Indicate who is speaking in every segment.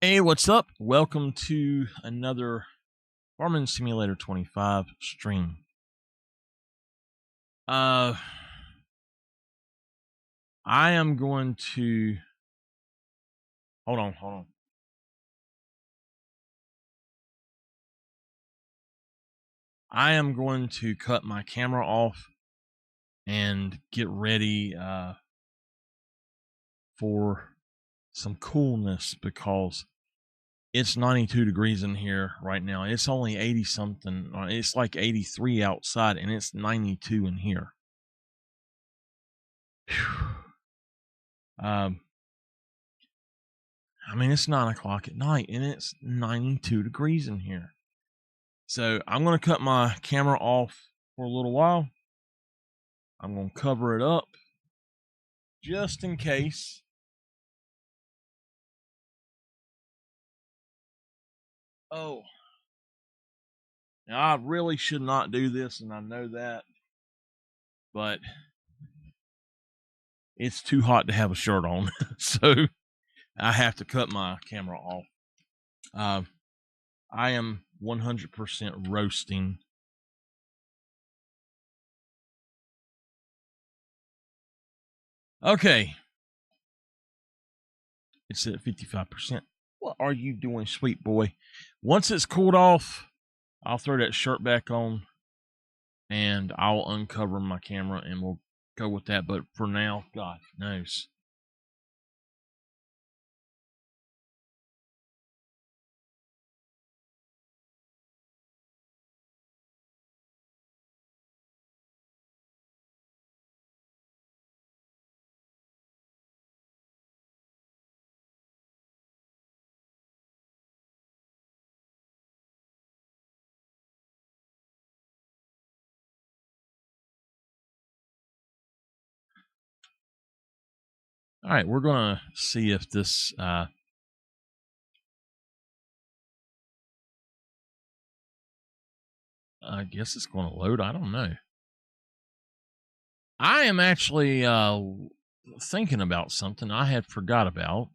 Speaker 1: Hey, what's up? Welcome to another Farming Simulator 25 stream. I am going to hold on. I am going to cut my camera off and get ready for some coolness because it's 92 degrees in here right now. It's only 80 something. It's like 83 outside and it's 92 in here. I mean, it's 9 o'clock at night and it's 92 degrees in here. So I'm going to cut my camera off for a little while. I'm going to cover it up just in case. Oh, now I really should not do this, and I know that, but it's too hot to have a shirt on, so I have to cut my camera off. I am 100% roasting. Okay. It's at 55%. What are you doing, sweet boy? Once it's cooled off, I'll throw that shirt back on and I'll uncover my camera and we'll go with that. But for now, God knows. All right, we're going to see if this I guess it's going to load. I don't know. I am actually thinking about something I had forgot about.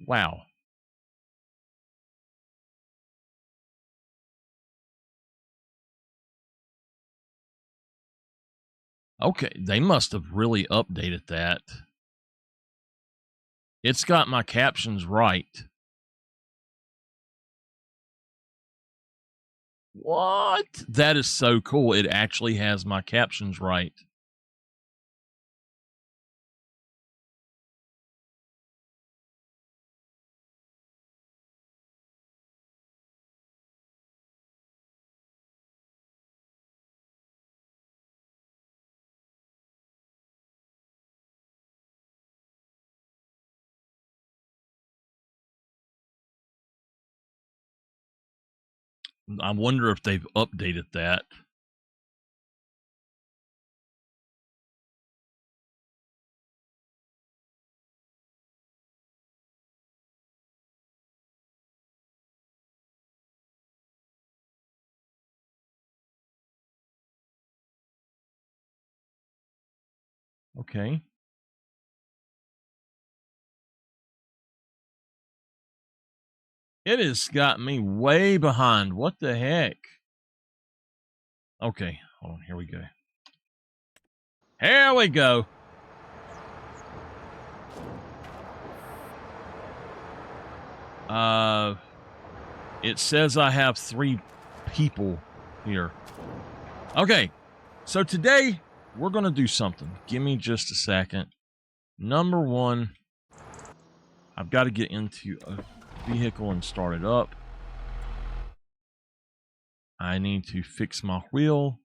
Speaker 1: Wow. Okay, they must have really updated that. It's got my captions right. What? That is so cool. It actually has my captions right. I wonder if they've updated that. Okay. It has got me way behind. What the heck? Okay, hold on. Here we go. Here we go. It says I have 3 people here. Okay, so today we're going to do something. Give me just a second. Number 1, I've got to get into a vehicle and start it up. I need to fix my wheel.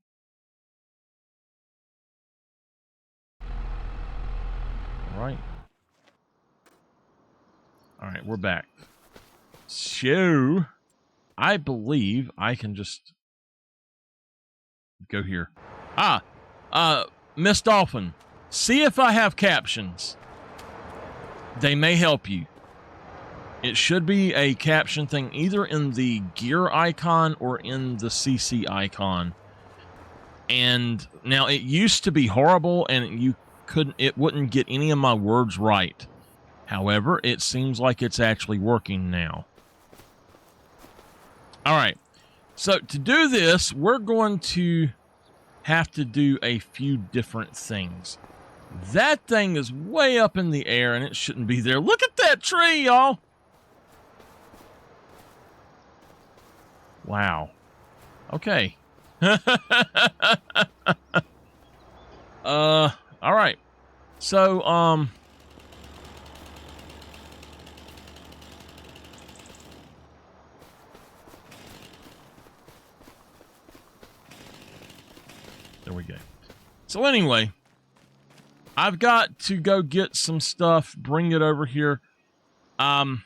Speaker 1: All right, we're back. So, I believe I can just go here. Miss Dolphin, see if I have captions. They may help you. It should be a caption thing either in the gear icon or in the CC icon. And now it used to be horrible and you wouldn't get any of my words right. However, it seems like it's actually working now. All right. So to do this, we're going to have to do a few different things. That thing is way up in the air and it shouldn't be there. Look at that tree, y'all. Wow. Okay. All right. So, there we go. So anyway, I've got to go get some stuff, bring it over here. I'm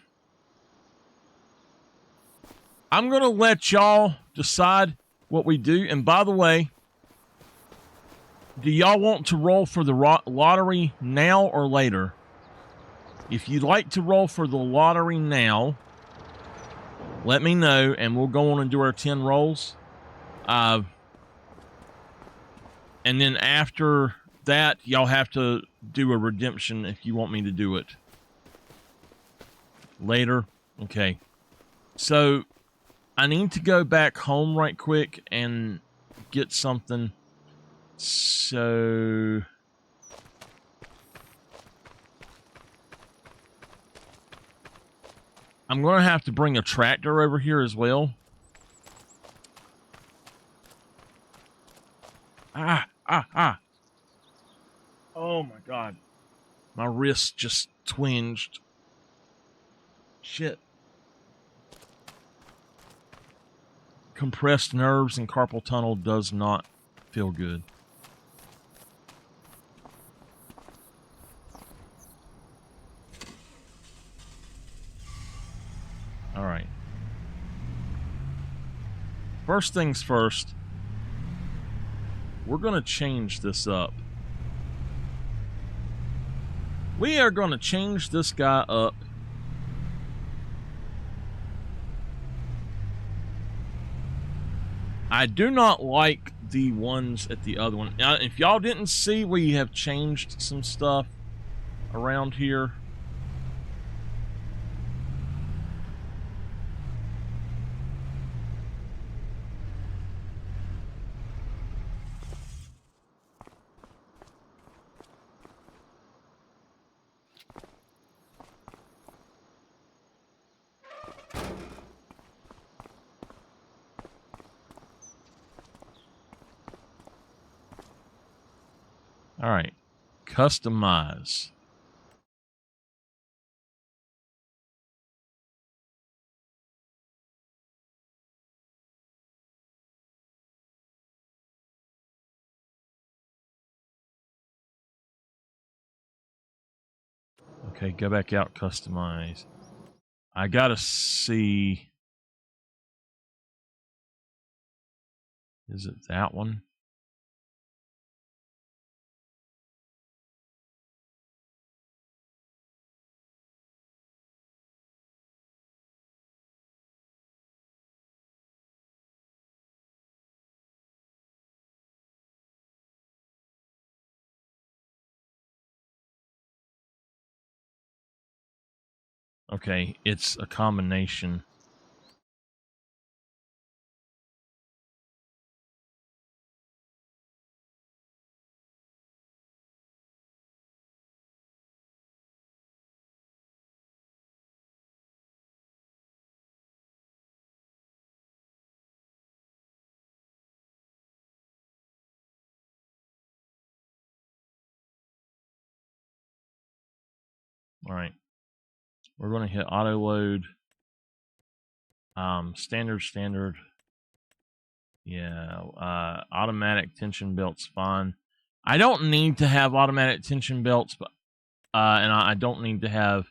Speaker 1: going to let y'all decide what we do. And by the way, do y'all want to roll for the lottery now or later? If you'd like to roll for the lottery now, let me know, and we'll go on and do our 10 rolls. And then after that, y'all have to do a redemption if you want me to do it. Later? Okay. So, I need to go back home right quick and get something. So... I'm going to have to bring a tractor over here as well. Ah. Oh my God. My wrist just twinged. Shit. Compressed nerves and carpal tunnel does not feel good. All right. First things first, we're going to change this up. We are going to change this guy up. I do not like the ones at the other one. Now, if y'all didn't see, we have changed some stuff around here. All right, customize. Okay, go back out, customize. I gotta see. Is it that one? Okay, it's a combination. All right, we're going to hit auto load. Standard. Yeah, automatic tension belts fine. I don't need to have automatic tension belts, but and I don't need to have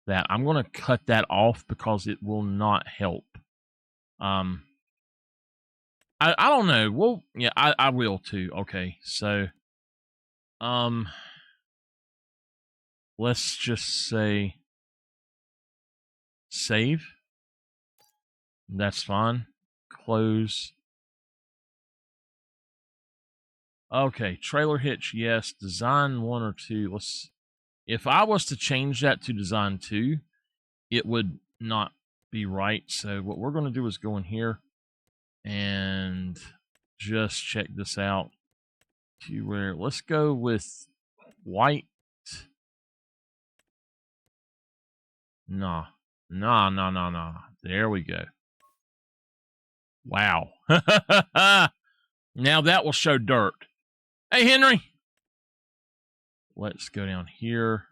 Speaker 1: that. I'm going to cut that off because it will not help. I don't know. Well, yeah, I will too. Okay, so let's just say save. That's fine. Close. Okay, trailer hitch, yes. Design 1 or 2. If I was to change that to design 2, it would not be right. So what we're going to do is go in here and just check this out. Let's go with white. Nah. There we go. Wow. Now that will show dirt. Hey, Henry. Let's go down here.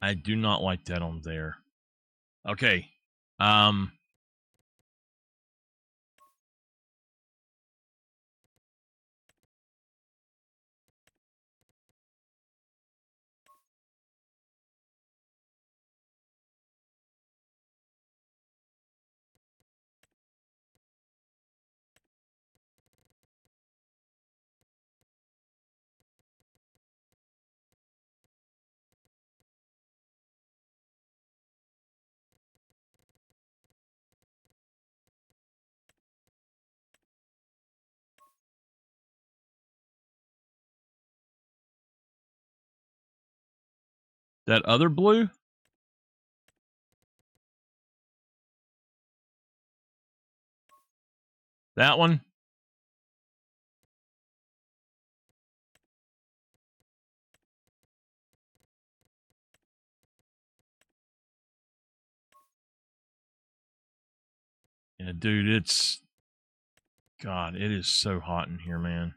Speaker 1: I do not like that on there. Okay. That other blue? That one? Yeah, dude, God, it is so hot in here, man.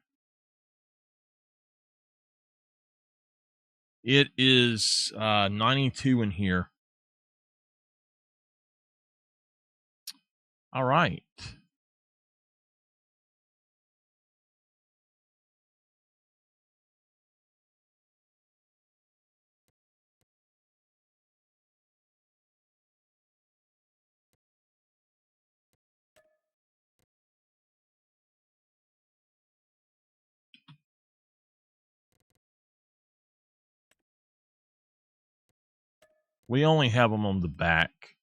Speaker 1: It is 92 in here. All right. We only have them on the back.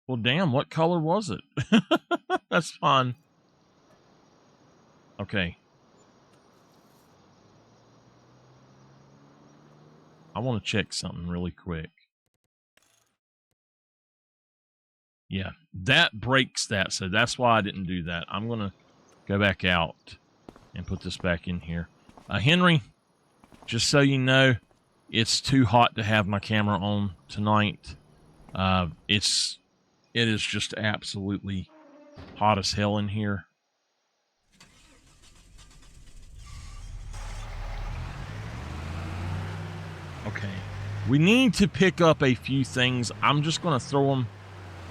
Speaker 1: Well, damn, what color was it? That's fun. Okay. I want to check something really quick. Yeah, that breaks that, so that's why I didn't do that. I'm going to go back out and put this back in here. Henry, just so you know, it's too hot to have my camera on tonight. It is just absolutely hot as hell in here. Okay. We need to pick up a few things. I'm just going to throw them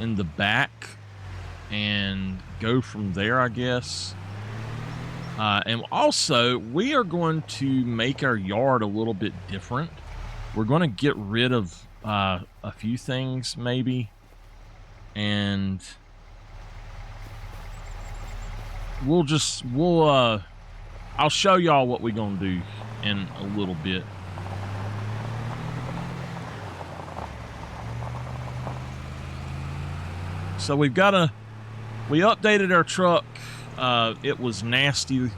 Speaker 1: in the back and go from there, I guess. And also, we are going to make our yard a little bit different. We're going to get rid of a few things, maybe. And I'll show y'all what we're going to do in a little bit. So we updated our truck. It was nasty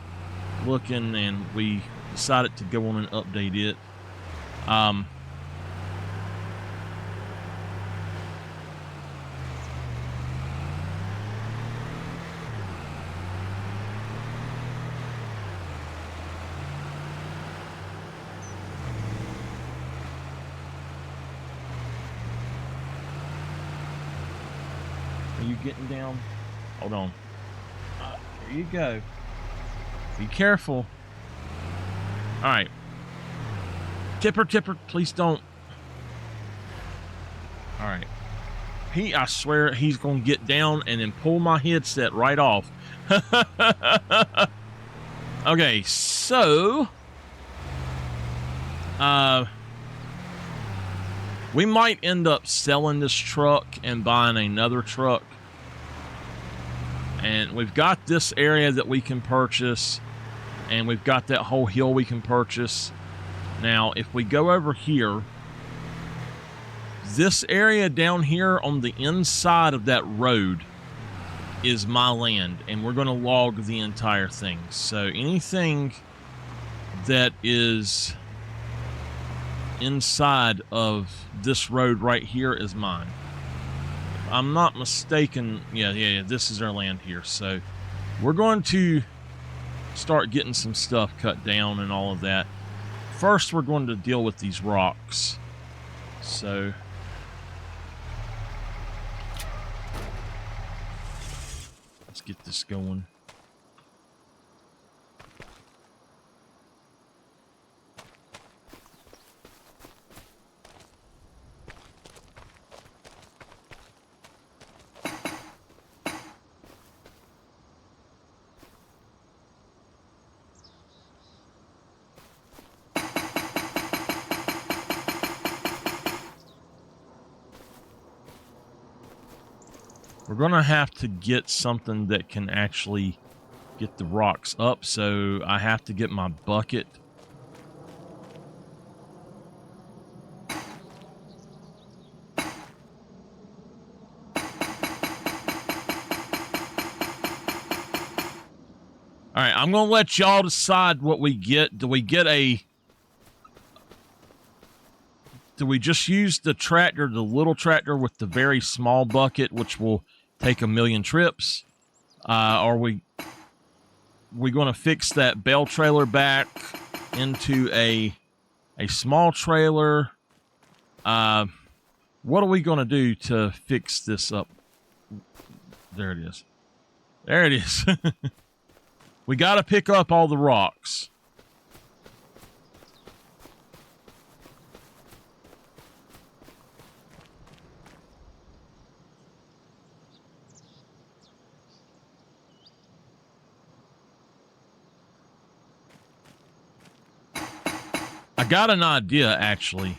Speaker 1: looking, and we decided to go on and update it. Are you getting down? Hold on. There you go. Be careful. All right. Tipper, please don't. All right. I swear he's going to get down and then pull my headset right off. Okay, so we might end up selling this truck and buying another truck. And we've got this area that we can purchase, and we've got that whole hill we can purchase. Now, if we go over here, this area down here on the inside of that road is my land, and we're going to log the entire thing. So anything that is inside of this road right here is mine. If I'm not mistaken, yeah, this is our land here. So we're going to start getting some stuff cut down and all of that. First, we're going to deal with these rocks. So let's get this going. We're going to have to get something that can actually get the rocks up, so I have to get my bucket. All right, I'm going to let y'all decide what we get. Do we just use the tractor, the little tractor with the very small bucket, which will take 1,000,000 trips? Are we going to fix that bale trailer back into a small trailer? What are we going to do to fix this up? There it is. There it is. We got to pick up all the rocks. I got an idea, actually.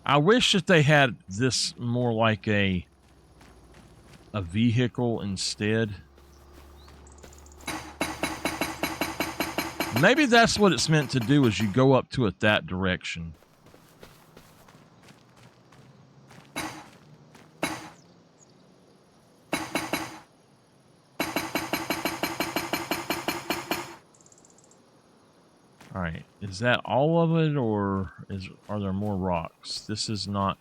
Speaker 1: I wish that they had this more like a vehicle instead. Maybe that's what it's meant to do, is you go up to it that direction. All right, is that all of it, or are there more rocks? This is not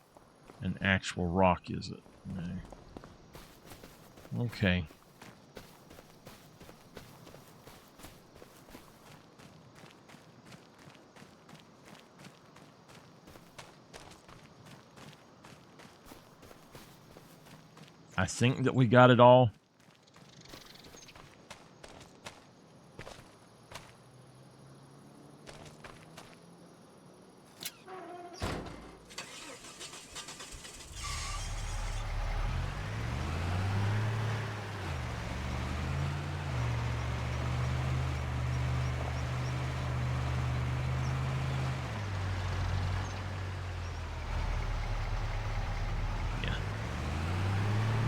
Speaker 1: an actual rock, is it? No. Okay. I think that we got it all.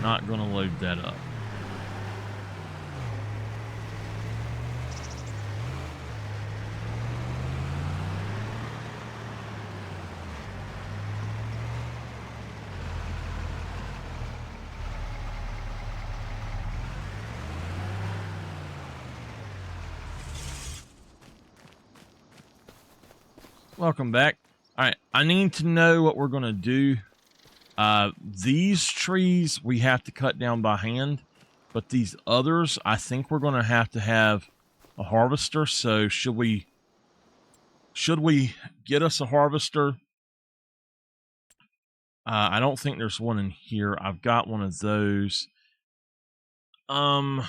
Speaker 1: Not going to load that up. Welcome back. All right, I need to know what we're going to do. These trees we have to cut down by hand, but these others, I think we're going to have a harvester. So should we should we get us a harvester? I don't think there's one in here. I've got one of those. Yeah,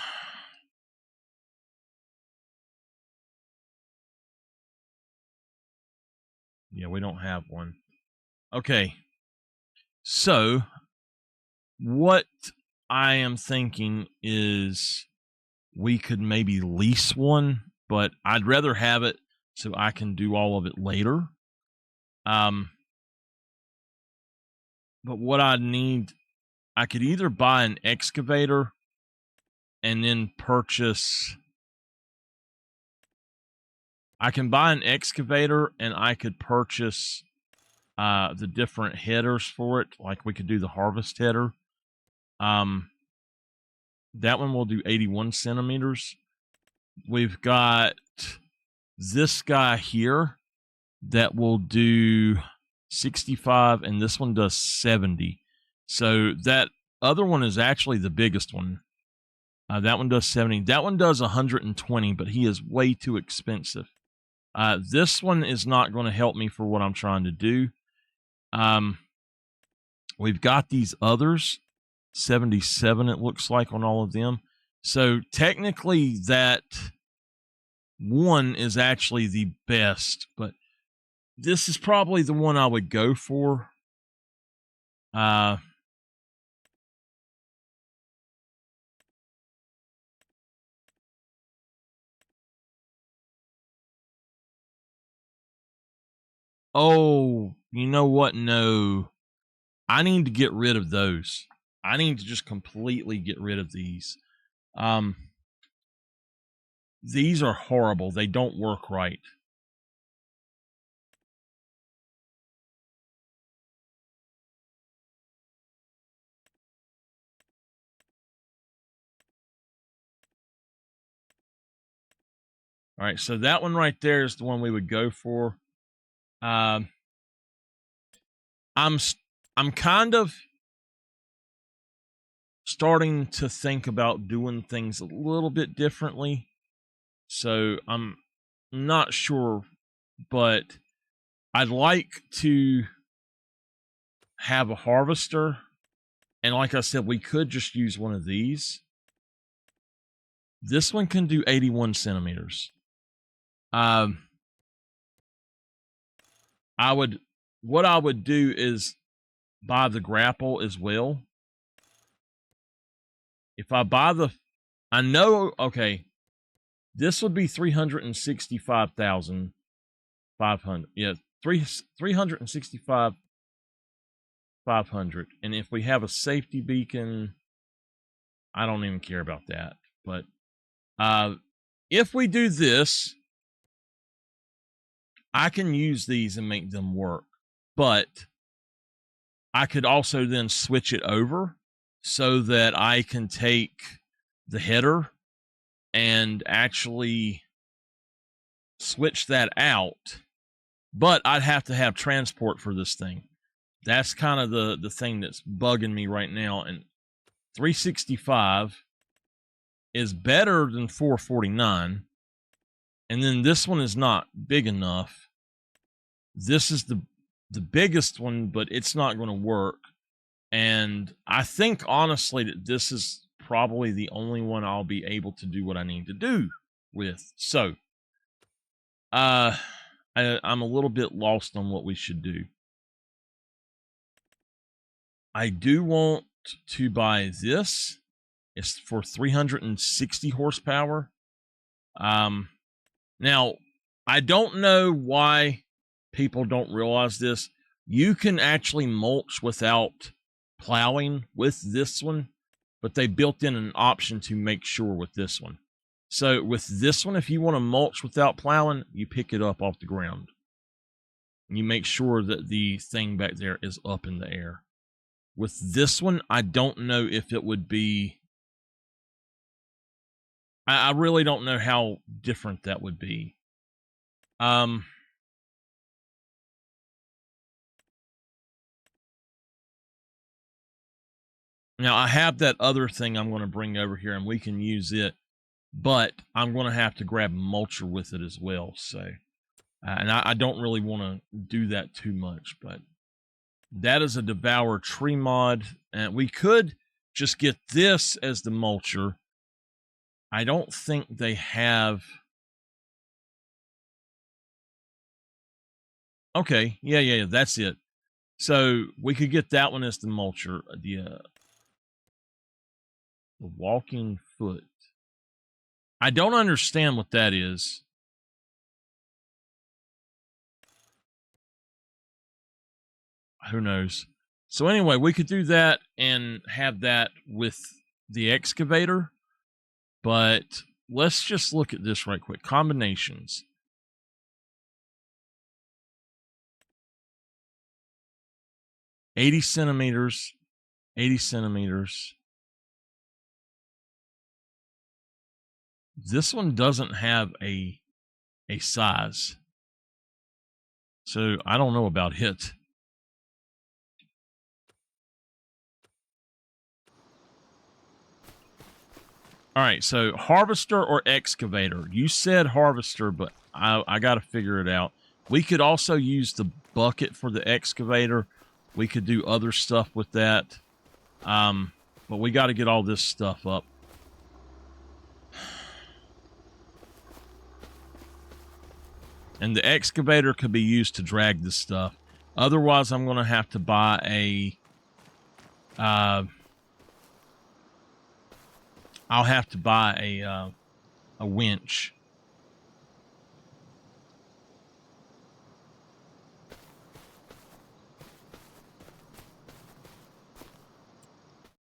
Speaker 1: we don't have one. Okay. So, what I am thinking is we could maybe lease one, but I'd rather have it so I can do all of it later. But what I need, I could either buy an excavator and then purchase. I can buy an excavator and I could purchase the different headers for it. Like we could do the harvest header. That one will do 81 centimeters. We've got this guy here that will do 65, and this one does 70. So that other one is actually the biggest one. That one does 70. That one does 120, but he is way too expensive. This one is not going to help me for what I'm trying to do. We've got these others, 77 it looks like on all of them. So technically that one is actually the best, but this is probably the one I would go for. Oh, you know what? No. I need to get rid of those. I need to just completely get rid of these. These are horrible. They don't work right. All right, so that one right there is the one we would go for. I'm kind of starting to think about doing things a little bit differently. So I'm not sure, but I'd like to have a harvester. And like I said, we could just use one of these. This one can do 81 centimeters. What I would do is buy the grapple as well. If I buy I know, okay, this would be 365,500. Yeah, 365,500. And if we have a safety beacon, I don't even care about that. But if we do this, I can use these and make them work. But I could also then switch it over so that I can take the header and actually switch that out. But I'd have to have transport for this thing. That's kind of the thing that's bugging me right now. And 365 is better than 449. And then this one is not big enough. This is the biggest one, but it's not going to work. And I think, honestly, that this is probably the only one I'll be able to do what I need to do with. So, I'm a little bit lost on what we should do. I do want to buy this. It's for 360 horsepower. Now, I don't know why people don't realize this. You can actually mulch without plowing with this one, but they built in an option to make sure with this one. So with this one, if you want to mulch without plowing, you pick it up off the ground. You make sure that the thing back there is up in the air. With this one, I don't know if it would be... I really don't know how different that would be. Now, I have that other thing I'm going to bring over here, and we can use it, but I'm going to have to grab mulcher with it as well. So And I don't really want to do that too much, but that is a devour tree mod. And we could just get this as the mulcher. I don't think they have... Okay, yeah, that's it. So we could get that one as the mulcher. The walking foot. I don't understand what that is. Who knows? So anyway, we could do that and have that with the excavator. But let's just look at this right quick. Combinations. $80 centimeters. 80 centimeters. This one doesn't have a size. So I don't know about it. All right, so harvester or excavator? You said harvester, but I got to figure it out. We could also use the bucket for the excavator. We could do other stuff with that. But we got to get all this stuff up. And the excavator could be used to drag this stuff. Otherwise, I'm going to have to buy I'll have to buy a winch.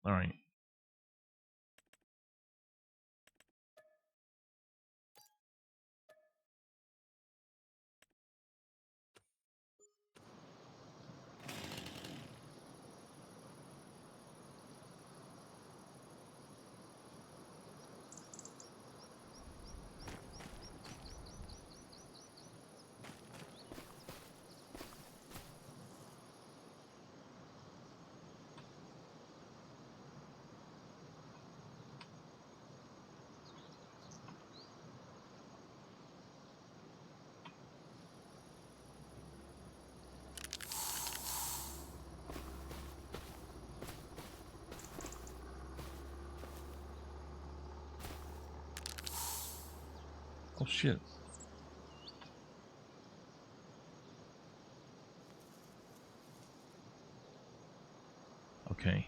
Speaker 1: All right. Oh, shit. Okay.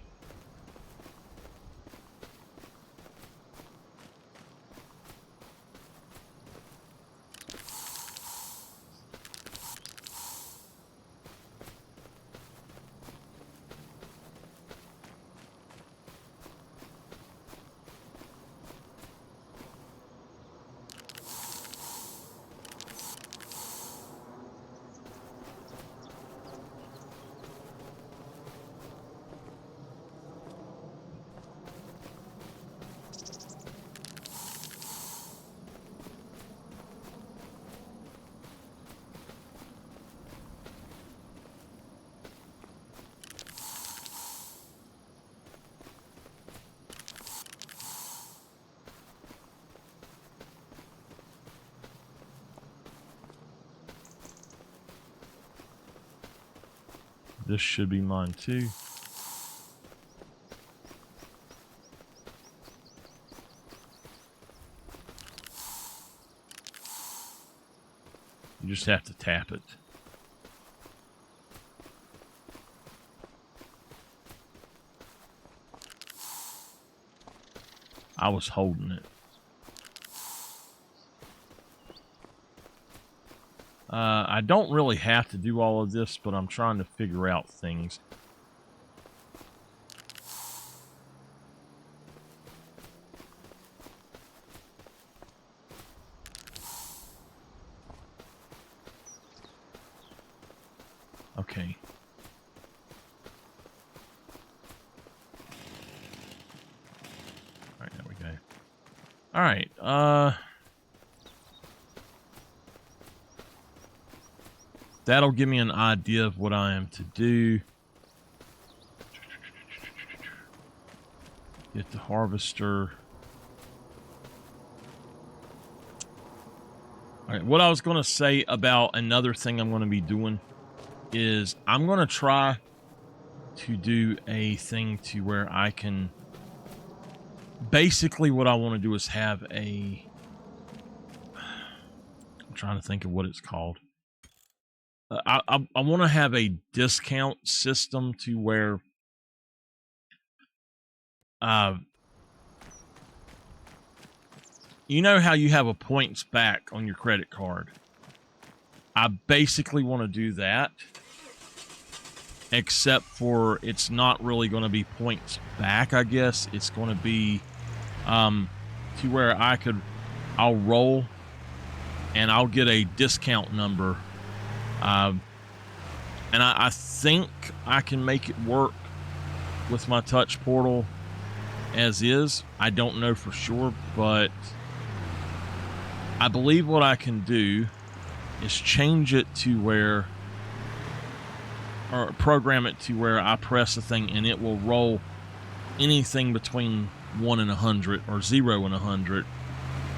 Speaker 1: This should be mine too. You just have to tap it. I was holding it. I don't really have to do all of this, but I'm trying to figure out things. Okay. All right, there we go. All right, that'll give me an idea of what I am to do. Get the harvester. All right, what I was going to say about another thing I'm going to be doing is I'm going to try to do a thing to where I can... Basically, what I want to do is have a... I'm trying to think of what it's called. I want to have a discount system to where... you know how you have a points back on your credit card? I basically want to do that, except for it's not really going to be points back, I guess. It's going to be to where I'll roll and I'll get a discount number. And I think I can make it work with my touch portal as is. I don't know for sure, but I believe what I can do is change it to where, or program it to where I press the thing and it will roll anything between 1 and 100 or 0 and 100.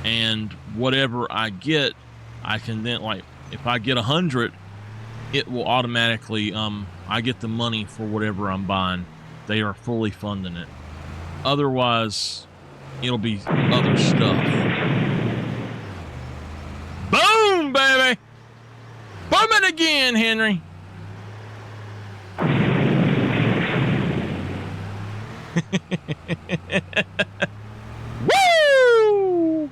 Speaker 1: And whatever I get, I can then, like, if I get 100, it will automatically, I get the money for whatever I'm buying. They are fully funding it. Otherwise, it'll be other stuff. Boom, baby! Boom it again, Henry! Woo!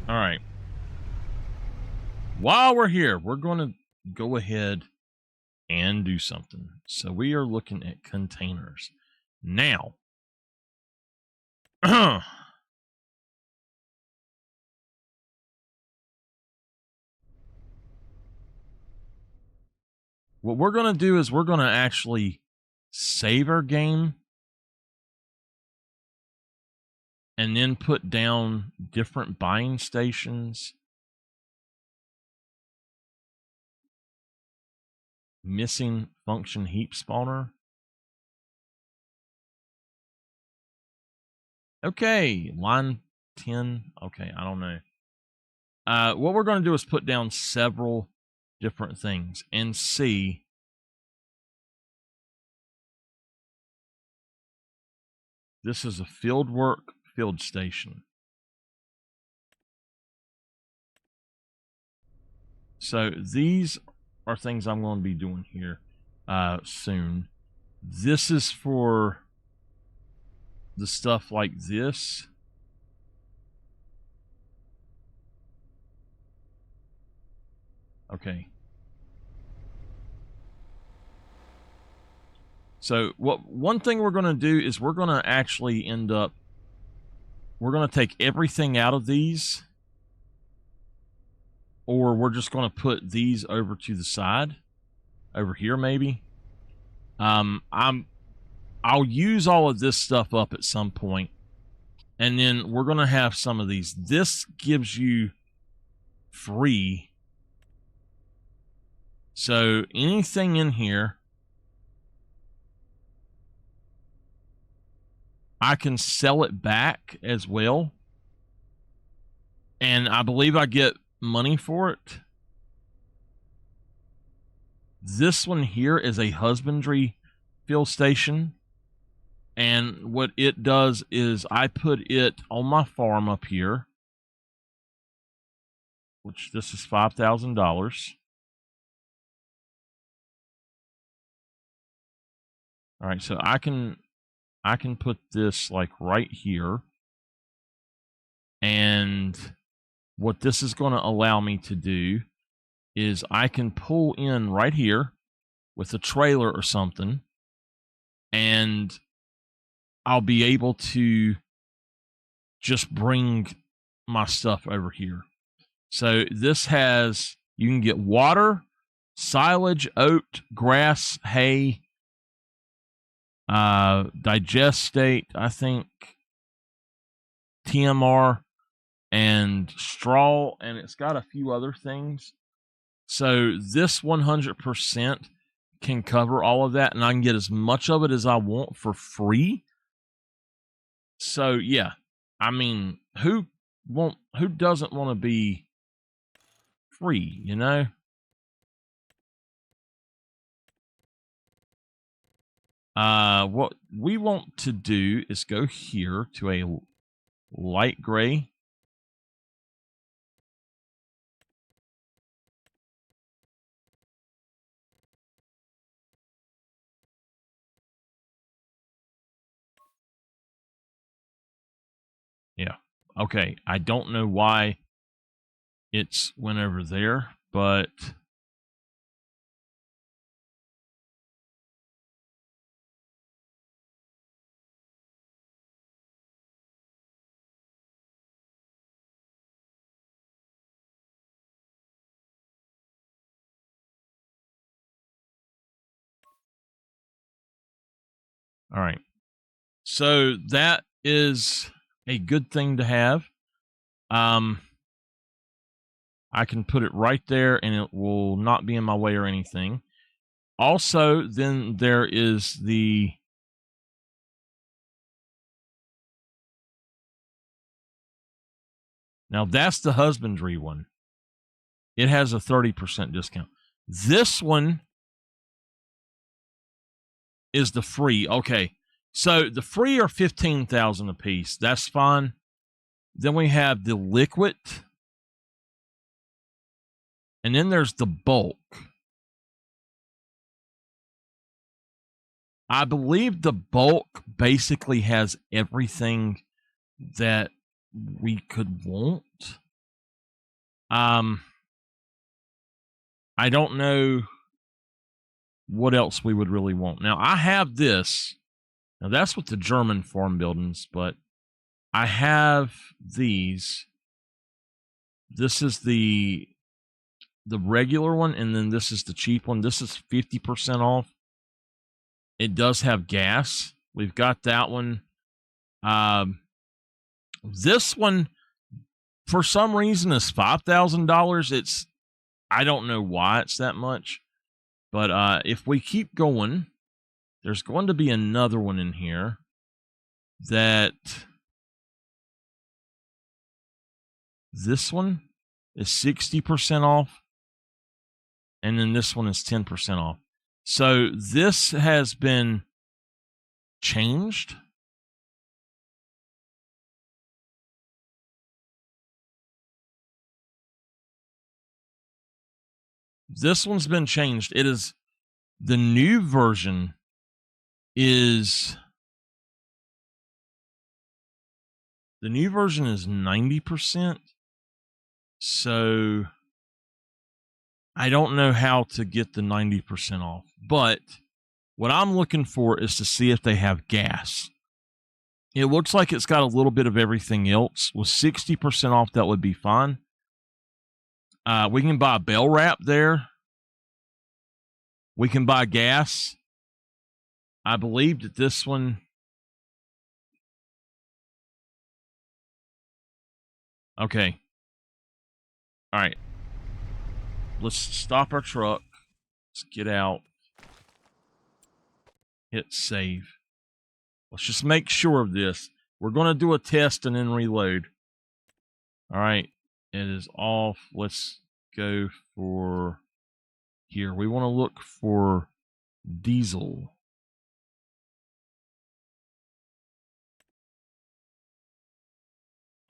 Speaker 1: All right. While we're here, we're going to go ahead and do something. So we are looking at containers. Now, what we're going to do is we're going to actually save our game and then put down different buying stations. Missing function heap spawner. Okay, line 10. Okay, I don't know. What we're going to do is put down several different things and see. This is a field work field station. So these are things I'm going to be doing here soon. This is for the stuff like this. Okay. So one thing we're going to do is we're going to actually end up, we're going to take everything out of these, or we're just going to put these over to the side, over here maybe. I'll use all of this stuff up at some point, and then we're going to have some of these. This gives you free. So anything in here, I can sell it back as well. And I believe I get money for it. This one here is a husbandry field station. And what it does is I put it on my farm up here, which this is $5,000. All right, so I can put this like right here. And what this is going to allow me to do is I can pull in right here with a trailer or something, and I'll be able to just bring my stuff over here. So this has, you can get water, silage, oat, grass, hay, digestate, I think, TMR, and straw, and it's got a few other things. So this 100% can cover all of that, and I can get as much of it as I want for free. So yeah, I mean, who doesn't want to be free, you know? What we want to do is go here to a light gray. Yeah. Okay. I don't know why it's went over there, but all right. So that is a good thing to have. I can put it right there and it will not be in my way or anything. Also, then there is the now that's the husbandry one. It has a 30% discount. This one is the free. Okay. So the free are 15,000 a piece. That's fine. Then we have the liquid. And then there's the bulk. I believe the bulk basically has everything that we could want. I don't know what else we would really want. Now, I have this. Now, that's with the German farm buildings, but I have these. This is the regular one, and then this is the cheap one. This is 50% off. It does have gas. We've got that one. This one, for some reason, is $5,000. I don't know why it's that much, but if we keep going, there's going to be another one in here that this one is 60% off, and then this one is 10% off. So this has been changed. This one's been changed. It is the new version is 90%. So I don't know how to get the 90% off, but what I'm looking for is to see if they have gas. It looks like it's got a little bit of everything else. With 60% off, that would be fine. We can buy a bell wrap there. We can buy gas. I believe that this one. Okay. All right. Let's stop our truck. Let's get out. Hit save. Let's just make sure of this. We're going to do a test and then reload. All right. It is off. Let's go for here. We want to look for diesel.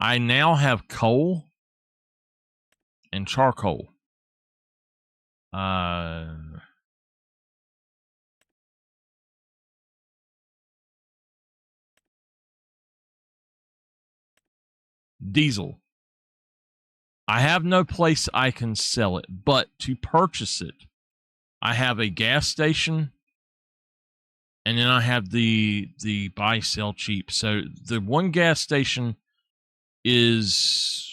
Speaker 1: I now have coal and charcoal. Diesel. I have no place I can sell it, but to purchase it, I have a gas station, and then I have the buy sell cheap. So the one gas station is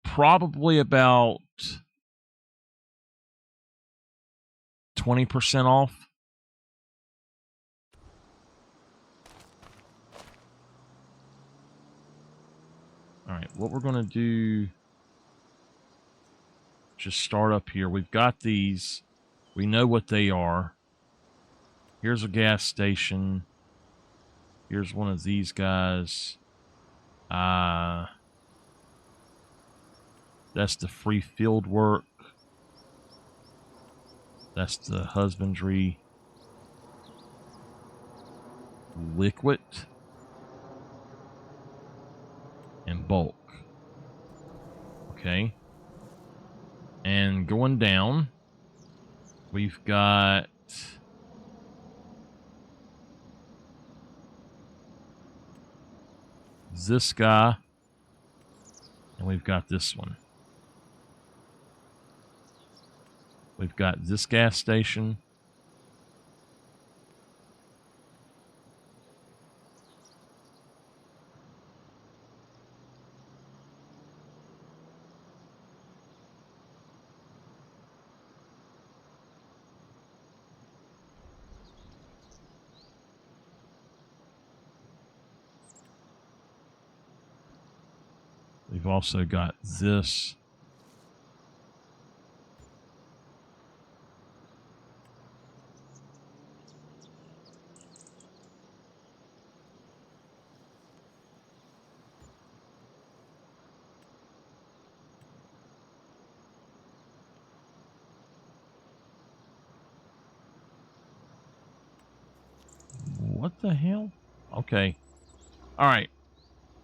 Speaker 1: probably about 20% off. All right, what we're going to do, just start up here. We've got these. We know what they are. Here's a gas station. Here's one of these guys. That's the free field work. That's the husbandry. Liquid. And bulk. Okay. And going down, we've got this guy, and we've got this one. We've got this gas station. We've also got this. What the hell? Okay. All right.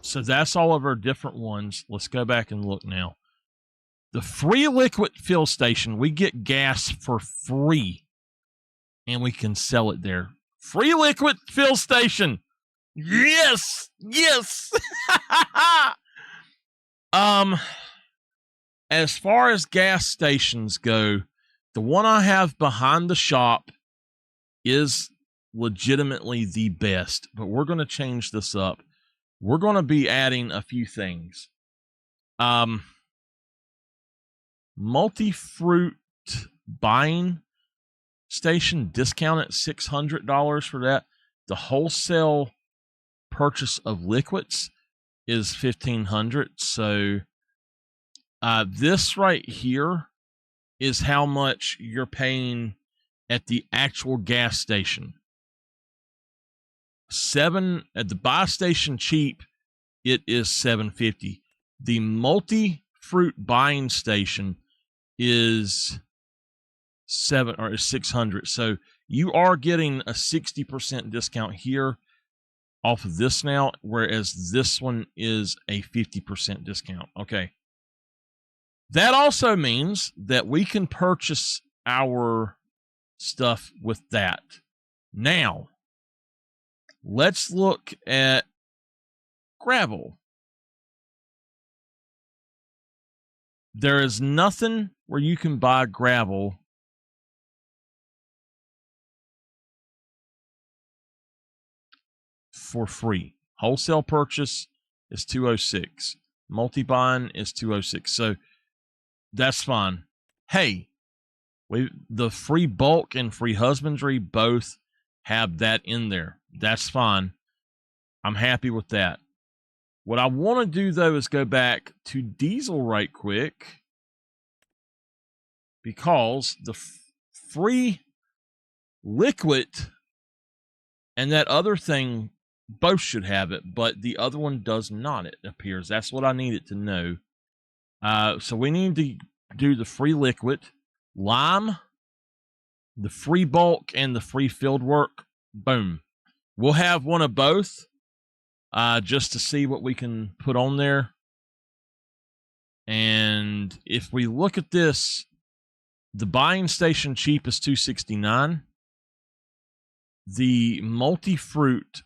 Speaker 1: So that's all of our different ones. Let's go back and look now. The free liquid fill station, we get gas for free, and we can sell it there. Free liquid fill station. Yes. Yes. As far as gas stations go, the one I have behind the shop is legitimately the best, but we're going to change this up. We're going to be adding a few things. Multi-fruit buying station, discount at $600 for that. The wholesale purchase of liquids is $1,500. So this right here is how much you're paying at the actual gas station. At the buy station cheap, it is $750. The multi-fruit buying station is $600. So you are getting a 60% discount here off of this now, whereas this one is a 50% discount. Okay. That also means that we can purchase our stuff with that. Now, let's look at gravel. There is nothing where you can buy gravel for free. Wholesale purchase is $206. Multi-buying is $206. So that's fine. Hey, the free bulk and free husbandry both have that in there. That's fine. I'm happy with that. What I want to do, though, is go back to diesel right quick, because the free liquid and that other thing both should have it, but the other one does not, it appears. That's what I needed to know. So we need to do the free liquid, lime, the free bulk, and the free field work. Boom. We'll have one of both just to see what we can put on there. And if we look at this, the buying station cheap is $269. The multi-fruit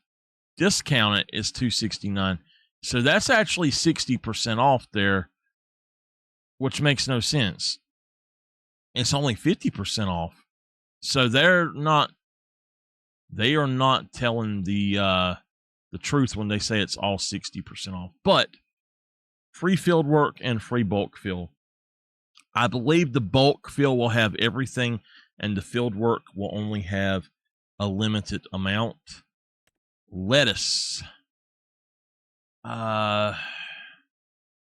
Speaker 1: discounted is $269. So that's actually 60% off there, which makes no sense. It's only 50% off. So they are not telling the truth when they say it's all 60% off. But free field work and free bulk fill. I believe the bulk fill will have everything, and the field work will only have a limited amount. Lettuce.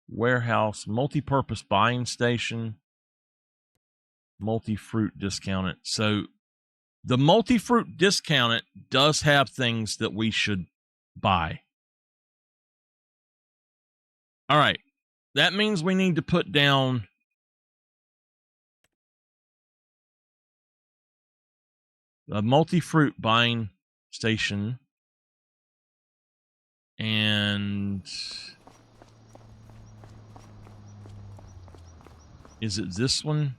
Speaker 1: Warehouse, multi-purpose buying station, multi-fruit discounted. So the multi-fruit discounted does have things that we should buy. All right. That means we need to put down a multi-fruit buying station. And is it this one?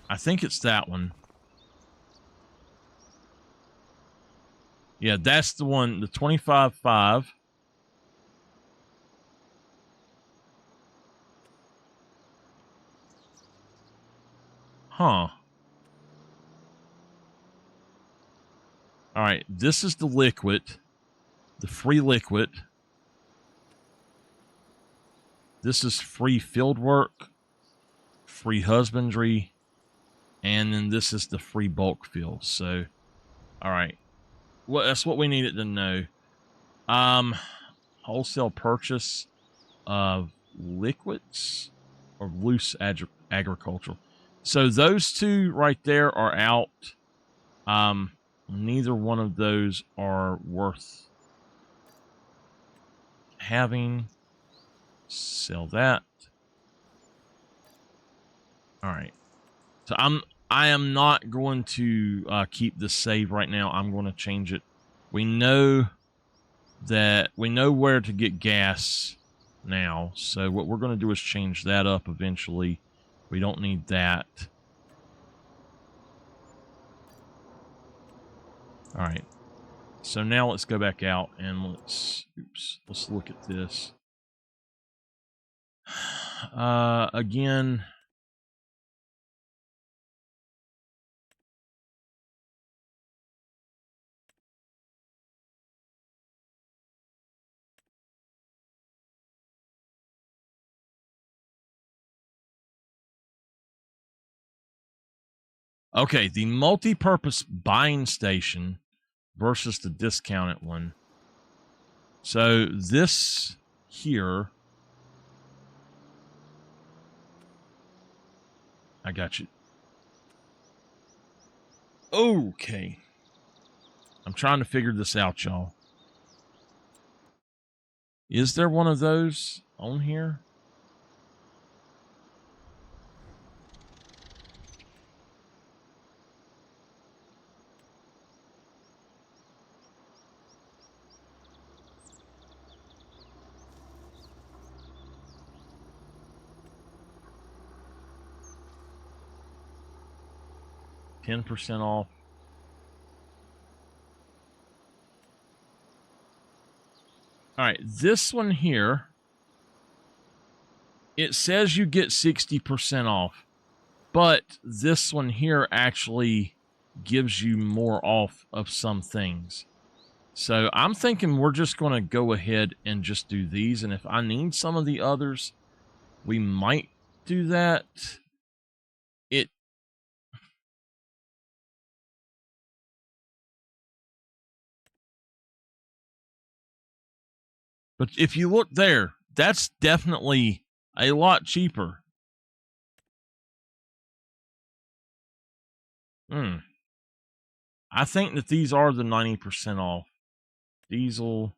Speaker 1: I think it's that one. Yeah, that's the one, the 25.5. Huh. All right, this is the liquid, the free liquid. This is free field work, free husbandry, and then this is the free bulk fill. So, all right. Well, that's what we needed to know. Wholesale purchase of liquids or loose agricultural. So those two right there are out. Neither one of those are worth having. Sell that. All right. So I am not going to keep this save right now. I'm going to change it. We know where to get gas now. So what we're going to do is change that up eventually. We don't need that. All right. So now let's go back out and let's look at this. Again, okay, the multi-purpose buying station versus the discounted one. So this here, I got you. Okay. I'm trying to figure this out, y'all. Is there one of those on here? %10 off. All right, this one here, it says you get 60% off, but this one here actually gives you more off of some things. So I'm thinking we're just going to go ahead and just do these, and if I need some of the others, we might do that. But if you look there, that's definitely a lot cheaper. I think that these are the 90% off. Diesel.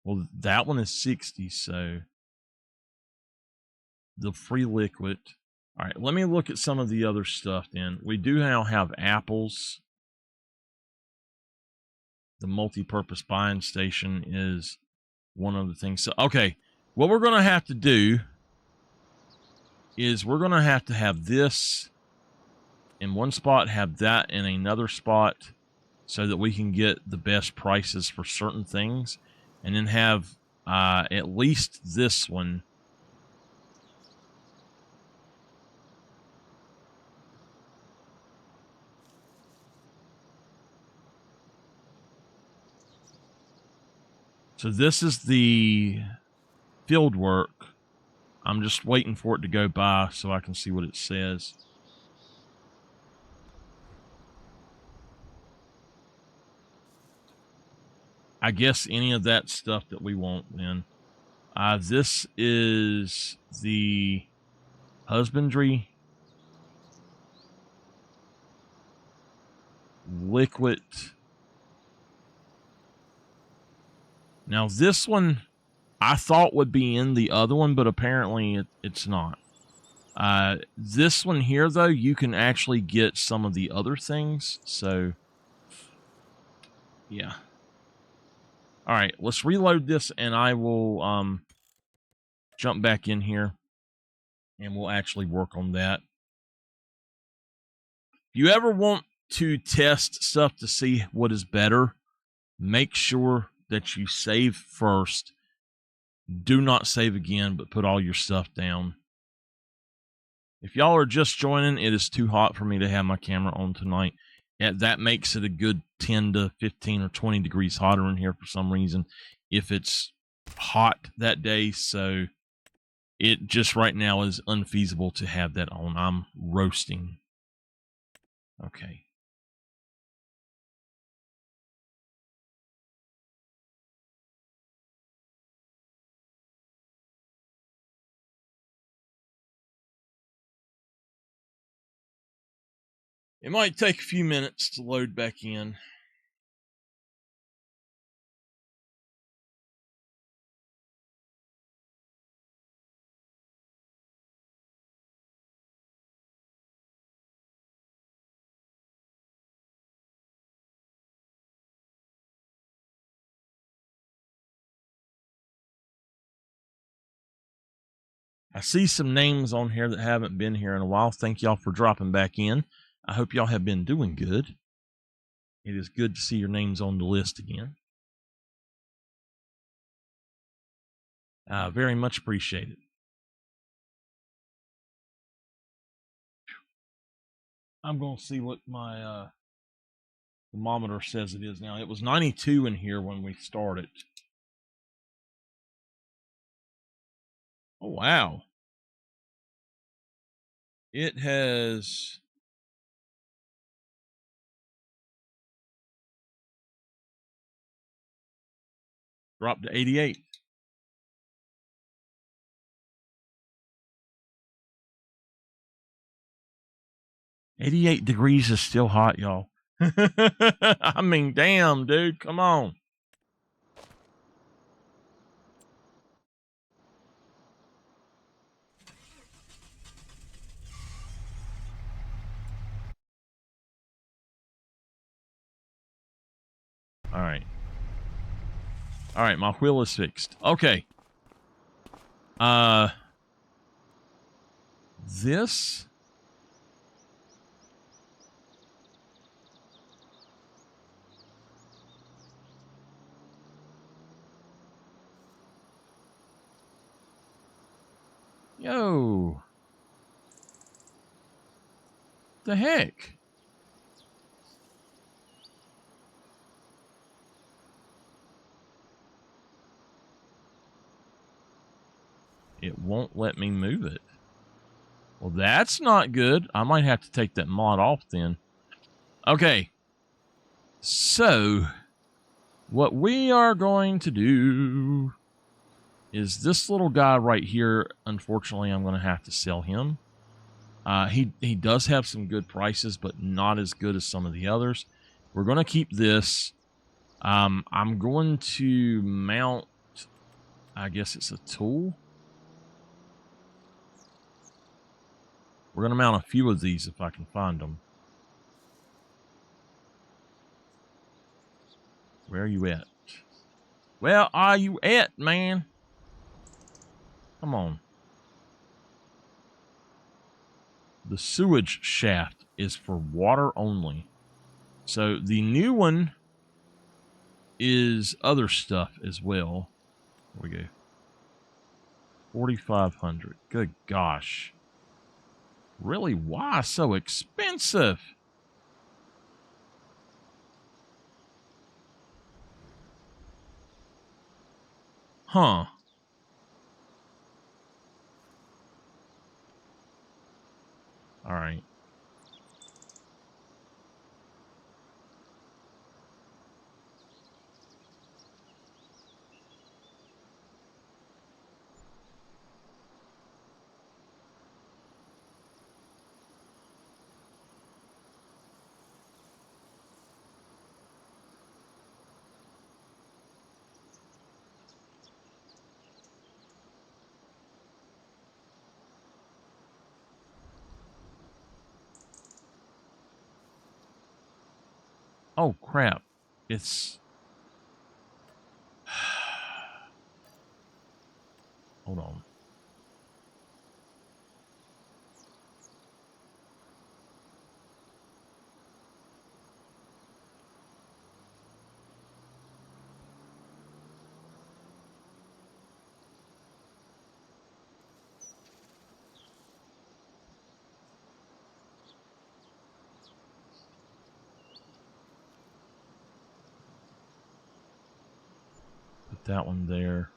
Speaker 1: Well, that one is 60, so the free liquid. All right, let me look at some of the other stuff then. We do now have apples. The multi-purpose buying station is one of the things. So, okay, what we're going to have to do is we're going to have this in one spot, have that in another spot, so that we can get the best prices for certain things, and then have at least this one So this is the field work. I'm just waiting for it to go by so I can see what it says. I guess any of that stuff that we want then. This is the husbandry liquid. Now this one I thought would be in the other one, but apparently it's not. This one here, though, you can actually get some of the other things. So, yeah. All right, let's reload this, and I will jump back in here, and we'll actually work on that. If you ever want to test stuff to see what is better, make sure that you save first. Do not save again, but put all your stuff down. If y'all are just joining, it is too hot for me to have my camera on tonight. That makes it a good 10 to 15 or 20 degrees hotter in here for some reason if it's hot that day. So it just right now is unfeasible to have that on. I'm roasting. Okay. It might take a few minutes to load back in. I see some names on here that haven't been here in a while. Thank y'all for dropping back in. I hope y'all have been doing good. It is good to see your names on the list again. Very much appreciated. I'm going to see what my thermometer says it is now. It was 92 in here when we started. Oh, wow. It has dropped to 88. "88 degrees is still hot, y'all." I mean, damn, dude, come on. All right. All right, my wheel is fixed. Okay. This Yo. The heck? It won't let me move it. Well, that's not good. I might have to take that mod off then. Okay. So, what we are going to do is this little guy right here. Unfortunately, I'm going to have to sell him. He does have some good prices, but not as good as some of the others. We're going to keep this. I'm going to mount, I guess it's a tool. We're going to mount a few of these if I can find them. Where are you at? Where are you at, man? Come on. The sewage shaft is for water only. So the new one is other stuff as well. There we go. 4,500. Good gosh. Really? Why so expensive? Huh. All right. Oh, crap. It's... Hold on. Put that one there.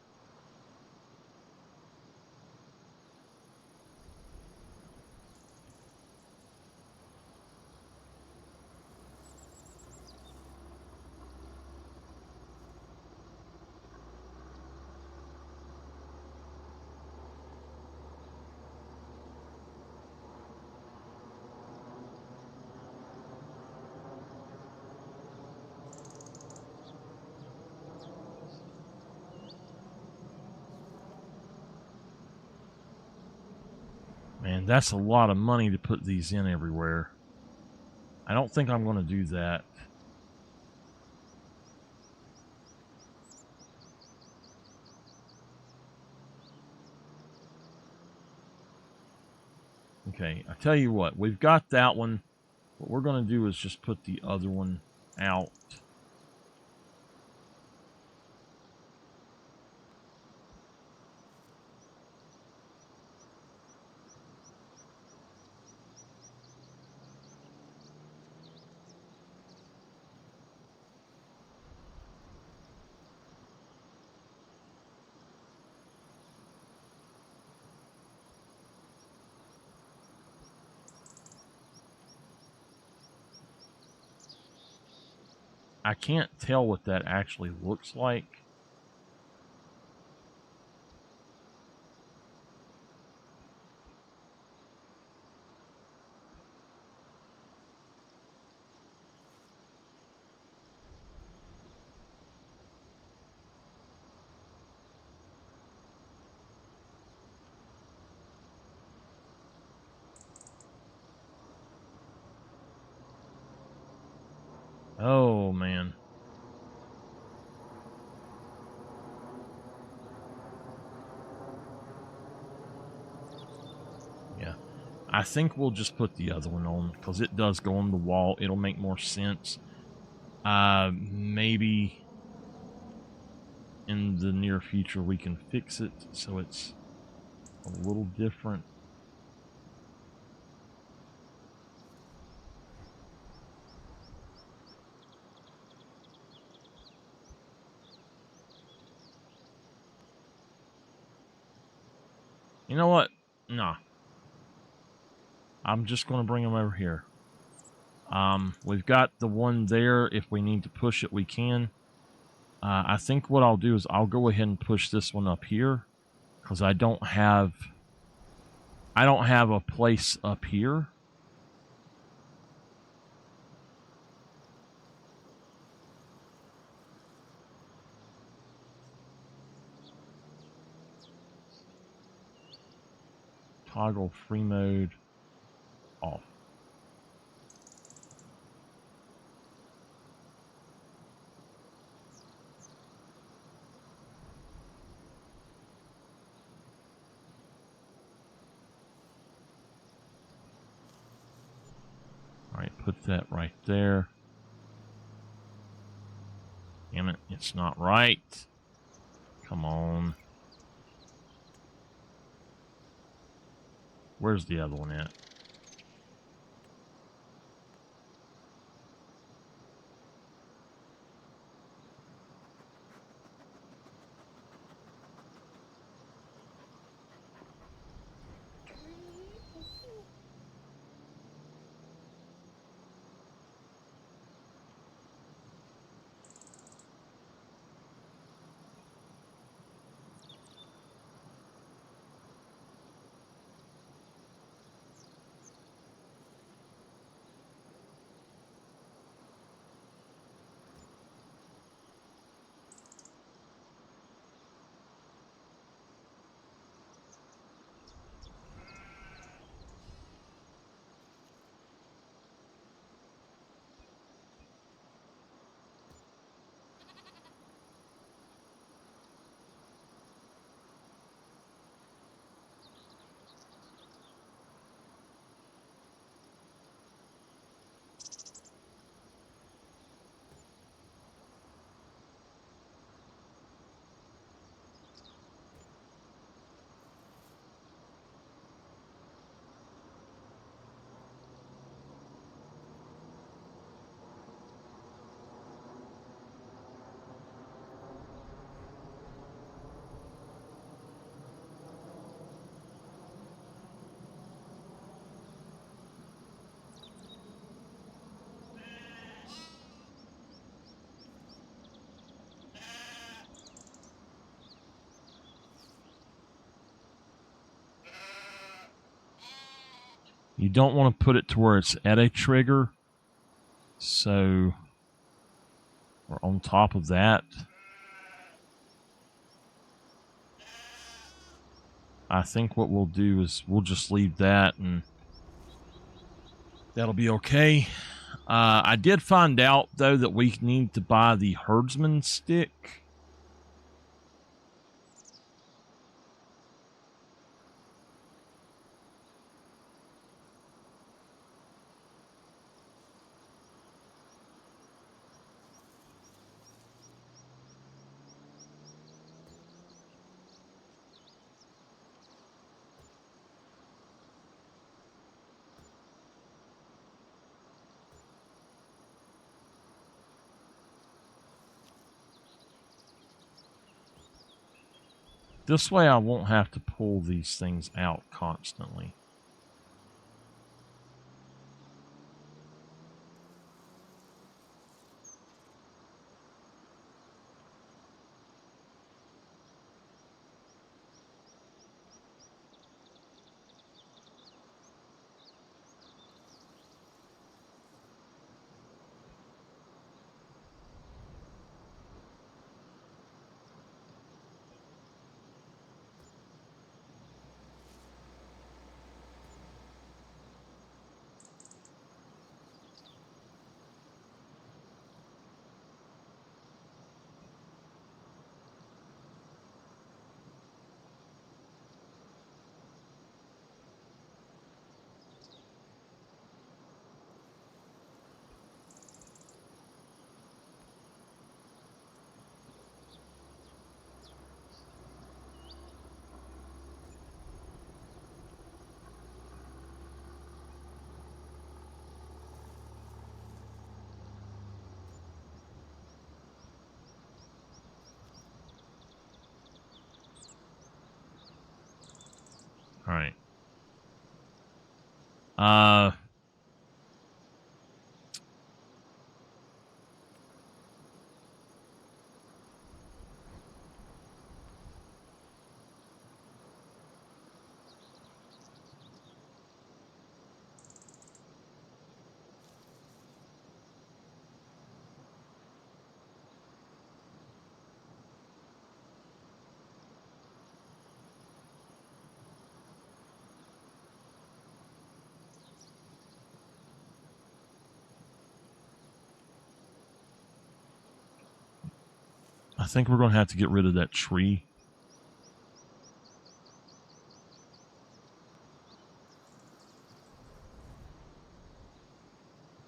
Speaker 1: Man, that's a lot of money to put these in everywhere. I don't think I'm going to do that. Okay, I tell you what, we've got that one. What we're going to do is just put the other one out. I can't tell what that actually looks like. Oh, man. Yeah. I think we'll just put the other one on because it does go on the wall. It'll make more sense. Maybe in the near future we can fix it so it's a little different. You know what? Nah. I'm just going to bring them over here. We've got the one there. If we need to push it, we can. I think what I'll do is I'll go ahead and push this one up here because I don't have a place up here. Toggle free mode off. All right, put that right there. Damn it, it's not right. Come on. Where's the other one at? You don't want to put it to where it's at a trigger. So we're on top of that. I think what we'll do is we'll just leave that and that'll be okay. I did find out, though, that we need to buy the herdsman stick. This way I won't have to pull these things out constantly. All right. I think we're going to have to get rid of that tree.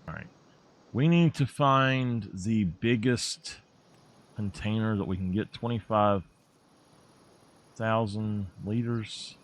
Speaker 1: All right. We need to find the biggest container that we can get, 25,000 liters.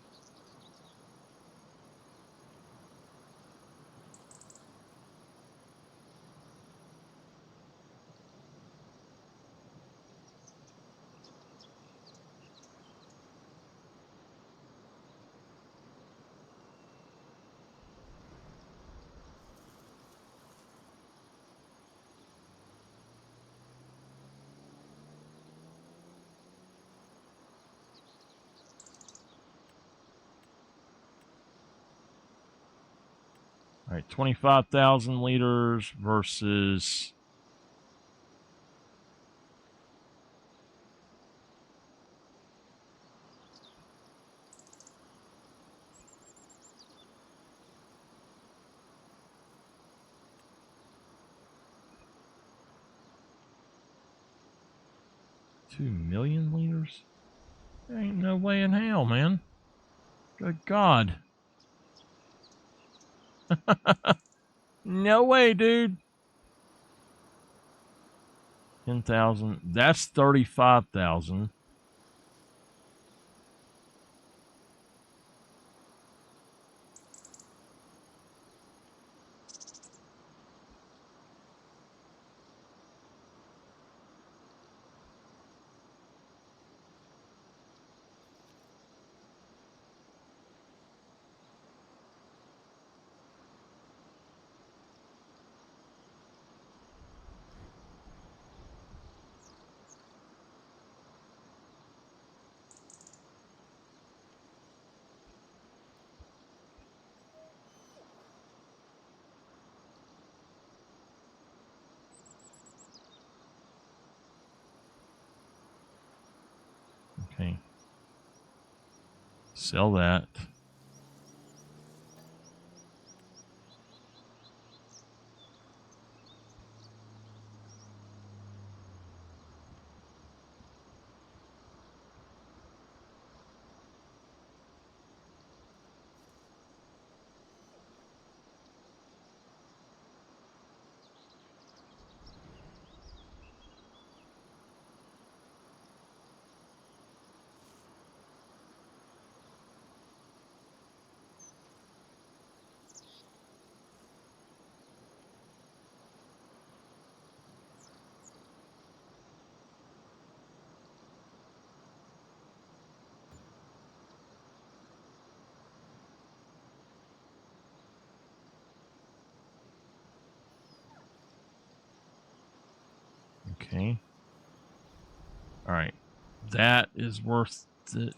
Speaker 1: All right, 25,000 liters versus 2 million liters? There ain't no way in hell, man. Good God. No way, dude. 10,000. That's 35,000. Sell that. Okay. All right. That is worth it.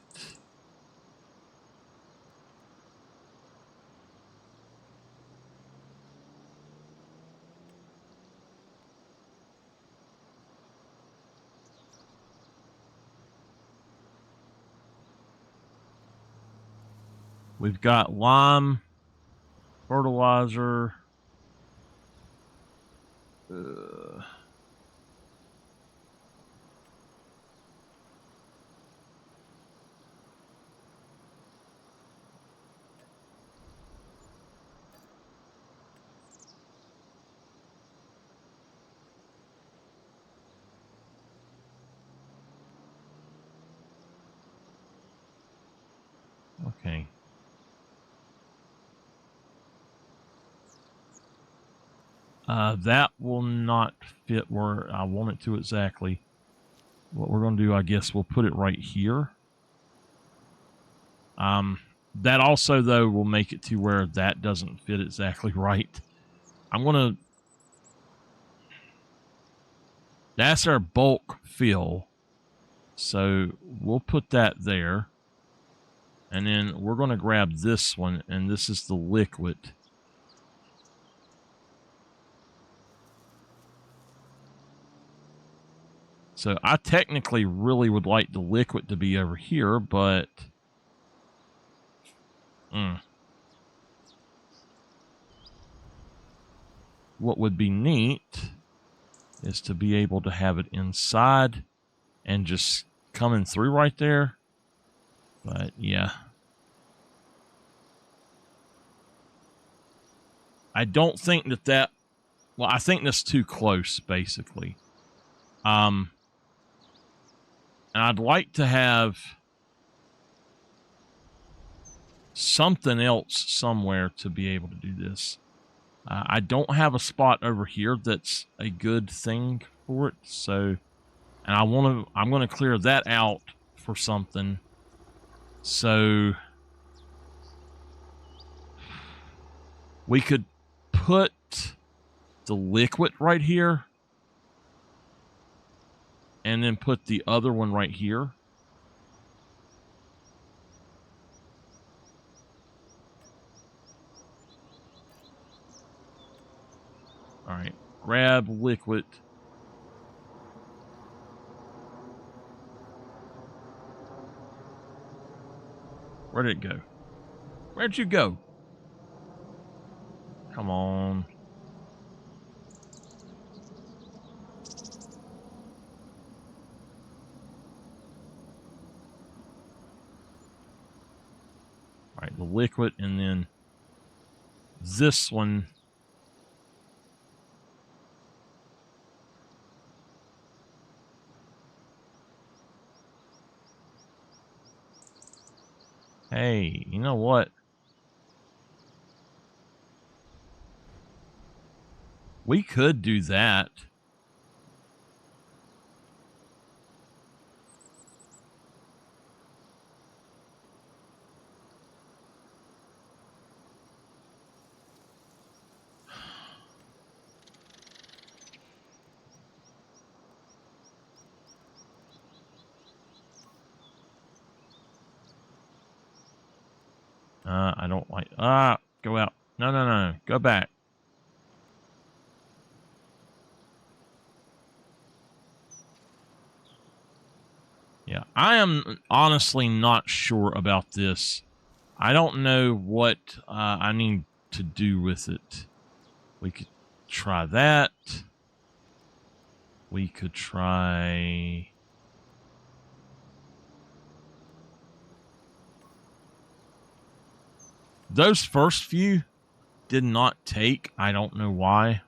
Speaker 1: We've got lime, fertilizer. Okay. That will not fit where I want it to exactly. What we're going to do, I guess, we'll put it right here. That also, though, will make it to where that doesn't fit exactly right. I'm going to... That's our bulk fill. So we'll put that there. And then we're going to grab this one, and this is the liquid. So I technically really would like the liquid to be over here, but... What would be neat is to be able to have it inside and just coming through right there. But yeah. I don't think that... Well, I think that's too close, basically. And I'd like to have something else somewhere to be able to do this. I don't have a spot over here that's a good thing for it, so... And I'm going to clear that out for something. So... We could put the liquid right here. And then put the other one right here. All right, grab liquid. Where did it go? Where'd you go? Come on. All right, the liquid, and then this one. Hey, you know what? We could do that. I don't like... go out. No, no, no, no. Go back. Yeah, I am honestly not sure about this I don't know what I need to do with it. We could try that. We could try... Those first few did not take. I don't know why.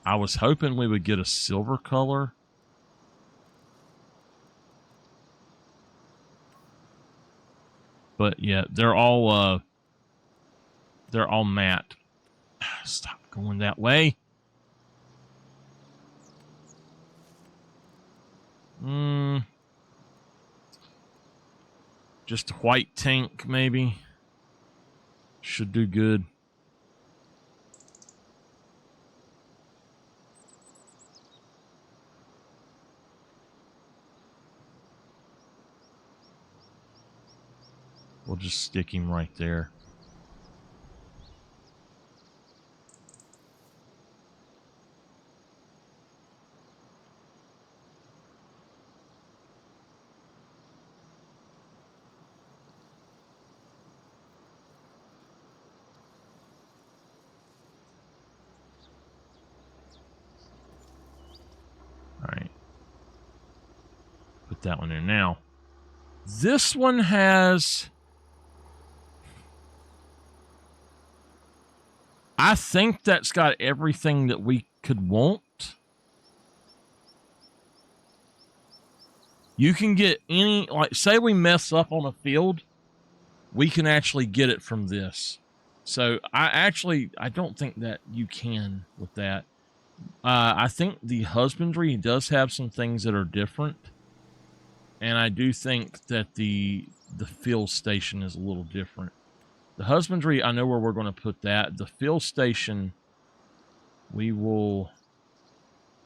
Speaker 1: I was hoping we would get a silver color. But yeah, they're all matte. Stop going that way. Just a white tank, maybe. Should do good. We'll just stick him right there. Alright. Put that one there now. This one has... I think that's got everything that we could want. You can get any... Like, say we mess up on a field, we can actually get it from this. So, I don't think that you can with that. I think the husbandry does have some things that are different. And I do think that the field station is a little different. The husbandry, I know where we're going to put that. The field station, we will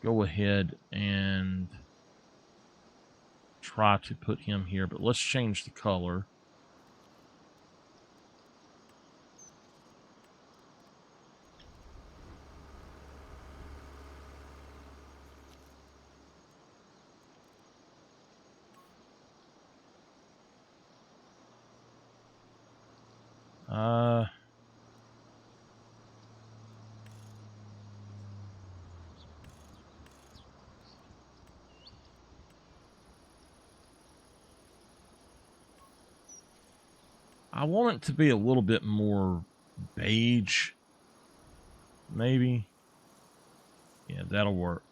Speaker 1: go ahead and try to put him here. But let's change the color. I want it to be a little bit more beige, maybe. Yeah, that'll work.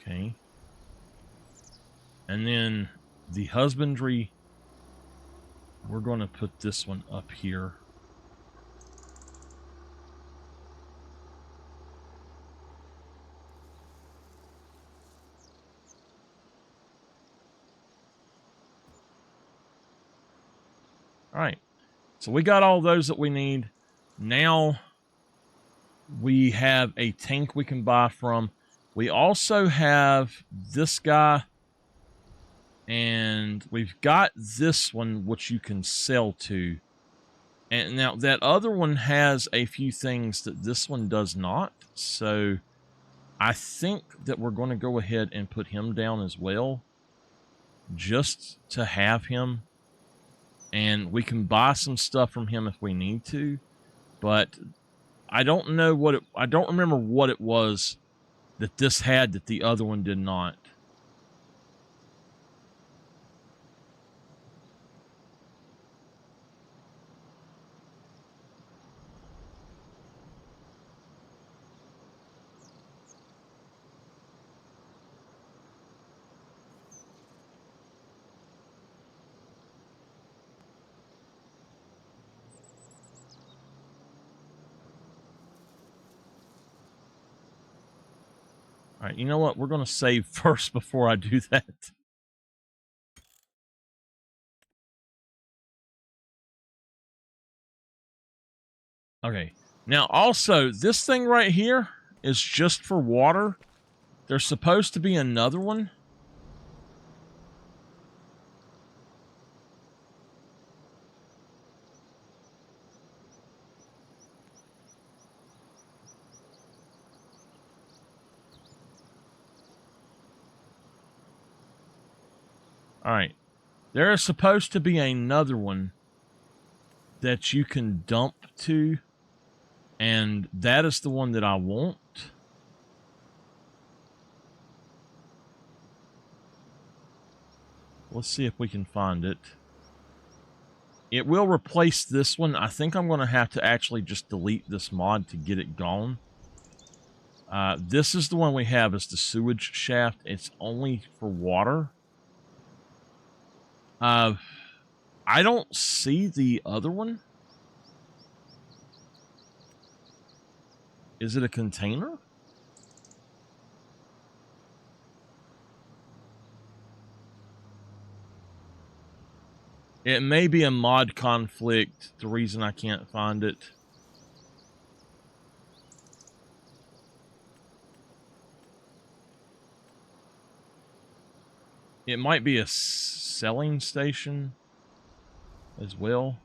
Speaker 1: Okay. And then the husbandry, we're going to put this one up here. All right. So we got all those that we need. Now we have a tank we can buy from. We also have this guy. And we've got this one, which you can sell to. And now that other one has a few things that this one does not. So I think that we're going to go ahead and put him down as well. Just to have him. And we can buy some stuff from him if we need to. But I don't know what it... I don't remember what it was that this had that the other one did not. All right, you know what? We're going to save first before I do that. Okay. Now, also, this thing right here is just for water. There's supposed to be another one. All right. There is supposed to be another one that you can dump to, and that is the one that I want. Let's see if we can find it. It will replace this one. I think I'm going to have to actually just delete this mod to get it gone. This is the one we have is the sewage shaft. It's only for water. I don't see the other one. Is it a container? It may be a mod conflict, the reason I can't find it. It might be a selling station as well.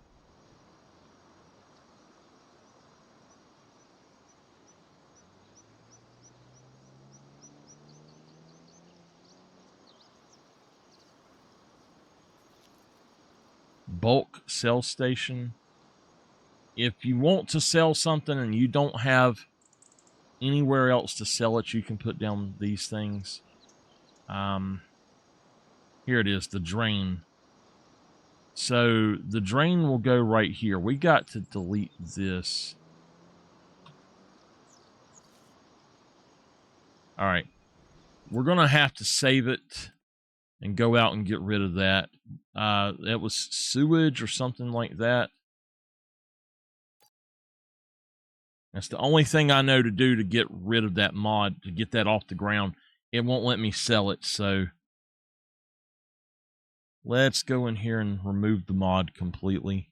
Speaker 1: Bulk sell station. If you want to sell something and you don't have anywhere else to sell it, you can put down these things. Here it is, the drain. So the drain will go right here. We got to delete this. All right. We're going to have to save it and go out and get rid of that. It was sewage or something like that. That's the only thing I know to do to get rid of that mod, to get that off the ground. It won't let me sell it, so let's go in here and remove the mod completely.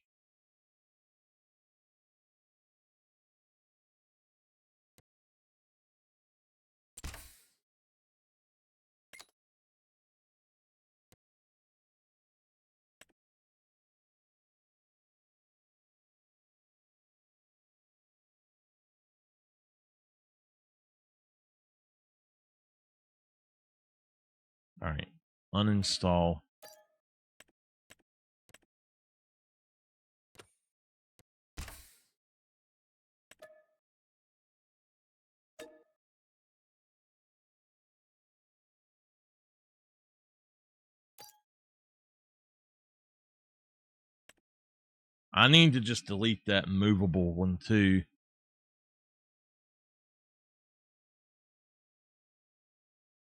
Speaker 1: All right, uninstall. I need to just delete that movable one too.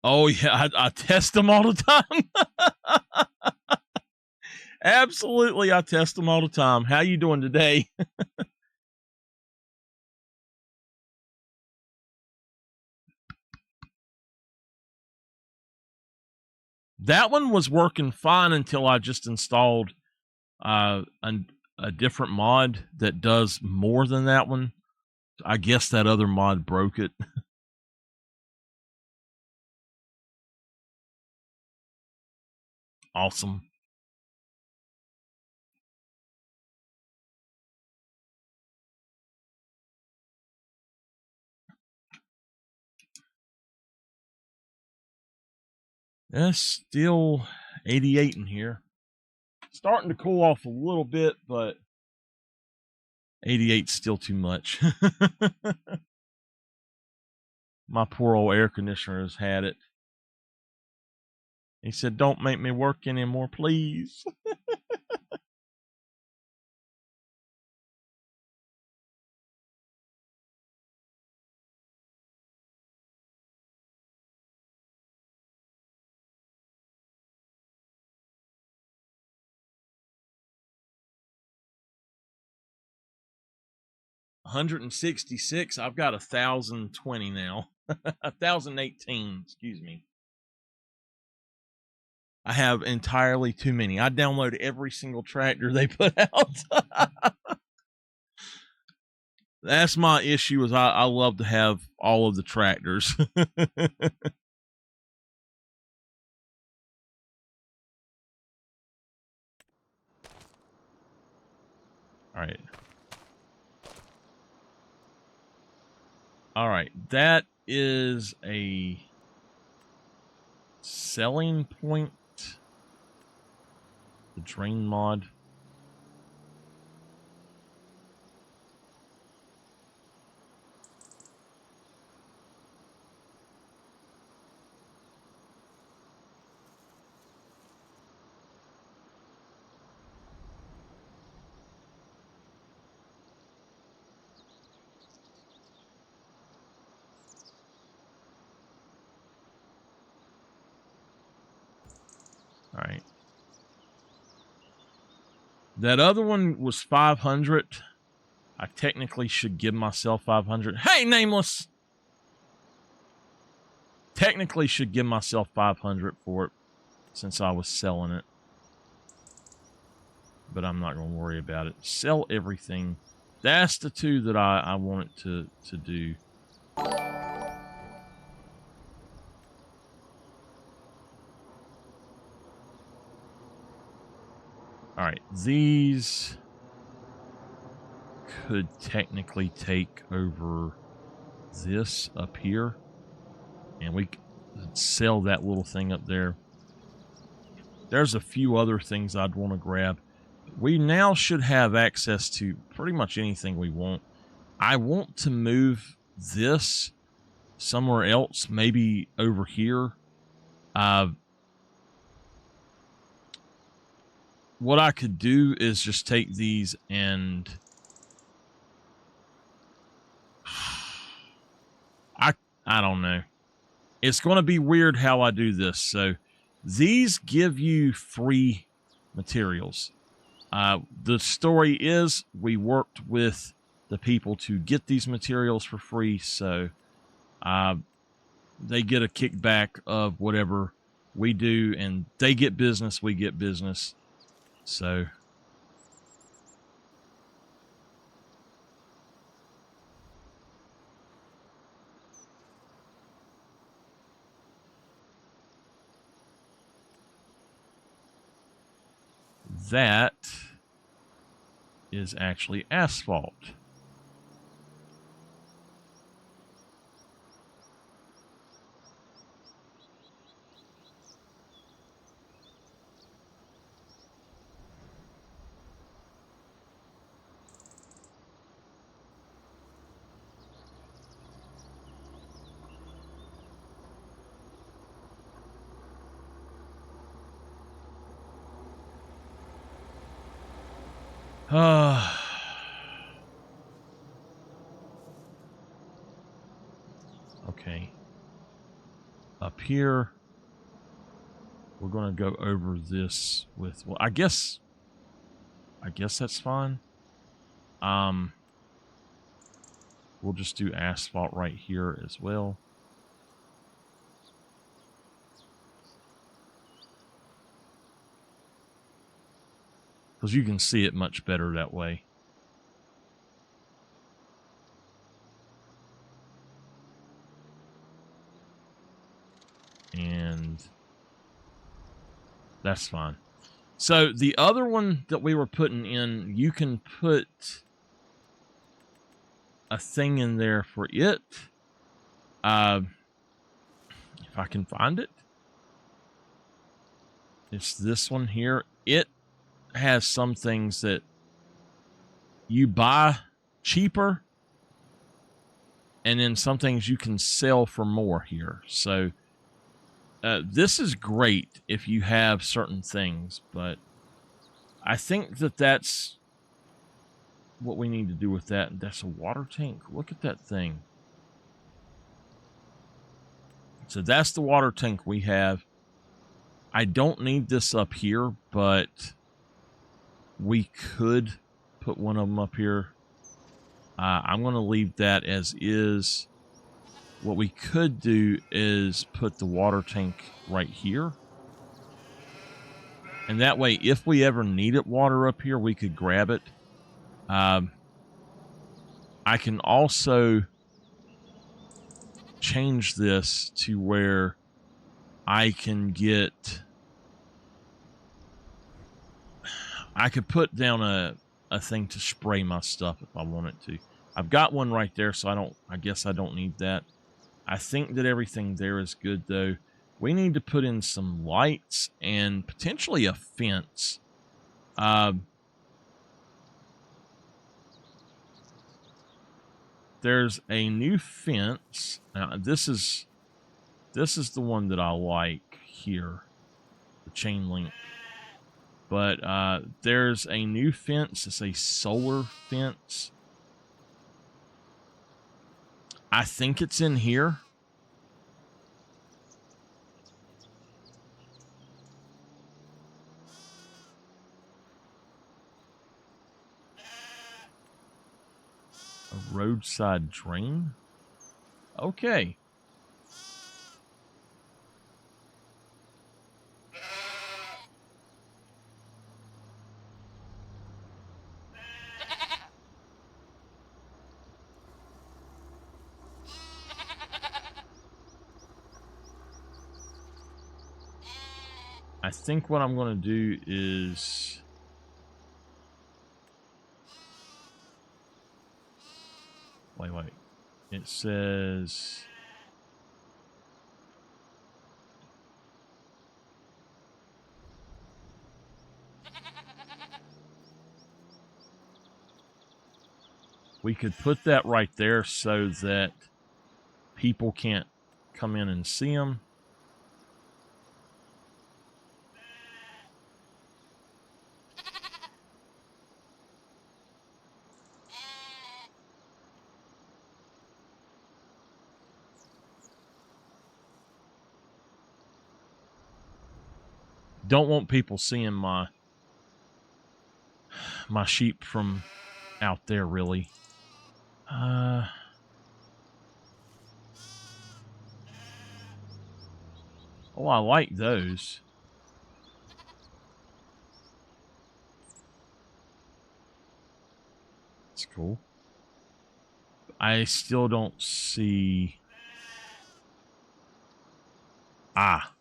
Speaker 1: Oh yeah, I test them all the time. Absolutely, I test them all the time. How you doing today? That one was working fine until I just installed a different mod that does more than that one. I guess that other mod broke it. Awesome. It's still 88 in here. Starting to cool off a little bit, but 88's still too much. My poor old air conditioner has had it. He said, "Don't make me work anymore, please." 166. I've got 1,020 now. 1,018, excuse me. I have entirely too many. I download every single tractor they put out. That's my issue, is I love to have all of the tractors. All right. All right. That is a selling point. The drain mod. All right. That other one was 500. I technically should give myself 500. Hey, Nameless! Technically should give myself 500 for it since I was selling it. But I'm not going to worry about it. Sell everything. That's the two that I want it to do. All right, these could technically take over this up here, and we could sell that little thing up there. There's a few other things I'd want to grab. We now should have access to pretty much anything we want. I want to move this somewhere else, maybe over here. What I could do is just take these and I don't know. It's going to be weird how I do this. So these give you free materials. The story is we worked with the people to get these materials for free, so they get a kickback of whatever we do, and they get business, we get business. So that is actually asphalt. Okay. Up here, we're going to go over this with, well, I guess that's fine. We'll just do asphalt right here as well. Because you can see it much better that way. And that's fine. So the other one that we were putting in, you can put a thing in there for it. If I can find it. It's this one here. It has some things that you buy cheaper, and then some things you can sell for more here. So this is great if you have certain things, but I think that that's what we need to do with that. That's a water tank. Look at that thing. So that's the water tank we have. I don't need this up here, but we could put one of them up here. I'm going to leave that as is. What we could do is put the water tank right here. And that way, if we ever needed water up here, we could grab it. I can also change this to where I can get... I could put down a thing to spray my stuff if I wanted to. I've got one right there, so I guess I don't need that. I think that everything there is good, though. We need to put in some lights and potentially a fence. There's a new fence. This is the one that I like here, the chain link. But there's a new fence. It's a solar fence. I think it's in here. A roadside drain? Okay. I think what I'm going to do is... Wait. It says... We could put that right there so that people can't come in and see them. Don't want people seeing my sheep from out there, really. Oh, I like those. That's cool. I still don't see... Ah.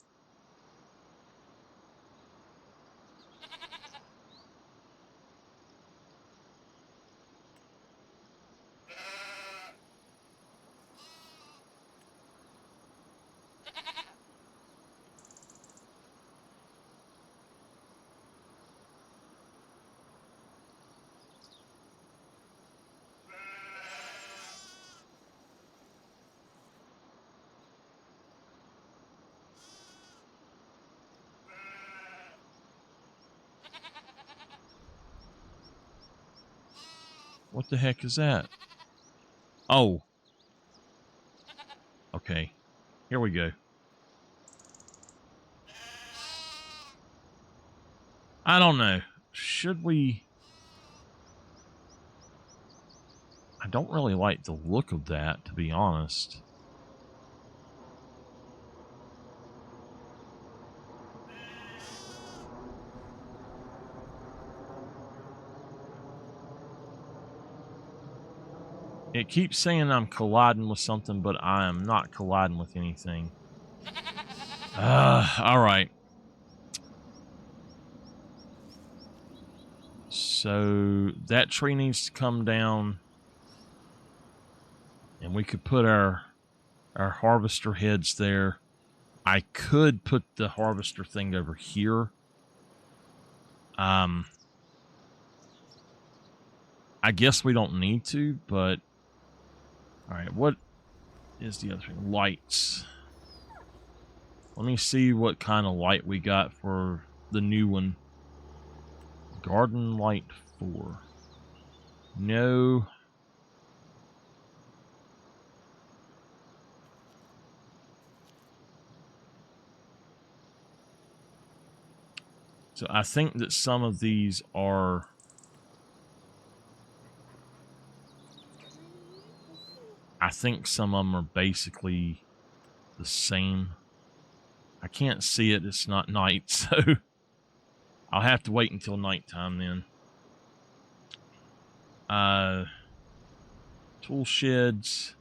Speaker 1: What the heck is that? Oh. Okay. Here we go. I don't know. Should we... I don't really like the look of that, to be honest. It keeps saying I'm colliding with something, but I am not colliding with anything. Alright. So, that tree needs to come down. And we could put our harvester heads there. I could put the harvester thing over here. I guess we don't need to, but... Alright, what is the other thing? Lights. Let me see what kind of light we got for the new one. Garden light 4. No. So I think that some of these are... I think some of them are basically the same. I can't see it. It's not night, so I'll have to wait until nighttime then. Tool sheds.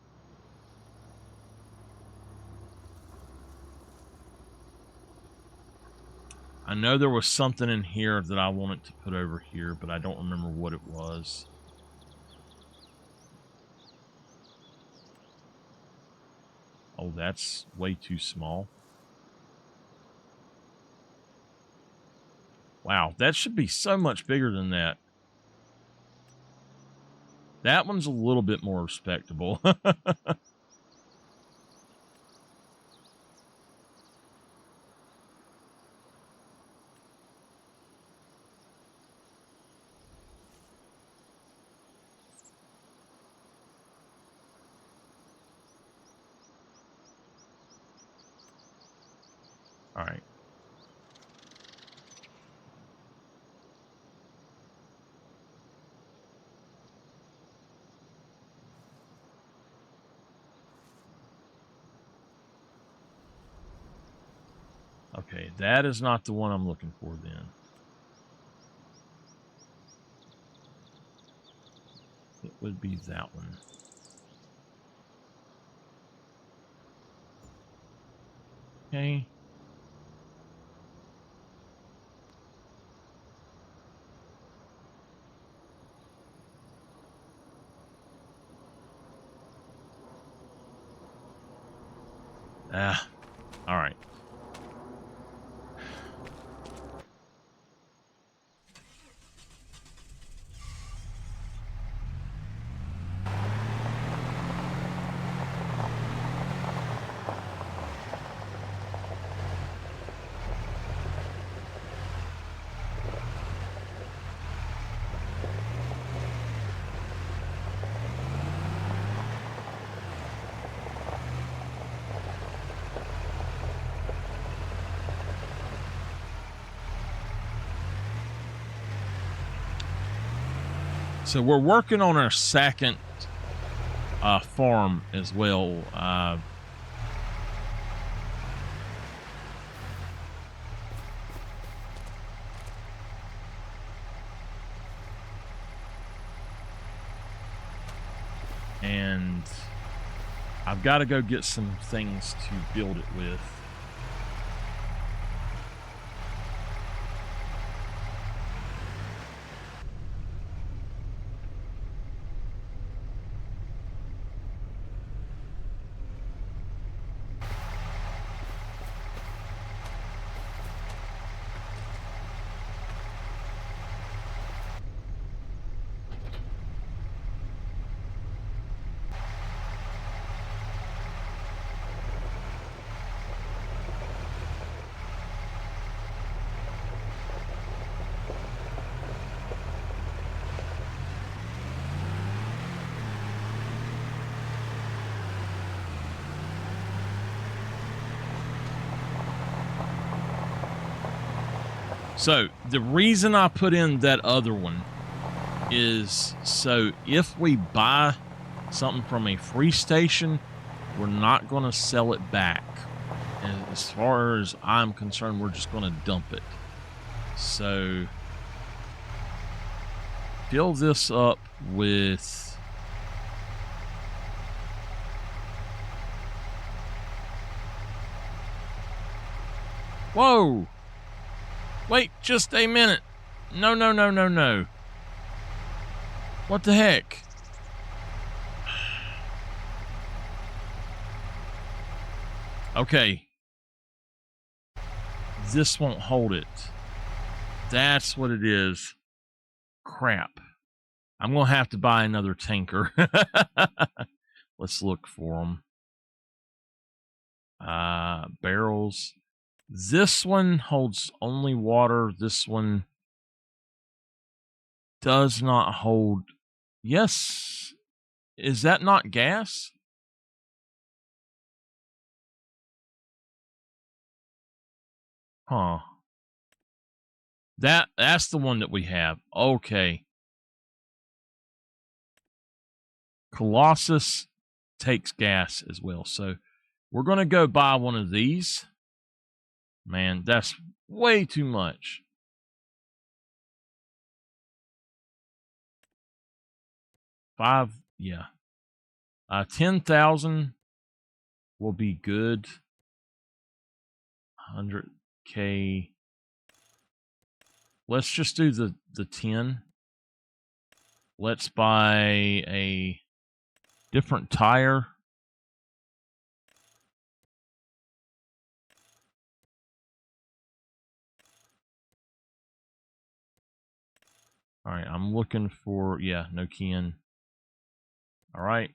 Speaker 1: I know there was something in here that I wanted to put over here, but I don't remember what it was. Oh, that's way too small. Wow, that should be so much bigger than that. That one's a little bit more respectable. All right. Okay, that is not the one I'm looking for then. It would be that one. Okay. Ah, all right. So we're working on our second farm as well. And I've got to go get some things to build it with. So the reason I put in that other one is so if we buy something from a free station, we're not going to sell it back. And as far as I'm concerned, we're just going to dump it. So fill this up with whoa. Wait just a minute. No, no, no, no, no. What the heck? Okay. This won't hold it. That's what it is. Crap. I'm going to have to buy another tanker. Let's look for them. Barrels. This one holds only water. This one does not hold. Yes. Is that not gas? Huh. That's the one that we have. Okay. Colossus takes gas as well. So we're going to go buy one of these. Man, that's way too much. Yeah. 10,000 will be good. 100K. Let's just do the 10. Let's buy a different tire. All right, I'm looking for, yeah, no keying. All right.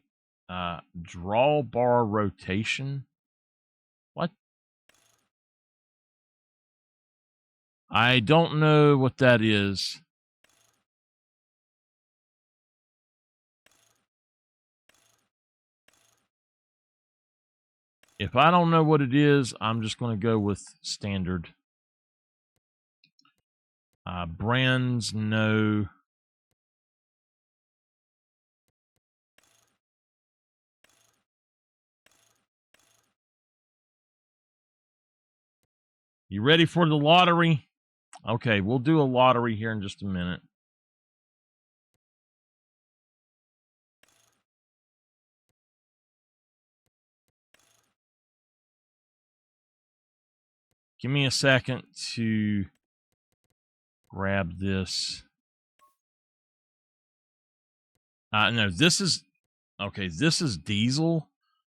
Speaker 1: Draw bar rotation. What? I don't know what that is. If I don't know what it is, I'm just going to go with standard. Brands, no. You ready for the lottery? Okay, we'll do a lottery here in just a minute. Give me a second to grab this. No, this is... Okay, this is diesel.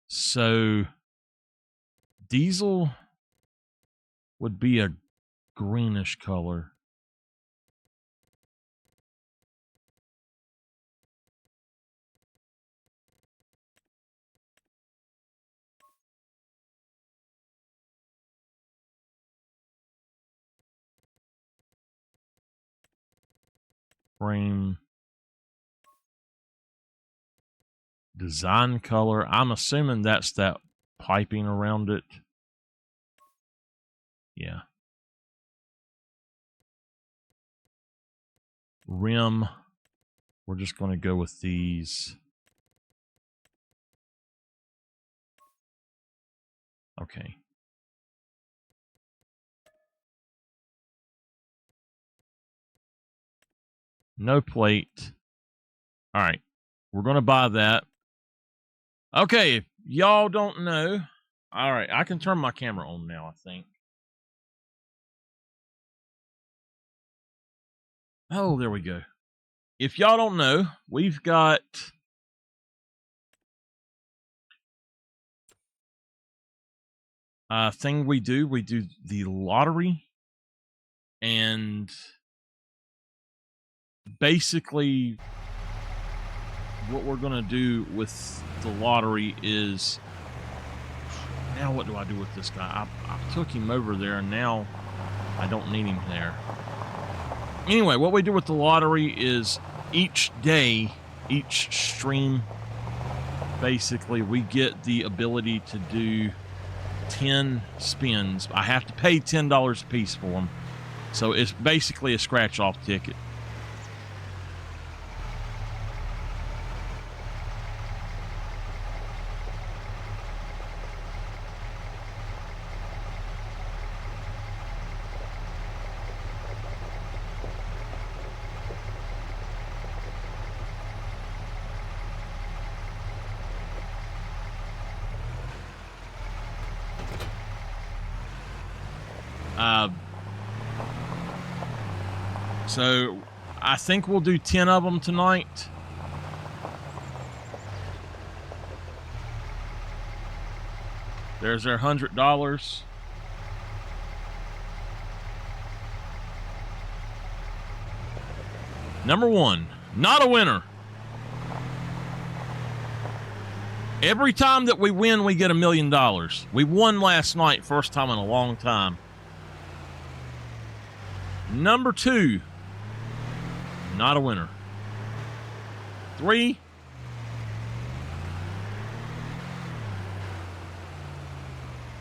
Speaker 1: So, diesel would be a greenish color. Frame. Design color. I'm assuming that's that piping around it. Yeah. Rim. We're just going to go with these. Okay. No plate. All right. We're going to buy that. Okay. If y'all don't know. All right. I can turn my camera on now, I think. Oh, there we go. If y'all don't know, we've got a thing we do. We do the lottery. And basically, what we're going to do with the lottery is... Now what do I do with this guy? I took him over there, and now I don't need him there. Anyway, what we do with the lottery is each day, each stream, basically, we get the ability to do 10 spins. I have to pay $10 a piece for them. So it's basically a scratch-off ticket. So I think we'll do 10 of them tonight. There's their $100. Number one, not a winner. Every time that we win, we get $1 million. We won last night, first time in a long time. Number two, not a winner. 3,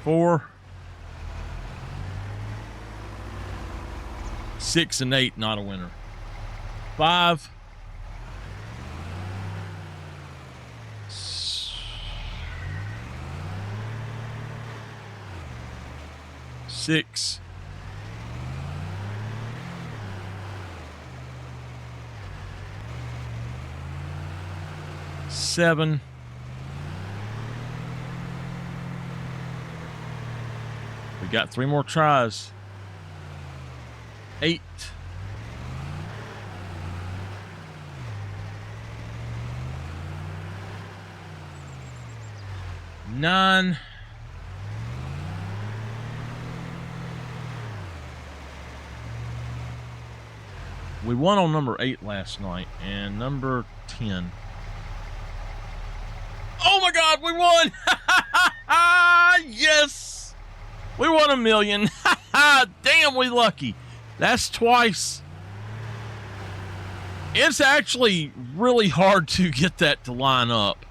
Speaker 1: 4, 6, and 8, not a winner. 5, 6. Seven. We got 3 more tries. 8. 9. We won on number 8 last night, and number 10. Oh my God, we won! Yes! We won $1 million. Damn, we lucky. That's twice. It's actually really hard to get that to line up.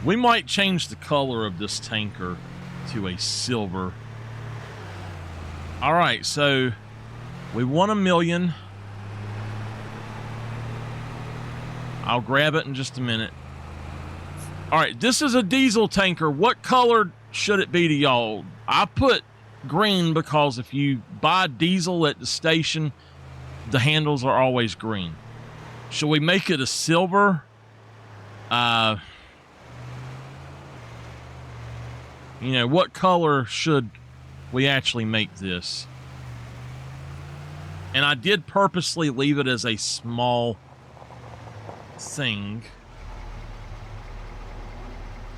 Speaker 1: We might change the color of this tanker to a silver. All right, so we won $1 million. I'll grab it in just a minute. All right, this is a diesel tanker. What color should it be to y'all? I put green because if you buy diesel at the station, the handles are always green. Should we make it a silver? You know, what color should we actually make this? And I did purposely leave it as a small thing.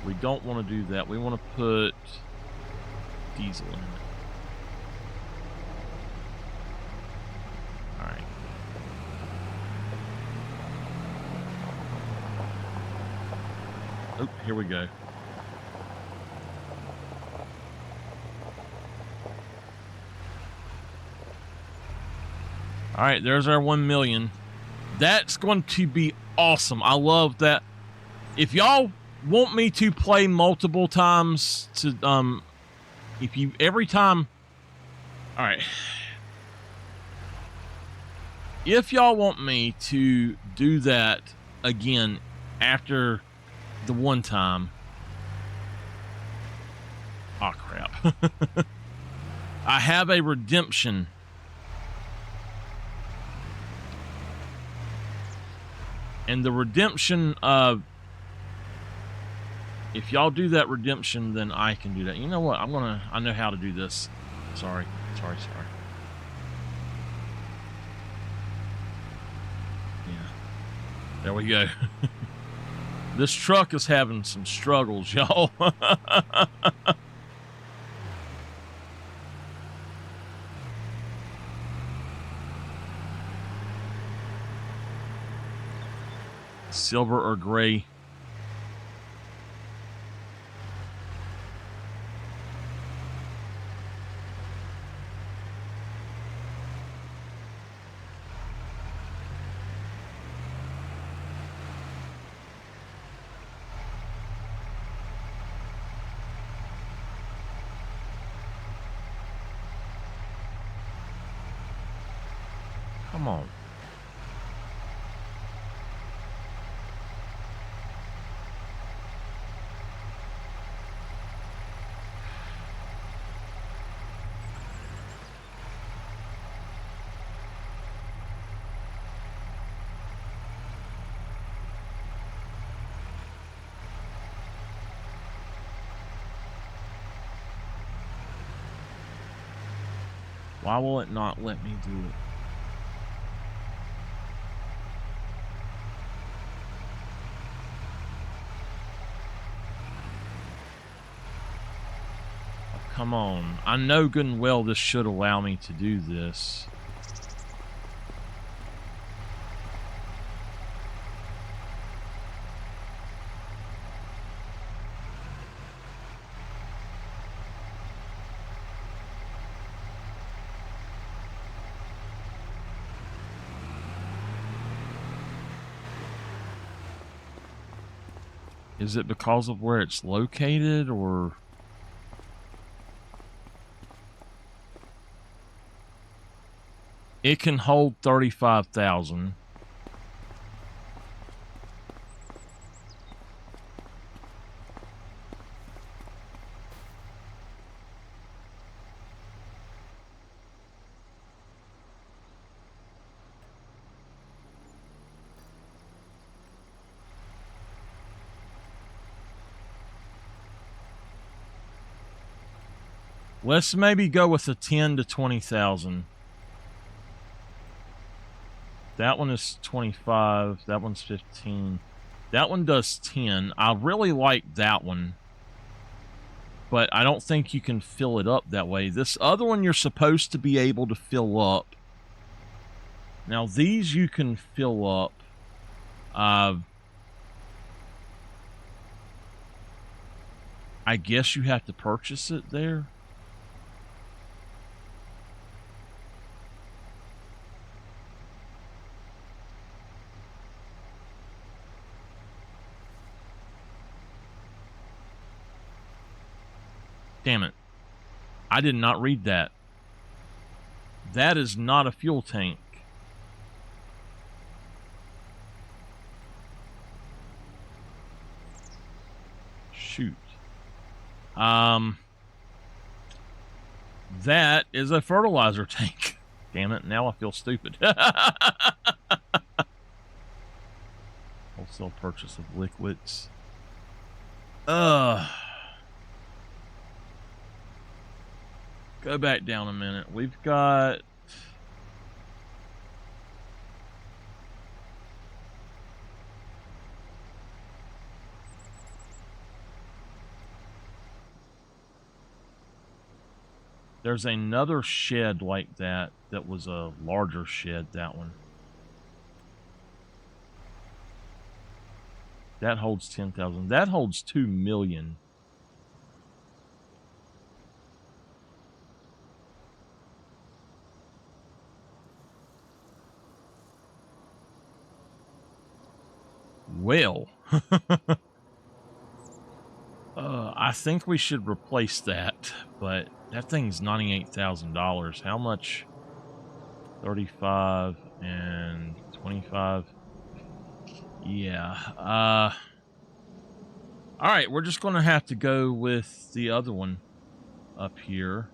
Speaker 1: We don't want to do that. We want to put diesel in it. All right. Oh, here we go. All right, there's our 1 million. That's going to be awesome. I love that. If y'all want me to play multiple times to if you every time, all right, if y'all want me to do that again after the one time, oh crap. I have a redemption. And the redemption, if y'all do that redemption, then I can do that. You know what? I know how to do this. Sorry. Yeah. There we go. This truck is having some struggles, y'all. Silver or gray. Come on. Why will it not let me do it? Oh, come on. I know good and well this should allow me to do this. Is it because of where it's located, or... It can hold 35,000. Let's maybe go with a 10 to 20,000. That one is 25. That one's 15. That one does 10. I really like that one, but I don't think you can fill it up that way. This other one you're supposed to be able to fill up. Now, these you can fill up. I guess you have to purchase it there. Damn it. I did not read that. That is not a fuel tank. Shoot. That is a fertilizer tank. Damn it, now I feel stupid. Wholesale purchase of liquids. Go back down a minute. We've got... There's another shed like that that was a larger shed, that one. That holds 10,000. That holds 2 million. Well, I think we should replace that, but that thing's $98,000. How much? 35 and 25. Yeah. All right, we're just going to have to go with the other one up here.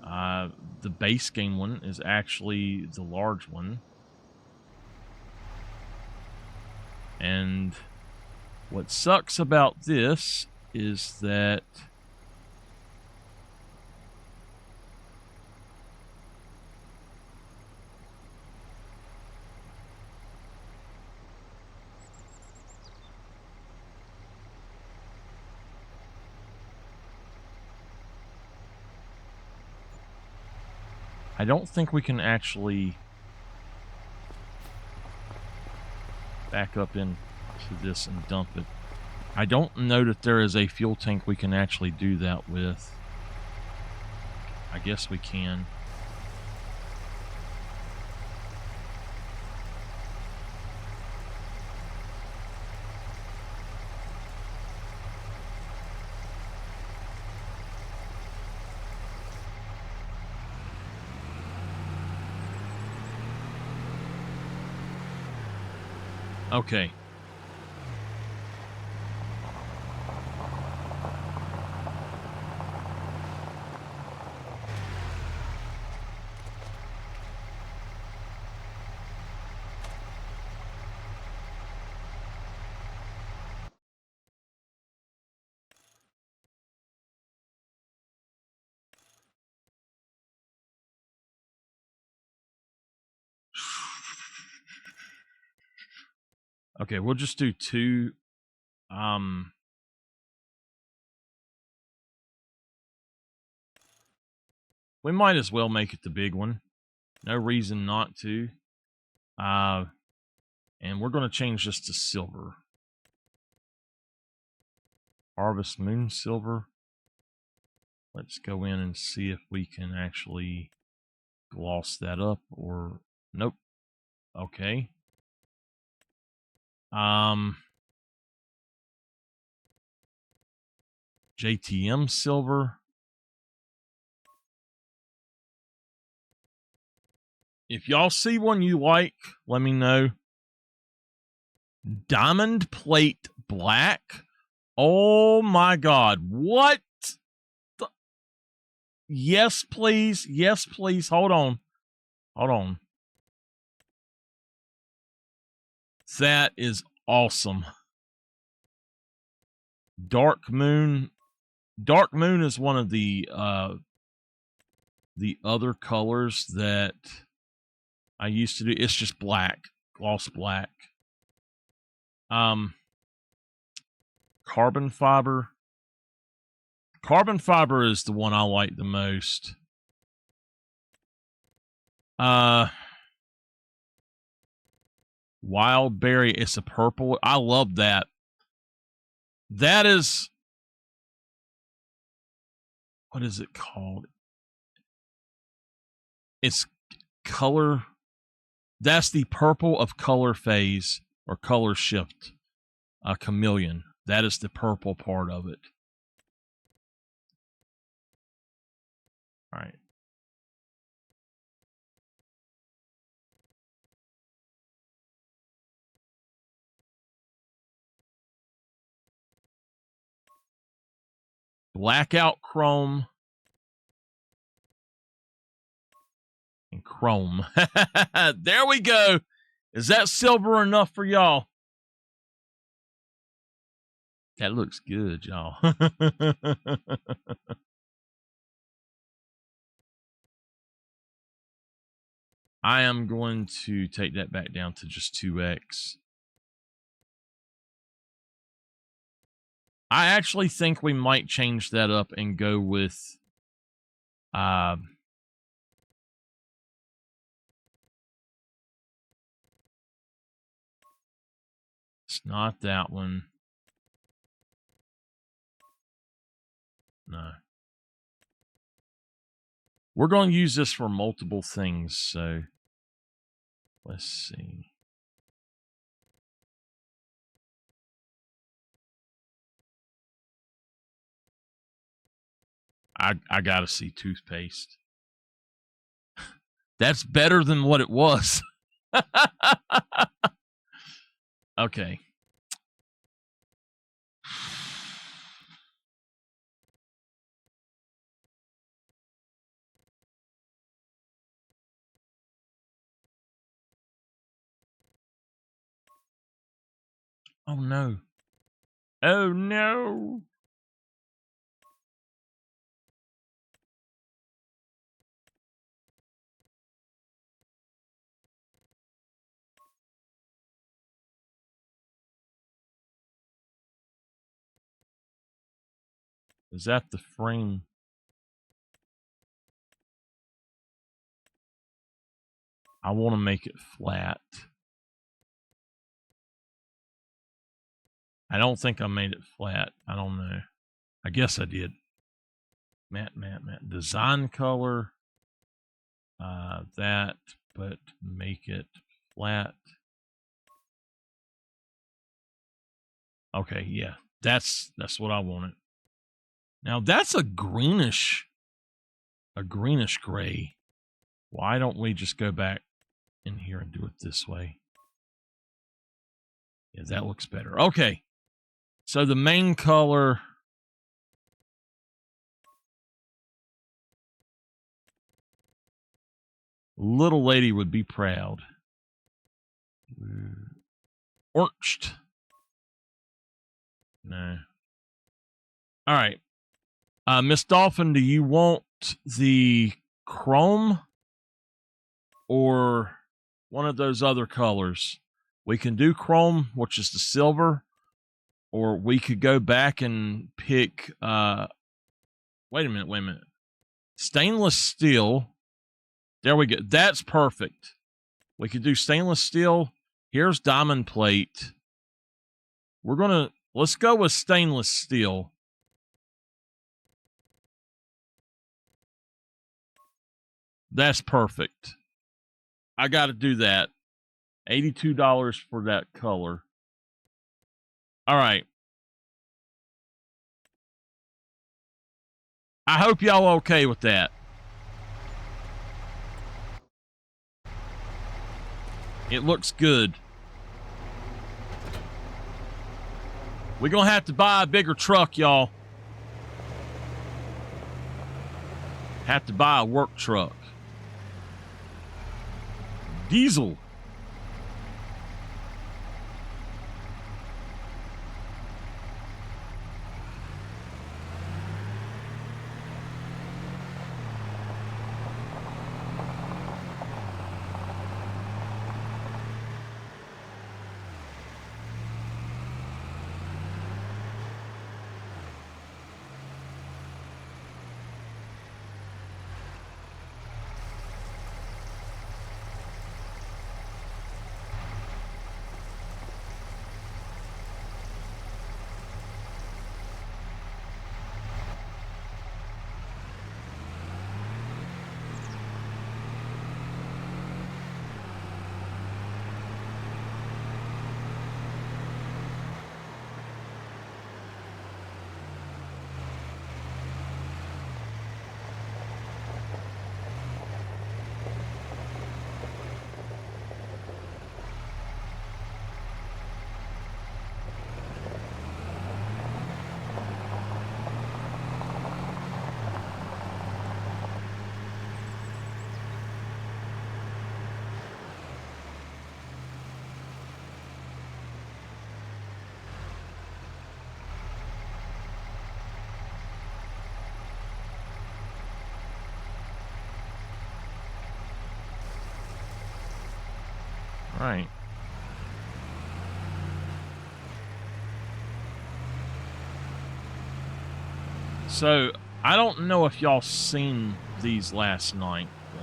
Speaker 1: The base game one is actually the large one. And what sucks about this is that I don't think we can actually back up into this and dump it. I don't know that there is a fuel tank we can actually do that with. I guess we can. Okay. Okay, we'll just do 2. We might as well make it the big one. No reason not to. And we're going to change this to silver. Harvest Moon Silver. Let's go in and see if we can actually gloss that up, or nope. Okay. JTM Silver. If y'all see one you like, let me know. Diamond Plate Black. Oh my God. What? Yes, please. Yes, please. Hold on. Hold on. That is awesome. Dark Moon. Dark Moon is one of the the other colors that I used to do. It's just black, gloss black. Carbon fiber. Carbon fiber is the one I like the most. Wild berry. It's a purple. I love that. That is, what is it called? It's color. That's the purple of color phase or color shift. Chameleon. That is the purple part of it. All right. Blackout chrome and chrome. There we go. Is that silver enough for y'all? That looks good, y'all. I am going to take that back down to just 2x. I actually think we might change that up and go with it's not that one. No. We're going to use this for multiple things, so let's see. I gotta see toothpaste. That's better than what it was. Okay. Oh no. Oh no. Is that the frame? I want to make it flat. I don't think I made it flat. I don't know. I guess I did. Matte. Design color. That, but make it flat. Okay, yeah. That's what I wanted. Now that's a greenish gray. Why don't we just go back in here and do it this way? Yeah, that looks better. Okay. So the main color, little lady would be proud. Orange. No. All right. Miss Dolphin, do you want the chrome or one of those other colors? We can do chrome, which is the silver, or we could go back and pick, wait a minute. Stainless steel. There we go. That's perfect. We could do stainless steel. Here's diamond plate. Let's go with stainless steel. That's perfect. I got to do that. $82 for that color. All right. I hope y'all are okay with that. It looks good. We're going to have to buy a bigger truck, y'all. Have to buy a work truck. Diesel. Right. So, I don't know if y'all seen these last night, but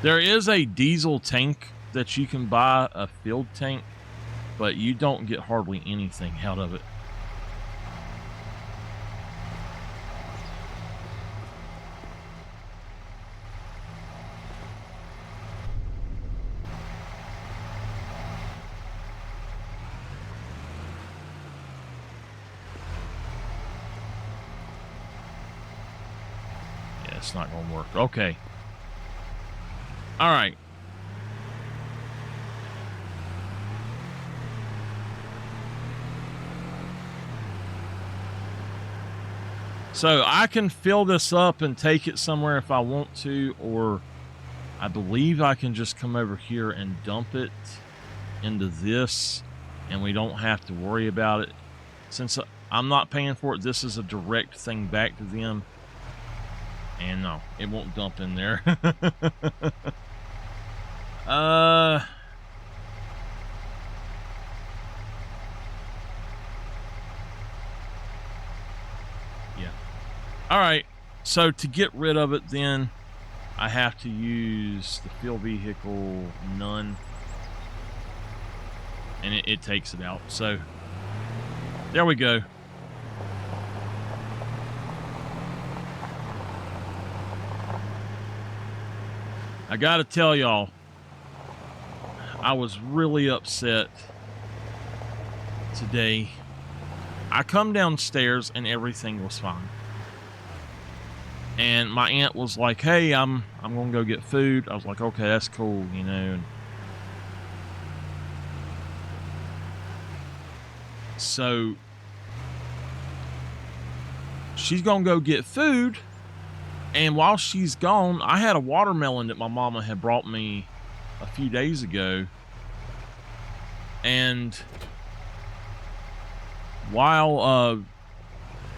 Speaker 1: there is a diesel tank that you can buy, a field tank, but you don't get hardly anything out of it. Yeah, it's not going to work. Okay. All right. So I can fill this up and take it somewhere if I want to, or I believe I can just come over here and dump it into this, and we don't have to worry about it. Since I'm not paying for it, this is a direct thing back to them. And no, it won't dump in there. Yeah. All right. So to get rid of it, then I have to use the field vehicle none, and it takes it out. So there we go. I gotta tell y'all, I was really upset today. I come downstairs and everything was fine. And my aunt was like, hey, I'm gonna go get food. I was like, okay, that's cool, you know. And so she's gonna go get food. And while she's gone, I had a watermelon that my mama had brought me a few days ago. And while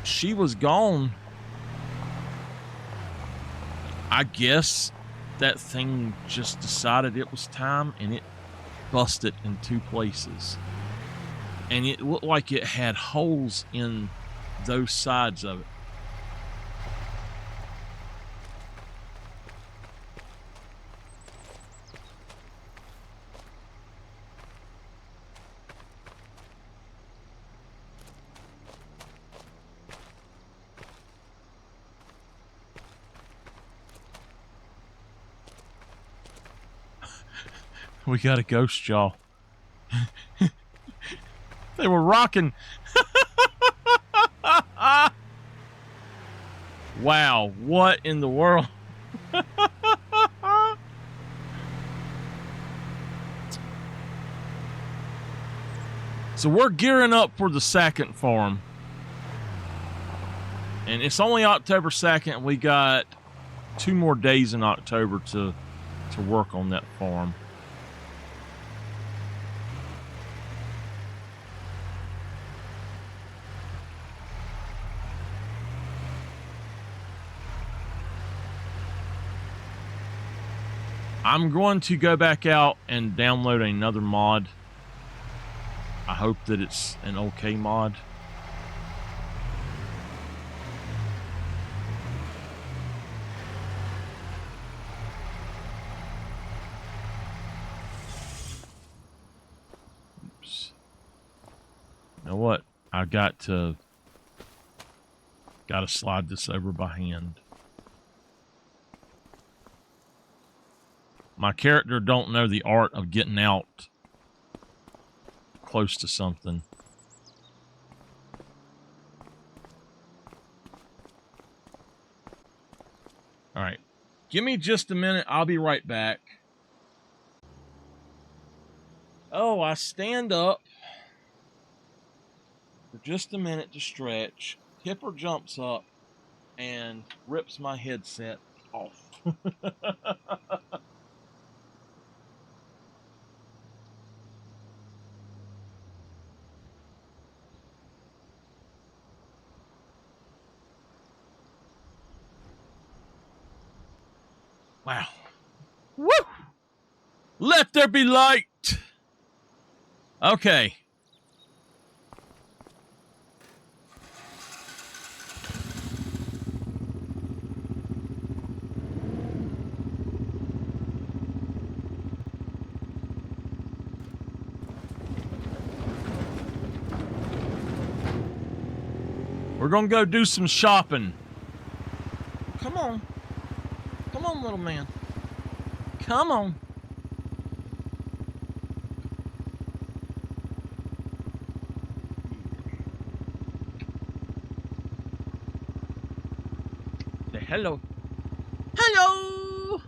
Speaker 1: she was gone, I guess that thing just decided it was time, and it busted in 2 places. And it looked like it had holes in those sides of it. We got a ghost, y'all. They were rocking. Wow, what in the world? So we're gearing up for the second farm. And it's only October 2nd. We got 2 more days in October to work on that farm. I'm going to go back out and download another mod. I hope that it's an okay mod. Oops. You know what? I gotta slide this over by hand. My character don't know the art of getting out close to something. All right. Give me just a minute. I'll be right back. Oh, I stand up. for just a minute to stretch. Tipper jumps up and rips my headset off. Wow. Woo! Let there be light. Okay. We're gonna go do some shopping. Come on. Come on, little man. Come on. Say hello. Hello!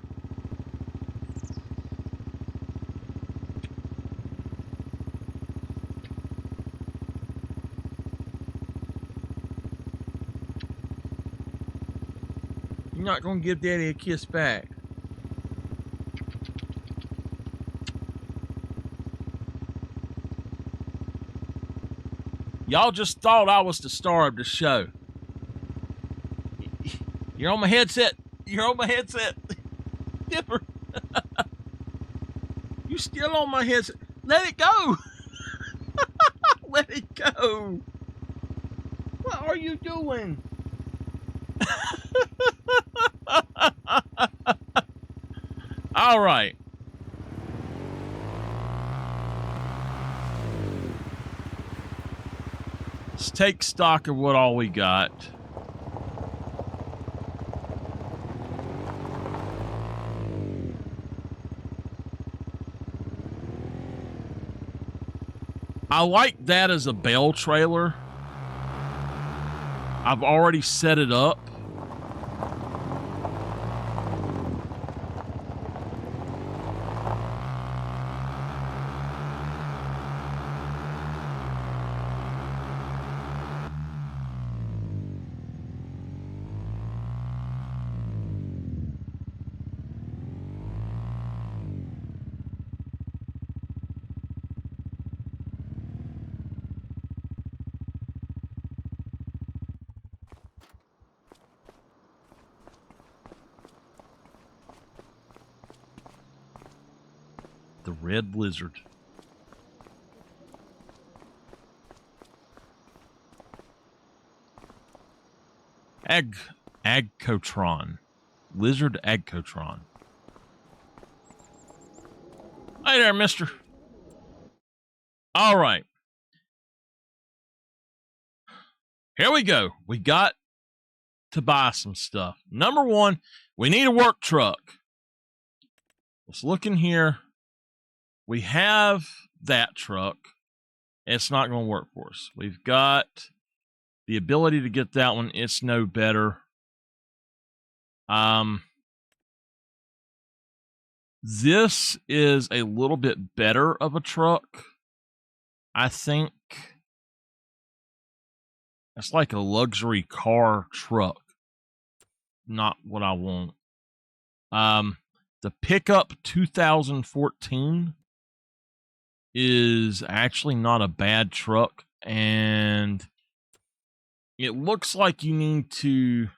Speaker 1: You're not gonna give Daddy a kiss back. Y'all just thought I was the star of the show. You're on my headset. You're on my headset. Dipper. You still on my headset. Let it go. Let it go. What are you doing? All right. Let's take stock of what all we got. I like that as a bell trailer. I've already set it up. The red lizard. Agcotron. Lizard Agcotron. Hey there, mister. All right. Here we go. We got to buy some stuff. Number one, we need a work truck. Let's look in here. We have that truck. It's not going to work for us. We've got the ability to get that one. It's no better. This is a little bit better of a truck. I think it's like a luxury car truck. Not what I want. The pickup 2014 is actually not a bad truck, and it looks like you need to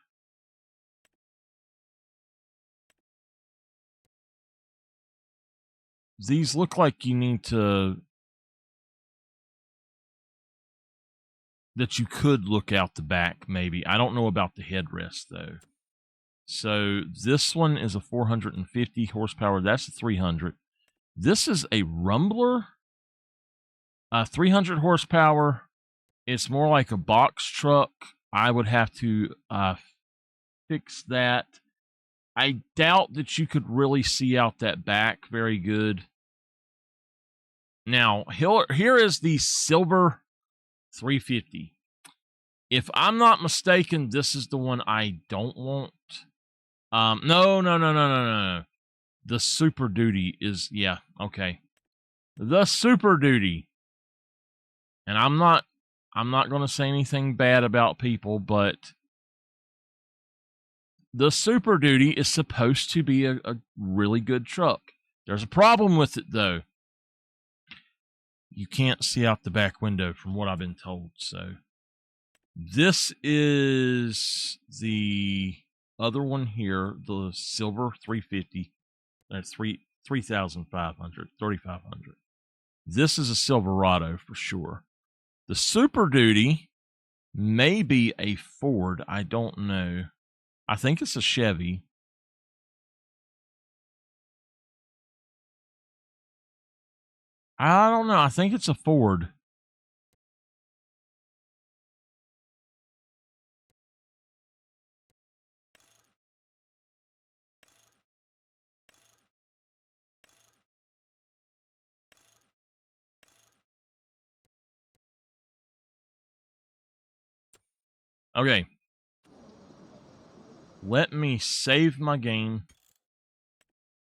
Speaker 1: these look like you need to that you could look out the back, maybe. I don't know about the headrest though. So this one is a 450 horsepower. That's a 300. This is a Rumbler, 300 horsepower. It's more like a box truck. I would have to fix that. I doubt that you could really see out that back very good. Now, here is the silver 350. If I'm not mistaken, this is the one I don't want. No. The Super Duty is, yeah, okay. The Super Duty. And I'm not I'm not going to say anything bad about people, but the Super Duty is supposed to be a really good truck. There's a problem with it, though. You can't see out the back window from what I've been told. So this is the other one here, the silver 350. That's 3,500, 3,500. This is a Silverado for sure. The Super Duty may be a Ford. I don't know. I think it's a Chevy. I don't know. I think it's a Ford. Okay. Let me save my game.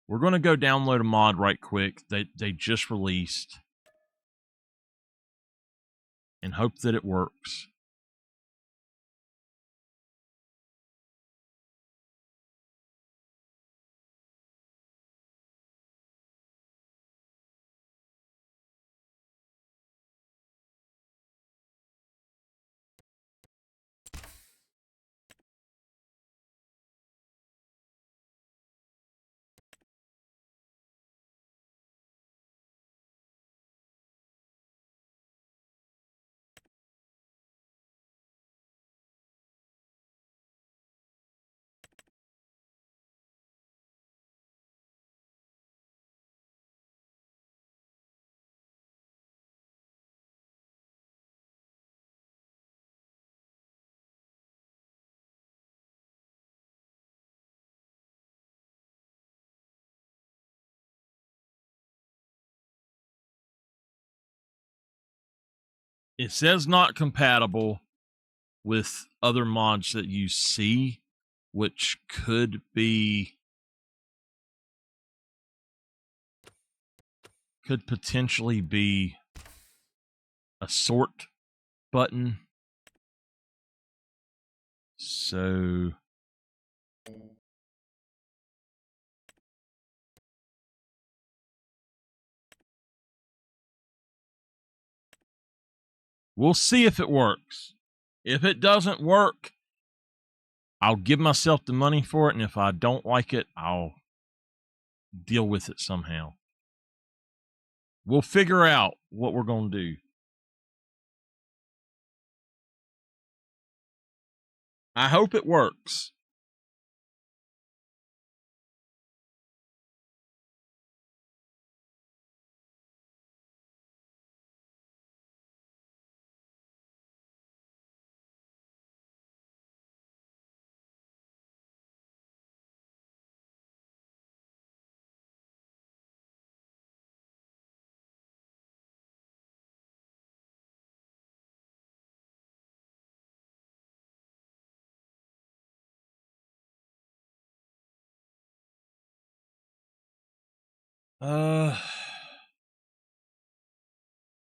Speaker 1: We're going to go download a mod right quick that they just released and hope that it works. It says not compatible with other mods that you see, which could potentially be a sort button. So we'll see if it works. If it doesn't work, I'll give myself the money for it, and if I don't like it, I'll deal with it somehow. We'll figure out what we're going to do. I hope it works.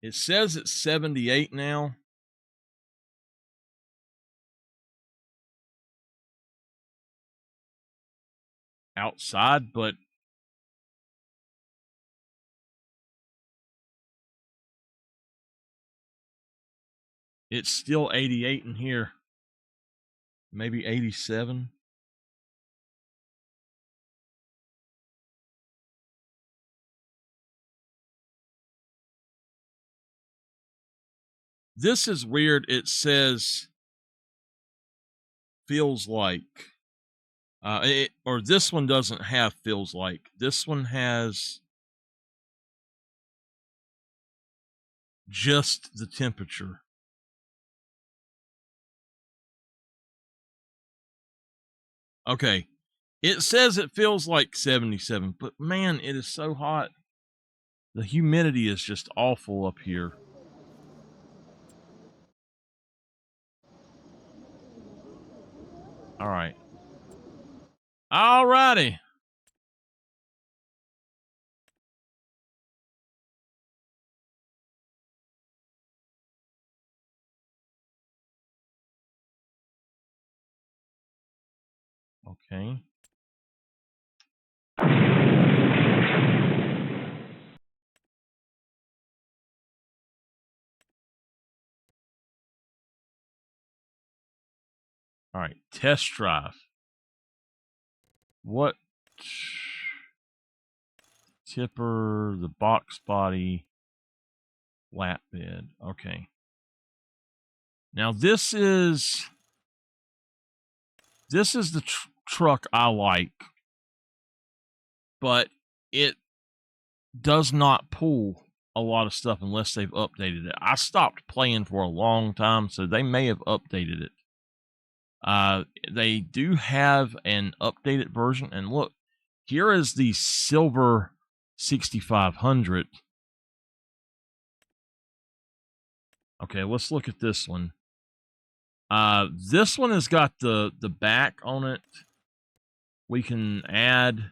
Speaker 1: It says it's 78 now. Outside, but it's still 88 in here. Maybe 87. This is weird. It says feels like. Or this one doesn't have feels like. This one has just the temperature. Okay. It says it feels like 77, but man, it is so hot. The humidity is just awful up here. All right. All righty. Okay. All right, test drive. What? Tipper, the box body, flatbed. Okay. Now this is the truck I like, but it does not pull a lot of stuff unless they've updated it. I stopped playing for a long time, so they may have updated it. They do have an updated version, and look, here is the silver 6500. Okay, let's look at this one. This one has got the back on it. We can add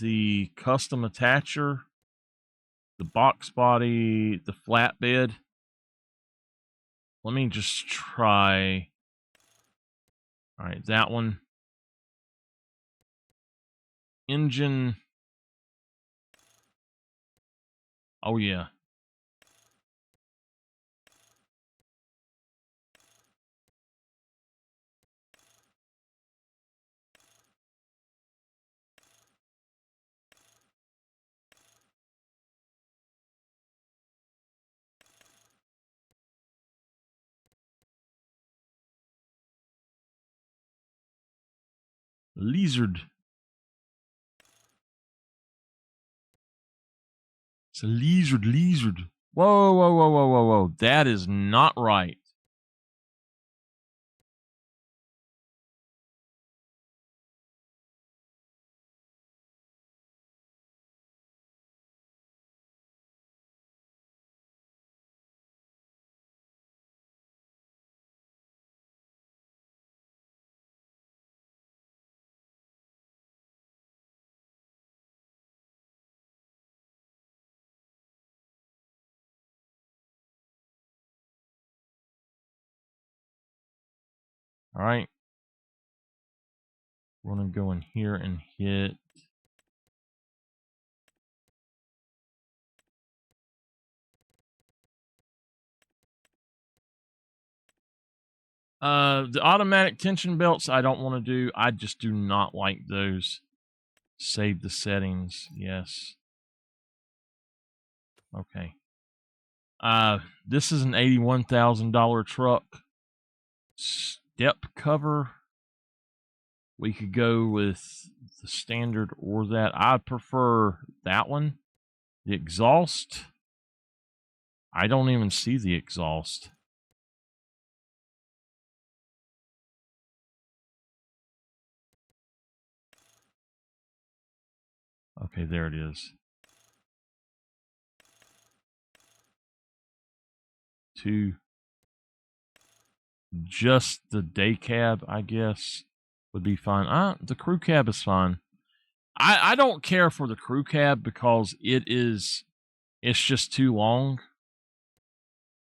Speaker 1: the custom attacher, the box body, the flatbed. Let me just try. All right, that one. Engine. Oh, yeah. Lizard. It's a lizard. Whoa. That is not right. All right. We're going to go in here and hit. The automatic tension belts I don't want to do. I just do not like those. Save the settings. Yes. Okay. This is an $81,000 truck. Step cover. We could go with the standard or that. I prefer that one. The exhaust. I don't even see the exhaust. Okay, there it is. Two. Just the day cab, I guess, would be fine. The crew cab is fine. I don't care for the crew cab because it's just too long.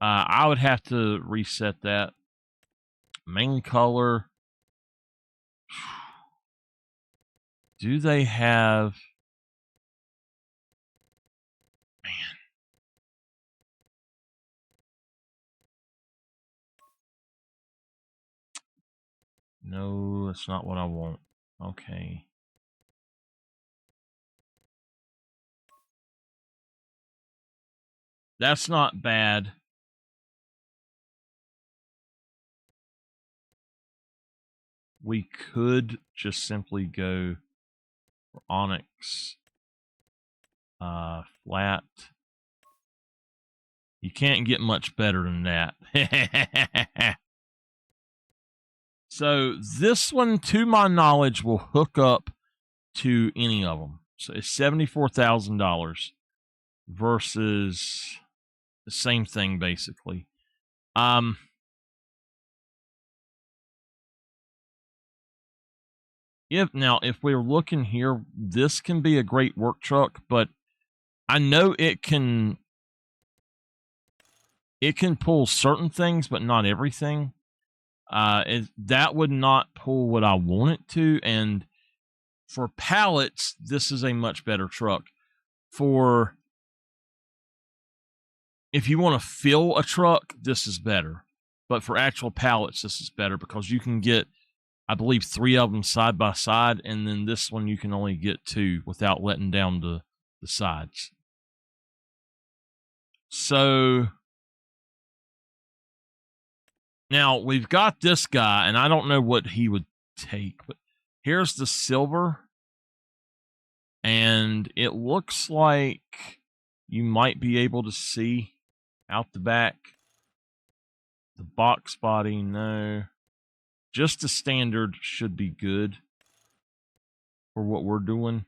Speaker 1: I would have to reset that. Main color. Do they have... Man. No, that's not what I want. Okay. That's not bad. We could just simply go for Onyx. Flat. You can't get much better than that. So this one, to my knowledge, will hook up to any of them. So it's $74,000 versus the same thing, basically. If we're looking here, this can be a great work truck, but I know it can pull certain things, but not everything. that would not pull what I want it to. And for pallets, this is a much better truck. For if you want to fill a truck, this is better. But for actual pallets, this is better because you can get, I believe, 3 of them side by side, and then this one you can only get 2 without letting down the sides. So now we've got this guy, and I don't know what he would take, but here's the silver, and it looks like you might be able to see out the back. The box body, no. Just the standard should be good for what we're doing.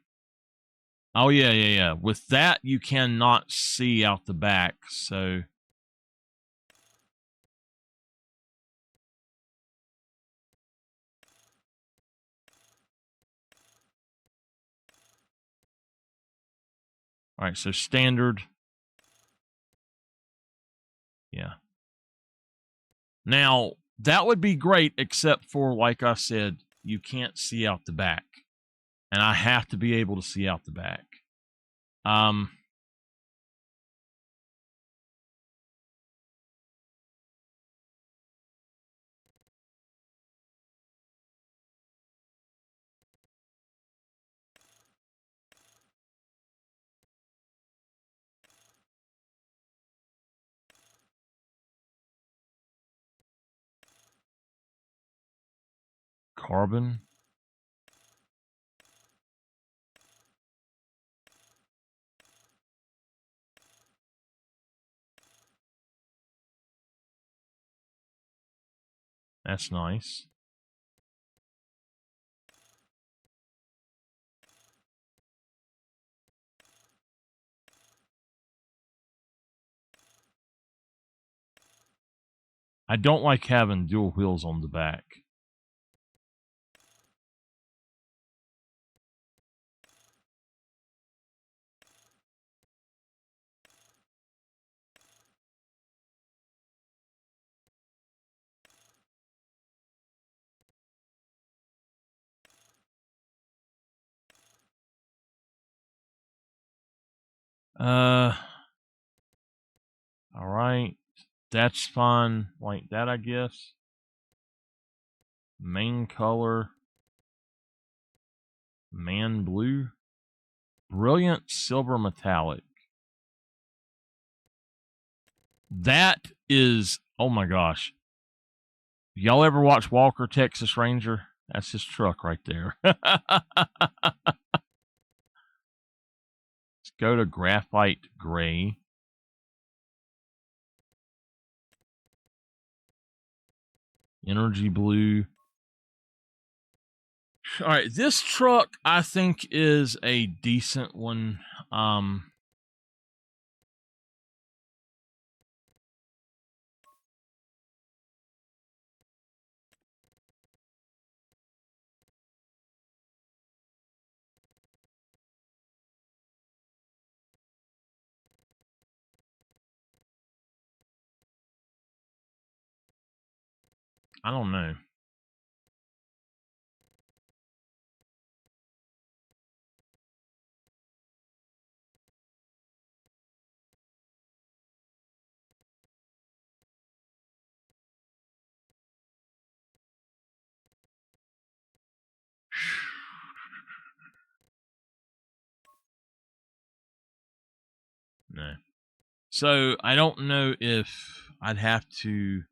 Speaker 1: Oh, yeah. With that, you cannot see out the back, so... All right, so standard. Yeah. Now, that would be great, except for, like I said, you can't see out the back. And I have to be able to see out the back. Carbon. That's nice. I don't like having dual wheels on the back. All right. That's fine like that, I guess. Main color. Man blue. Brilliant silver metallic. That is, oh my gosh. Y'all ever watch Walker, Texas Ranger? That's his truck right there. Let's go to graphite gray. Energy blue. All right, this truck I think is a decent one. I don't know. No. So I don't know if I'd have to.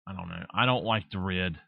Speaker 1: I don't know. I don't like the red.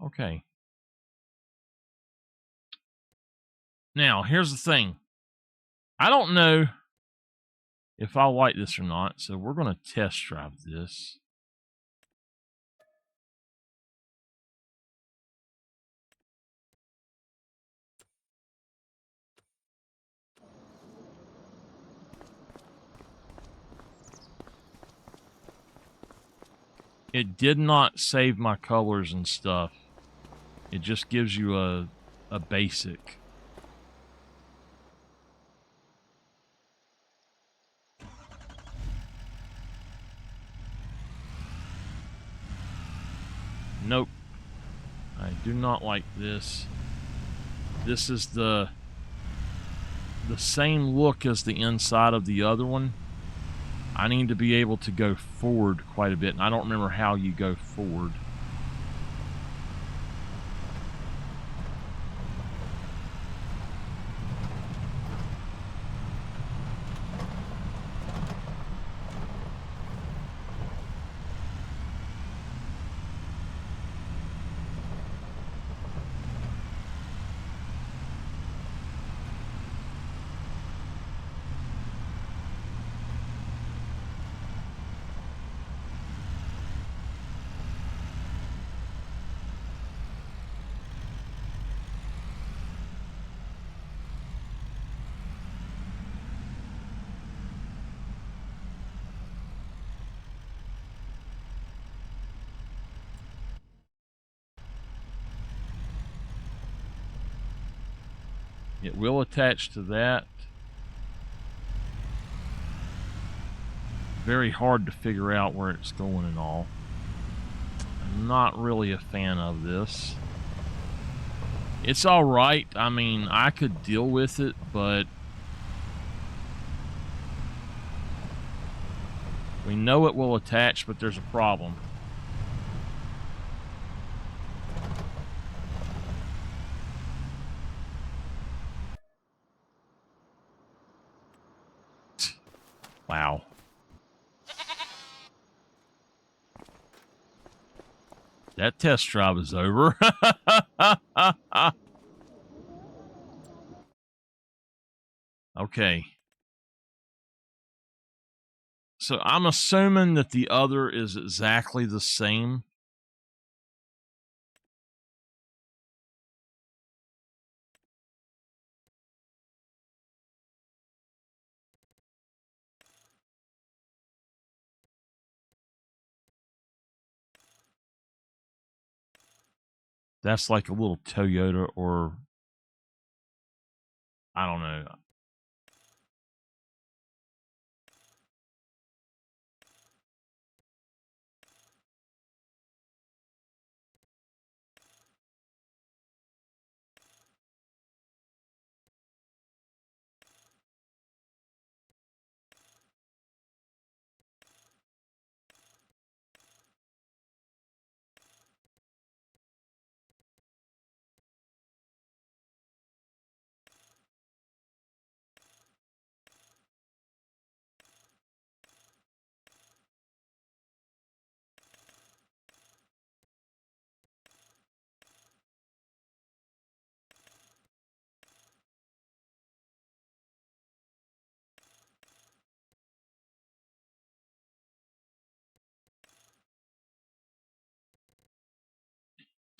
Speaker 1: Okay. Now, here's the thing. I don't know if I like this or not, so we're going to test drive this. It did not save my colors and stuff. It just gives you a basic. Nope. I do not like this. This is the same look as the inside of the other one. I need to be able to go forward quite a bit, and I don't remember how you go forward. It will attach to that. Very hard to figure out where it's going and all. I'm not really a fan of this. It's all right. I mean, I could deal with it, but we know it will attach, but there's a problem. Wow. That test drive is over. Okay. So I'm assuming that the other is exactly the same. That's like a little Toyota, or I don't know.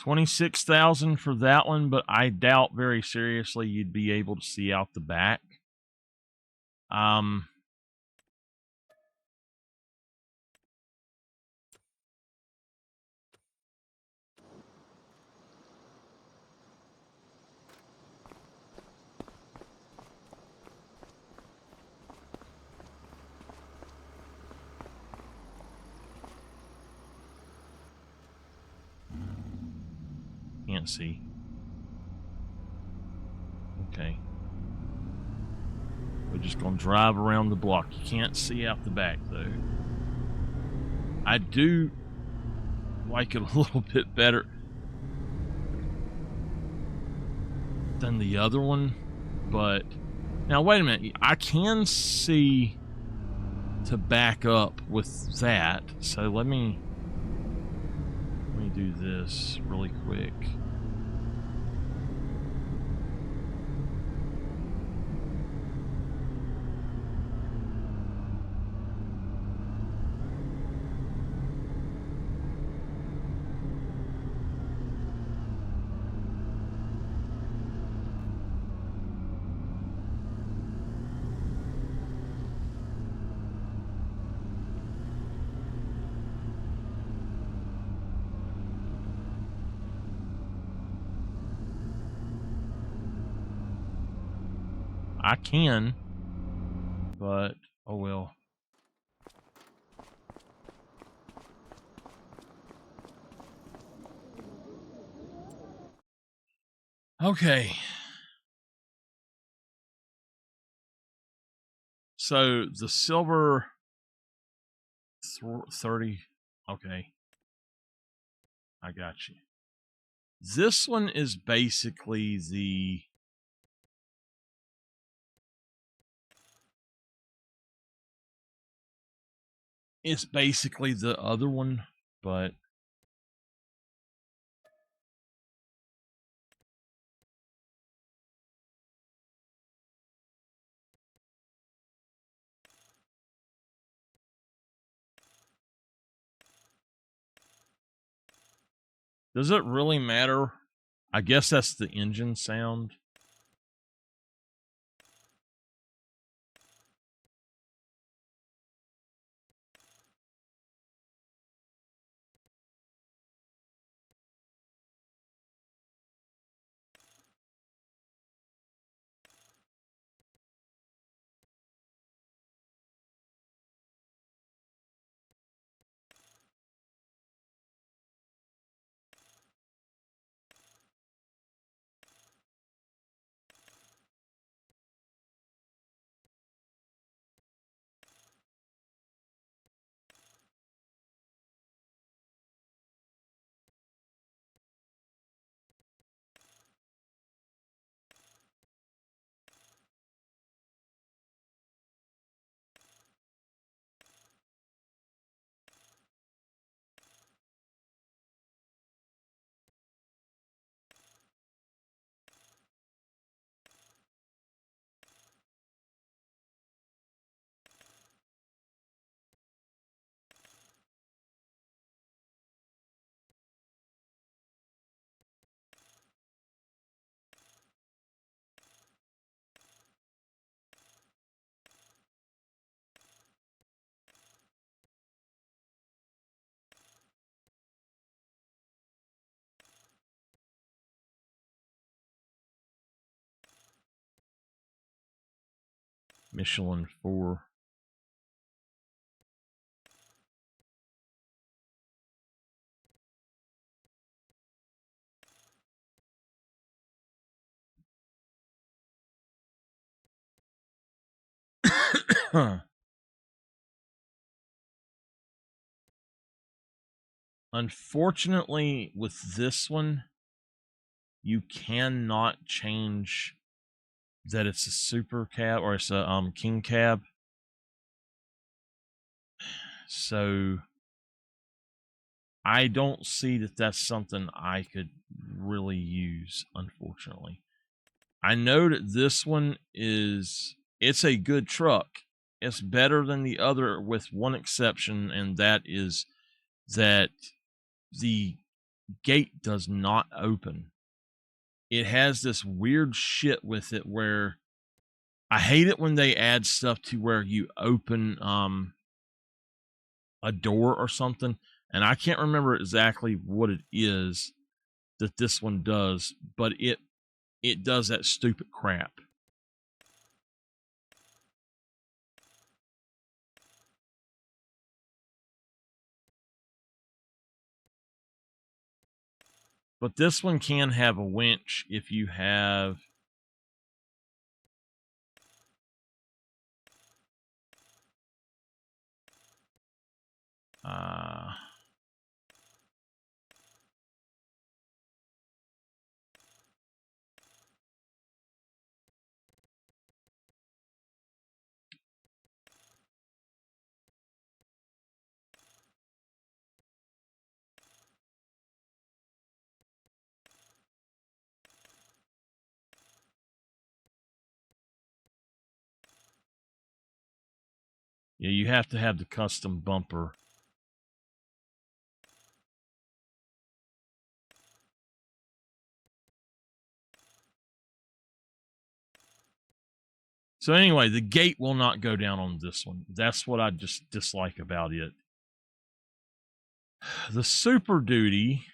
Speaker 1: $26,000 for that one, but I doubt very seriously you'd be able to see out the back. Can't see. Okay. We're just gonna drive around the block. You can't see out the back though. I do like it a little bit better than the other one, but now wait a minute. I can see to back up with that, so let me do this really quick. I can, but oh well. Okay. So the silver 30. Okay. I got you. This one is basically the other one, but does it really matter? I guess that's the engine sound. Michelin 4. Unfortunately, with this one, you cannot change that it's a super cab or it's a king cab. So I don't see that that's something I could really use, unfortunately. I know that this one it's a good truck. It's better than the other with one exception, and that is that the gate does not open. It has this weird shit with it where I hate it when they add stuff to where you open a door or something, and I can't remember exactly what it is that this one does, but it does that stupid crap. But this one can have a winch if you have uh Yeah, you have to have the custom bumper. So anyway, the gate will not go down on this one. That's what I just dislike about it. The Super Duty.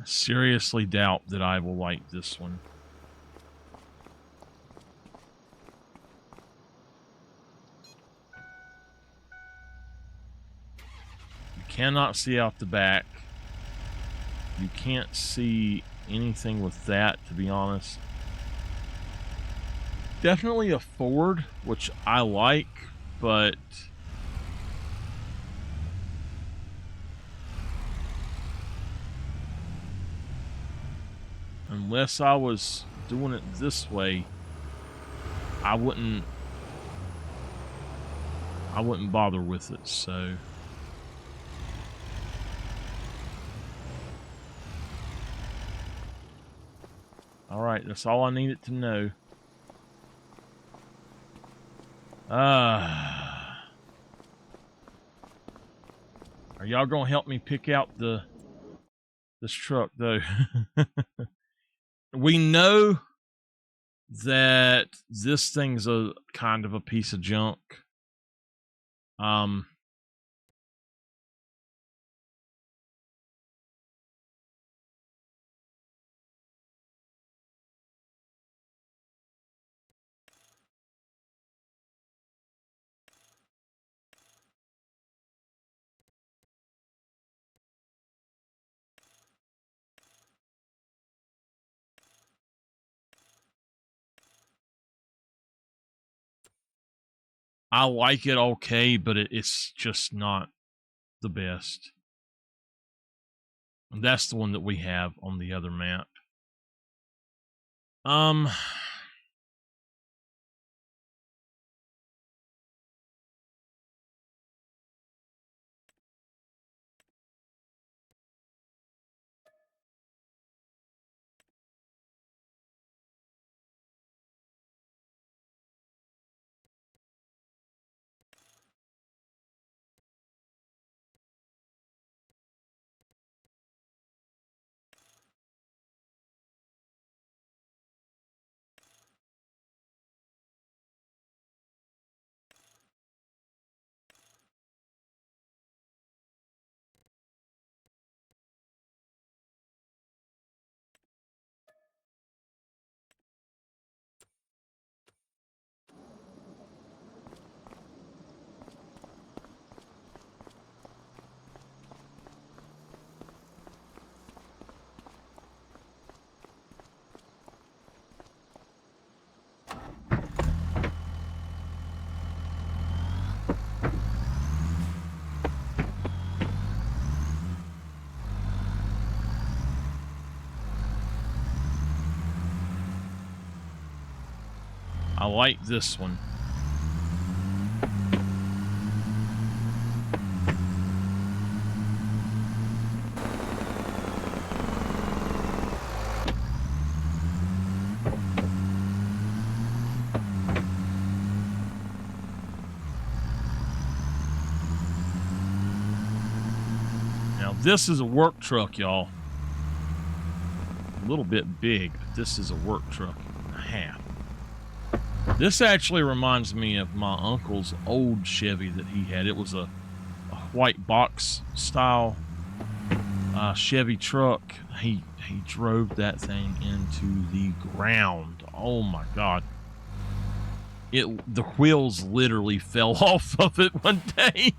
Speaker 1: I seriously doubt that I will like this one. You cannot see out the back. You can't see anything with that, to be honest. Definitely a Ford, which I like, but unless I was doing it this way, I wouldn't bother with it. So all right, that's all I needed to know. Are y'all gonna help me pick out this truck though? We know that this thing's a kind of a piece of junk. I like it okay, but it's just not the best. And that's the one that we have on the other map. I like this one. Now this is a work truck, y'all. A little bit big, but this is a work truck and a half. This actually reminds me of my uncle's old Chevy that he had. It was a white box style Chevy truck. He drove that thing into the ground. Oh my God. The wheels literally fell off of it one day.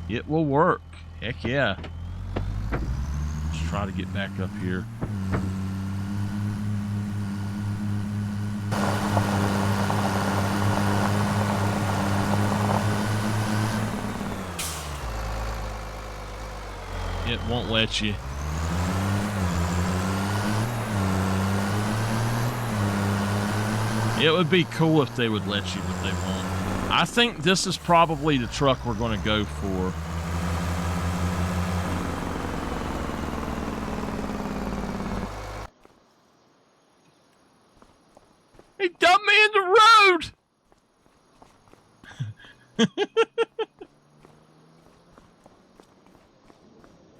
Speaker 1: It will work. Heck yeah. Let's try to get back up here. It won't let you. It would be cool if they would let you, but they won't. I think this is probably the truck we're going to go for. He dumped me in the road!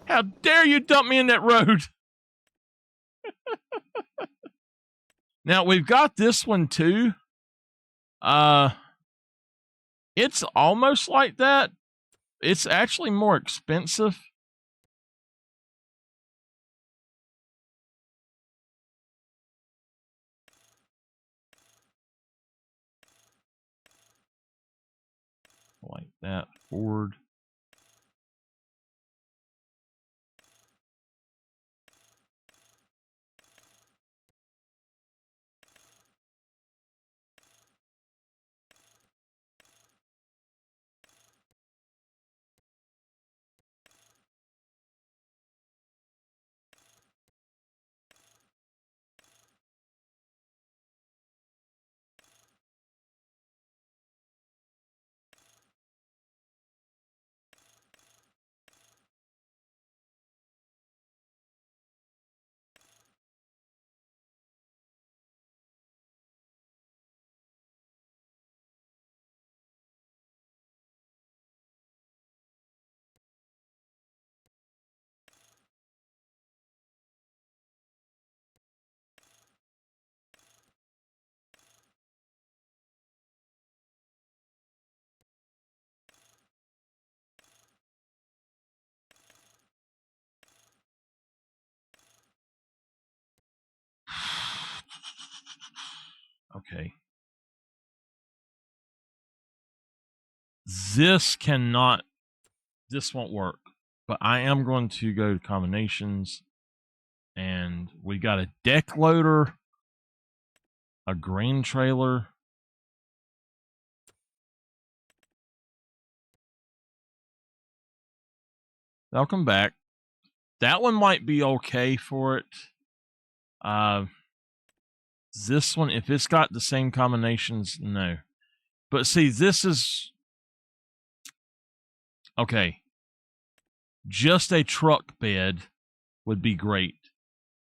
Speaker 1: How dare you dump me in that road? Now, we've got this one, too. It's almost like that. It's actually more expensive. Like that. Ford. Okay. This won't work. But I am going to go to combinations. And we got a deck loader, a grain trailer. They'll come back. That one might be okay for it. This one, if it's got the same combinations, no. But see, this is... Okay. Just a truck bed would be great.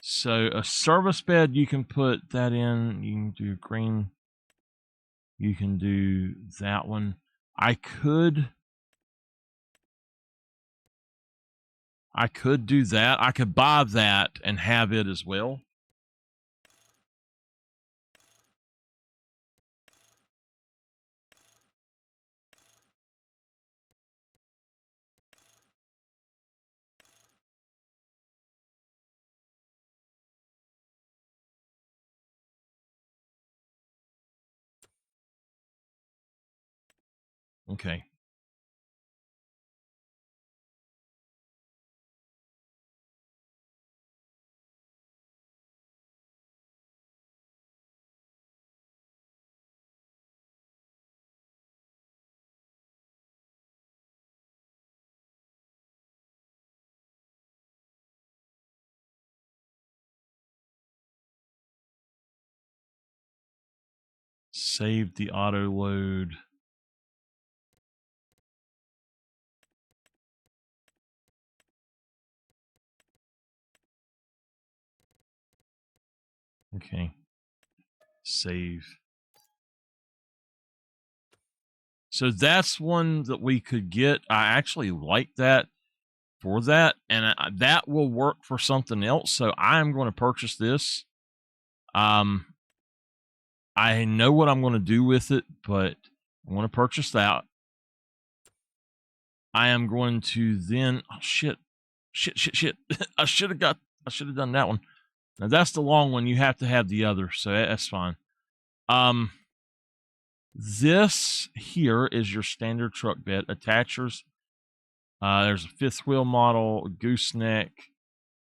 Speaker 1: So a service bed, you can put that in. You can do green. You can do that one. I could do that. I could buy that and have it as well. Okay. Save the auto load. Okay. Save. So that's one that we could get. I actually like that for that, and that will work for something else. So I'm going to purchase this. I know what I'm going to do with it, but I'm going to purchase that. I am going to then... Oh, shit. I should have done that one. Now, that's the long one. You have to have the other, so that's fine. This here is your standard truck bed. Attachers. There's a fifth wheel model, gooseneck.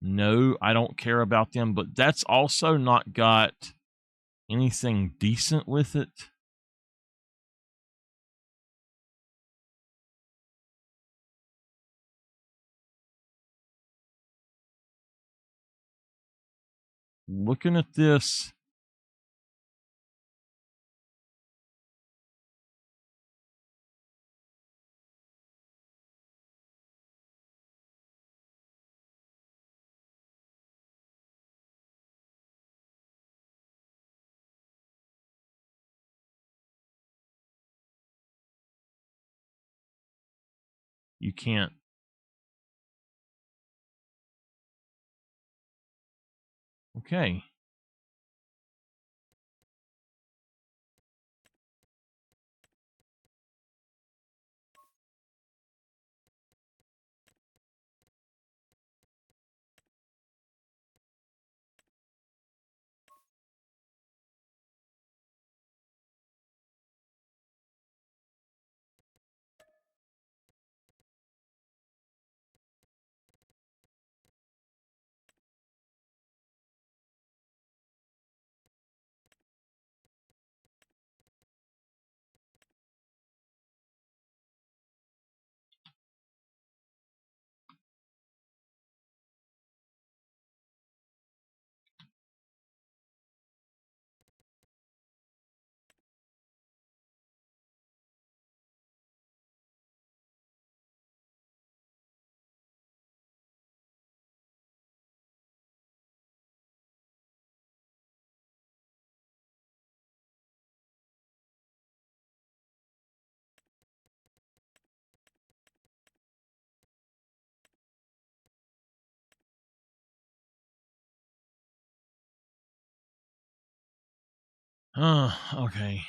Speaker 1: No, I don't care about them, but that's also not got anything decent with it. looking at this, you can't. Okay. Okay.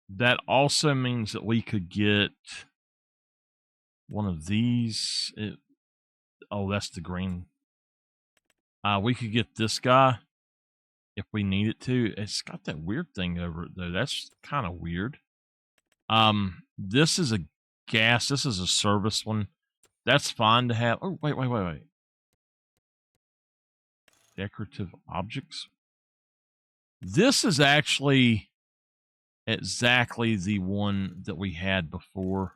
Speaker 1: That also means that we could get one of these. Oh, that's the green. We could get this guy if we needed to. It's got that weird thing over it, though. That's kind of weird. This is a gas. This is a service one. That's fine to have. Oh, wait. Decorative objects. This is actually exactly the one that we had before.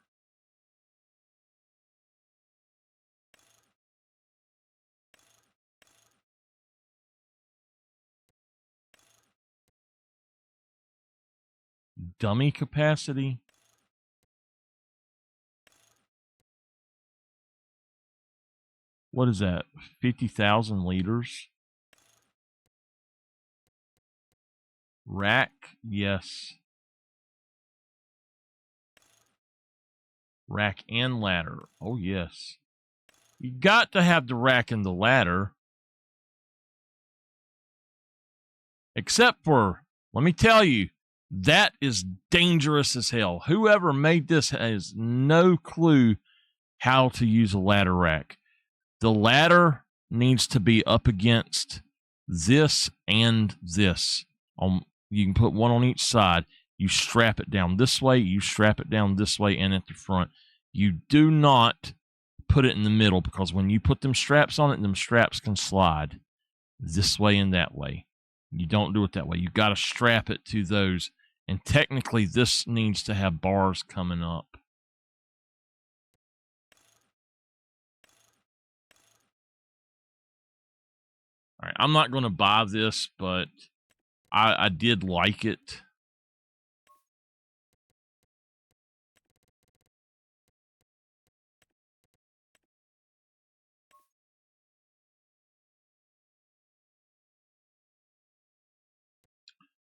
Speaker 1: Dummy capacity. What is that? 50,000 liters. Rack, yes. Rack and ladder. Oh, yes. You got to have the rack and the ladder. Except for, let me tell you, that is dangerous as hell. Whoever made this has no clue how to use a ladder rack. The ladder needs to be up against this and this. You can put one on each side. You strap it down this way, you strap it down this way, and at the front. You do not put it in the middle, because when you put them straps on it, them straps can slide this way and that way. You don't do it that way. You got to strap it to those. And technically, this needs to have bars coming up. All right, I'm not going to buy this, but I did like it.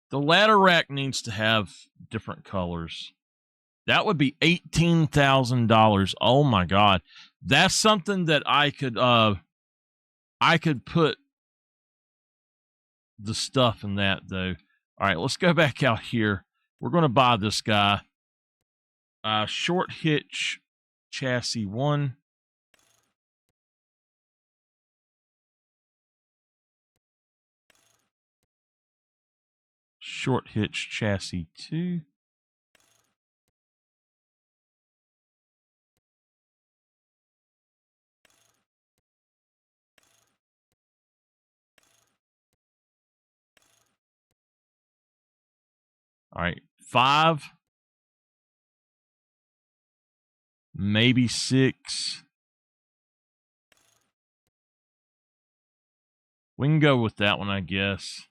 Speaker 1: The ladder rack needs to have different colors. That would be $18,000. Oh my God. That's something that I could put the stuff in that, though. All right, let's go back out here. We're going to buy this guy. Short hitch chassis 1. Short hitch chassis 2. All right, 5, maybe 6. We can go with that one, I guess.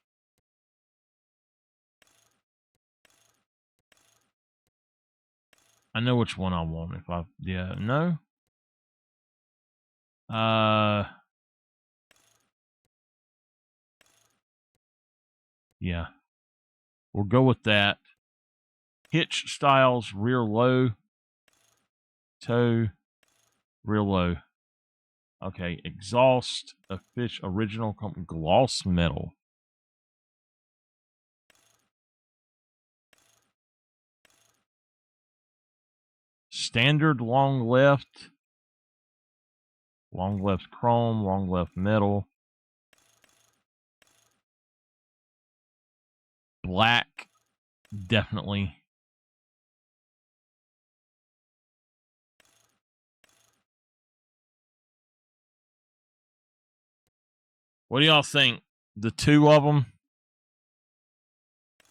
Speaker 1: I know which one I want. If I, yeah, no. Yeah, we'll go with that. Hitch styles, rear low, toe, rear low. Okay, exhaust, a fish original gloss metal. Standard long left chrome, long left metal. Black, definitely. What do y'all think? The 2 of them?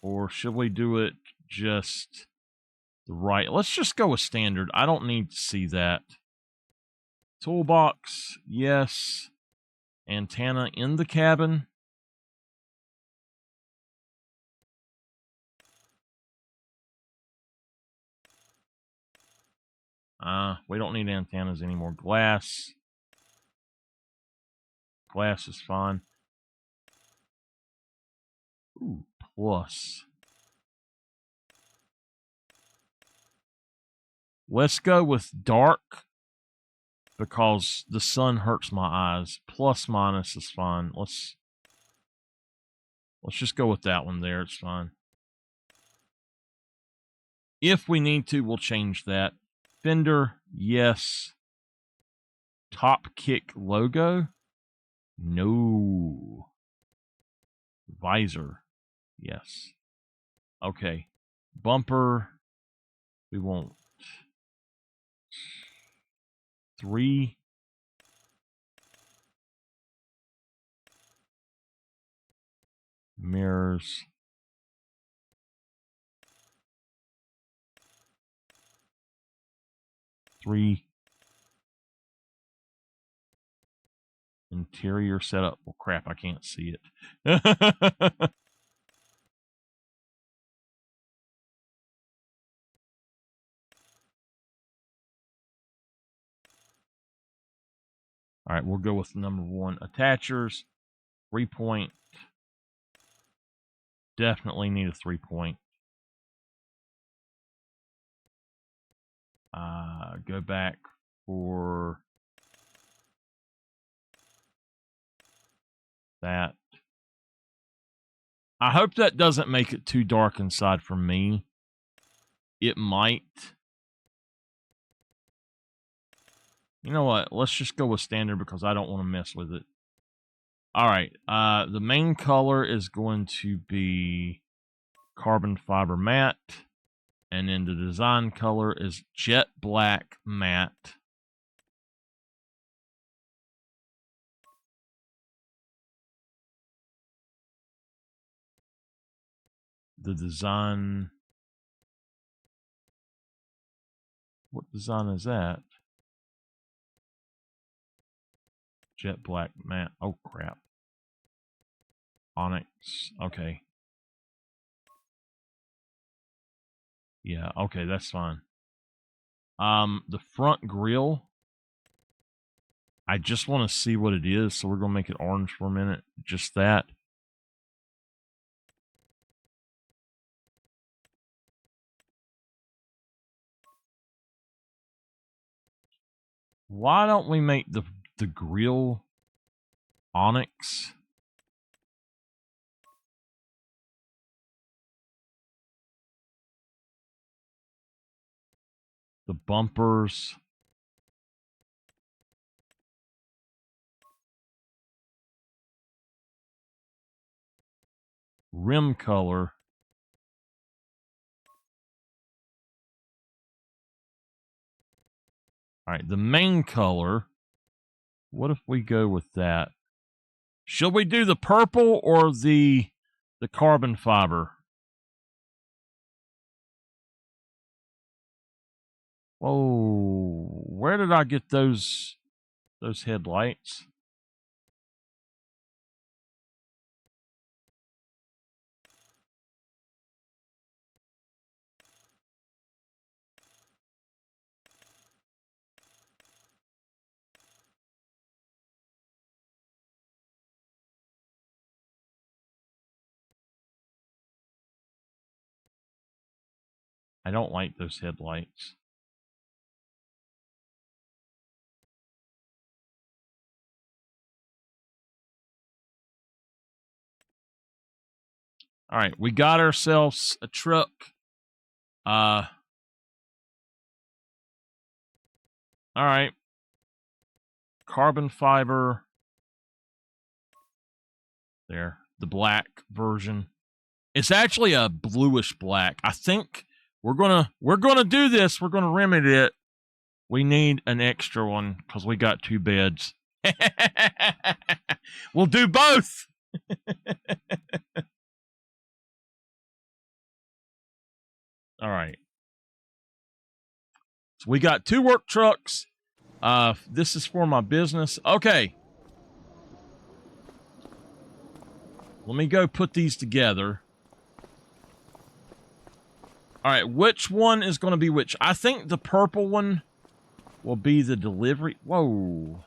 Speaker 1: Or should we do it just the right? Let's just go with standard. I don't need to see that. Toolbox, yes. Antenna in the cabin. We don't need antennas anymore. Glass. Glass is fine. Ooh, plus. Let's go with dark because the sun hurts my eyes. Plus minus is fine. Let's just go with that one there. It's fine. If we need to, we'll change that. Fender, yes. Top kick logo? No. Visor, yes. Okay. Bumper, we want 3. Mirrors. 3. Interior setup. Well, crap, I can't see it. All right, we'll go with number 1. Attachers. 3-point. Definitely need a 3-point. Go back for that. I hope that doesn't make it too dark inside for me. It might. You know what? Let's just go with standard because I don't want to mess with it. All right. The main color is going to be carbon fiber matte. And then the design color is jet black matte. The design... What design is that? Jet black matte. Oh, crap. Onyx. Okay. Yeah, okay, that's fine. The front grille, I just want to see what it is, so we're going to make it orange for a minute. Just that. Why don't we make the grille onyx? The bumpers. Rim color. All right, the main color. What if we go with that? Should we do the purple or the carbon fiber? Oh, where did I get those headlights? I don't like those headlights. All right, we got ourselves a truck. All right. Carbon fiber. There, the black version. It's actually a bluish black. I think we're gonna do this. We're gonna remedy it. We need an extra one because we got 2 beds. We'll do both. All right. So we got 2 work trucks. This is for my business. Okay. Let me go put these together. All right, which one is going to be which? I think the purple one will be the delivery. Whoa.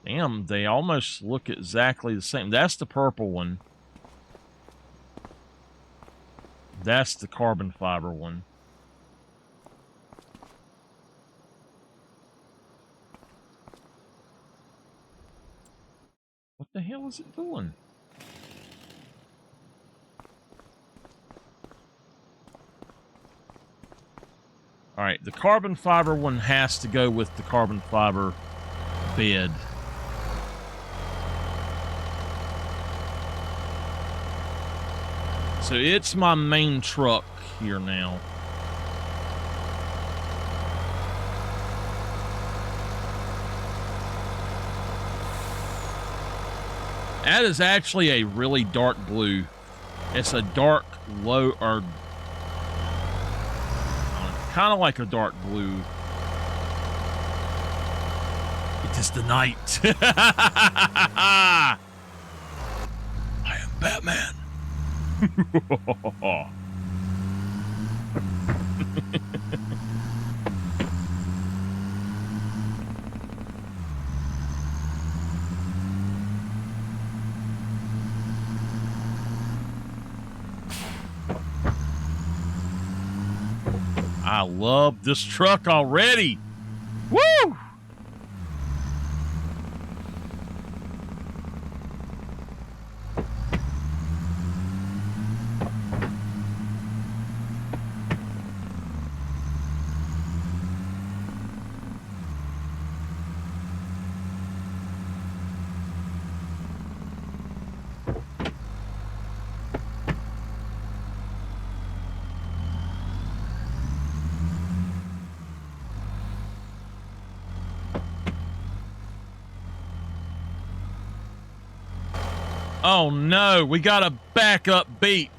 Speaker 1: Damn, they almost look exactly the same. That's the purple one. That's the carbon fiber one. What the hell is it doing? All right, the carbon fiber one has to go with the carbon fiber bed. So it's my main truck here now. That is actually a really dark blue. It's a dark low, or kind of like a dark blue. It is the night. I am Batman. I love this truck already. Woo! Oh no, we got a backup beep.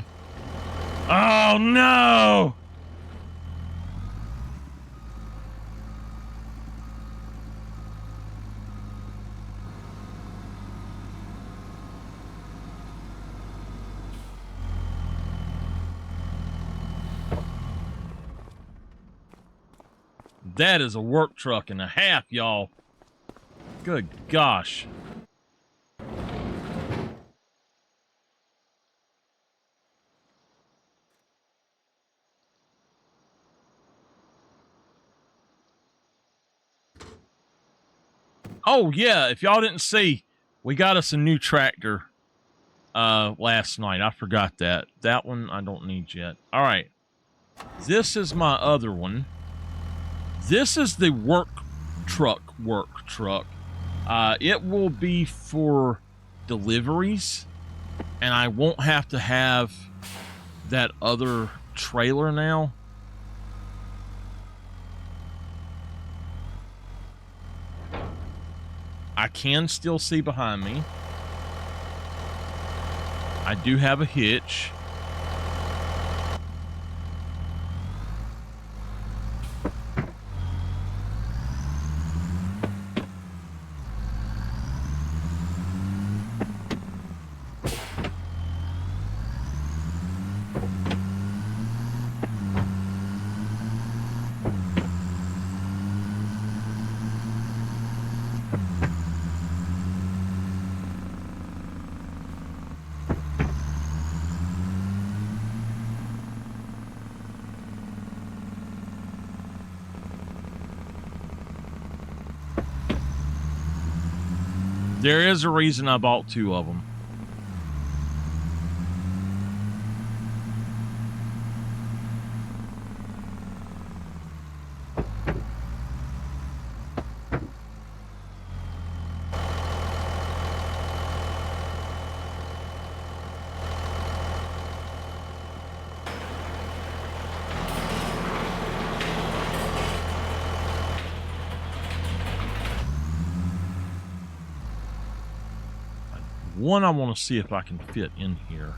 Speaker 1: Oh no! That is a work truck and a half, y'all. Good gosh. Oh, yeah, if y'all didn't see, we got us a new tractor last night. I forgot that. That one I don't need yet. All right. This is my other one. This is the work truck. It will be for deliveries, and I won't have to have that other trailer now. I can still see behind me. I do have a hitch. There is a reason I bought 2 of them. One I want to see if I can fit in here.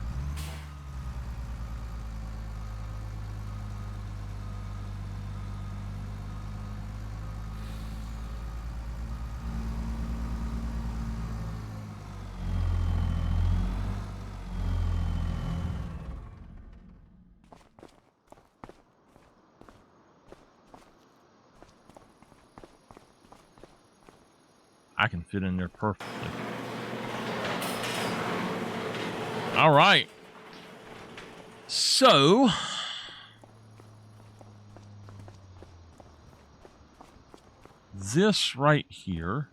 Speaker 1: I can fit in there perfectly. All right. So, this right here.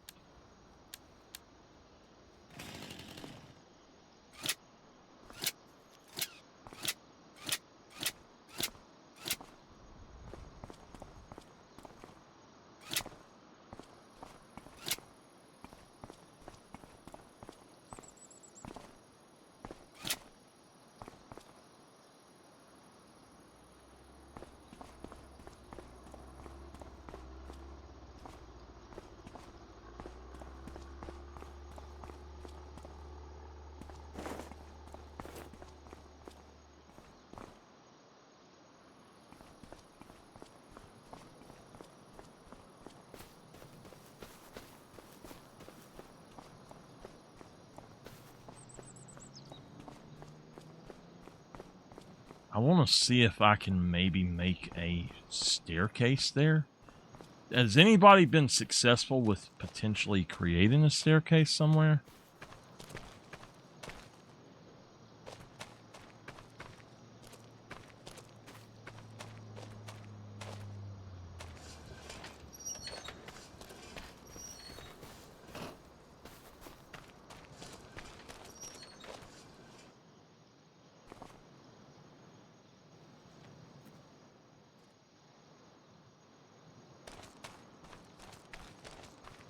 Speaker 1: I want to see if I can maybe make a staircase there. Has anybody been successful with potentially creating a staircase somewhere?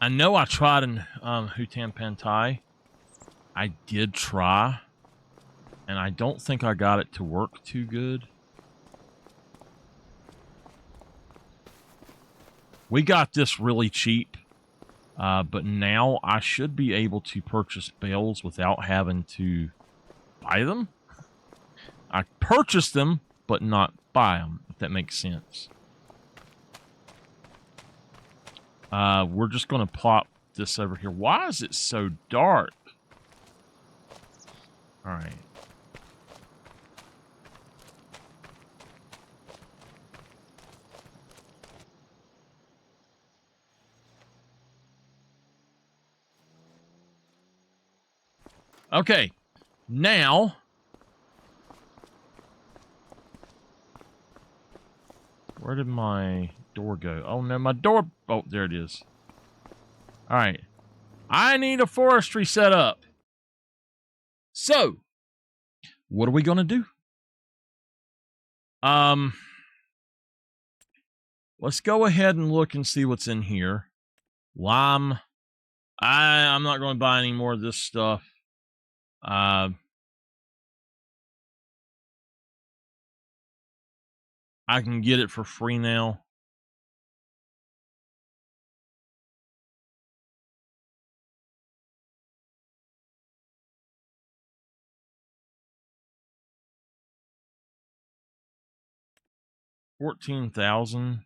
Speaker 1: I know I tried in Hutan Pantai. I did try, and I don't think I got it to work too good. We got this really cheap, but now I should be able to purchase bales without having to buy them. I purchased them, but not buy them, if that makes sense. We're just going to plop this over here. Why is it so dark? All right. Okay. Now, where did my door go? Oh, no, my door. Oh, there it is. All right. I need a forestry set up. So, what are we going to do? Let's go ahead and look and see what's in here. Lime. I'm not going to buy any more of this stuff. I can get it for free now. 14,000.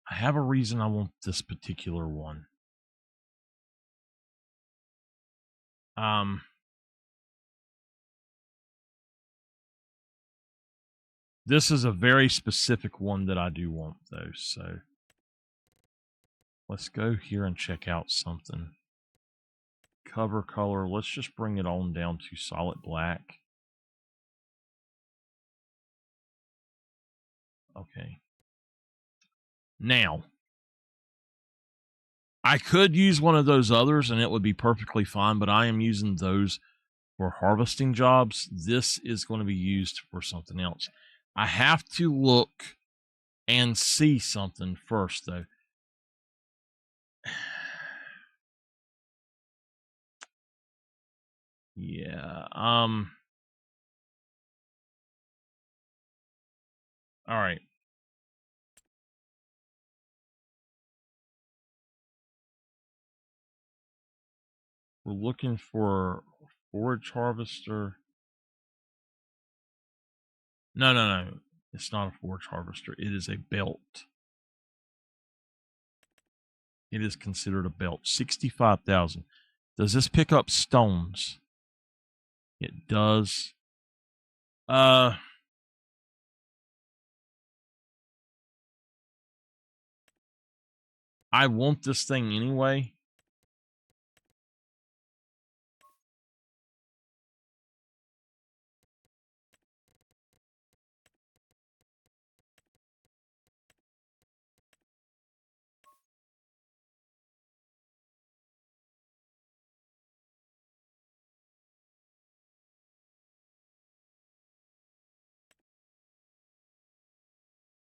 Speaker 1: I have a reason I want this particular one. This is a very specific one that I do want, though. So let's go here and check out something. Cover color. Let's just bring it on down to solid black. Okay. Now, I could use one of those others and it would be perfectly fine, but I am using those for harvesting jobs. This is going to be used for something else. I have to look and see something first, though. Yeah. All right. We're looking for a forage harvester. No. It's not a forage harvester. It is a belt. It is considered a belt. 65,000. Does this pick up stones? It does. I want this thing anyway.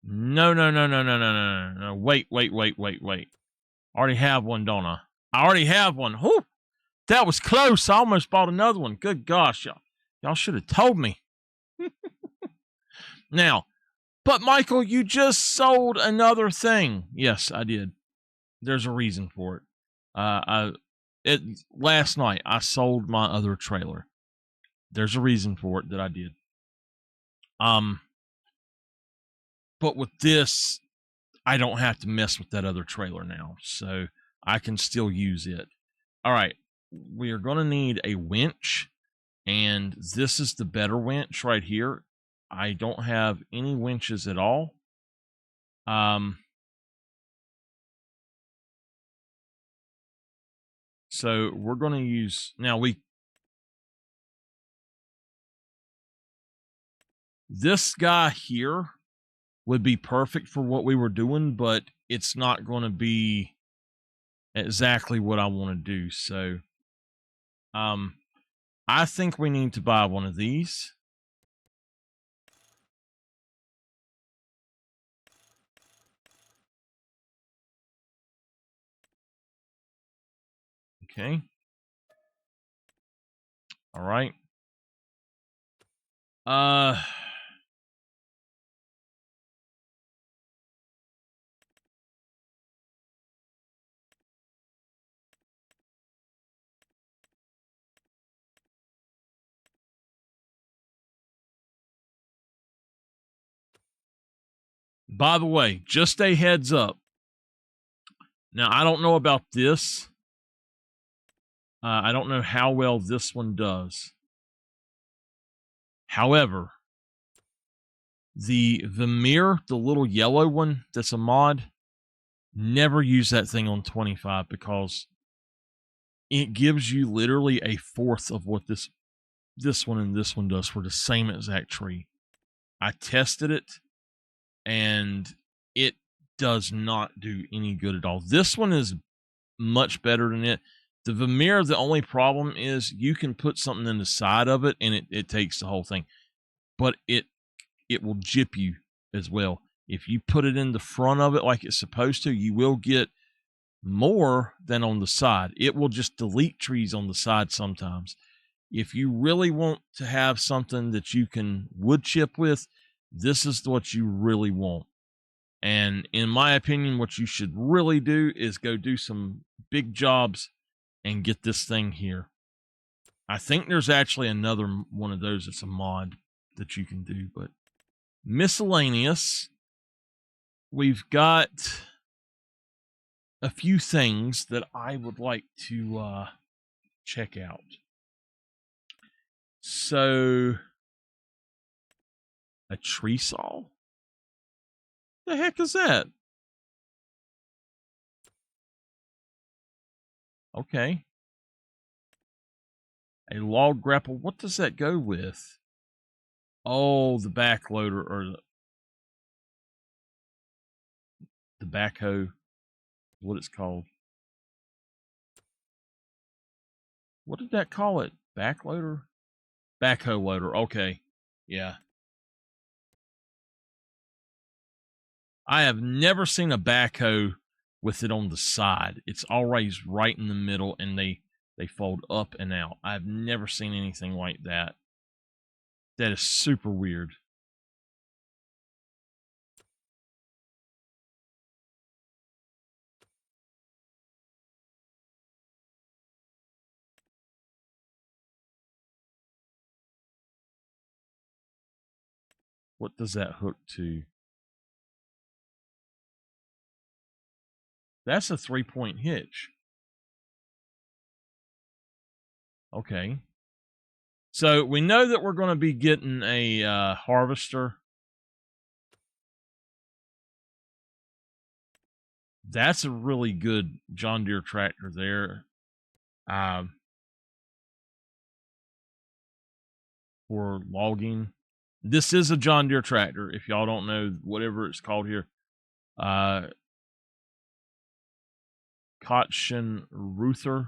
Speaker 1: No. Wait. I already have one, don't I? I already have one. Whew, that was close. I almost bought another one. Good gosh, y'all should have told me. Now, but Michael, you just sold another thing. Yes, I did. There's a reason for it. Last night I sold my other trailer. There's a reason for it that I did. But with this, I don't have to mess with that other trailer now, so I can still use it. All right, we are going to need a winch, and this is the better winch right here. I don't have any winches at all. So we're going to use this guy here would be perfect for what we were doing, but it's not going to be exactly what I want to do. So, I think we need to buy one of these. Okay. All right. By the way, just a heads up. Now, I don't know about this. I don't know how well this one does. However, the Vermeer, the little yellow one that's a mod, never use that thing on 25 because it gives you literally a fourth of what this one and this one does for the same exact tree. I tested it and it does not do any good at all. This one is much better than it. The Vermeer, the only problem is you can put something in the side of it and it takes the whole thing. But it will jip you as well. If you put it in the front of it like it's supposed to, you will get more than on the side. It will just delete trees on the side sometimes. If you really want to have something that you can wood chip with, this is what you really want. And in my opinion, what you should really do is go do some big jobs and get this thing here. I think there's actually another one of those that's a mod that you can do, but miscellaneous, we've got a few things that I would like to check out. So, a tree saw? The heck is that? Okay. A log grapple. What does that go with? Oh, the backloader or the backhoe. What it's called. What did that call it? Backloader? Backhoe loader. Okay. Yeah. I have never seen a backhoe with it on the side. It's always right in the middle and they fold up and out. I've never seen anything like that. That is super weird. What does that hook to? That's a 3-point hitch. Okay. So we know that we're going to be getting a harvester. That's a really good John Deere tractor there. For logging. This is a John Deere tractor. If y'all don't know, whatever it's called here. Kotschenruther.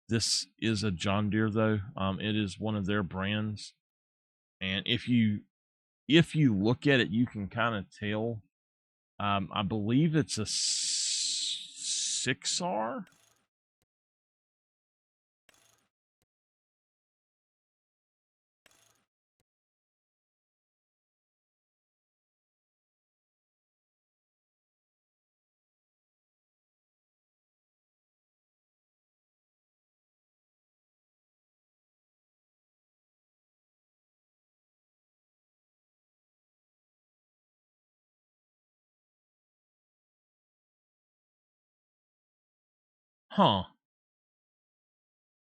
Speaker 1: This is a John Deere though. It is one of their brands. And if you look at it, you can kind of tell. I believe it's a 6R. Huh.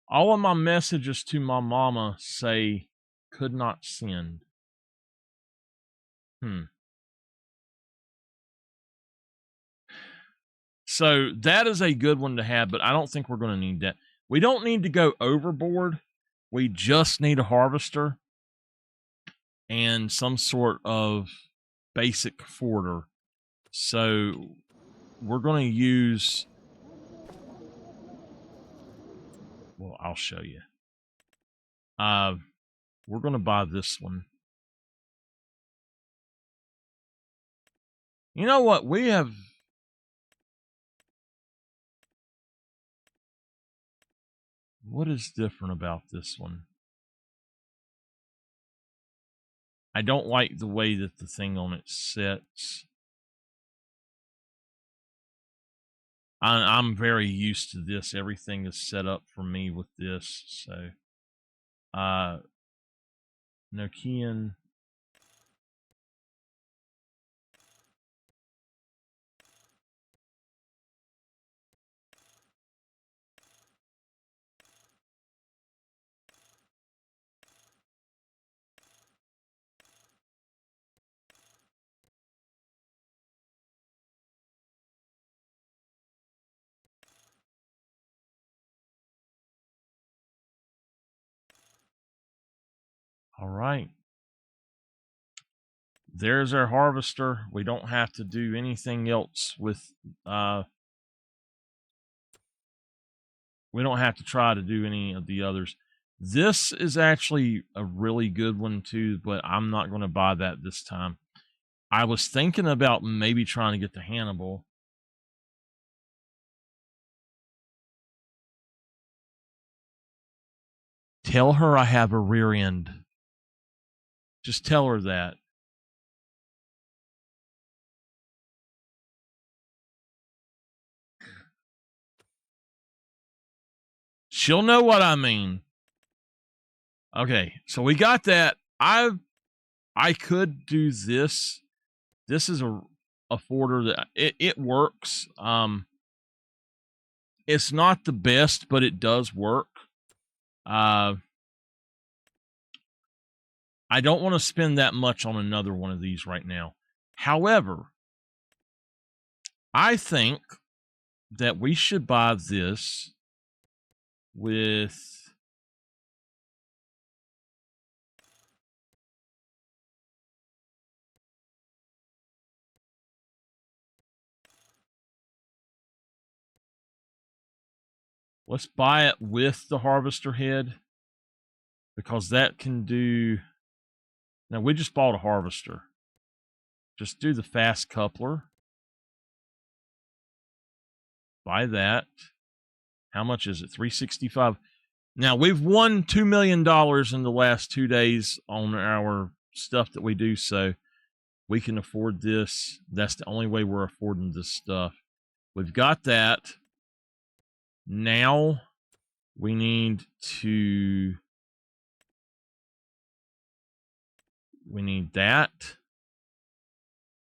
Speaker 1: All of my messages to my mama say could not send. So that is a good one to have, but I don't think we're going to need that. We don't need to go overboard. We just need a harvester and some sort of basic forder. So we're going to use... Well, I'll show you. We're going to buy this one. You know what? We have... What is different about this one? I don't like the way that the thing on it sits. I'm very used to this. Everything is set up for me with this. So, Nokian. All right. There's our harvester. We don't have to do anything else with, we don't have to try to do any of the others. This is actually a really good one too, but I'm not going to buy that this time. I was thinking about maybe trying to get to Hannibal. Tell her I have a rear end. Just tell her that. She'll know what I mean. Okay, so we got that. I could do this. This is a forder that it works. It's not the best, but it does work. I don't want to spend that much on another one of these right now. However, I think that we should buy this with, let's buy it with the harvester head, because that can do. Now we just bought a harvester. Just do the fast coupler. Buy that. How much is it? $365. Now we've won $2 million in the last 2 days on our stuff that we do, so we can afford this. That's the only way we're affording this stuff. We've got that. Now we need to. We need that.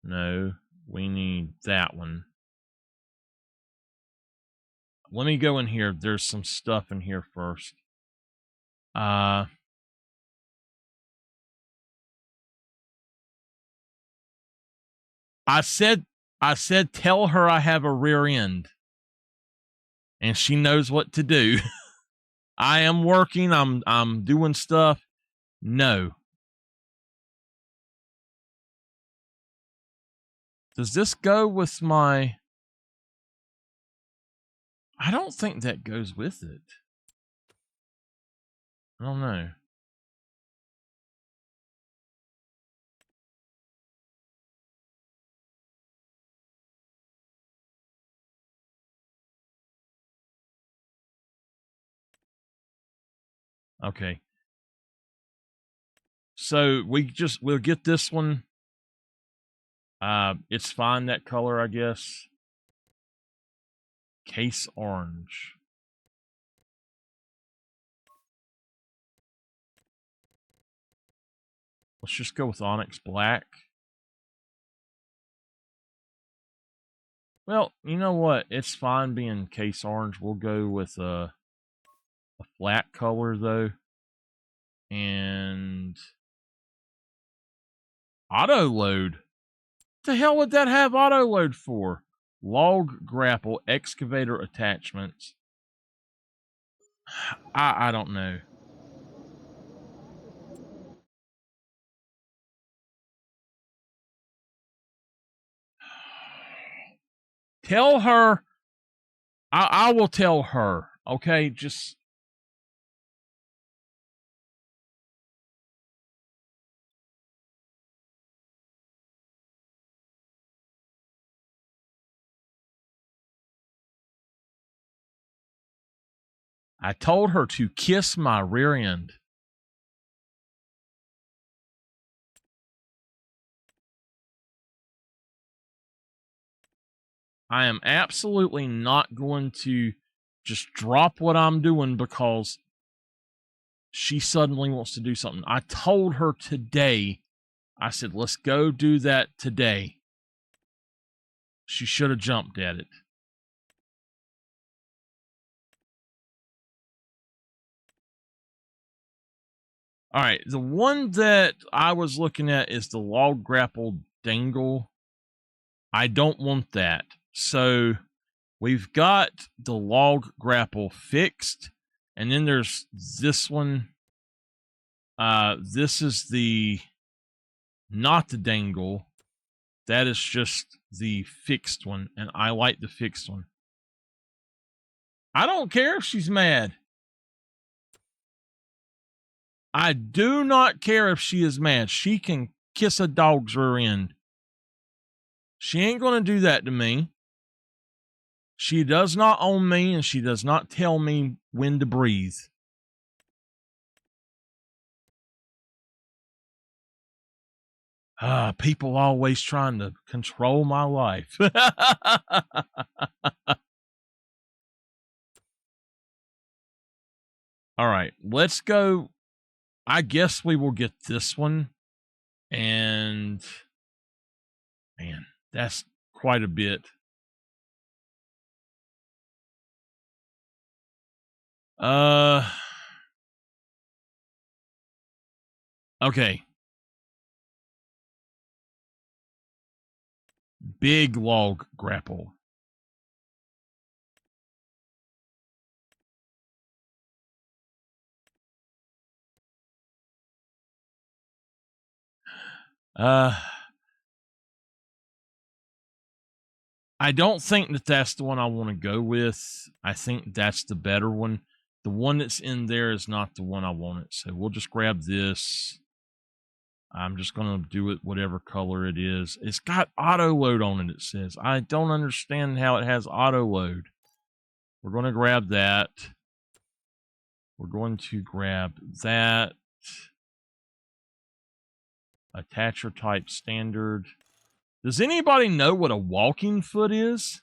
Speaker 1: No, we need that one. Let me go in here. There's some stuff in here first. I said tell her I have a rear end. And she knows what to do. I am working, I'm doing stuff. No. Does this go with my? I don't think that goes with it. I don't know. Okay. So we'll get this one. It's fine, that color, I guess. Case orange. Let's just go with onyx black. Well, you know what? It's fine being case orange. We'll go with a flat color though. And auto load. What the hell would that have auto load for? Log grapple excavator attachments. I don't know. Tell her. I will tell her. Okay, just. I told her to kiss my rear end. I am absolutely not going to just drop what I'm doing because she suddenly wants to do something. I told her today, I said, let's go do that today. She should have jumped at it. All right, the one that I was looking at is the log grapple dangle. I don't want that. So we've got the log grapple fixed, and then there's this one. This is the not the dangle. That is just the fixed one, and I like the fixed one. I don't care if she's mad. I do not care if she is mad. She can kiss a dog's rear end. She ain't going to do that to me. She does not own me, and she does not tell me when to breathe. People always trying to control my life. All right, let's go. I guess we will get this one. And man, that's quite a bit. Okay. Big log grapple. I don't think that that's the one I want to go with. I think that's the better one. The one that's in there is not the one I wanted. So we'll just grab this. I'm just going to do it whatever color it is. It's got auto load on it, it says. I don't understand how it has auto load. We're going to grab that. We're going to grab that. Attacher type standard. Does anybody know what a walking foot is?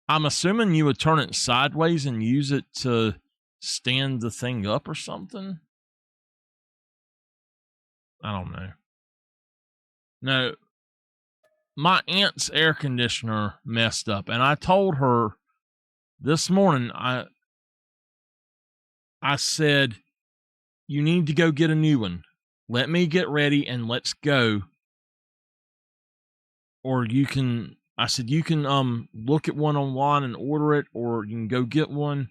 Speaker 1: I'm assuming you would turn it sideways and use it to stand the thing up or something. I don't know. No, my aunt's air conditioner messed up, and I told her this morning, I said, you need to go get a new one. Let me get ready and let's go. Or you can, I said, you can look at one online and order it, or you can go get one.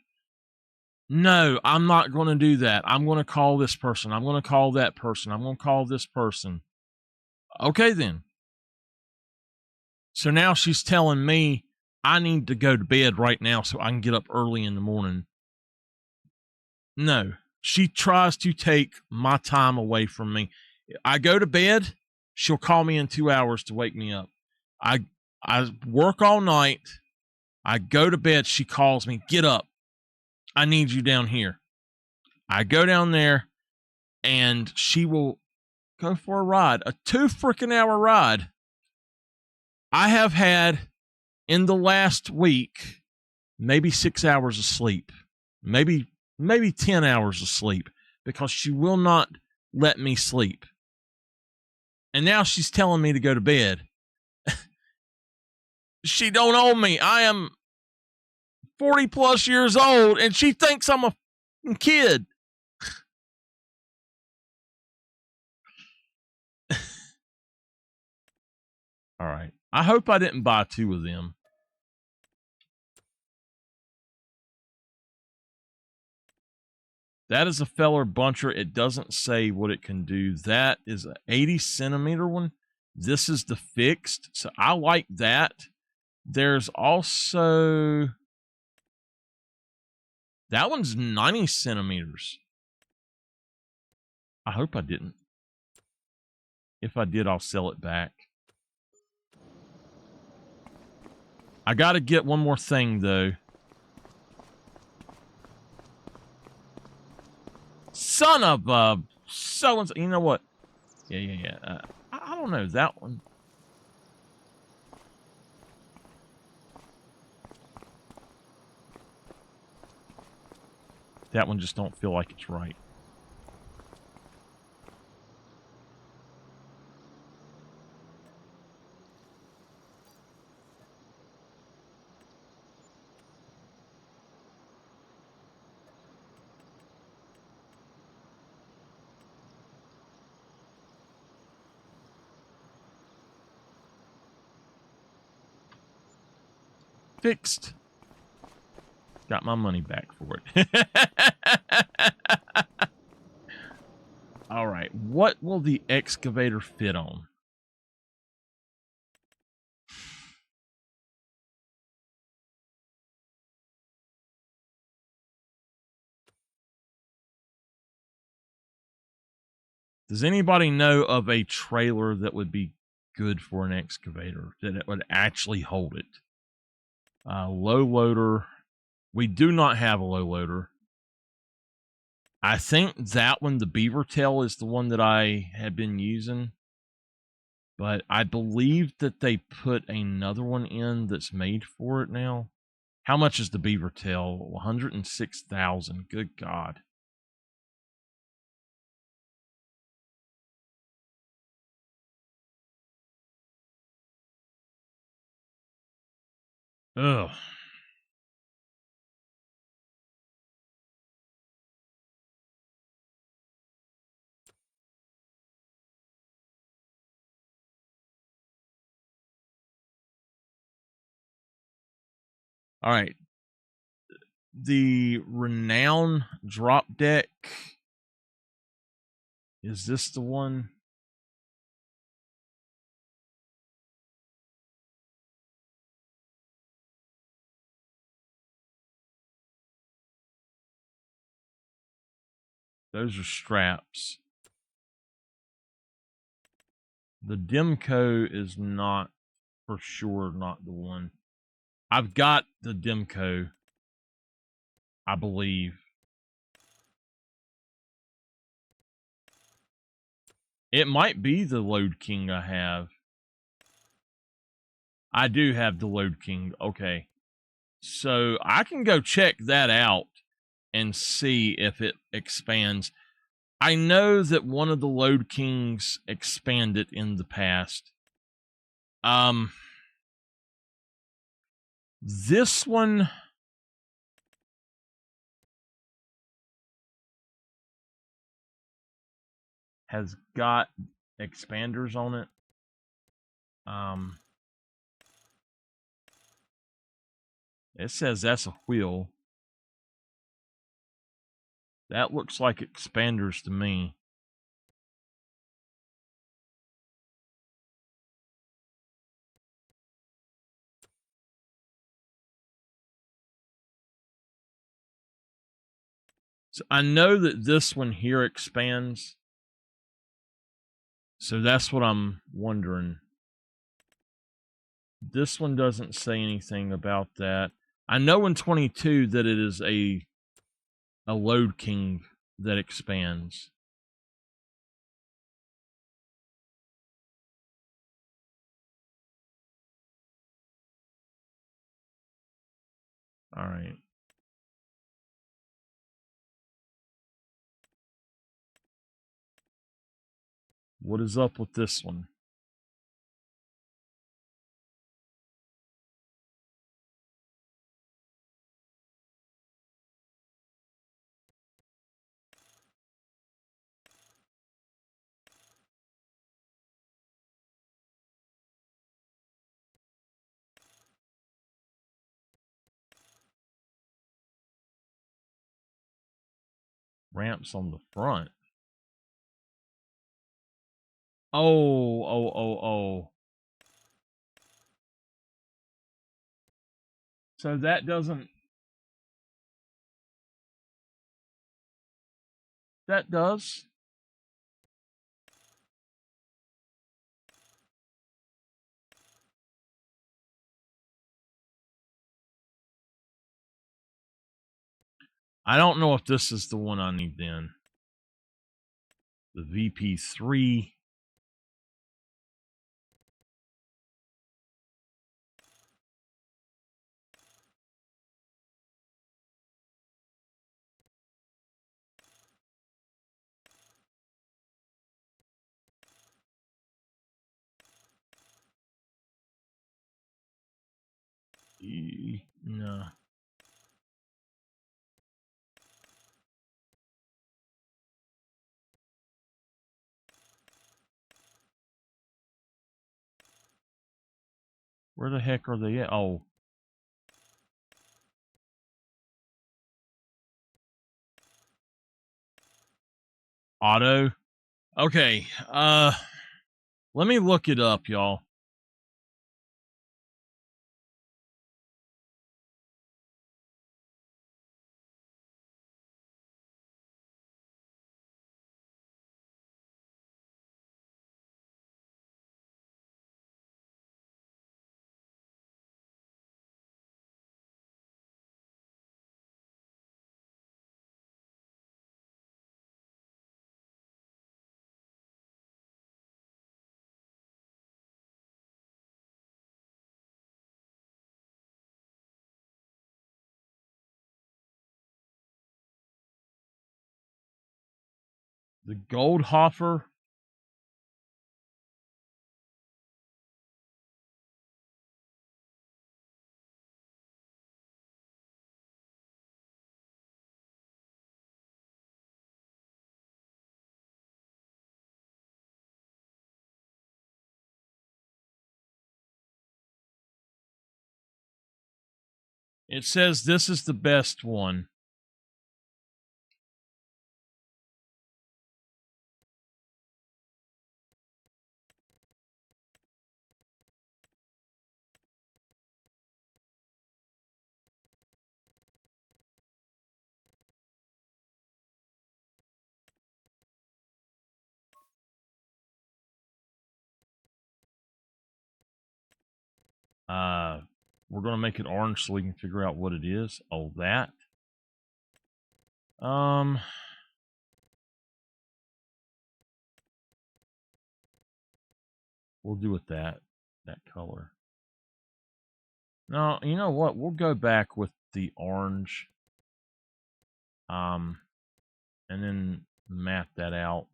Speaker 1: No, I'm not going to do that. I'm going to call this person. I'm going to call that person. I'm going to call this person. Okay, then. So now she's telling me I need to go to bed right now so I can get up early in the morning. No, she tries to take my time away from me. I go to bed, she'll call me in 2 hours to wake me up. I work all night. I go to bed, she calls me, get up. I need you down here. I go down there, and she will go for a ride, a 2 freaking hour ride. I have had in the last week maybe 6 hours of sleep, maybe 10 hours of sleep, because she will not let me sleep. And now she's telling me to go to bed. She don't own me. I am 40 plus years old, and she thinks I'm a kid. All right. I hope I didn't buy 2 of them. That is a Feller Buncher. It doesn't say what it can do. That is an 80 centimeter one. This is the fixed. So I like that. There's also... that one's 90 centimeters. I hope I didn't. If I did, I'll sell it back. I got to get one more thing, though. son of a so-and-so. You know what? Yeah. I don't know. That one. That one just don't feel like it's right. Fixed. Got my money back for it. All right. What will the excavator fit on? Does anybody know of a trailer that would be good for an excavator, that it would actually hold it? Low loader. We do not have a low loader. I think that one, the beaver tail, is the one that I had been using. But I believe that they put another one in that's made for it now. How much is the beaver tail? 106,000. Good God. Ugh. All right. The Renown drop deck. Is this the one? Those are straps. The Demco is not, for sure, not the one. I've got the Demco, I believe. It might be the Load King I have. I do have the Load King. Okay. So I can go check that out and see if it expands. I know that one of the Load Kings expanded in the past. This one has got expanders on it. It says that's a wheel. That looks like expanders to me. So I know that this one here expands. So that's what I'm wondering. This one doesn't say anything about that. I know in 22 that it is a Load King that expands. All right. What is up with this one? Ramps on the front. Oh. So that doesn't. That does. I don't know if this is the one I need then. the VP3. No. Where the heck are they at? Oh. Auto. Okay. Let me look it up, y'all. The Goldhofer. It says this is the best one. We're gonna make it orange so we can figure out what it is. Oh, that. We'll do it that color. No, you know what? We'll go back with the orange. And then map that out.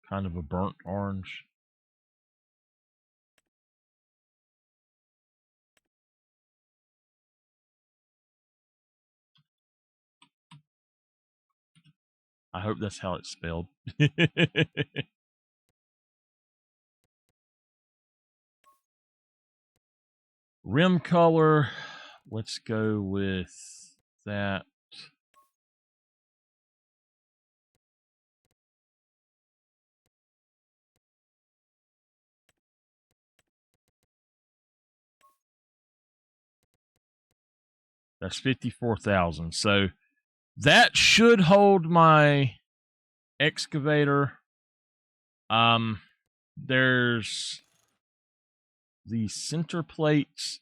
Speaker 1: Kind of a burnt orange. I hope that's how it's spelled. Rim color. Let's go with that. That's 54,000. So that should hold my excavator. There's the center plates.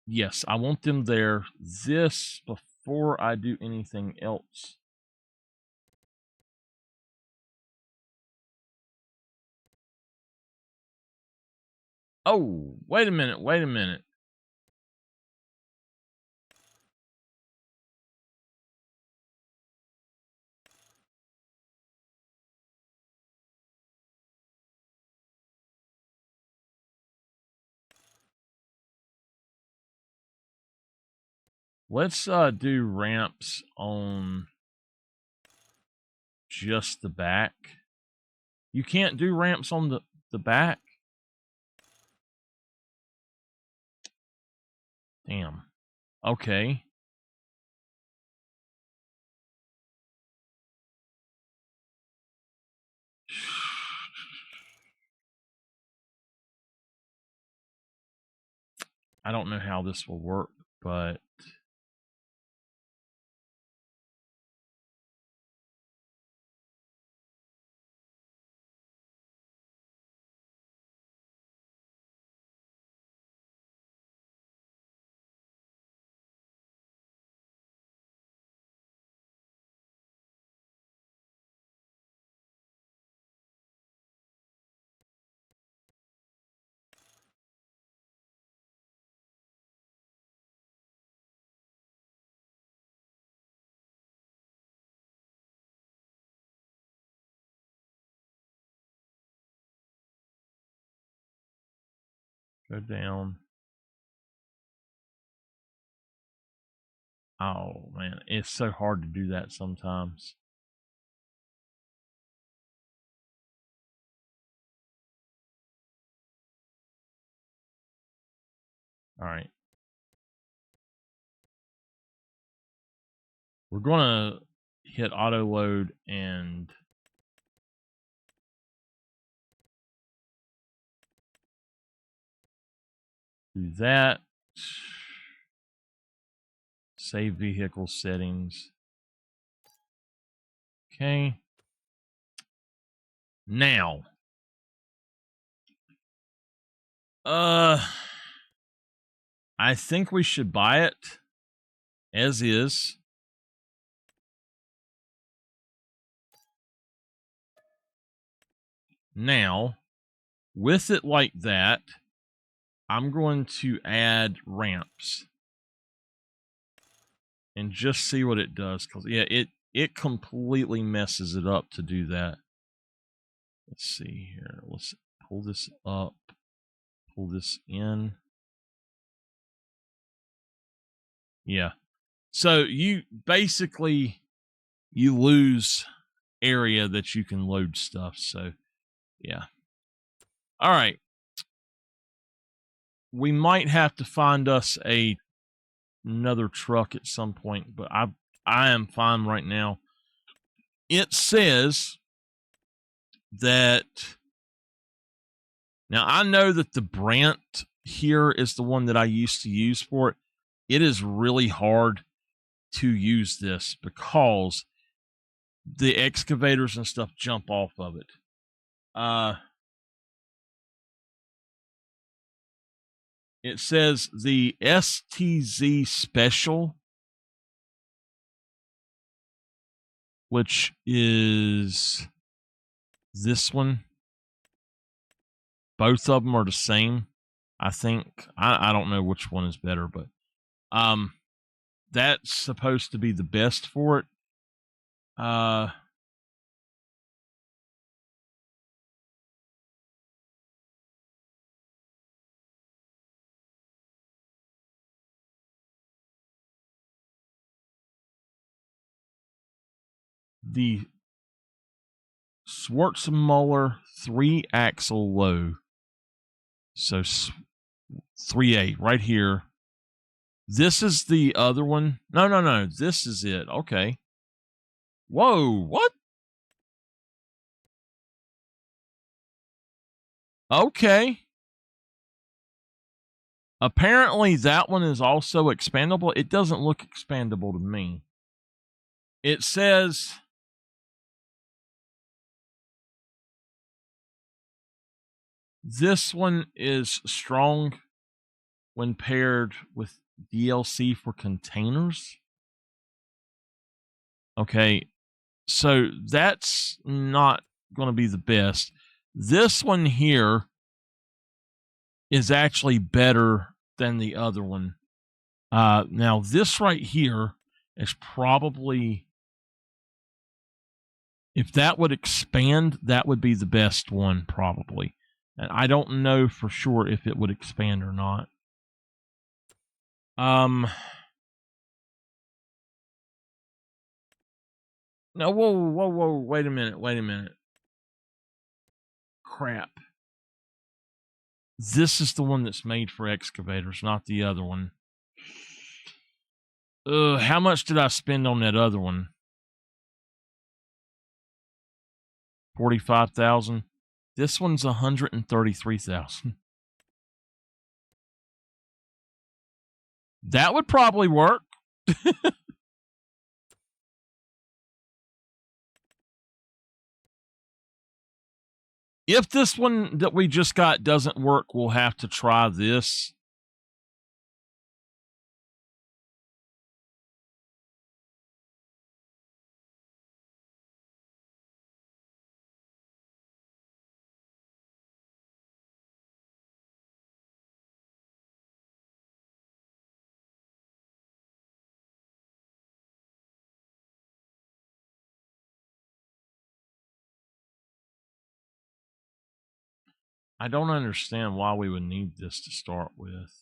Speaker 1: Yes, I want them there. This before I do anything else. Oh, wait a minute. Wait a minute. Let's do ramps on just the back. You can't do ramps on the back? Damn. Okay. I don't know how this will work, but Go down. Oh, man. It's so hard to do that sometimes. All right. We're going to hit auto load and do that. Save vehicle settings. Okay. Now. I think we should buy it as is. Now, with it like that, I'm going to add ramps and just see what it does. Because, yeah, it completely messes it up to do that. Let's see here. Let's pull this up, pull this in. Yeah. So you basically, you lose area that you can load stuff. So, yeah. All right. We might have to find us another truck at some point, but I am fine right now. It says that now I know that the Brant here is the one that I used to use for it. It is really hard to use this because the excavators and stuff jump off of it. It says the STZ Special, which is this one. Both of them are the same. I think I don't know which one is better, but that's supposed to be the best for it. The Schwarzmuller 3-axle low. So 3A right here. This is the other one. No. This is it. Okay. Whoa, what? Okay. Apparently that one is also expandable. It doesn't look expandable to me. It says this one is strong when paired with DLC for containers. Okay, so that's not going to be the best. This one here is actually better than the other one. Now, this right here is probably, if that would expand, that would be the best one, probably. And I don't know for sure if it would expand or not. No, whoa, wait a minute. Crap. This is the one that's made for excavators, not the other one. How much did I spend on that other one? 45,000. This one's 133,000. That would probably work. If this one that we just got doesn't work, we'll have to try this. I don't understand why we would need this to start with.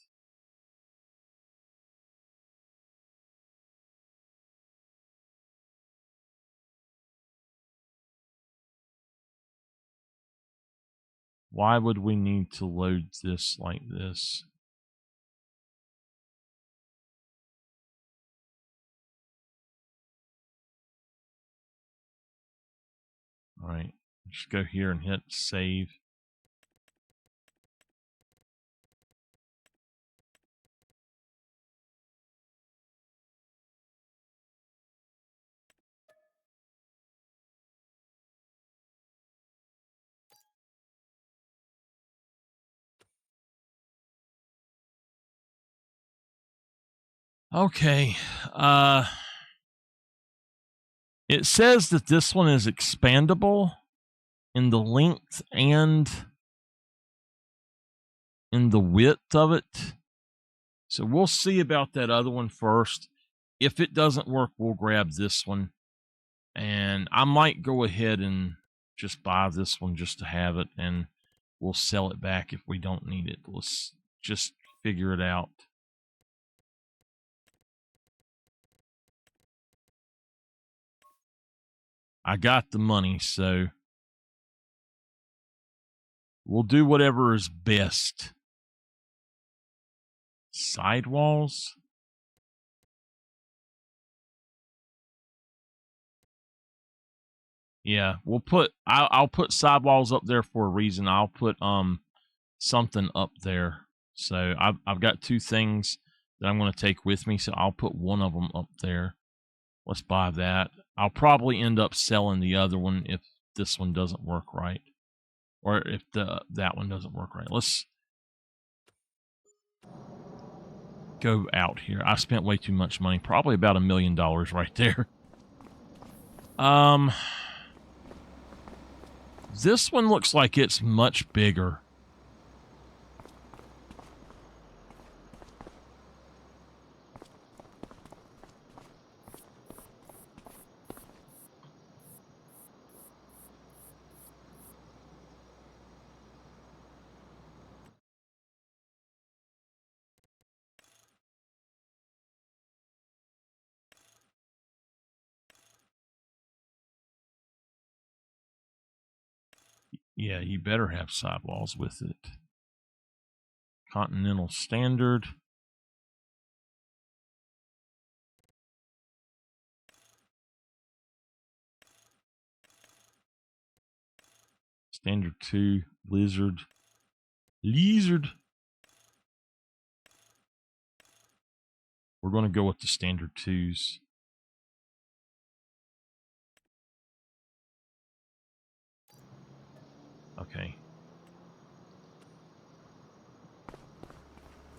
Speaker 1: Why would we need to load this like this? All right, just go here and hit save. Okay, it says that this one is expandable in the length and in the width of it. So we'll see about that other one first. If it doesn't work, we'll grab this one. And I might go ahead and just buy this one just to have it, and we'll sell it back if we don't need it. Let's just figure it out. I got the money, so we'll do whatever is best. Sidewalls? Yeah, we'll put. I'll put sidewalls up there for a reason. I'll put something up there. So I've got two things that I'm going to take with me. So I'll put one of them up there. Let's buy that. I'll probably end up selling the other one if this one doesn't work right, or if that one doesn't work right. Let's go out here. I spent way too much money. Probably about $1 million right there. This one looks like it's much bigger. Yeah, you better have sidewalls with it. Continental Standard. Standard 2. Lizard. We're going to go with the Standard 2s. Okay.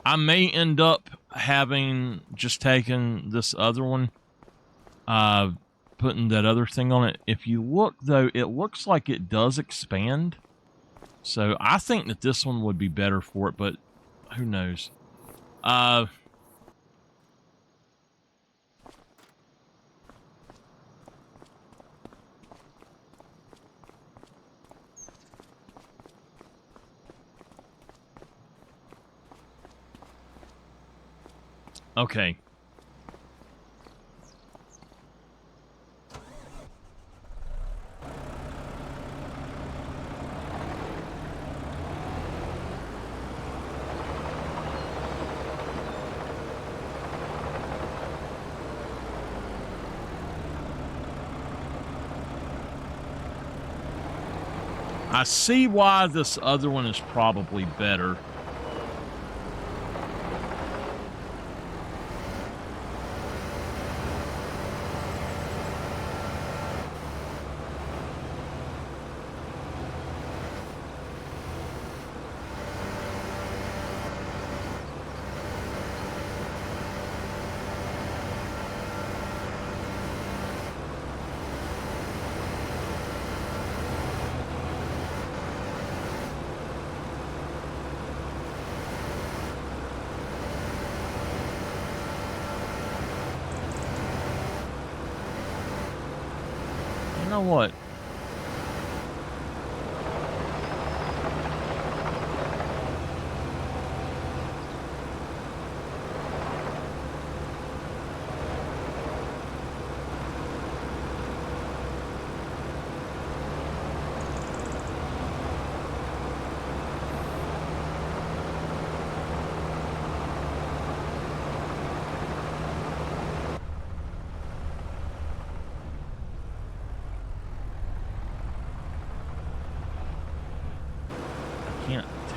Speaker 1: I may end up having just taken this other one, putting that other thing on it. If you look, though, it looks like it does expand. So I think that this one would be better for it, but who knows? Okay. I see why this other one is probably better. You know what?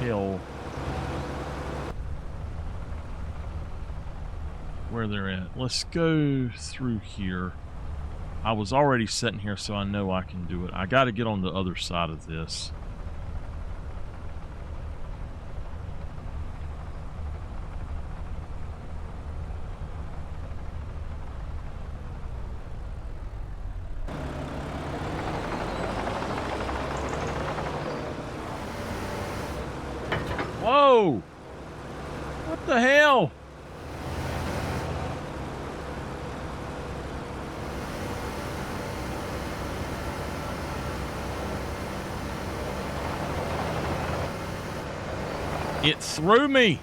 Speaker 1: tell where they're at. Let's go through here. I was already sitting here, so I know I can do it. I got to get on the other side of this. Whoa! What the hell? It threw me.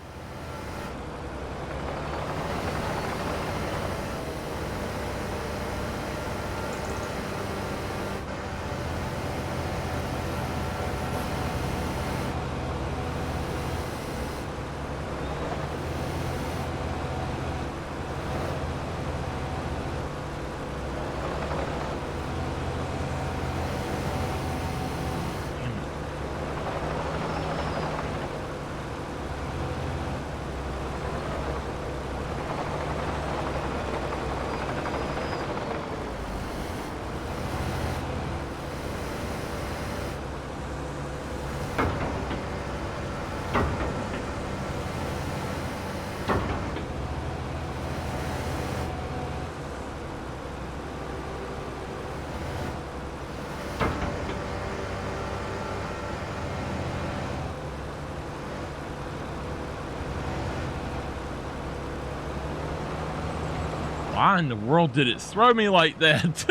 Speaker 1: Why in the world did it throw me like that?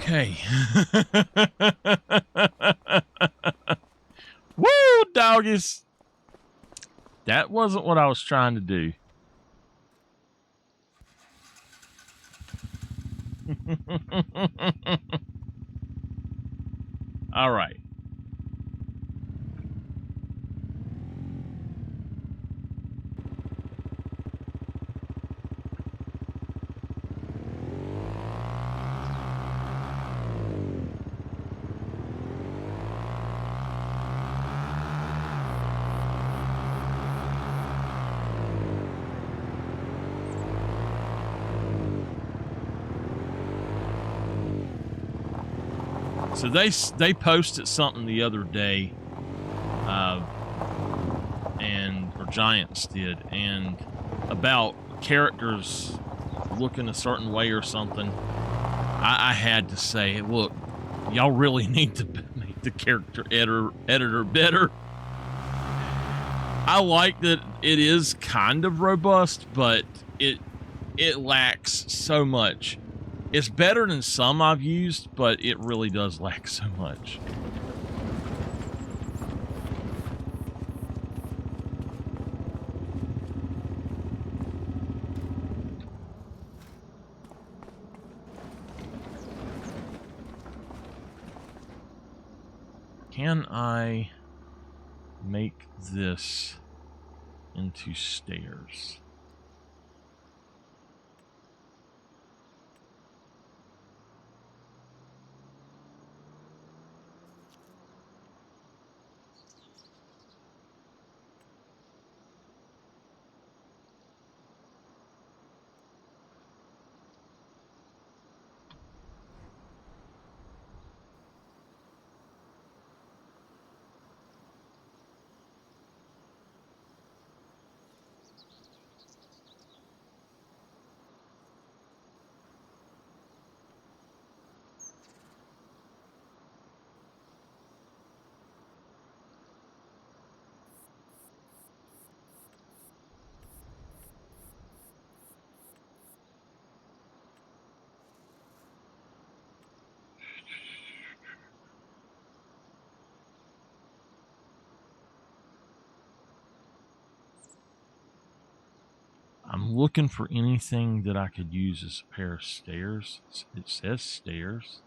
Speaker 1: Okay. Woo, doggies. That wasn't what I was trying to do. All right. So they posted something the other day, or Giants did, and about characters looking a certain way or something. I had to say, look, y'all really need to make the character editor better. I like that it is kind of robust, but it lacks so much. It's better than some I've used, but it really does lack so much. Can I make this into stairs? I'm looking for anything that I could use as a pair of stairs. It says stairs.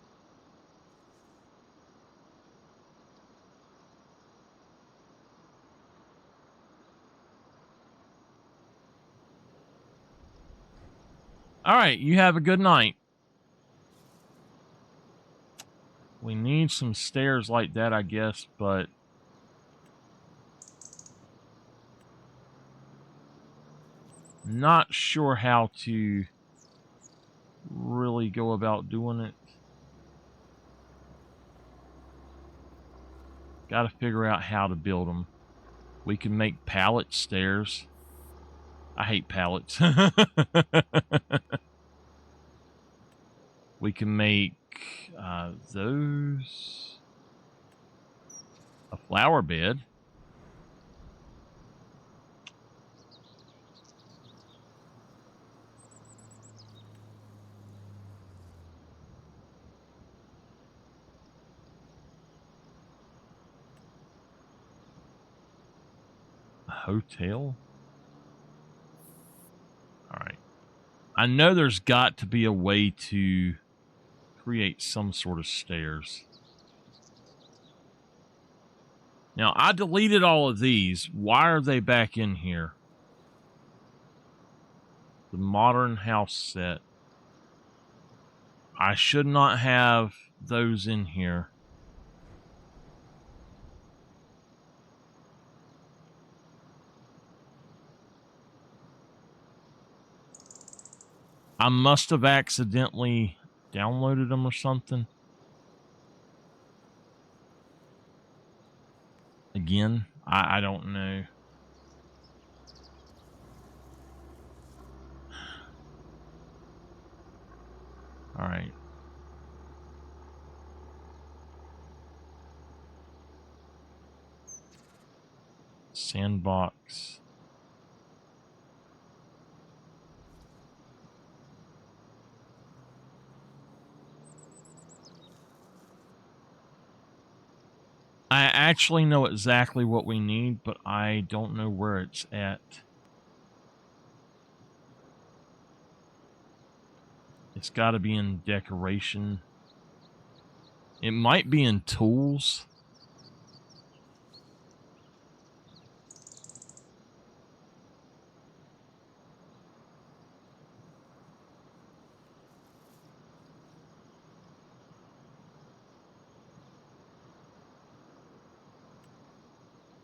Speaker 1: All right, you have a good night. We need some stairs like that, I guess, but not sure how to really go about doing it. Got to figure out how to build them. We can make pallet stairs. I hate pallets. We can make those a flower bed. A hotel. All right. I know there's got to be a way to create some sort of stairs. Now, I deleted all of these. Why are they back in here? The modern house set. I should not have those in here. I must have accidentally downloaded them or something. Again, I don't know. All right. Sandbox. I actually know exactly what we need, but I don't know where it's at. It's got to be in decoration. It might be in tools.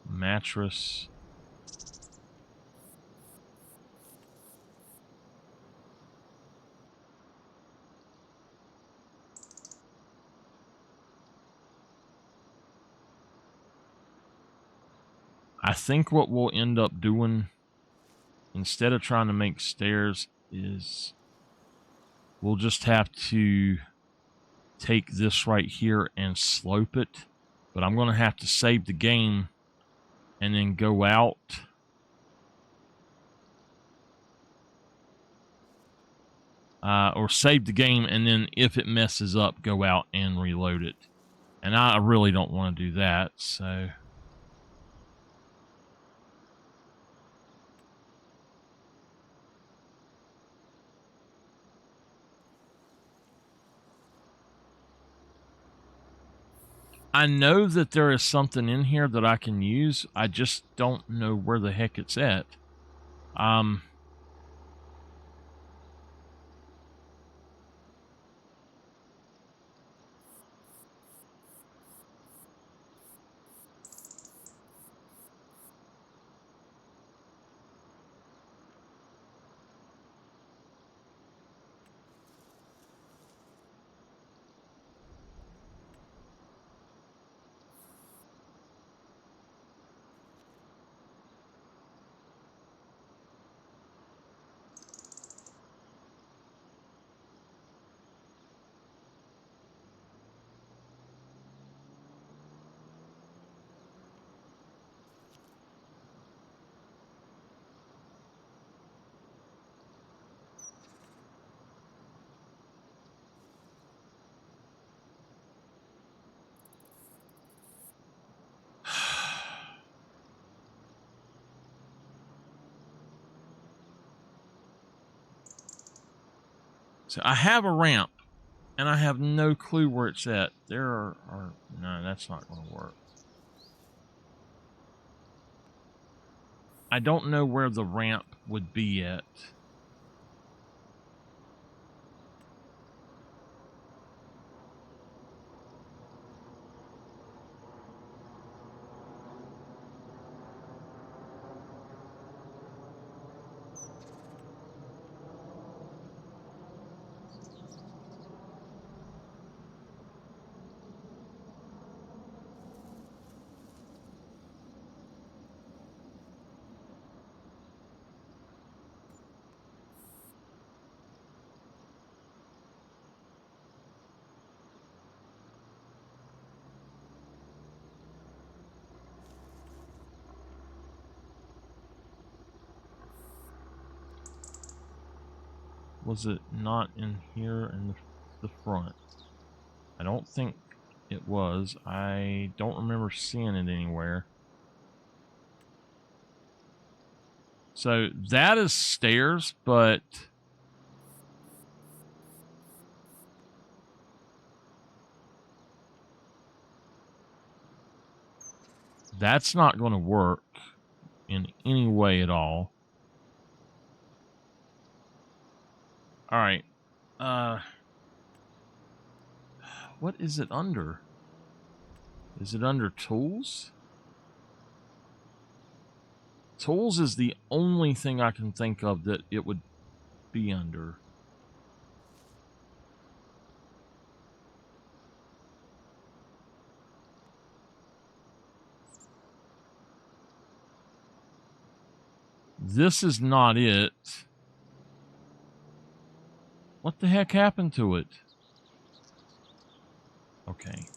Speaker 1: Mattress. I think what we'll end up doing, instead of trying to make stairs, is we'll just have to take this right here and slope it. But I'm going to have to save the game and then go out. Or save the game, and then if it messes up, go out and reload it. And I really don't want to do that, so... I know that there is something in here that I can use. I just don't know where the heck it's at. So I have a ramp, and I have no clue where it's at. There are no, that's not going to work. I don't know where the ramp would be at. Was it not in here in the front? I don't think it was. I don't remember seeing it anywhere. So that is stairs, but that's not going to work in any way at all. All right. What is it under? Is it under tools? Tools is the only thing I can think of that it would be under. This is not it. What the heck happened to it? Okay.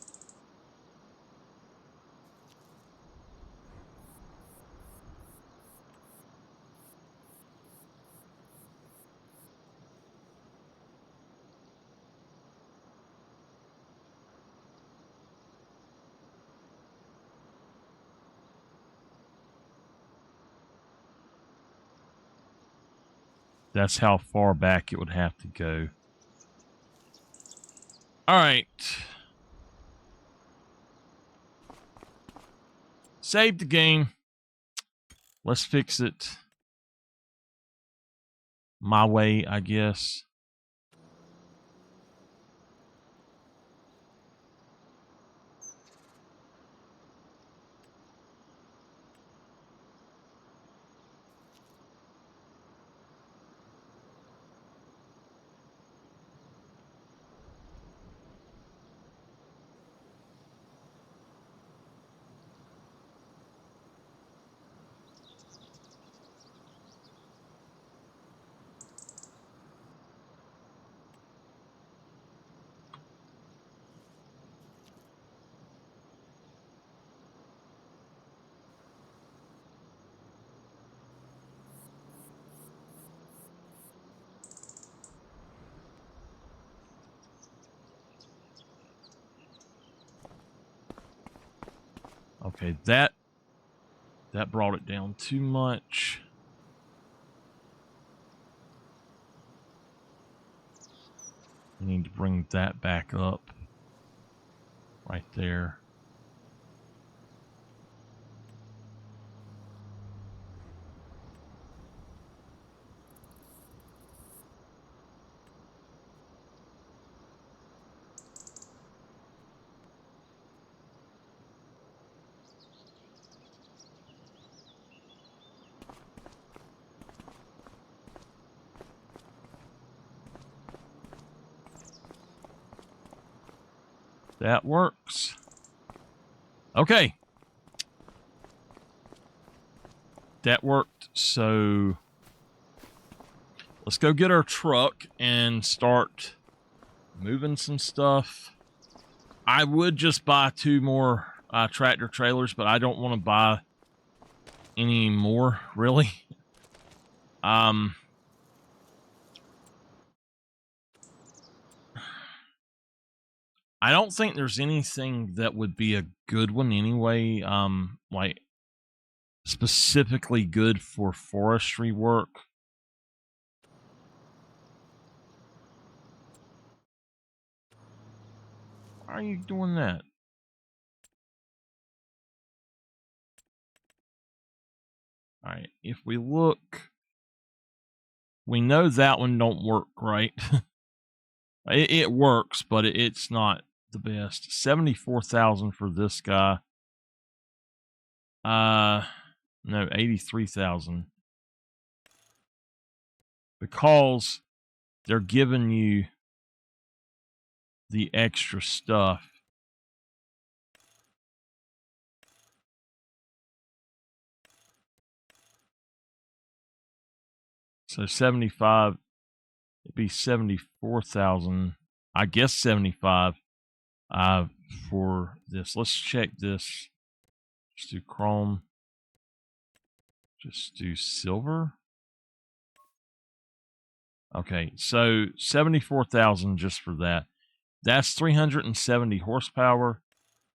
Speaker 1: That's how far back it would have to go. All right. Save the game. Let's fix it my way, I guess. Okay, that brought it down too much. We need to bring that back up right there. That works. Okay. That worked. So let's go get our truck and start moving some stuff. I would just buy 2 more tractor trailers, but I don't want to buy any more, really. I don't think there's anything that would be a good one anyway, like specifically good for forestry work. How are you doing that? All right, if we look, we know that one don't work, right? it works, but it's not the best. 74,000 for this guy. No, 83,000. Because they're giving you the extra stuff. So 75, it'd be 74,000. I guess 75 for this. Let's check this. Just do chrome. Just do silver. Okay, so 74,000 just for that. That's 370 horsepower.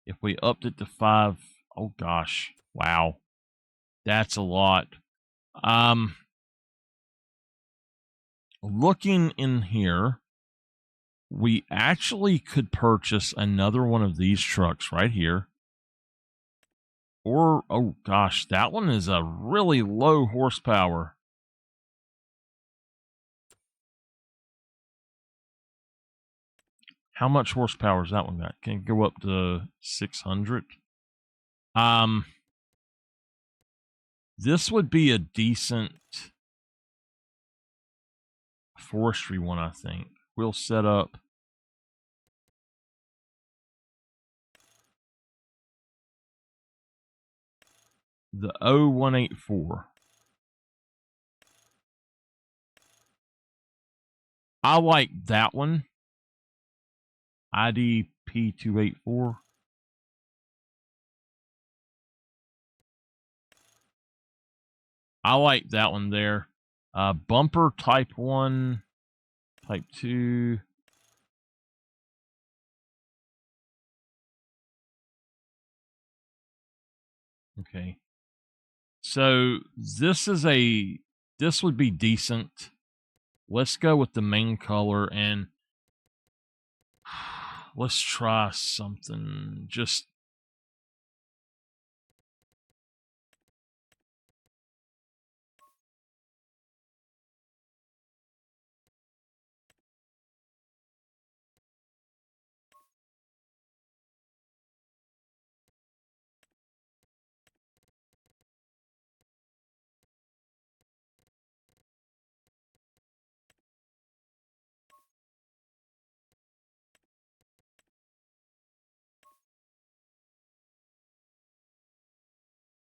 Speaker 1: If we upped it to 5, oh gosh, wow. That's a lot. Looking in here, we actually could purchase another one of these trucks right here. Or, oh gosh, that one is a really low horsepower. How much horsepower is that one got? Can it go up to 600? This would be a decent forestry one, I think. We'll set up the 0184. I like that one. IDP 284. I like that one there. Bumper type 1, type 2. Okay. So this would be decent. Let's go with the main color and let's try something. Just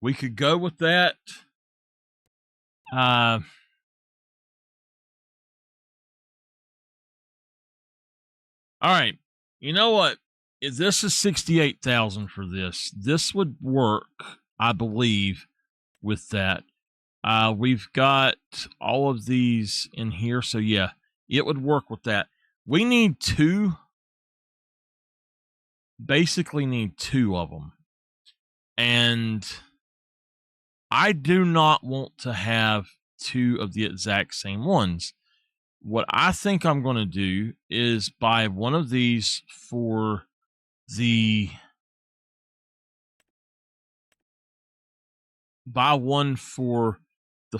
Speaker 1: we could go with that. All right. You know what? If this is 68,000 for this. This would work, I believe, with that. We've got all of these in here, so yeah, it would work with that. We need two. Basically need two of them. And I do not want to have two of the exact same ones. What I think I'm going to do is buy one of these for the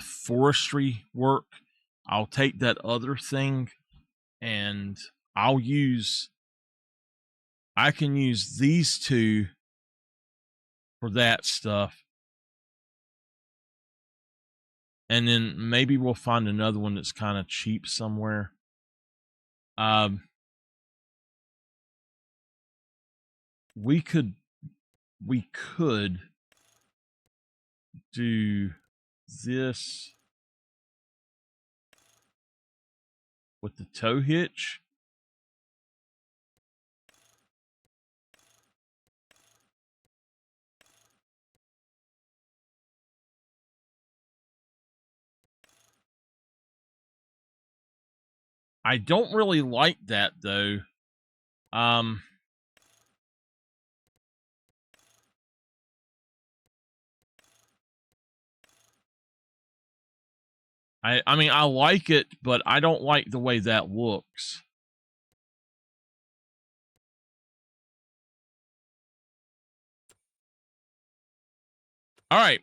Speaker 1: forestry work. I'll take that other thing and I can use these two for that stuff. And then maybe we'll find another one that's kind of cheap somewhere. We could do this with the tow hitch. I don't really like that though. I mean, I like it, but I don't like the way that looks. All right.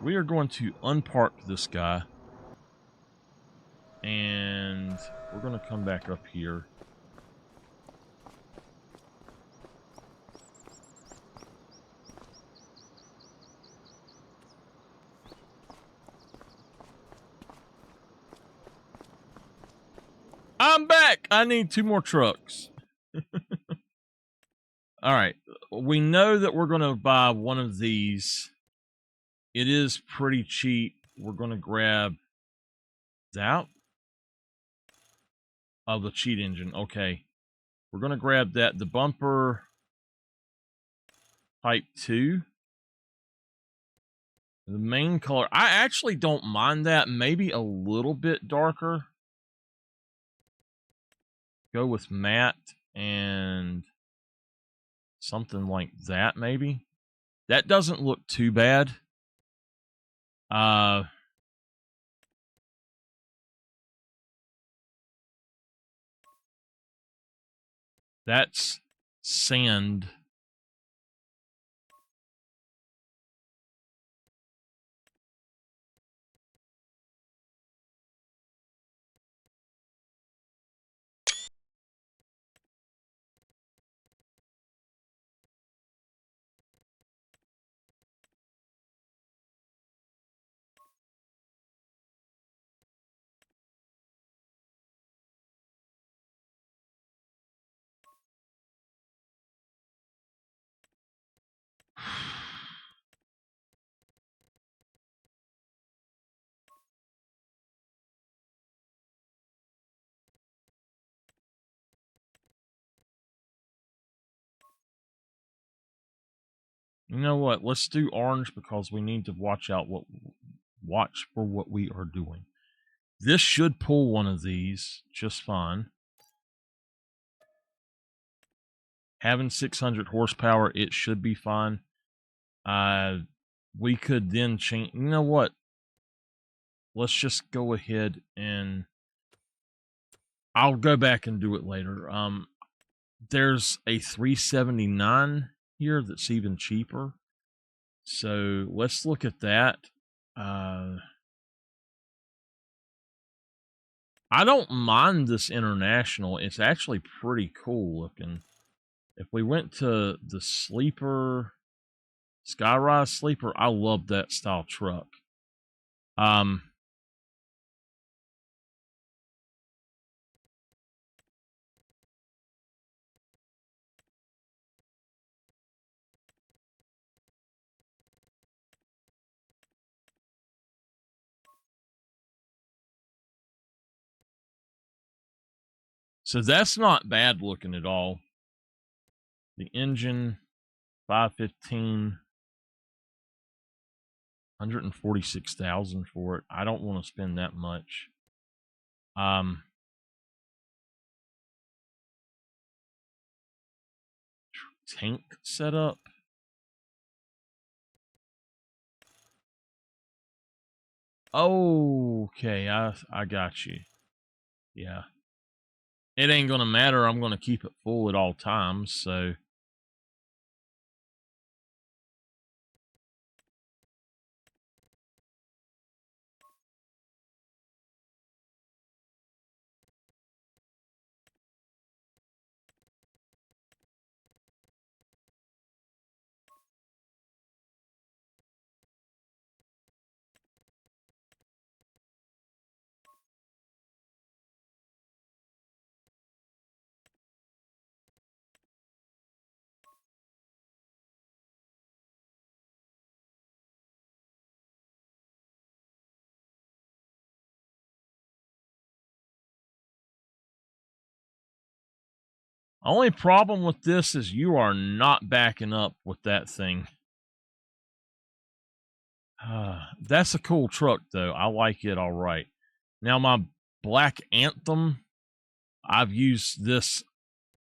Speaker 1: We are going to unpark this guy. And we're going to come back up here. I'm back. I need 2 more trucks. All right. We know that we're going to buy one of these. It is pretty cheap. We're going to grab that. Oh, the cheat engine. Okay. We're going to grab that. The bumper type 2. The main color. I actually don't mind that. Maybe a little bit darker. Go with matte and something like that, maybe. That doesn't look too bad. That's sand. You know what? Let's do orange because we need to watch for what we are doing. This should pull one of these just fine. Having 600 horsepower, it should be fine. We could then change. You know what? Let's just go ahead and I'll go back and do it later. There's a 379 here that's even cheaper. So let's look at that. I don't mind this international. It's actually pretty cool looking. If we went to the sleeper, Skyrise sleeper, I love that style truck. So that's not bad looking at all. The engine, 515, 146,000 for it. I don't want to spend that much. Tank setup. Okay, I got you. Yeah. It ain't gonna matter. I'm gonna keep it full at all times, so only problem with this is you are not backing up with that thing. That's a cool truck, though. I like it all right. Now, my Black Anthem, I've used this.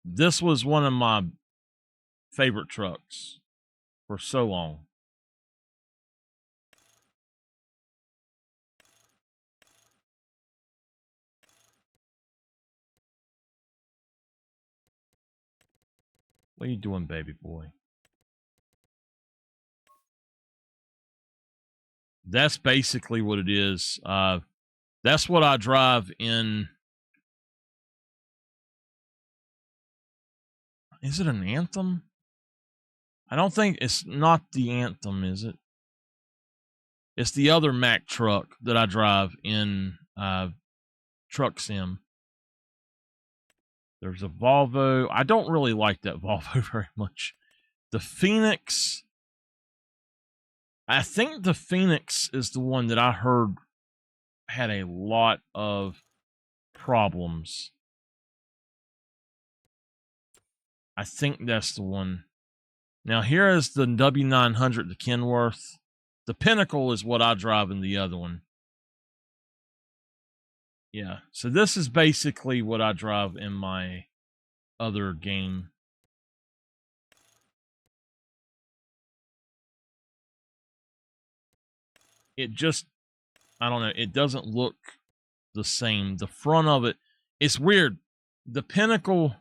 Speaker 1: This was one of my favorite trucks for so long. What are you doing, baby boy? That's basically what it is. That's what I drive in. Is it an Anthem? I don't think it's not the Anthem, is it? It's the other Mack truck that I drive in Truck Sim. There's a Volvo. I don't really like that Volvo very much. The Phoenix. I think the Phoenix is the one that I heard had a lot of problems. I think that's the one. Now, here is the W900, the Kenworth. The Pinnacle is what I drive in the other one. Yeah, so this is basically what I drive in my other game. It just, I don't know, it doesn't look the same. The front of it, it's weird. The Pinnacle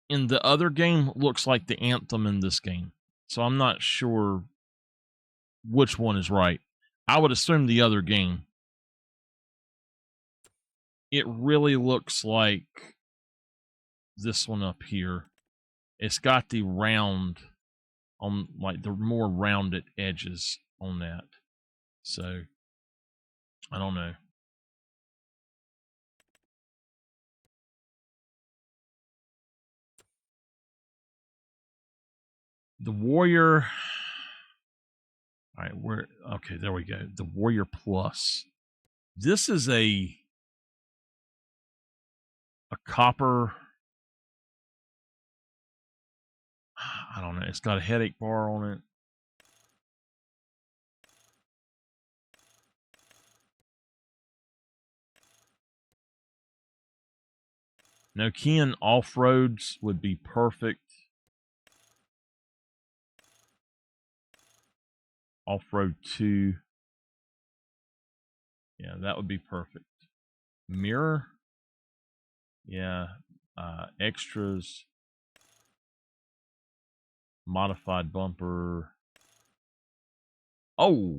Speaker 1: in the other game looks like the Anthem in this game. So I'm not sure which one is right. I would assume the other game. It really looks like this one up here. It's got the round on, like the more rounded edges on that. So I don't know. The Warrior. All right, okay, there we go. The Warrior Plus. This is a copper. I don't know. It's got a headache bar on it. Nokian off-roads would be perfect. Off-road 2. Yeah, that would be perfect. Mirror. Yeah. Extras. Modified bumper. Oh.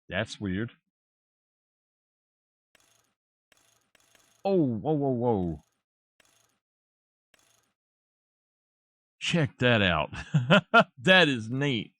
Speaker 1: That's weird. Oh, whoa, whoa, whoa. Check that out. That is neat.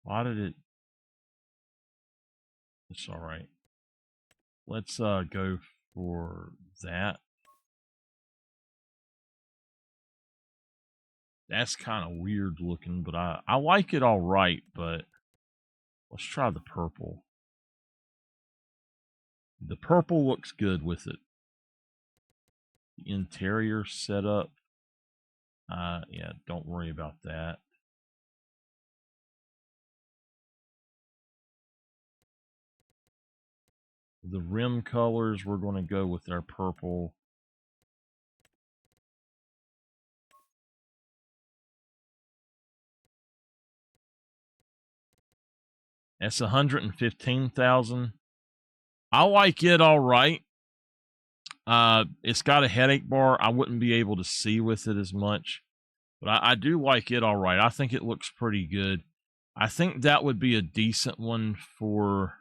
Speaker 1: Why did it? It's all right. Let's go for that. That's kind of weird looking, but I like it all right, but let's try the purple. The purple looks good with it. The interior setup. Yeah, don't worry about that. The rim colors, we're going to go with our purple. That's 115,000. I like it all right. It's got a headache bar. I wouldn't be able to see with it as much, but I do like it all right. I think it looks pretty good. I think that would be a decent one for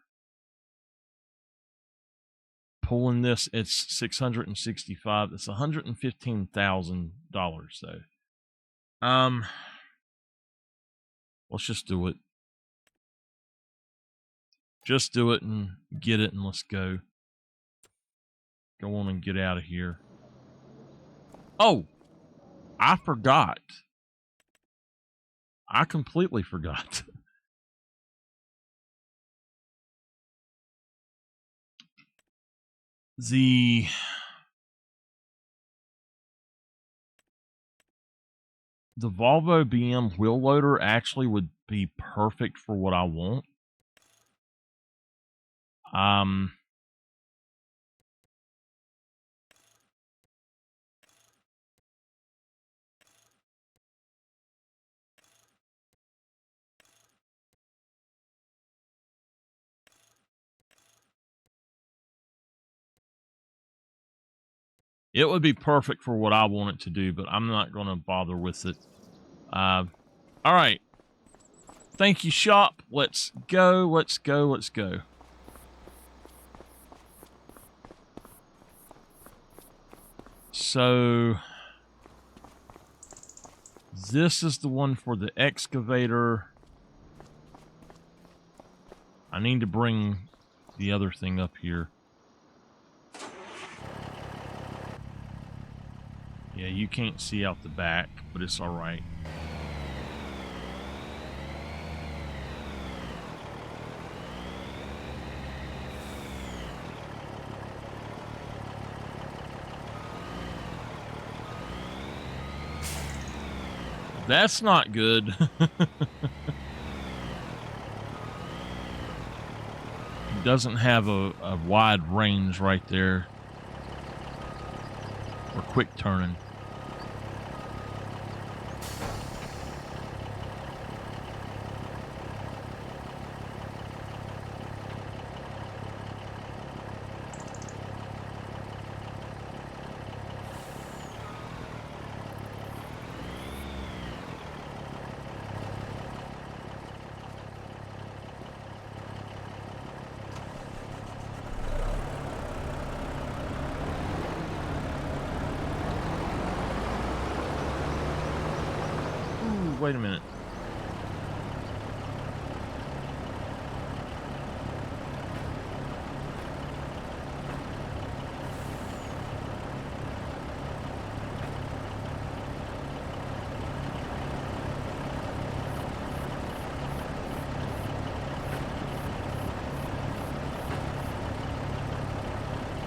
Speaker 1: pulling this. It's 665. It's $115,000 though. Let's just do it. Just do it and get it, and let's go. Go on and get out of here. Oh, I forgot. I completely forgot. The Volvo BM wheel loader actually would be perfect for what I want. It would be perfect for what I want it to do, but I'm not going to bother with it. All right. Thank you, shop. Let's go, let's go, let's go. So, this is the one for the excavator. I need to bring the other thing up here. Yeah, you can't see out the back, but it's all right. That's not good. It doesn't have a wide range right there. Or quick turning. Wait a minute.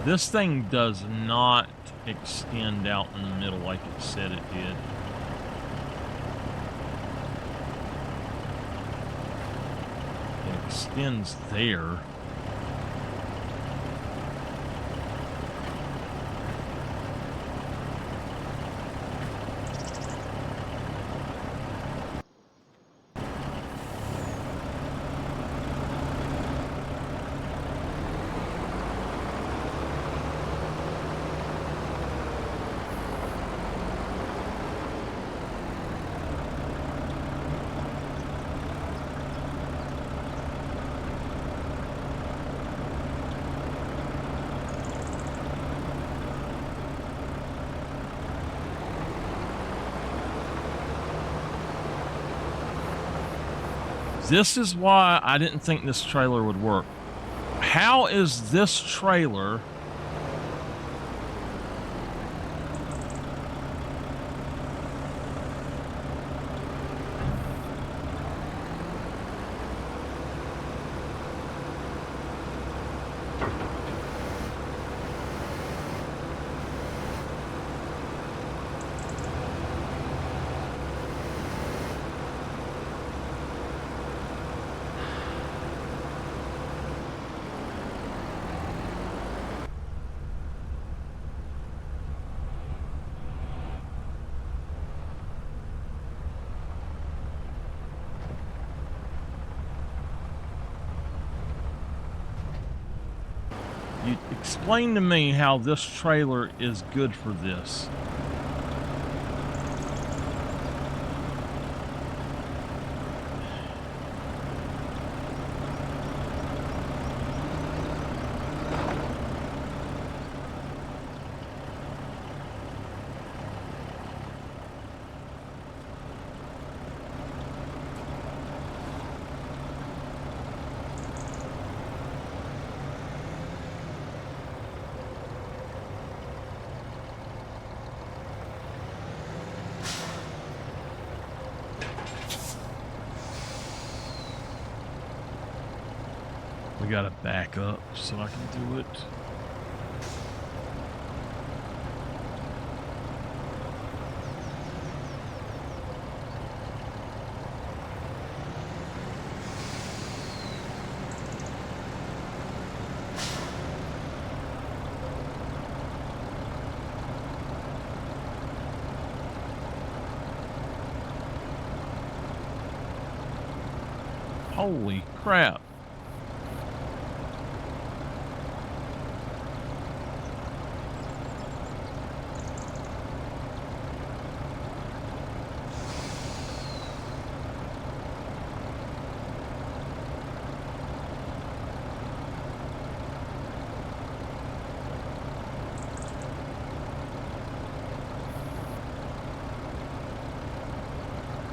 Speaker 1: This thing does not extend out in the middle like it said it did. It extends there. This is why I didn't think this trailer would work. How is this trailer Explain to me how this trailer is good for this. We gotta back up so I can do it. Holy crap.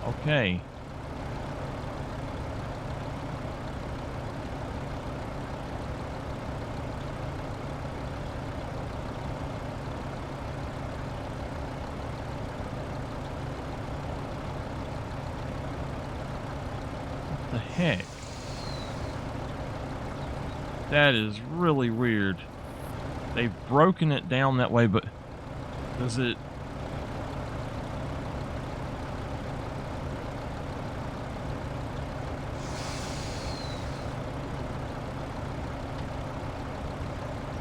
Speaker 1: Okay. What the heck? That is really weird. They've broken it down that way, but does it...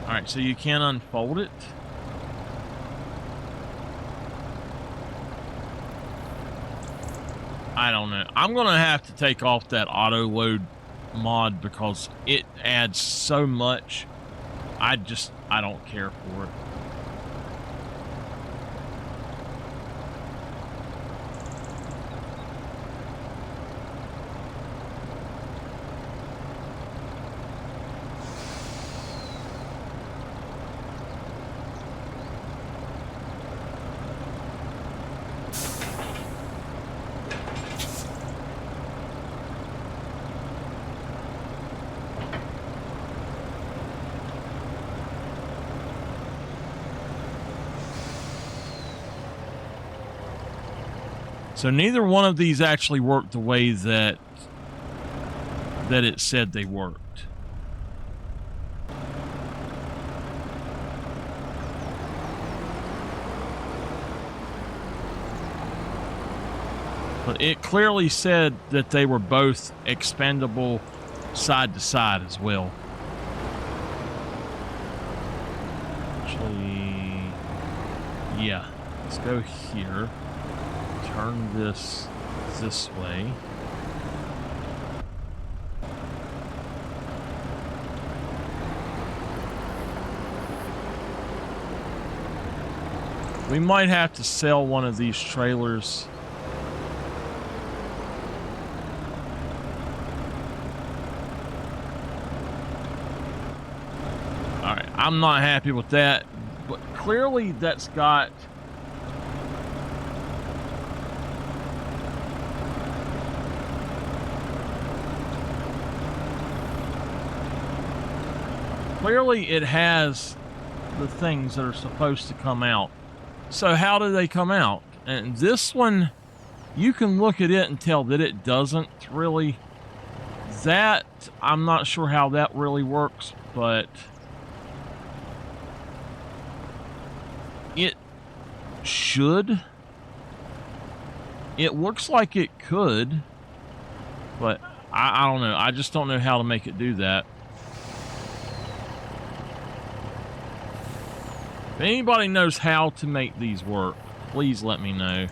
Speaker 1: Alright, so you can't unfold it? I don't know. I'm going to have to take off that auto load mod because it adds so much. I don't care for it. So neither one of these actually worked the way that it said they worked. But it clearly said that they were both expandable side to side as well. Actually, yeah. Let's go here. Turn this way. We might have to sell one of these trailers. All right, I'm not happy with that, but clearly that's got... Clearly it has the things that are supposed to come out. So how do they come out? And this one, you can look at it and tell that it doesn't really. That, I'm not sure how that really works, but it should. It looks like it could, but I don't know. I just don't know how to make it do that. If anybody knows how to make these work, please let me know.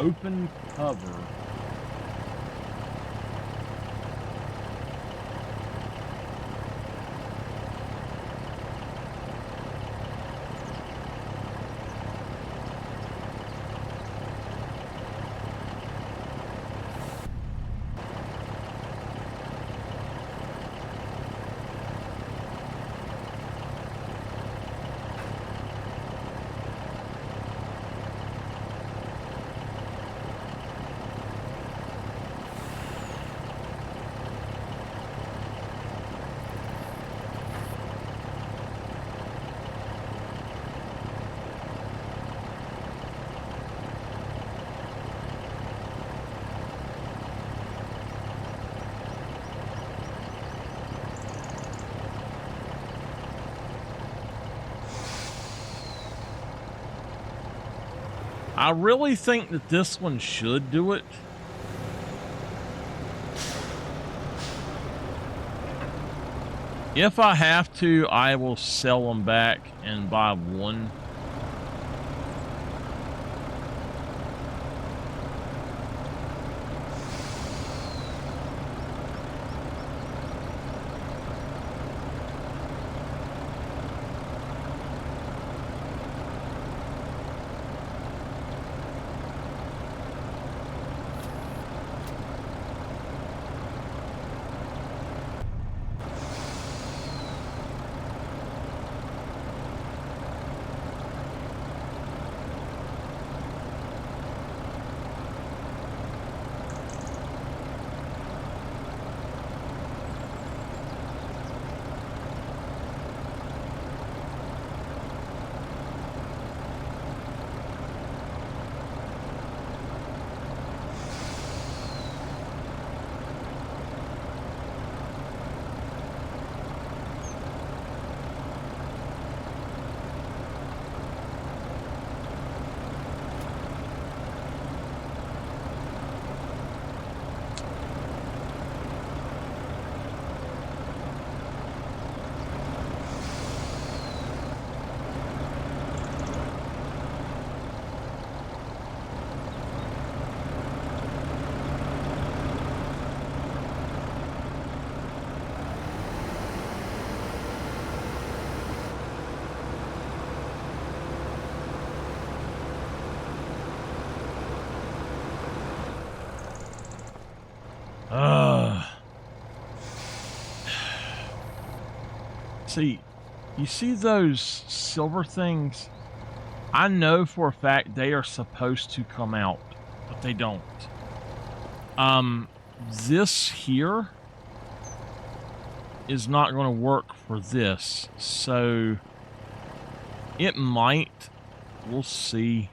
Speaker 1: open cover. I really think that this one should do it. If I have to, I will sell them back and buy one. See, you see those silver things? I know for a fact they are supposed to come out, but they don't. This here is not going to work for this, so it might. We'll see.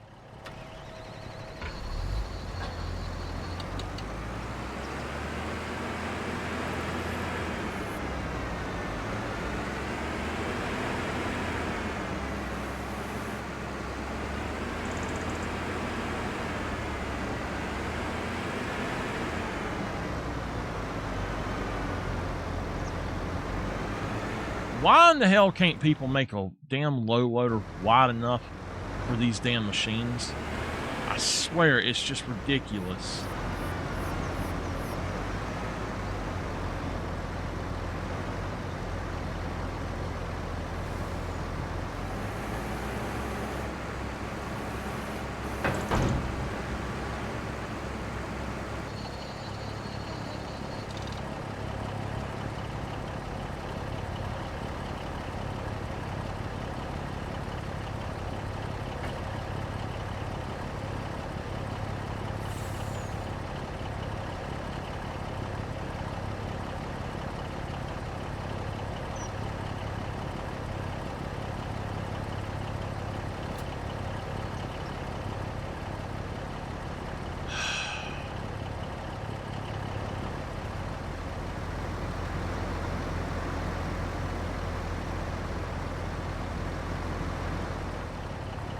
Speaker 1: Why in the hell can't people make a damn low loader wide enough for these damn machines? I swear it's just ridiculous.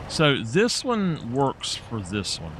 Speaker 1: So this one works for this one.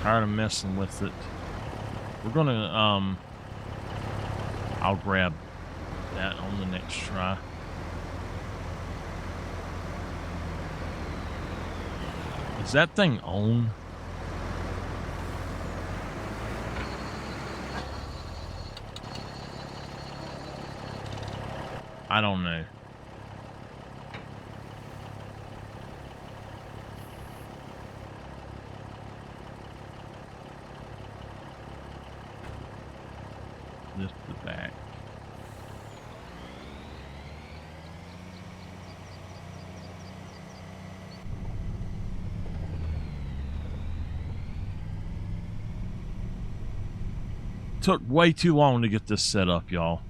Speaker 1: tired of messing with it. We're gonna, I'll grab that on the next try. Is that thing on? I don't know. Lift the back. Took way too long to get this set up, y'all.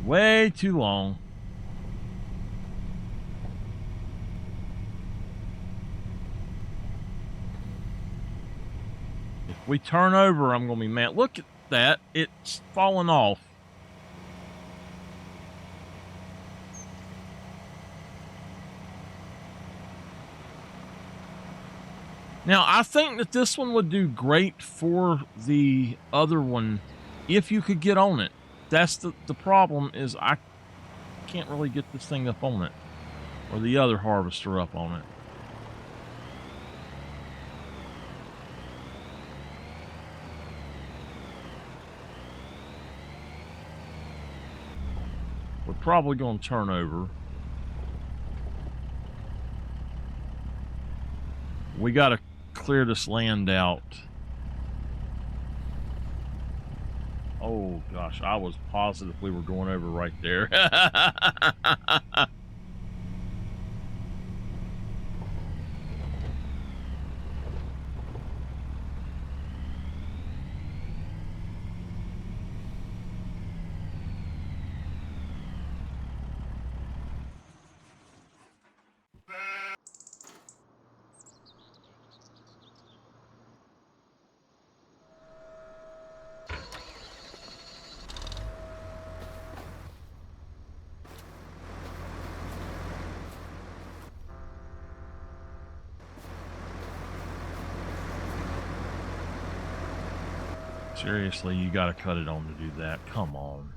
Speaker 1: Way too long. If we turn over, I'm going to be mad. Look at that. It's falling off. Now, I think that this one would do great for the other one if you could get on it. That's the problem is I can't really get this thing up on it. Or the other harvester up on it. We're probably going to turn over. We got to clear this land out. Oh gosh, I was positive we were going over right there. Seriously, you gotta cut it on to do that. Come on.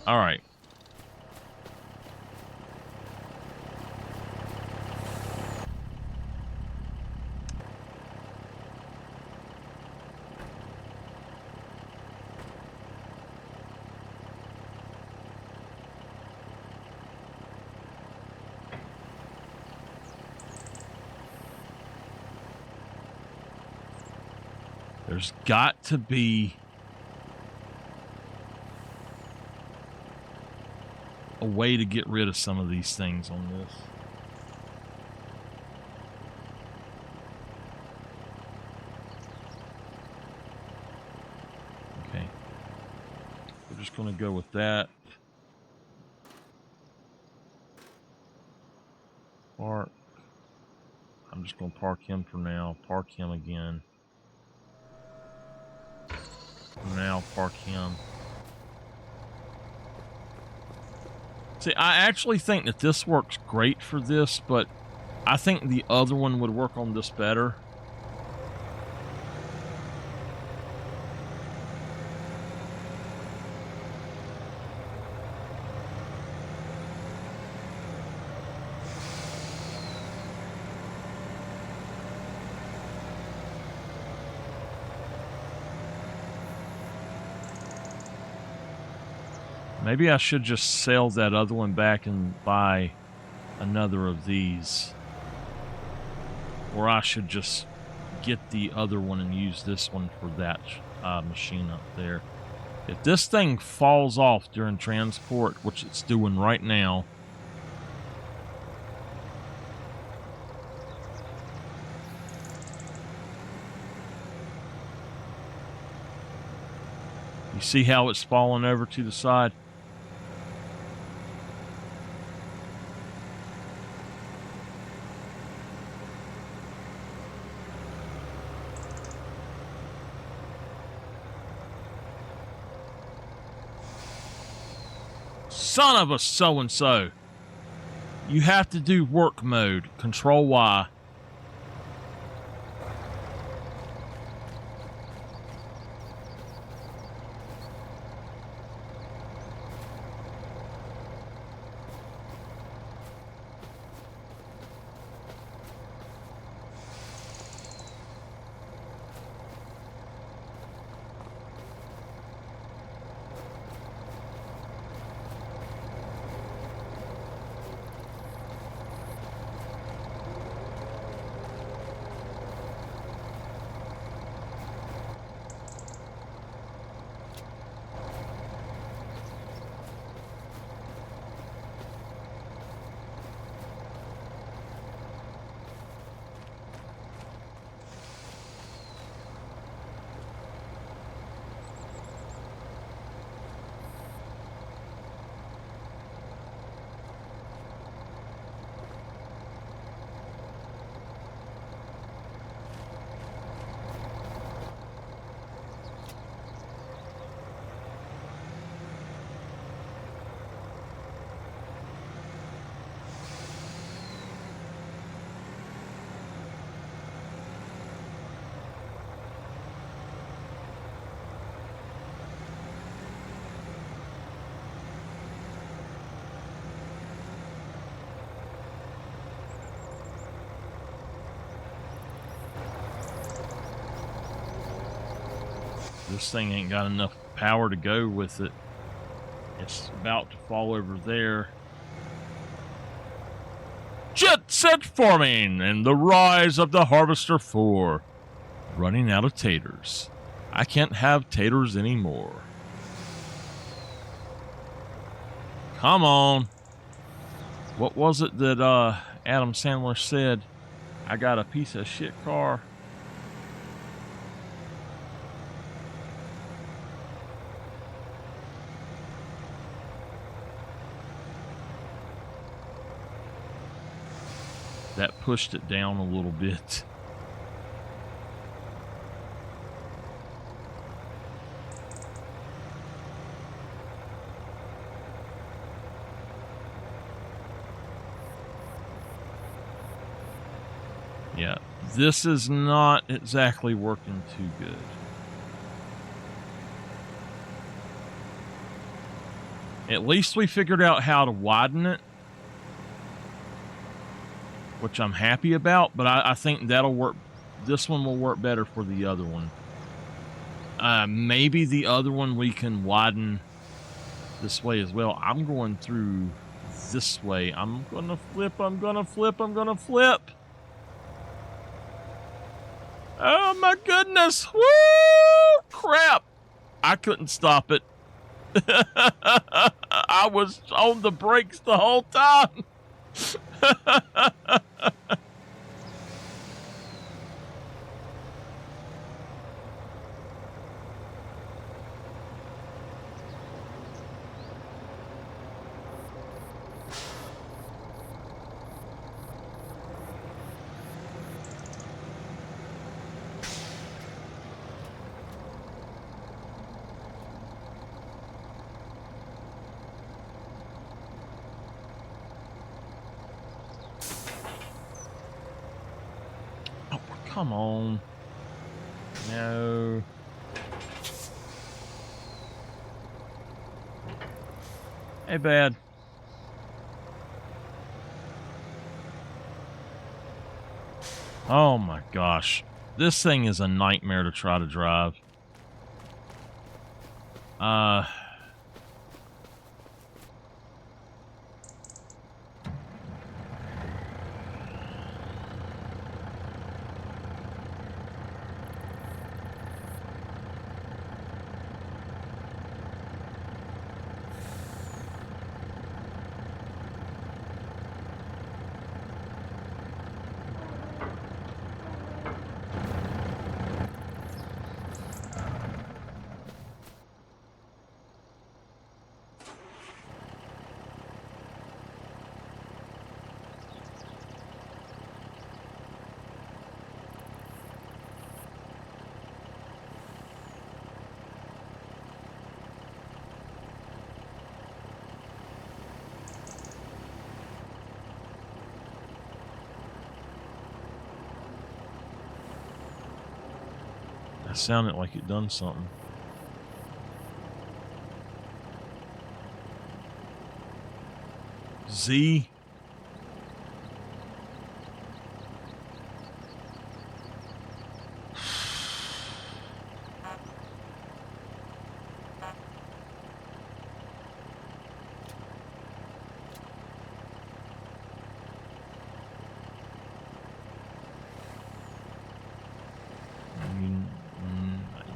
Speaker 1: All right. There's got to be a way to get rid of some of these things on this. Okay. We're just going to go with that. Park. I'm just going to park him for now. Park him again. For now, park him. See, I actually think that this works great for this, but I think the other one would work on this better. Maybe I should just sell that other one back and buy another of these. Or I should just get the other one and use this one for that machine up there. If this thing falls off during transport, which it's doing right now, you see how it's falling over to the side? Son of a so-and-so. You have to do work mode. Control Y. This thing ain't got enough power to go with it. It's about to fall over there. Jet set forming and the rise of the Harvester 4. Running out of taters. I can't have taters anymore. Come on. What was it that Adam Sandler said? I got a piece of shit car. That pushed it down a little bit. Yeah, this is not exactly working too good. At least we figured out how to widen it, which I'm happy about, but I think that'll work. This one will work better for the other one. Maybe the other one we can widen this way as well. I'm going through this way. I'm gonna flip, I'm gonna flip, I'm gonna flip. Oh my goodness. Woo! Crap. I couldn't stop it. I was on the brakes the whole time. Come on. No. Hey, bad. Oh my gosh. This thing is a nightmare to try to drive. That sounded like it done something. Z.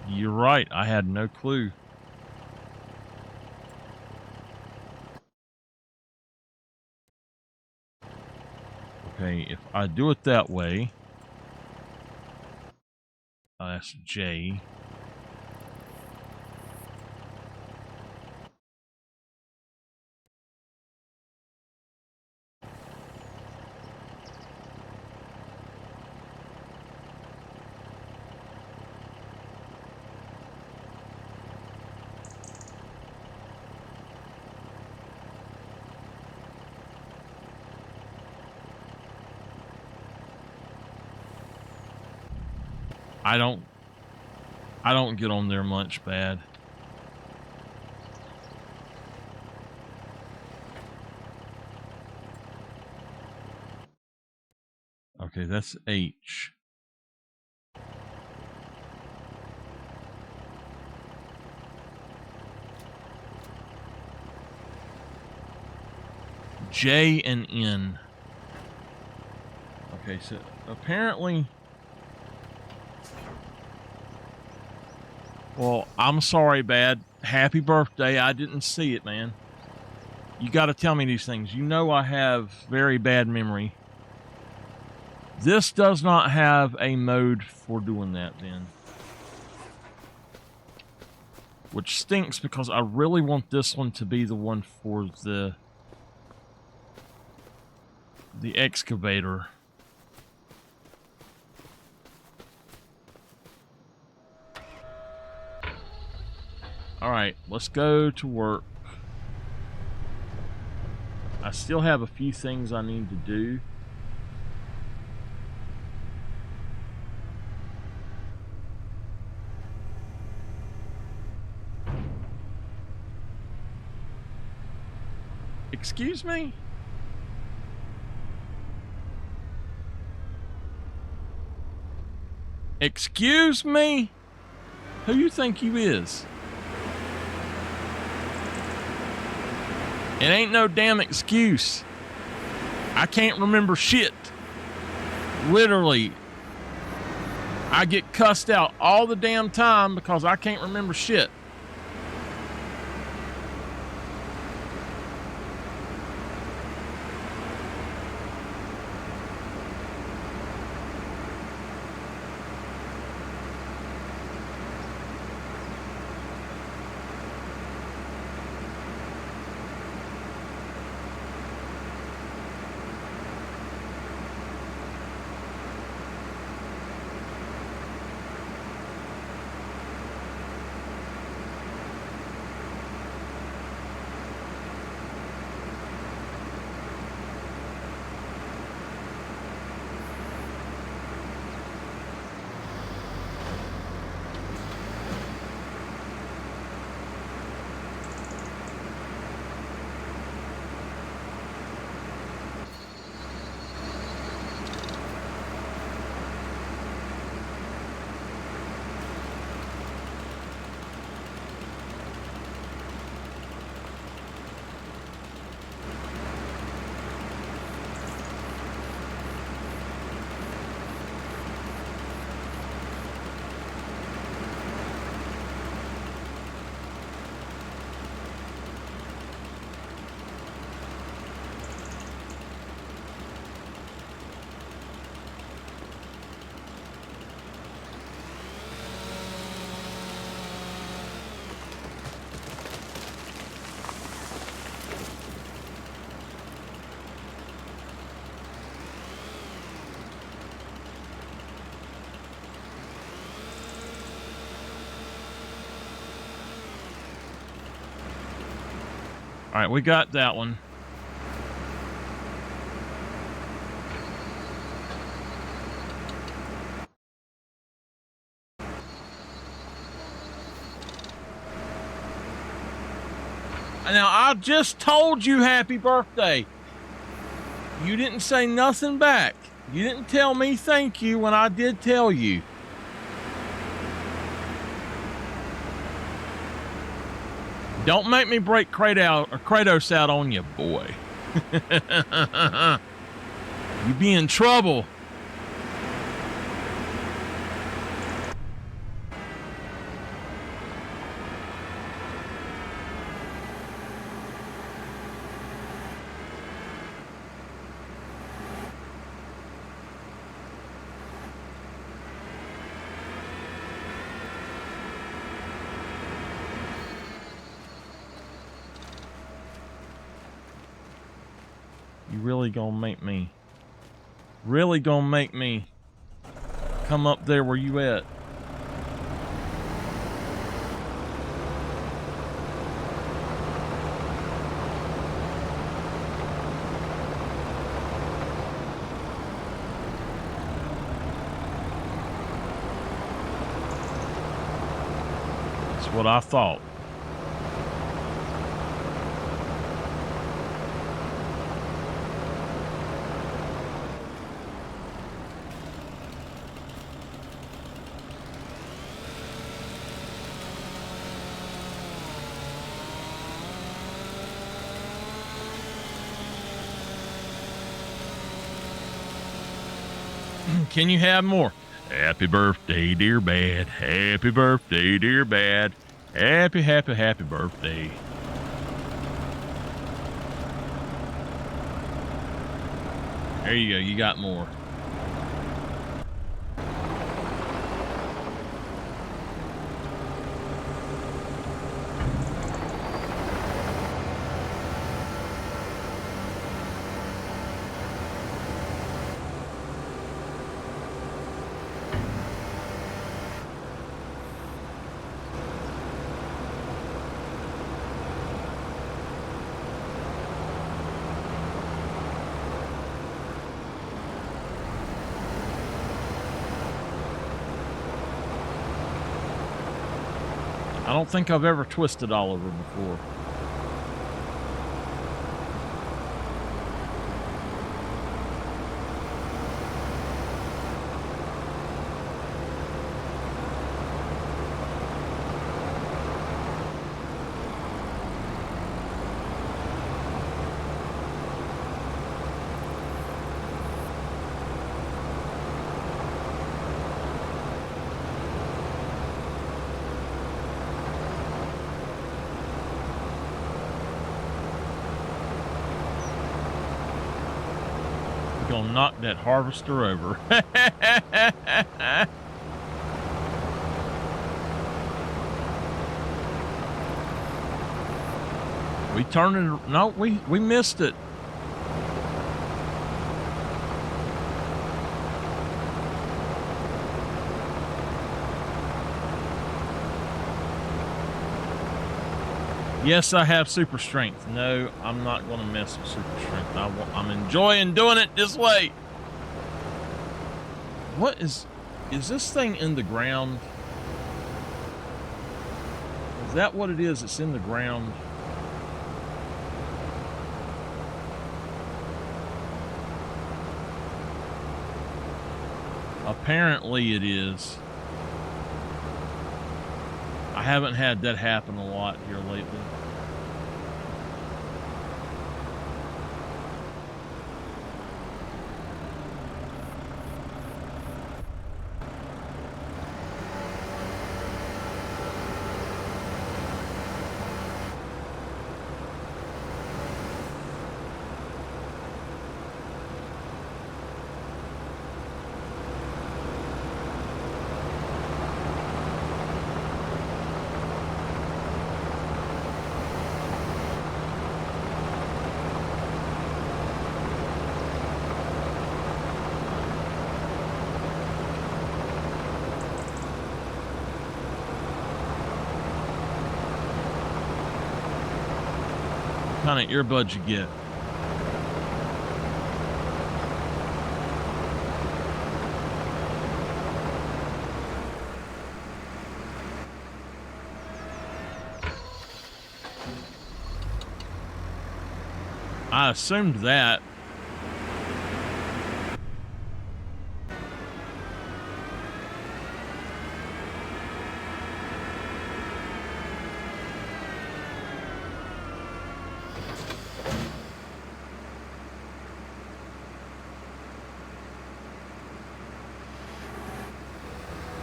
Speaker 1: You're right. I had no clue. Okay, if I do it that way, that's J. I don't get on there much, bad. Okay, that's H. J and N. Okay, so apparently... Well, I'm sorry, bad. Happy birthday. I didn't see it, man. You got to tell me these things. You know I have very bad memory. This does not have a mode for doing that, then. Which stinks, because I really want this one to be the one for the excavator. Alright, let's go to work. I still have a few things I need to do. Excuse me? Excuse me? Who you think you is? It ain't no damn excuse. I can't remember shit. Literally. I get cussed out all the damn time because I can't remember shit. All right, we got that one. Now, I just told you happy birthday. You didn't say nothing back. You didn't tell me thank you when I did tell you. Don't make me break Kratos out on you, boy. You be in trouble. You really gonna make me come up there where you at? That's what I thought. Can you have more? Happy birthday, dear bad. Happy birthday, dear bad. Happy birthday. There you go. You got more. I don't think I've ever twisted Oliver before. Gonna knock that harvester over. We turned it. No, we missed it. Yes, I have super strength. No, I'm not going to mess with super strength. I'm enjoying doing it this way. What is this thing in the ground? Is that what it is? It's in the ground. Apparently it is. I haven't had that happen a lot here lately. What kind of earbuds you get? I assumed that.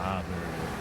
Speaker 1: Ah, there it is.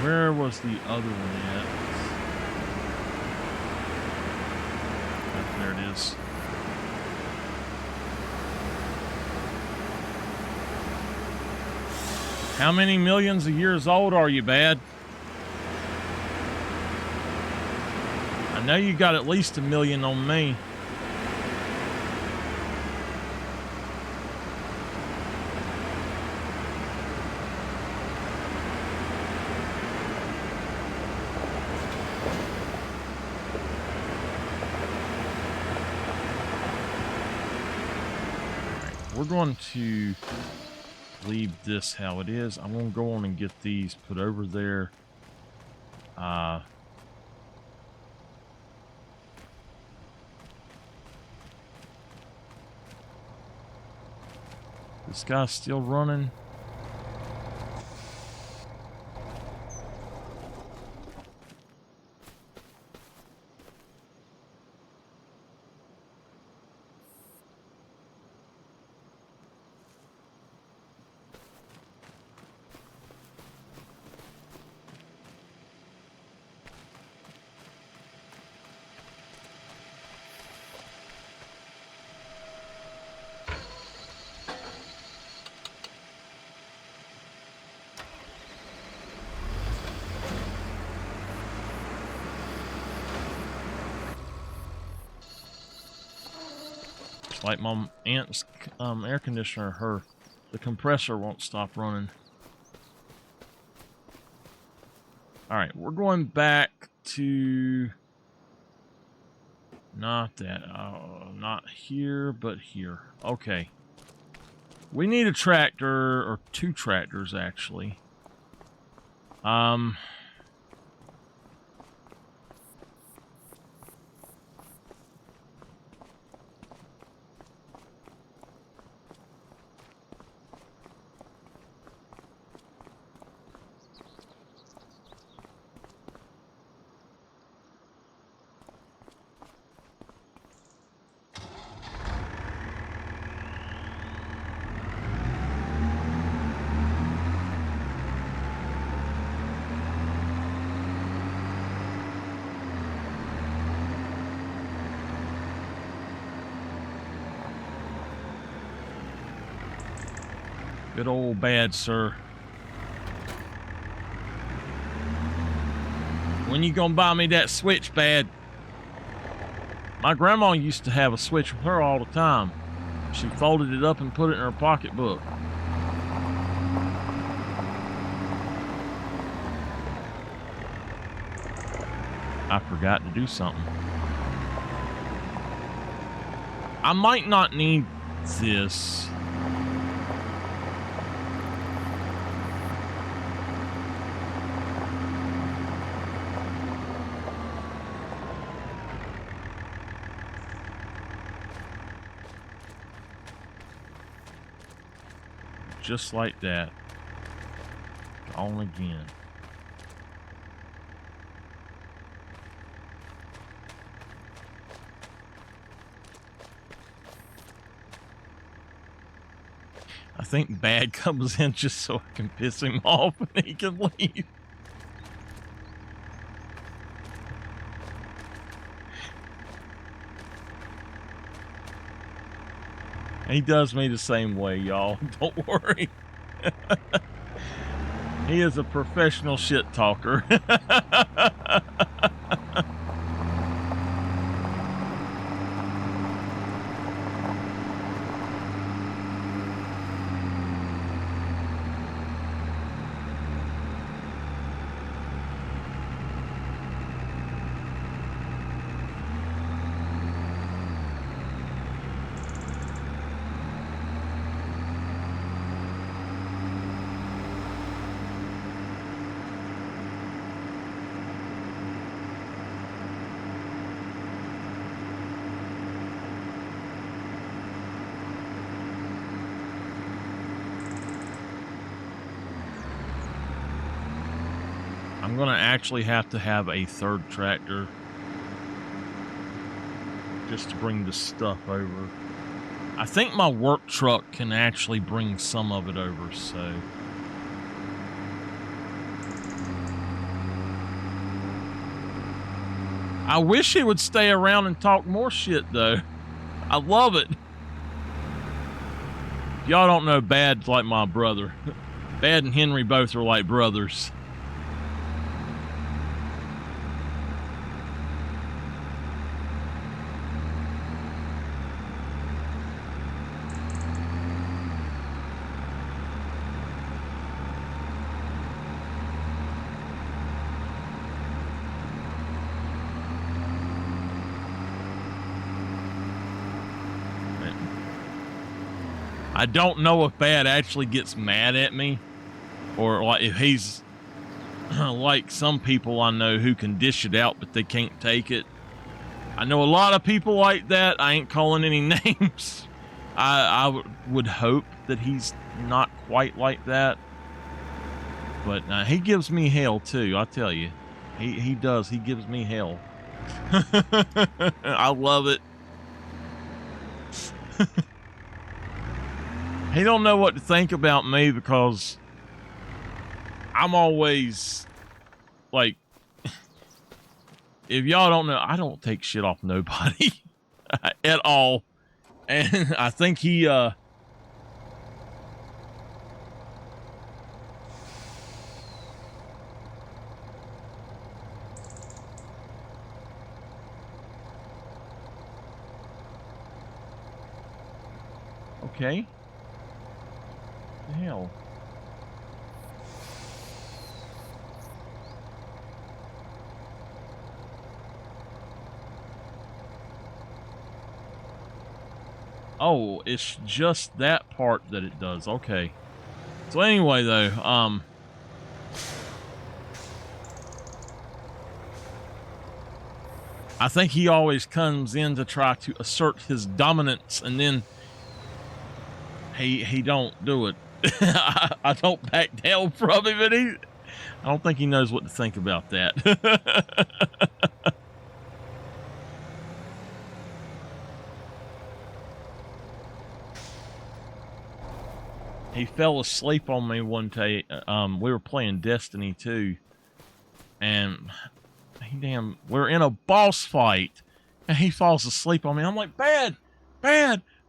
Speaker 1: Where was the other one at? Oh, there it is. How many millions of years old are you, Bad? I know you got at least 1 million on me. we're going to leave this how it is. I'm going to go on and get these put over there. This guy's still running. Like my aunt's air conditioner, the compressor won't stop running. All right, we're going back to not here, but here. Okay. We need a tractor, or 2 tractors actually. Good old bad sir. When you gonna buy me that switch, bad? My grandma used to have a switch with her all the time. She folded it up and put it in her pocketbook. I forgot to do something. I might not need this. Just like that. On again. I think Bad comes in just so I can piss him off and he can leave. He does me the same way, y'all. Don't worry. He is a professional shit talker. I'm gonna actually have to have a 3rd tractor just to bring the stuff over. I think my work truck can actually bring some of it over, so. I wish he would stay around and talk more shit, though. I love it. Y'all don't know, Bad's like my brother. Bad and Henry both are like brothers. I don't know if Bad actually gets mad at me, or like if he's like some people I know who can dish it out, but they can't take it. I know a lot of people like that. I ain't calling any names. I would hope that he's not quite like that. But he gives me hell too, I tell you. He does. He gives me hell. I love it. He don't know what to think about me because I'm always like, if y'all don't know, I don't take shit off nobody at all. And I think he okay. What the hell? Oh, it's just that part that it does. Okay. So anyway, though, I think he always comes in to try to assert his dominance, and then he don't do it. I don't back down from him, and I don't think he knows what to think about that. He fell asleep on me one day. We were playing Destiny 2, and we're in a boss fight, and he falls asleep on me. I'm like, Bad,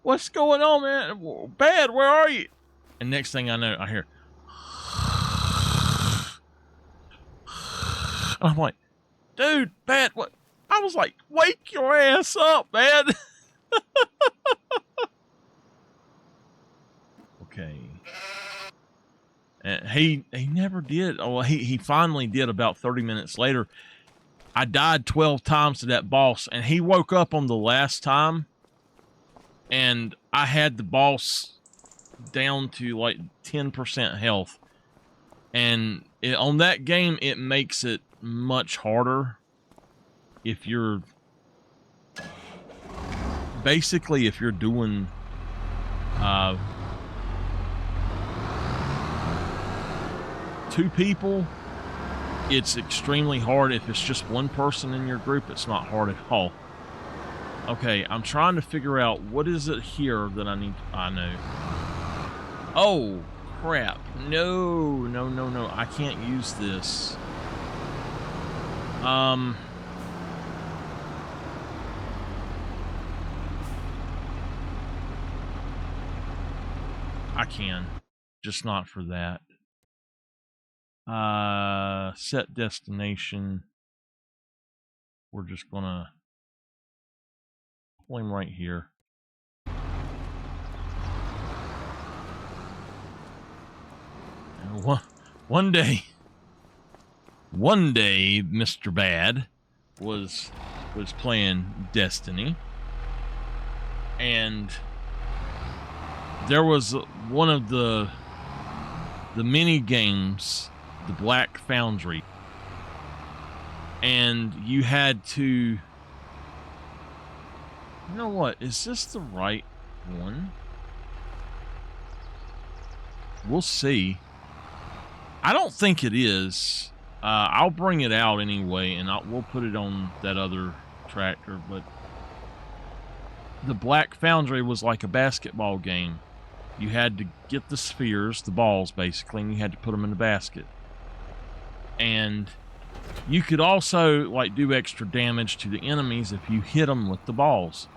Speaker 1: what's going on, man? Bad, where are you? And next thing I know, I hear, and I'm like, dude, Bad, what? I was like, wake your ass up, man. Okay. And he never did. Oh, he finally did about 30 minutes later. I died 12 times to that boss, and he woke up on the last time, and I had the boss down to like 10% health. And on that game, it makes it much harder if you're basically if you're doing two people. It's extremely hard. If it's just one person in your group, it's not hard at all. Okay, I'm trying to figure out what is it here that I need. I know. Oh, crap. No. I can't use this. I can. Just not for that. Set destination. We're just gonna pull him right here. And one day, Mr. Bad was playing Destiny, and there was one of the mini games, the Black Foundry, and you had to, you know what, is this the right one? We'll see. I don't think it is. I'll bring it out anyway, and we'll put it on that other tractor. But the Black Foundry was like a basketball game. You had to get the spheres, the balls basically, and you had to put them in the basket. And you could also like do extra damage to the enemies if you hit them with the balls.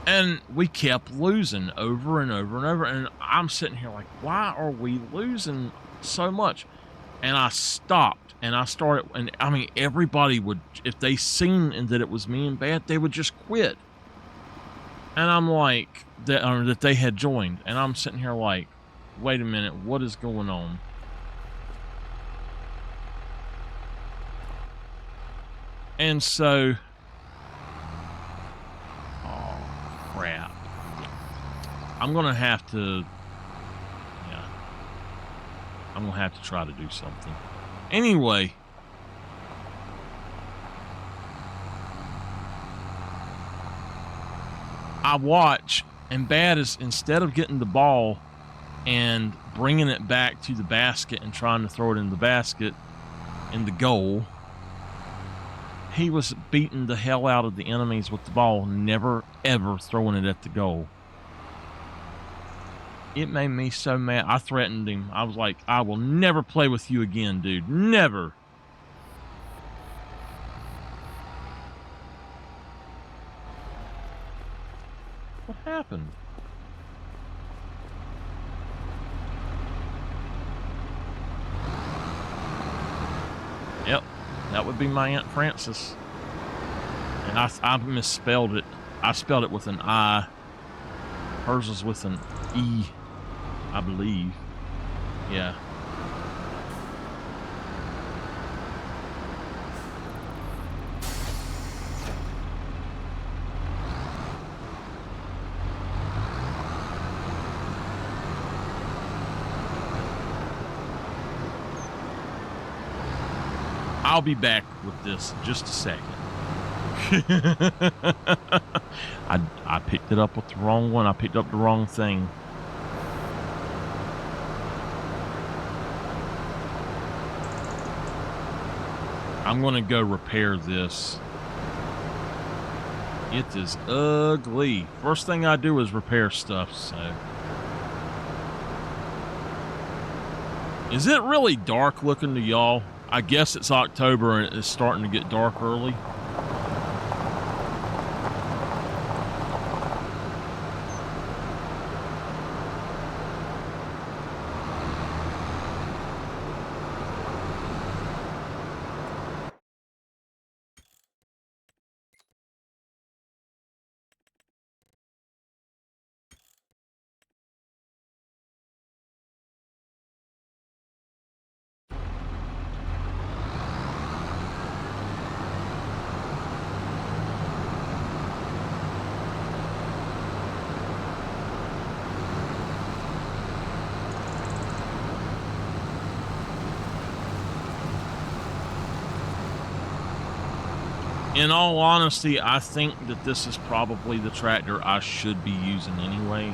Speaker 1: And we kept losing over and over and over. And I'm sitting here like, why are we losing so much? And I stopped and I started, and I mean, everybody would, if they seen that it was me and Bad, they would just quit. And I'm like, that they had joined. And I'm sitting here like, wait a minute, what is going on? And so, oh, crap. I'm gonna have to, yeah, I'm gonna have to try to do something. Anyway, I watch, and Bad is, instead of getting the ball and bringing it back to the basket and trying to throw it in the basket in the goal, he was beating the hell out of the enemies with the ball, never ever throwing it at the goal. It made me so mad. I threatened him. I was like, I will never play with you again, dude. Never. What happened? Yep, that would be my Aunt Frances. And I misspelled it. I spelled it with an I. Hers was with an E, I believe. Yeah. I'll be back with this in just a second. I picked it up with the wrong one. I picked up the wrong thing. I'm going to go repair this. It is ugly. First thing I do is repair stuff, so. Is it really dark looking to y'all? I guess it's October and it's starting to get dark early. In all honesty, I think that this is probably the tractor I should be using anyway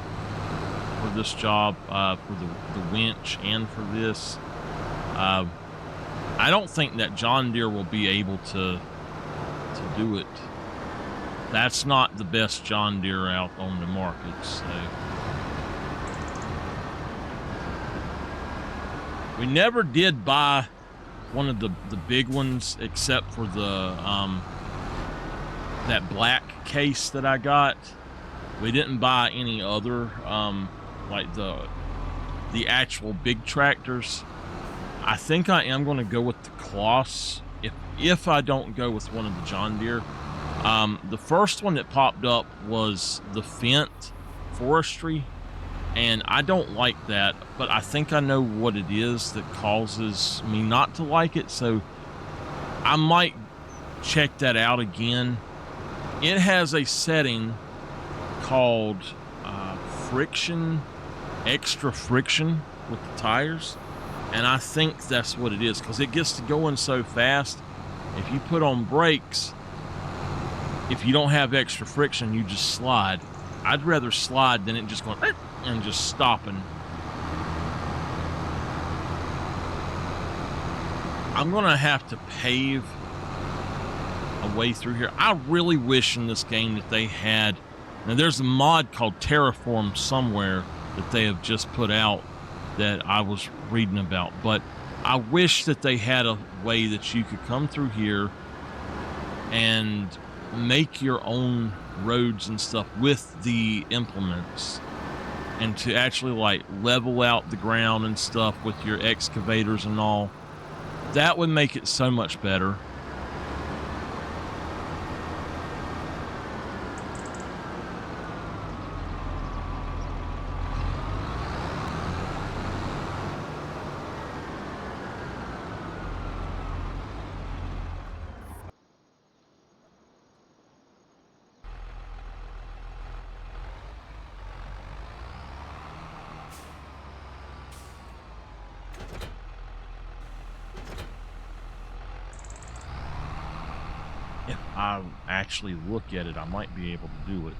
Speaker 1: for this job, for the winch and for this. I don't think that John Deere will be able to do it. That's not the best John Deere out on the market, so. We never did buy one of the big ones except for the that black case that I got. We didn't buy any other like the actual big tractors. I think I am going to go with the Kloss if I don't go with one of the John Deere. The first one that popped up was the Fendt Forestry, and I don't like that, but I think I know what it is that causes me not to like it, so I might check that out again. It has a setting called friction, extra friction with the tires, and I think that's what it is, because it gets to going so fast. If you put on brakes, if you don't have extra friction, you just slide. I'd rather slide than it just going and just stopping. I'm gonna have to pave a way through here. I really wish in this game that they had, now there's a mod called Terraform somewhere that they have just put out that I was reading about, but I wish that they had a way that you could come through here and make your own roads and stuff with the implements, and to actually like level out the ground and stuff with your excavators and all. That would make it so much better. I actually look at it, I might be able to do it.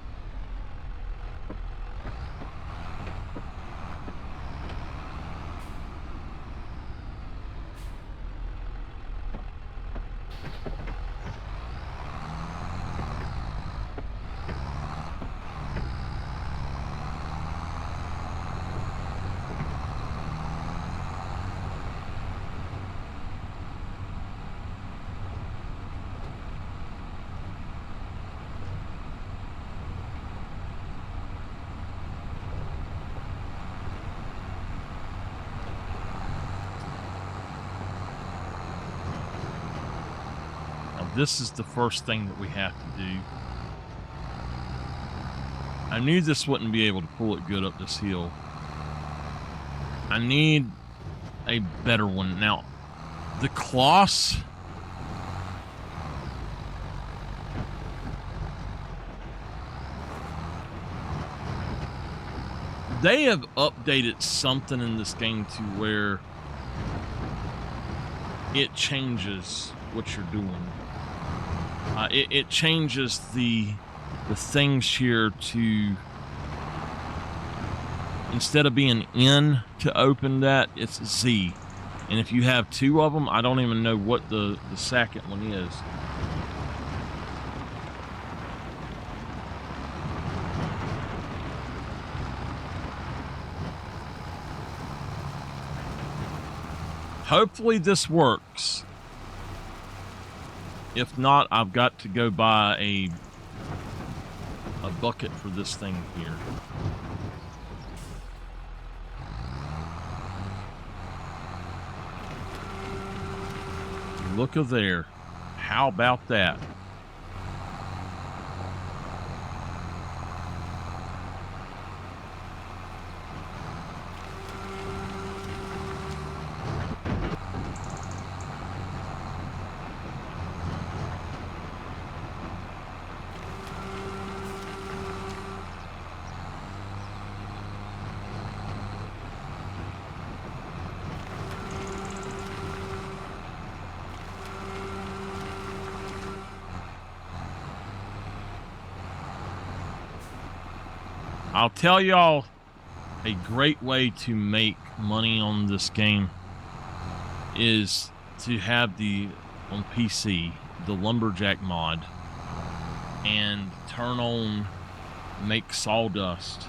Speaker 1: This is the first thing that we have to do. I knew this wouldn't be able to pull it good up this hill. I need a better one. Now, the cloths, they have updated something in this game to where it changes what you're doing. It changes the things here to, instead of being N to open that, it's Z. And if you have two of them, I don't even know what the second one is. Hopefully this works. If not, I've got to go buy a bucket for this thing here. Look at there. How about that? I'll tell y'all a great way to make money on this game is to have on PC, the Lumberjack mod, and turn on make sawdust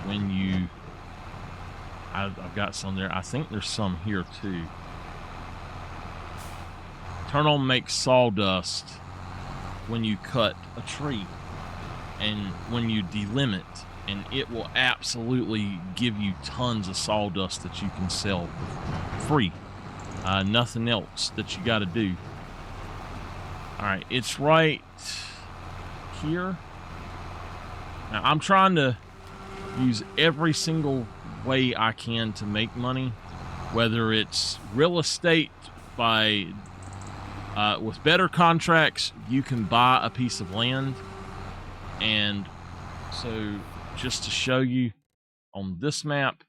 Speaker 1: when you, I've got some there. I think there's some here too. Turn on make sawdust when you cut a tree and when you delimit, and it will absolutely give you tons of sawdust that you can sell for free. Nothing else that you got to do. All right, it's right here. Now, I'm trying to use every single way I can to make money, whether it's real estate by with better contracts, you can buy a piece of land. And so just to show you on this map,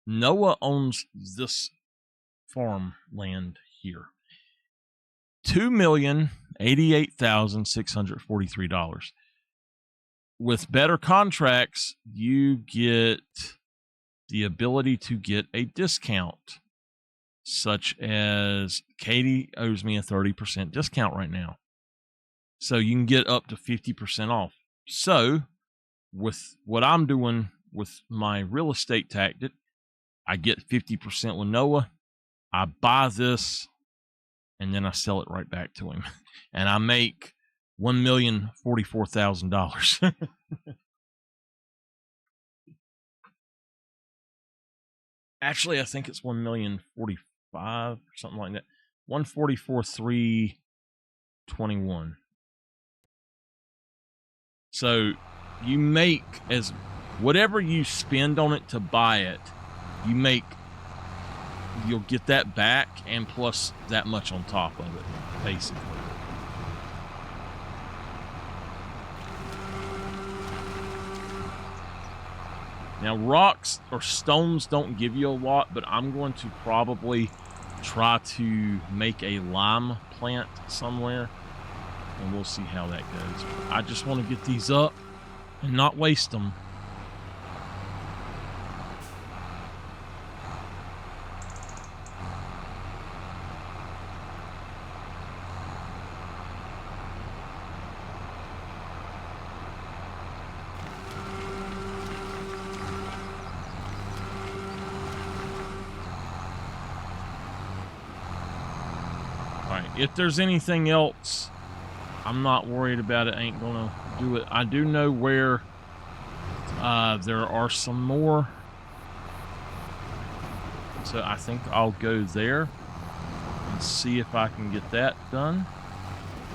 Speaker 1: Noah owns this farmland here. $2,088,643. With better contracts, you get the ability to get a discount, such as Katie owes me a 30% discount right now. So you can get up to 50% off. So with what I'm doing with my real estate tactic, I get 50% with Noah. I buy this and then I sell it right back to him. And I make $1,044,000. Actually, I think it's $1,045,000 or something like that. 144,321. So you make as whatever you spend on it to buy it, you'll get that back and plus that much on top of it, basically. Now, rocks or stones don't give you a lot, but I'm going to probably try to make a lime plant somewhere, and we'll see how that goes. I just want to get these up and not waste them. If there's anything else, I'm not worried about it. Ain't gonna do it. I do know where there are some more, so I think I'll go there and see if I can get that done.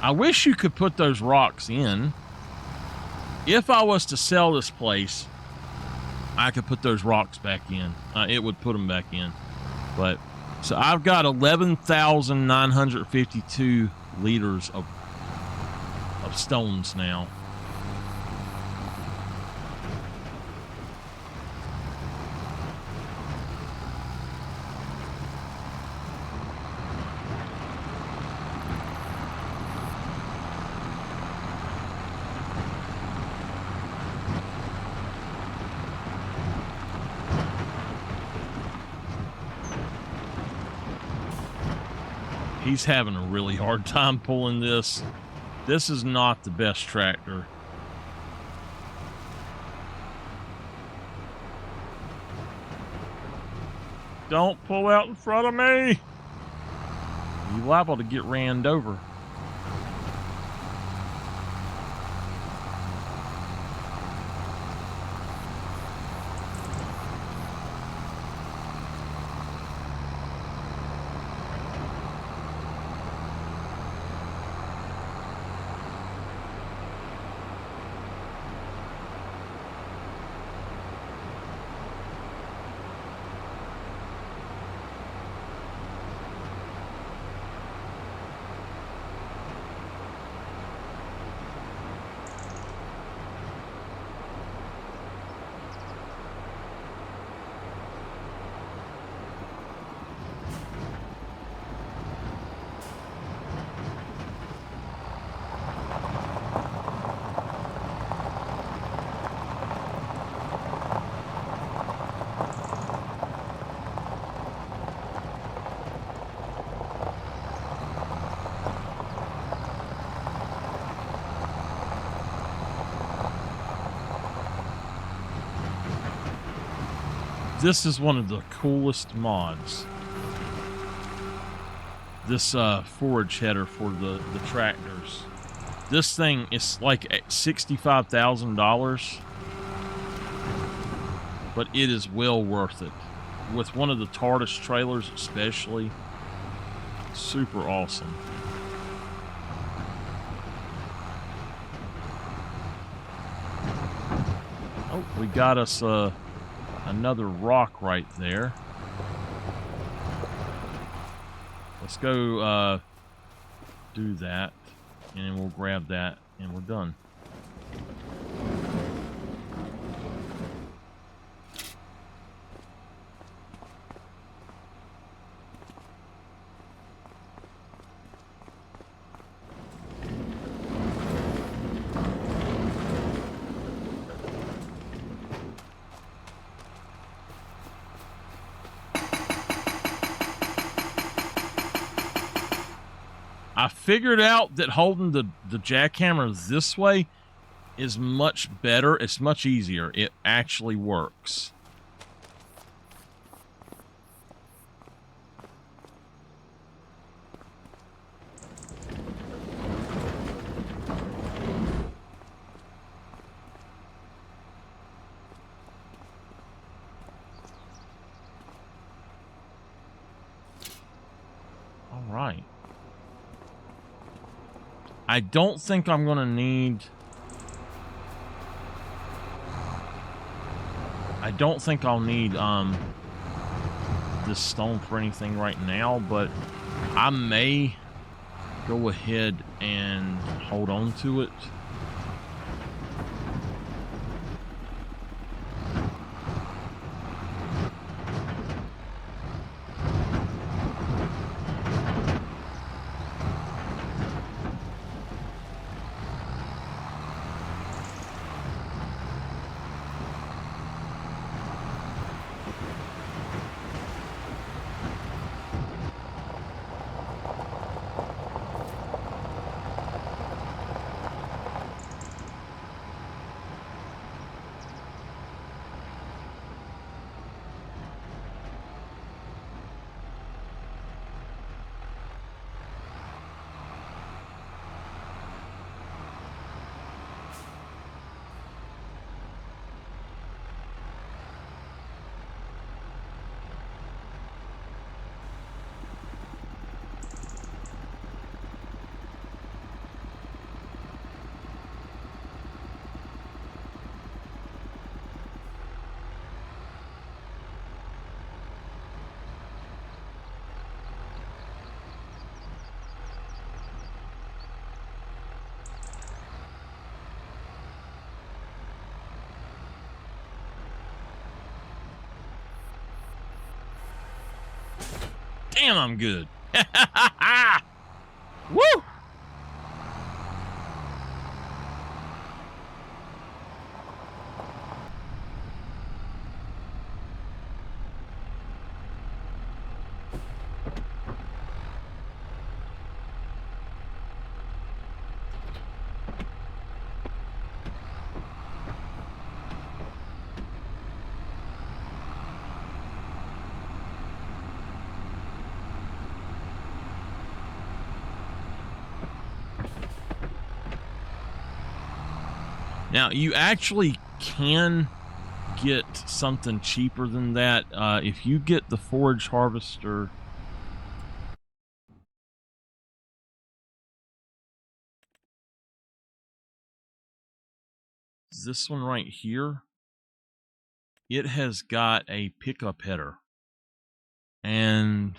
Speaker 1: I wish you could put those rocks in. If I was to sell this place, I could put those rocks back in. It would put them back in. But so I've got 11,952 liters of stones now. He's having a really hard time pulling this. This is not the best tractor. Don't pull out in front of me. You're liable to get ran over. This is one of the coolest mods. This forage header for the tractors. This thing is like $65,000, but it is well worth it. With one of the TARDIS trailers especially, super awesome. Oh, we got us another rock right there. Let's go do that, and then we'll grab that, and we're done. I figured out that holding the jackhammer this way is much better. It's much easier. It actually works. All right. I don't think I'm going to need... I don't think I'll need this stone for anything right now, but I may go ahead and hold on to it. Damn, I'm good. Woo! Now, you actually can get something cheaper than that. If you get the forage harvester, this one right here, it has got a pickup header. And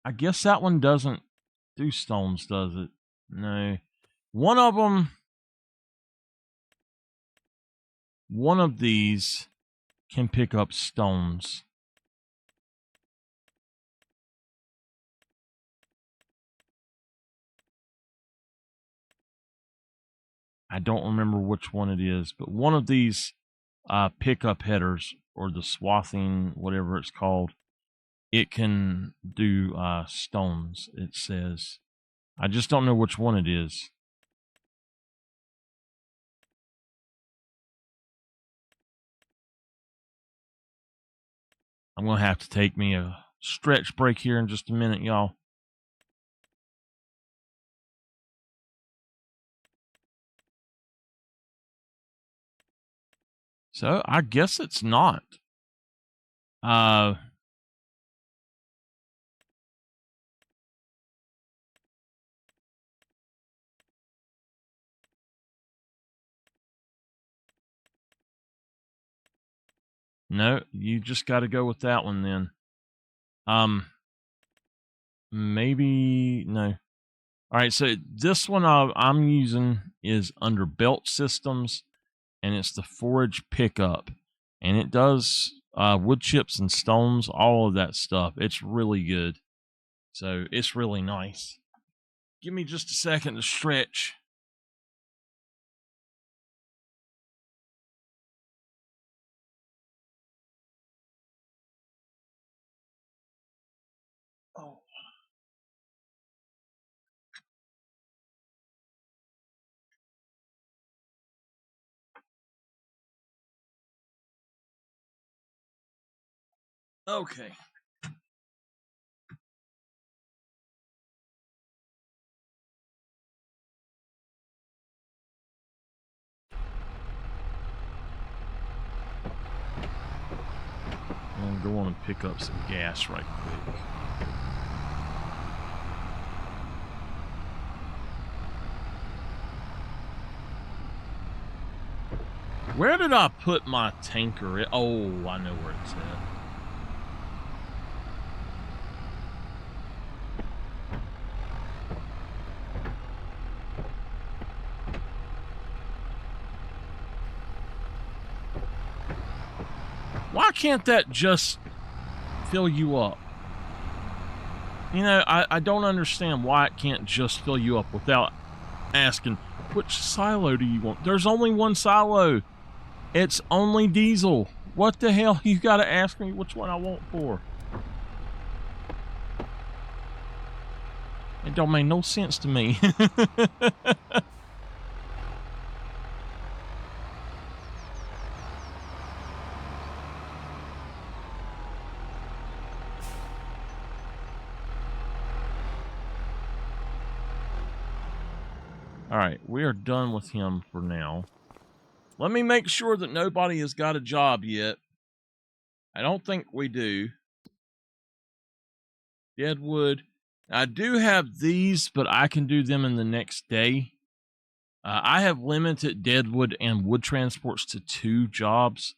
Speaker 1: I guess that one doesn't do stones, does it? No. One of these can pick up stones. I don't remember which one it is, but one of these pickup headers, or the swathing, whatever it's called, it can do stones, it says. I just don't know which one it is. I'm going to have to take me a stretch break here in just a minute, y'all. So, I guess it's not. No, you just got to go with that one then. Maybe, no. All right, so this one I'm using is under belt systems, and it's the forage pickup, and it does wood chips and stones, all of that stuff. It's really good. So it's really nice. Give me just a second to stretch. Oh. Okay. I'm going to go on and pick up some gas right quick. Where did I put my tanker? Oh, I know where it's at. Why can't that just fill you up? You know, I don't understand why it can't just fill you up without asking, which silo do you want? There's only one silo. It's only diesel. What the hell? You got to ask me which one I want for. It don't make no sense to me. All right, we are done with him for now. Let me make sure that nobody has got a job yet. I don't think we do. Deadwood. I do have these, but I can do them in the next day. I have limited deadwood and wood transports to 2 jobs.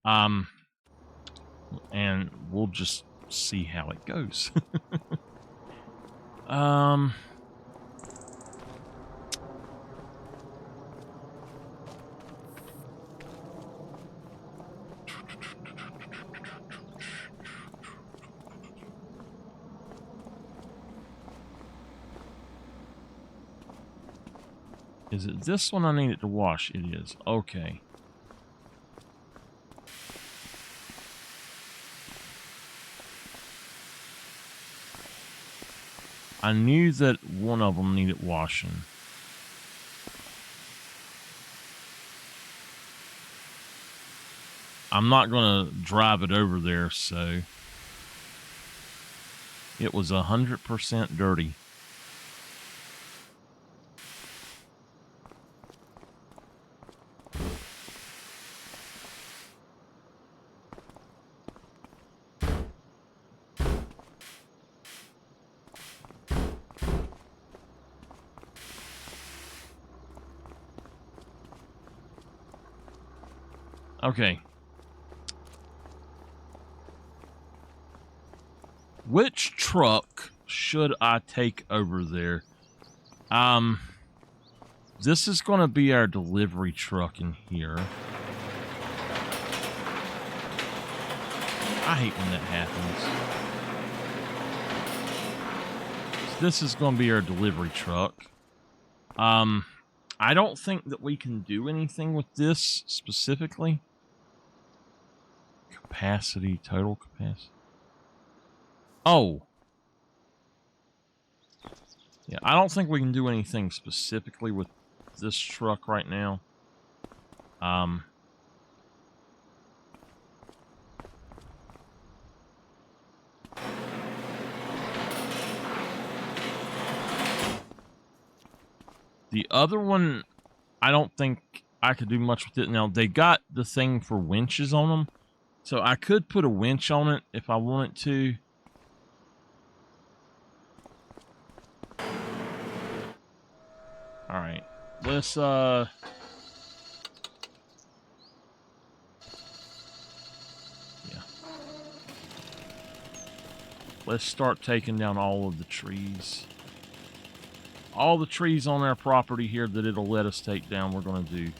Speaker 1: And we'll just see how it goes. Is it this one I need it to wash? It is. Okay. I knew that one of them needed washing. I'm not going to drive it over there, so it was 100% dirty. Okay. Which truck should I take over there? This is going to be our delivery truck in here. I hate when that happens. So this is going to be our delivery truck. I don't think that we can do anything with this specifically. Capacity, total capacity. Oh. Yeah, I don't think we can do anything specifically with this truck right now. The other one, I don't think I could do much with it. Now, they got the thing for winches on them, so I could put a winch on it if I wanted to. All right, let's yeah. Let's start taking down all of the trees. All the trees on our property here that it'll let us take down, we're going to do.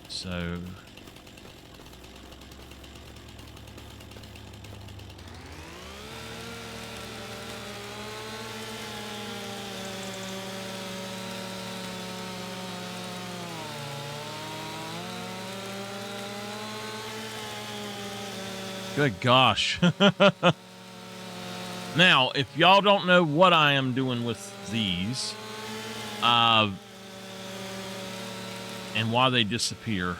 Speaker 1: So good gosh. Now, if y'all don't know what I am doing with these, and why they disappear.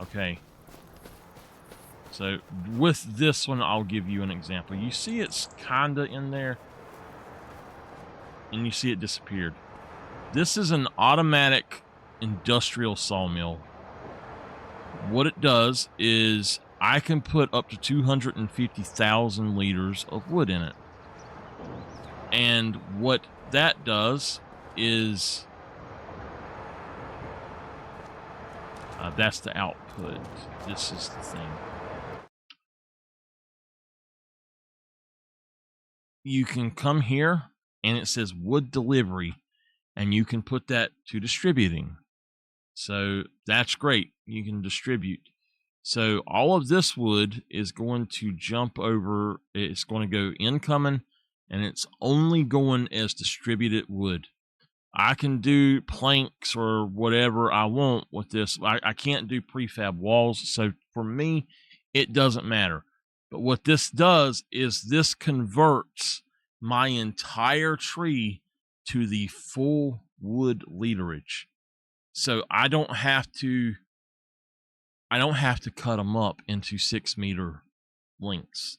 Speaker 1: Okay. So, with this one, I'll give you an example. You see it's kinda in there, and you see it disappeared. This is an automatic industrial sawmill. What it does is I can put up to 250,000 liters of wood in it. And what that does is that's the output. This is the thing. You can come here and it says wood delivery, and you can put that to distributing. So that's great. You can distribute. So all of this wood is going to jump over. It's going to go incoming, and it's only going as distributed wood. I can do planks or whatever I want with this. I can't do prefab walls. So for me, it doesn't matter. But what this does is this converts my entire tree to the full wood literage. So I don't have to cut them up into 6-meter lengths.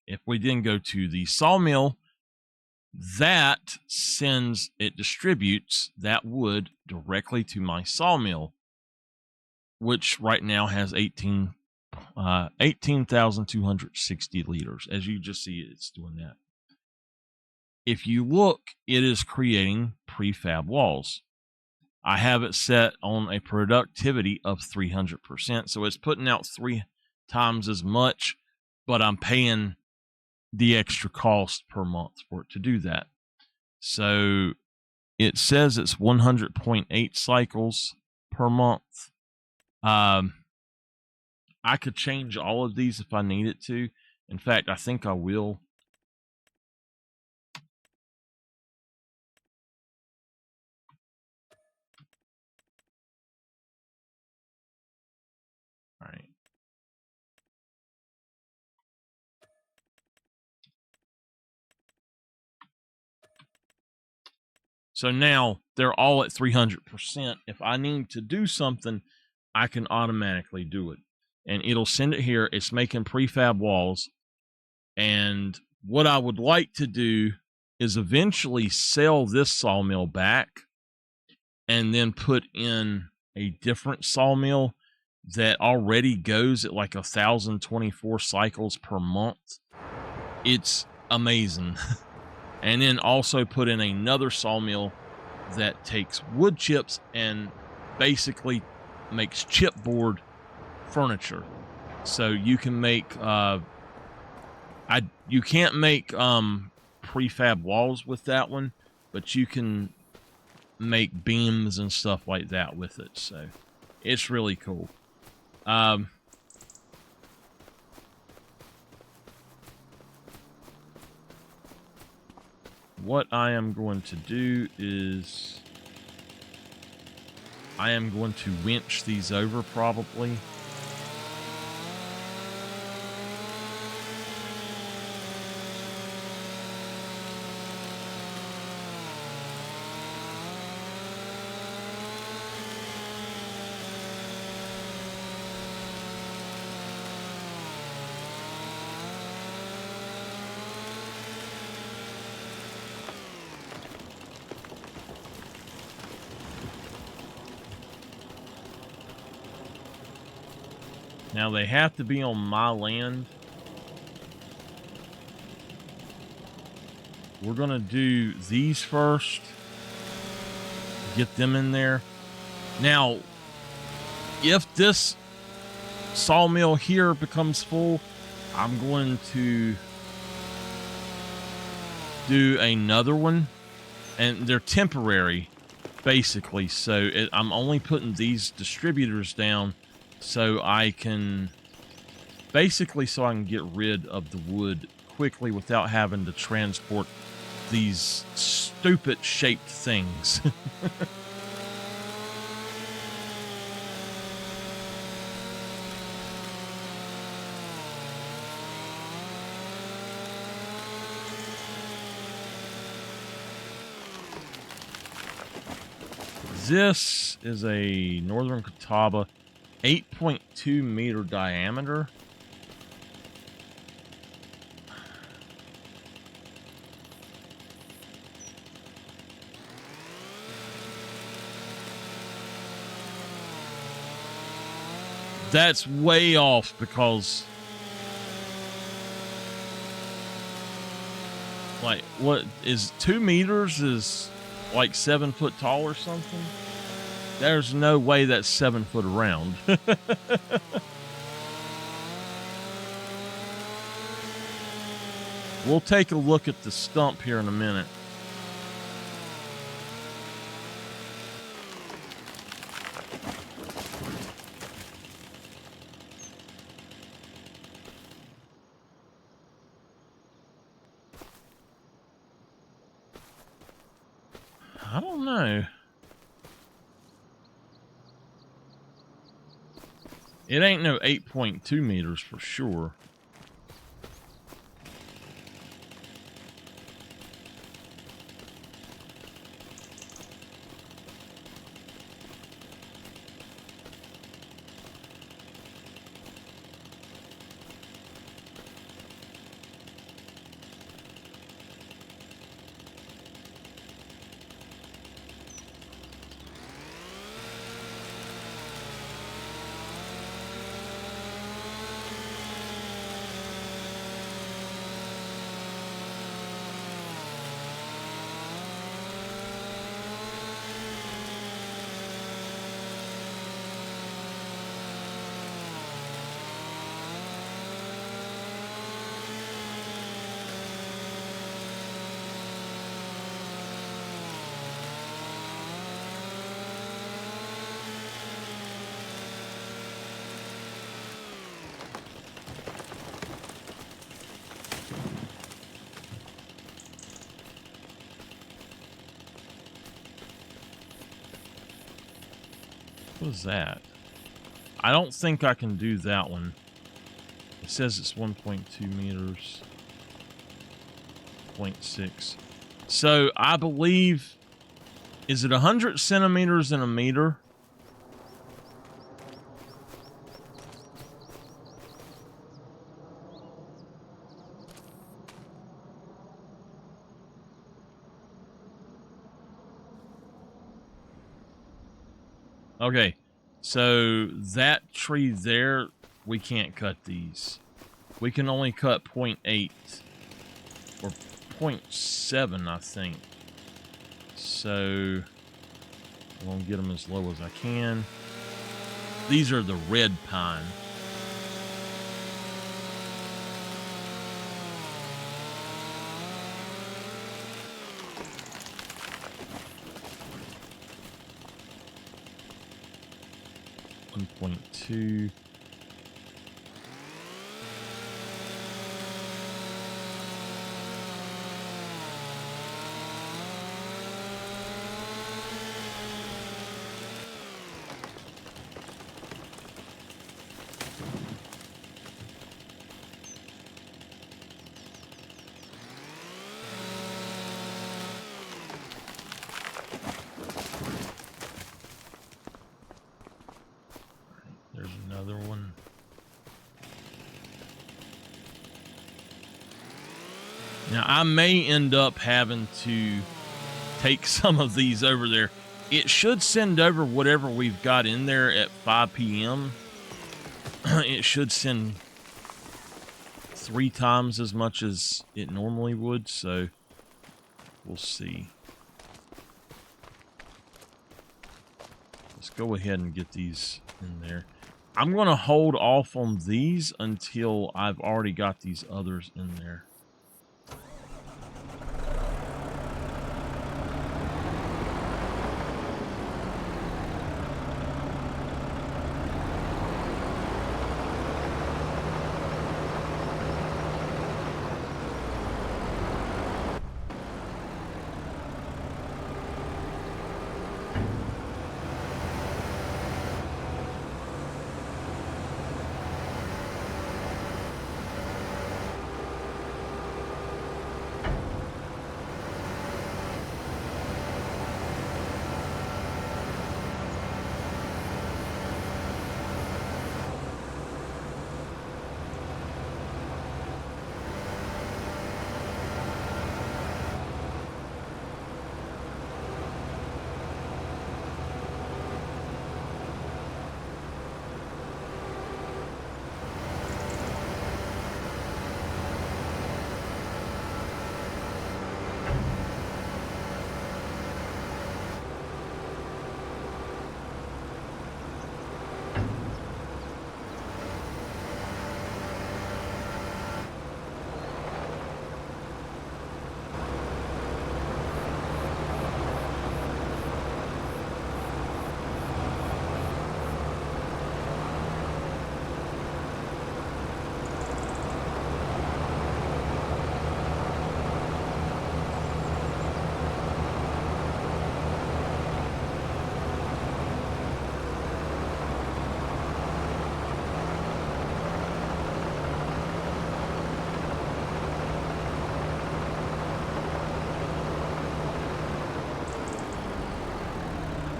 Speaker 1: If we then go to the sawmill, that distributes that wood directly to my sawmill, which right now has 18,260 liters. As you just see, it's doing that. If you look, it is creating prefab walls. I have it set on a productivity of 300%. So it's putting out 3 times as much, but I'm paying the extra cost per month for it to do that. So it says it's 100.8 cycles per month. I could change all of these if I needed to. In fact, I think I will. So now they're all at 300%. If I need to do something, I can automatically do it. And it'll send it here. It's making prefab walls. And what I would like to do is eventually sell this sawmill back and then put in a different sawmill that already goes at like 1,024 cycles per month. It's amazing. And then also put in another sawmill that takes wood chips and basically makes chipboard furniture. So you can make you can't make prefab walls with that one, but you can make beams and stuff like that with it. So it's really cool. What I am going to do is I am going to winch these over probably. Now they have to be on my land. We're gonna do these first. Get them in there. Now, if this sawmill here becomes full, I'm going to do another one. And they're temporary, basically. So I'm only putting these distributors down so I can basically so I can get rid of the wood quickly without having to transport these stupid shaped things. This is a Northern Catawba 8.2 meter diameter. That's way off because like what is 2 meters is like 7 foot tall or something. There's no way that's 7 foot around. We'll take a look at the stump here in a minute. I don't know. It ain't no 8.2 meters for sure. What is that? I don't think I can do that one. It says it's 1.2 meters. 0.6. So I believe Is it 100 centimeters in a meter? Okay, so that tree there, we can't cut these. We can only cut 0.8 or 0.7, I think. So I'm gonna get them as low as I can. These are the red pine. .2. There's another one. Now, I may end up having to take some of these over there. It should send over whatever we've got in there at 5 p.m. It should send 3 times as much as it normally would, so we'll see. Let's go ahead and get these in there. I'm going to hold off on these until I've already got these others in there.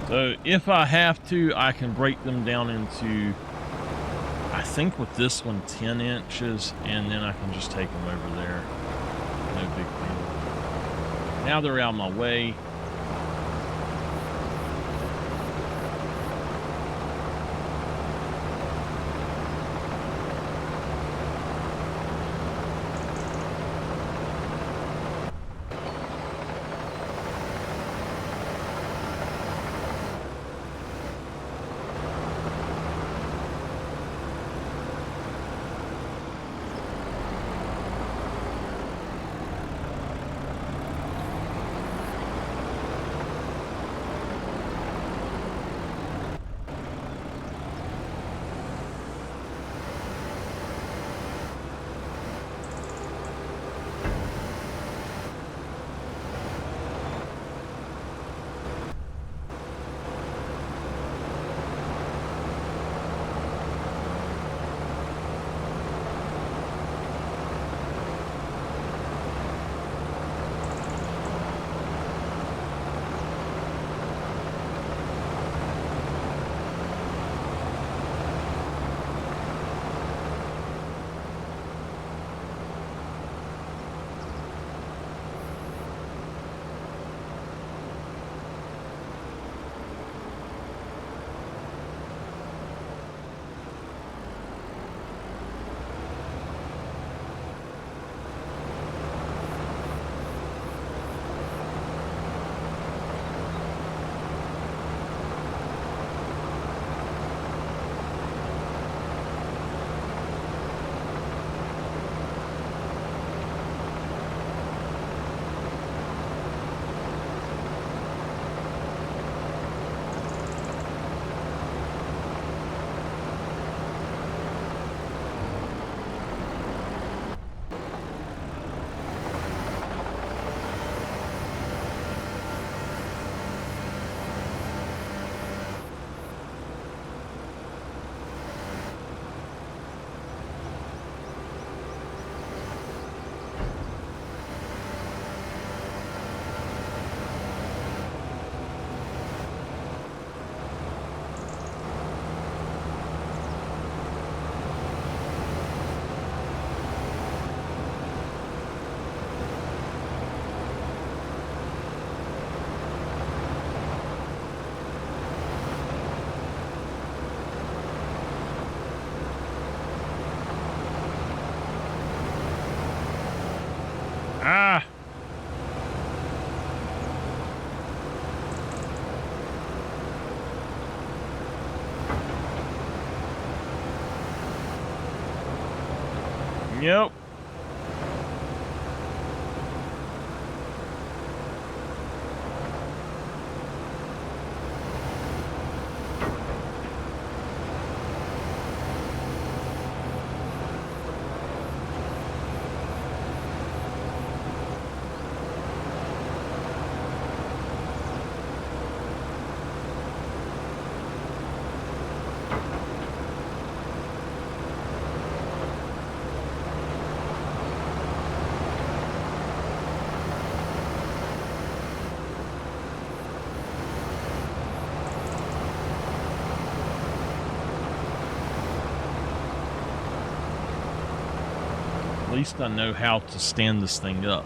Speaker 1: So if I have to, I can break them down into, I think with this one, 10 inches, and then I can just take them over there. No big deal. Now they're out of my way. Yep. At least I know how to stand this thing up.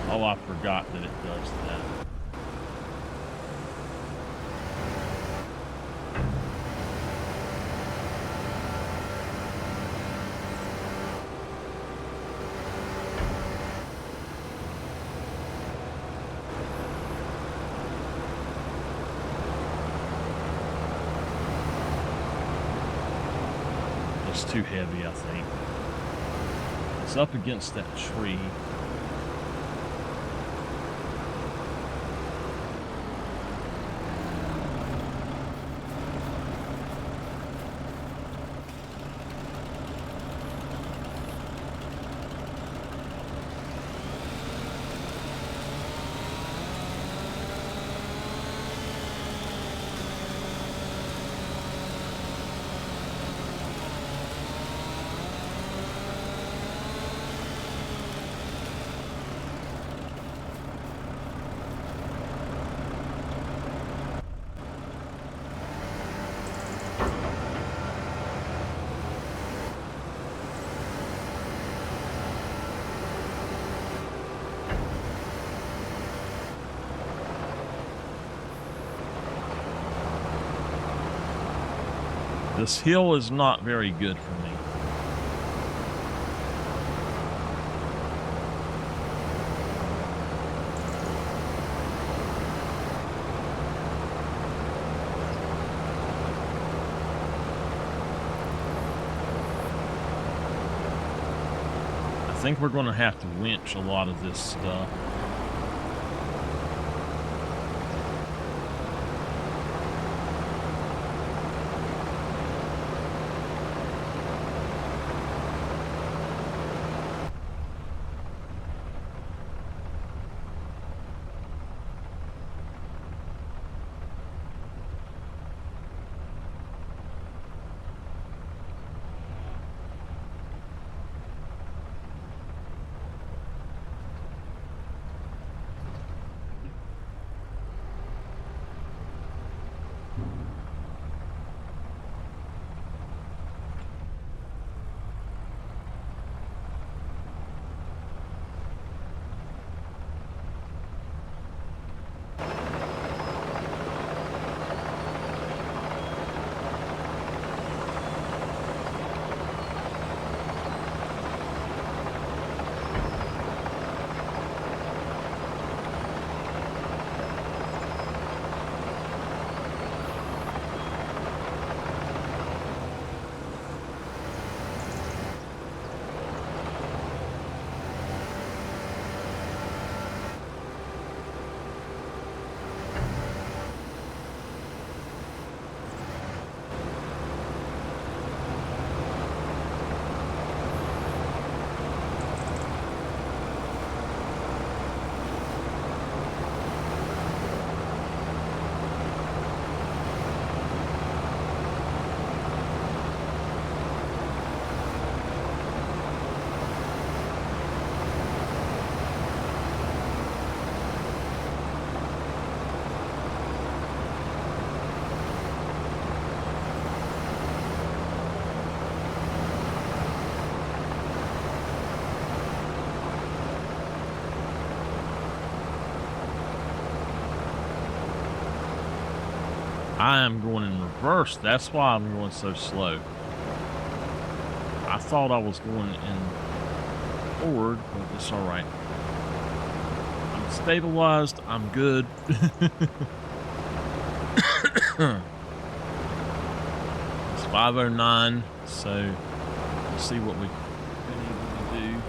Speaker 1: Oh, I forgot that it does that. It's too heavy, I think. It's up against that tree. This hill is not very good for me. I think we're going to have to winch a lot of this stuff. I am going in reverse. That's why I'm going so slow. I thought I was going in forward, but it's all right. I'm stabilized. I'm good. It's 5:09, so we'll see what we've been able to do.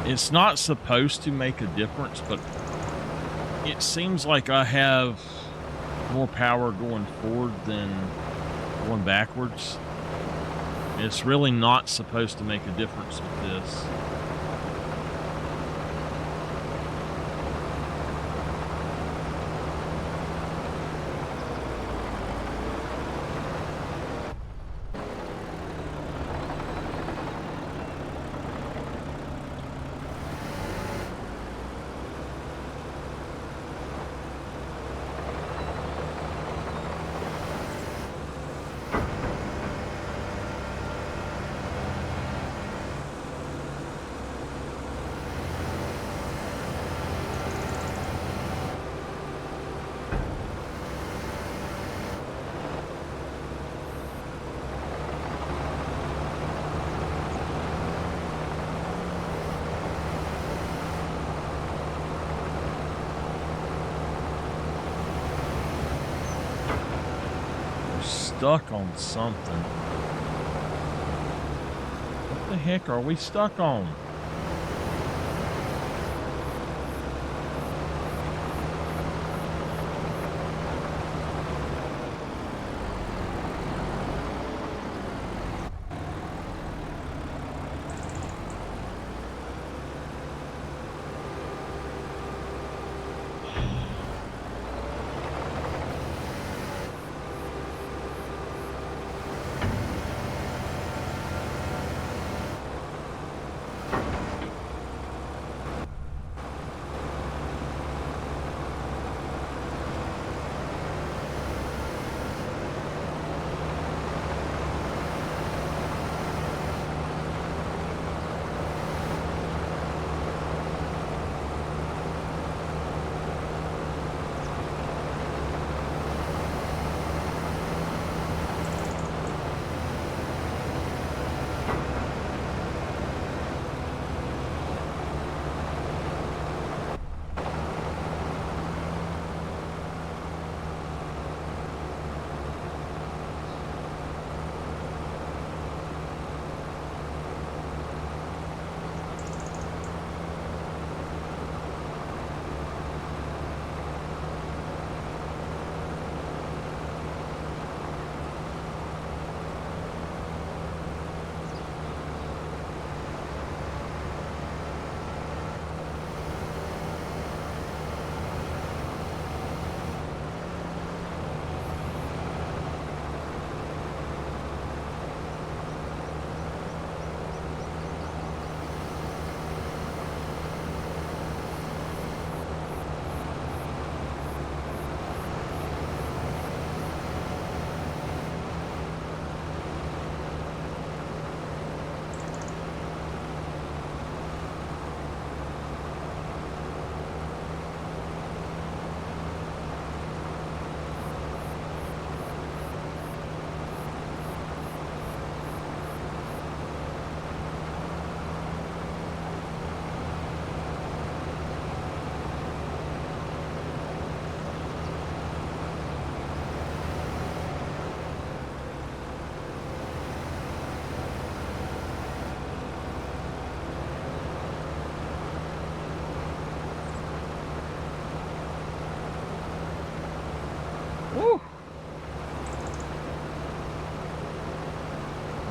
Speaker 1: It's not supposed to make a difference, but it seems like I have more power going forward than going backwards. It's really not supposed to make a difference with this. Stuck on something. What the heck are we stuck on?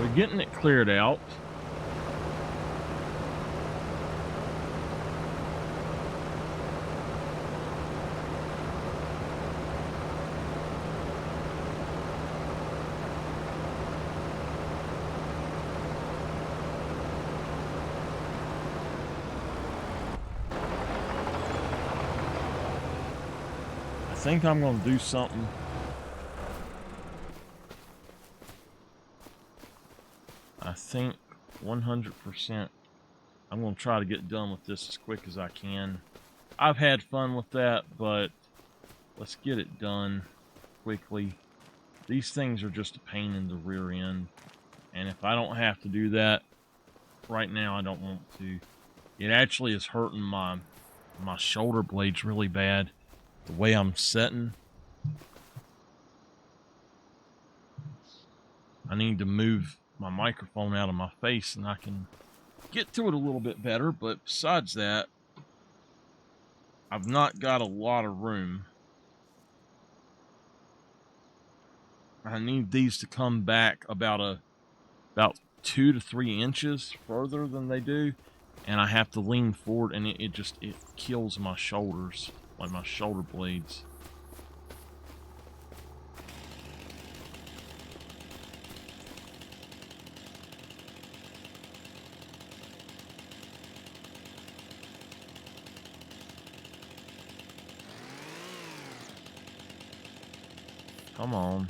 Speaker 1: We're getting it cleared out. I think I'm going to do something. I think 100% I'm going to try to get done with this as quick as I can. I've had fun with that, but let's get it done quickly. These things are just a pain in the rear end. And if I don't have to do that right now, I don't want to. It actually is hurting my shoulder blades really bad. The way I'm sitting. I need to move my microphone out of my face and I can get to it a little bit better. But besides that, I've not got a lot of room. I need these to come back about 2 to 3 inches further than they do, and I have to lean forward, and it kills my shoulders, like my shoulder blades. Come on.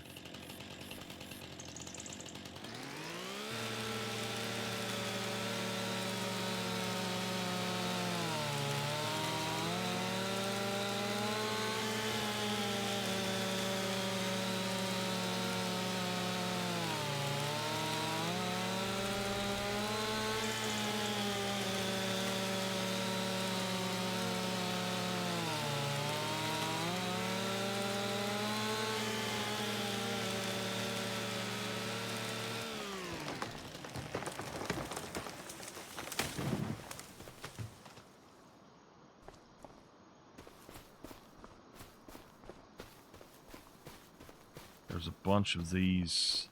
Speaker 1: There's a bunch of these.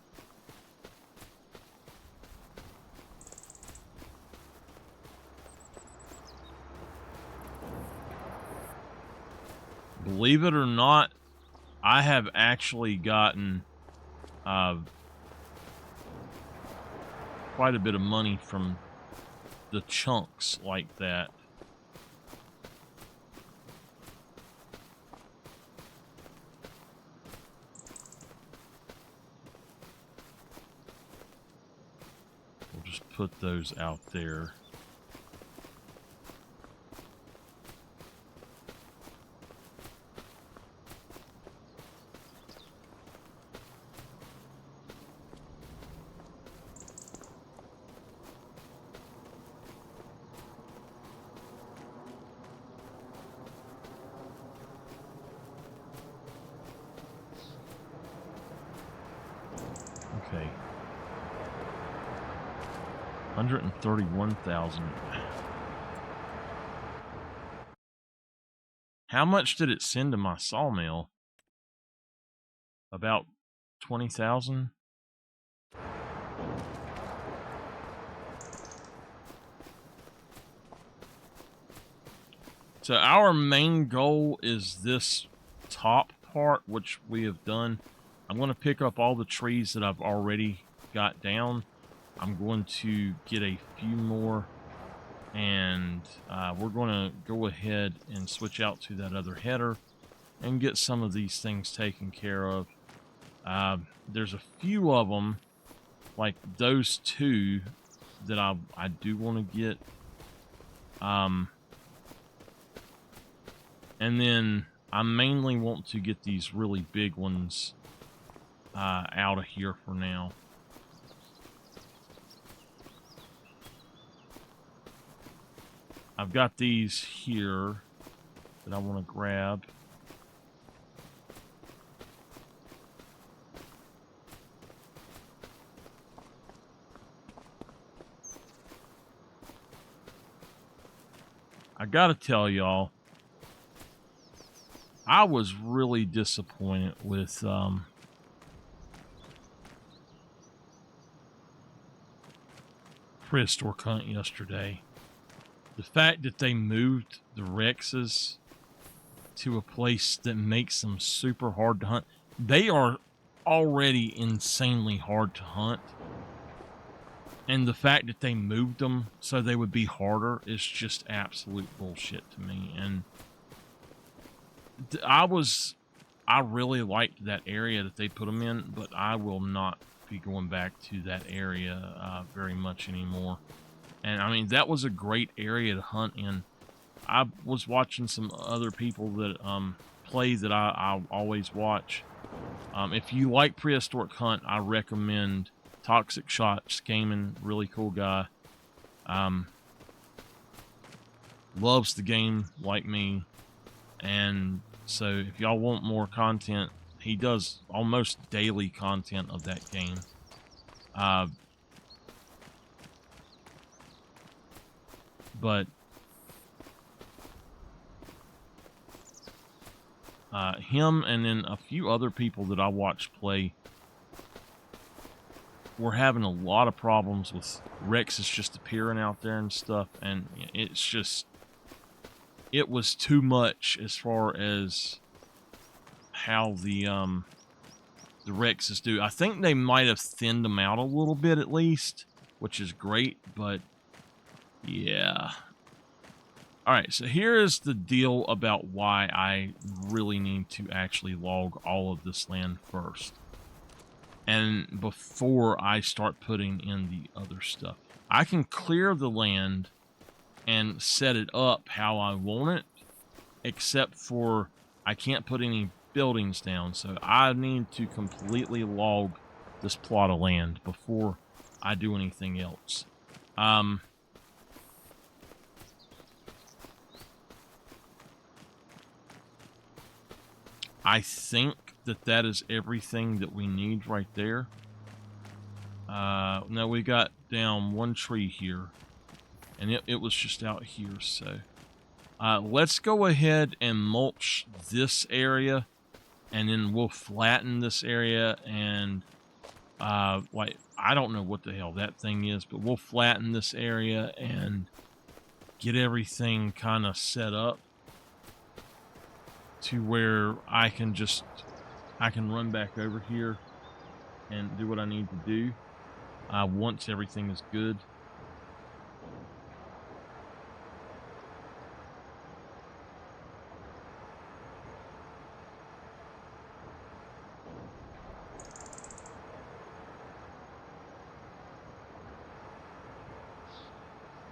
Speaker 1: Believe it or not, I have actually gotten quite a bit of money from the chunks like that. We'll just put those out there. Okay. 131,000. How much did it send to my sawmill? About 20,000. So our main goal is this top part, which we have done. I'm going to pick up all the trees that I've already got down. I'm going to get a few more, and we're going to go ahead and switch out to that other header and get some of these things taken care of. There's a few of them, like those two, that I do want to get. And then I mainly want to get these really big ones out of here for now. I've got these here that I want to grab. I gotta tell y'all, I was really disappointed with prehistoric hunt yesterday. The fact that they moved the Rexes to a place that makes them super hard to hunt. They are already insanely hard to hunt. And the fact that they moved them so they would be harder is just absolute bullshit to me. And I really liked that area that they put them in, but I will not be going back to that area very much anymore. And I mean, that was a great area to hunt in. I was watching some other people that play that I always watch. If you like prehistoric hunt, I recommend Toxic Shots Gaming. Really cool guy. Loves the game like me. And so if y'all want more content, he does almost daily content of that game. But him and then a few other people that I watch play were having a lot of problems with Rexes just appearing out there and stuff, and it's just, it was too much as far as how the Rexes do. I think they might have thinned them out a little bit at least, which is great, but yeah. Alright, so here is the deal about why I really need to actually log all of this land first. And before I start putting in the other stuff. I can clear the land and set it up how I want it, except for I can't put any buildings down. So I need to completely log this plot of land before I do anything else. I think that is everything that we need right there. Now we got down one tree here, and it was just out here. So let's go ahead and mulch this area, and then we'll flatten this area. And like, I don't know what the hell that thing is, but we'll flatten this area and get everything kind of set up to where I can run back over here and do what I need to do once everything is good.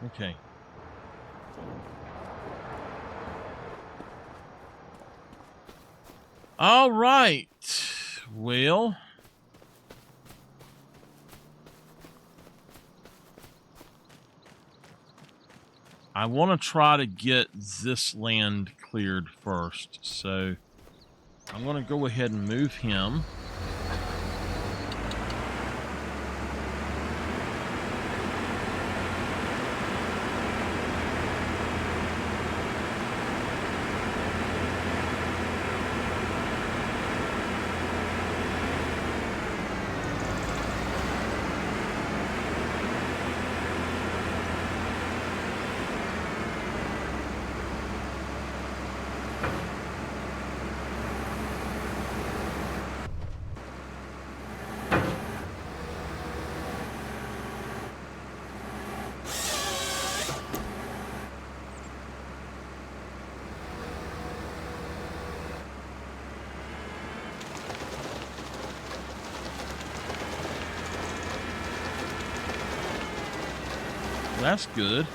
Speaker 1: Okay. All right. Well, I want to try to get this land cleared first. So I'm going to go ahead and move him. That's good.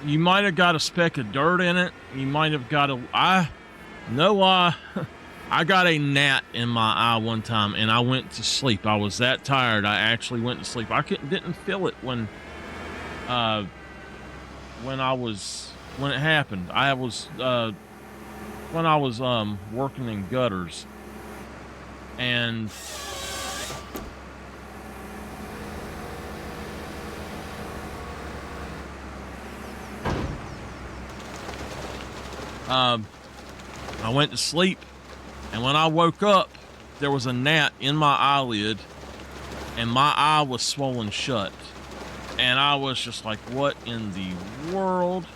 Speaker 1: You might have got a speck of dirt in it. You might have got a... I I got a gnat in my eye one time, and I went to sleep. I was that tired. I actually went to sleep. I didn't feel it when it happened. I was when I was working in gutters, and I went to sleep, and when I woke up, there was a gnat in my eyelid, and my eye was swollen shut. And I was just like, what in the world?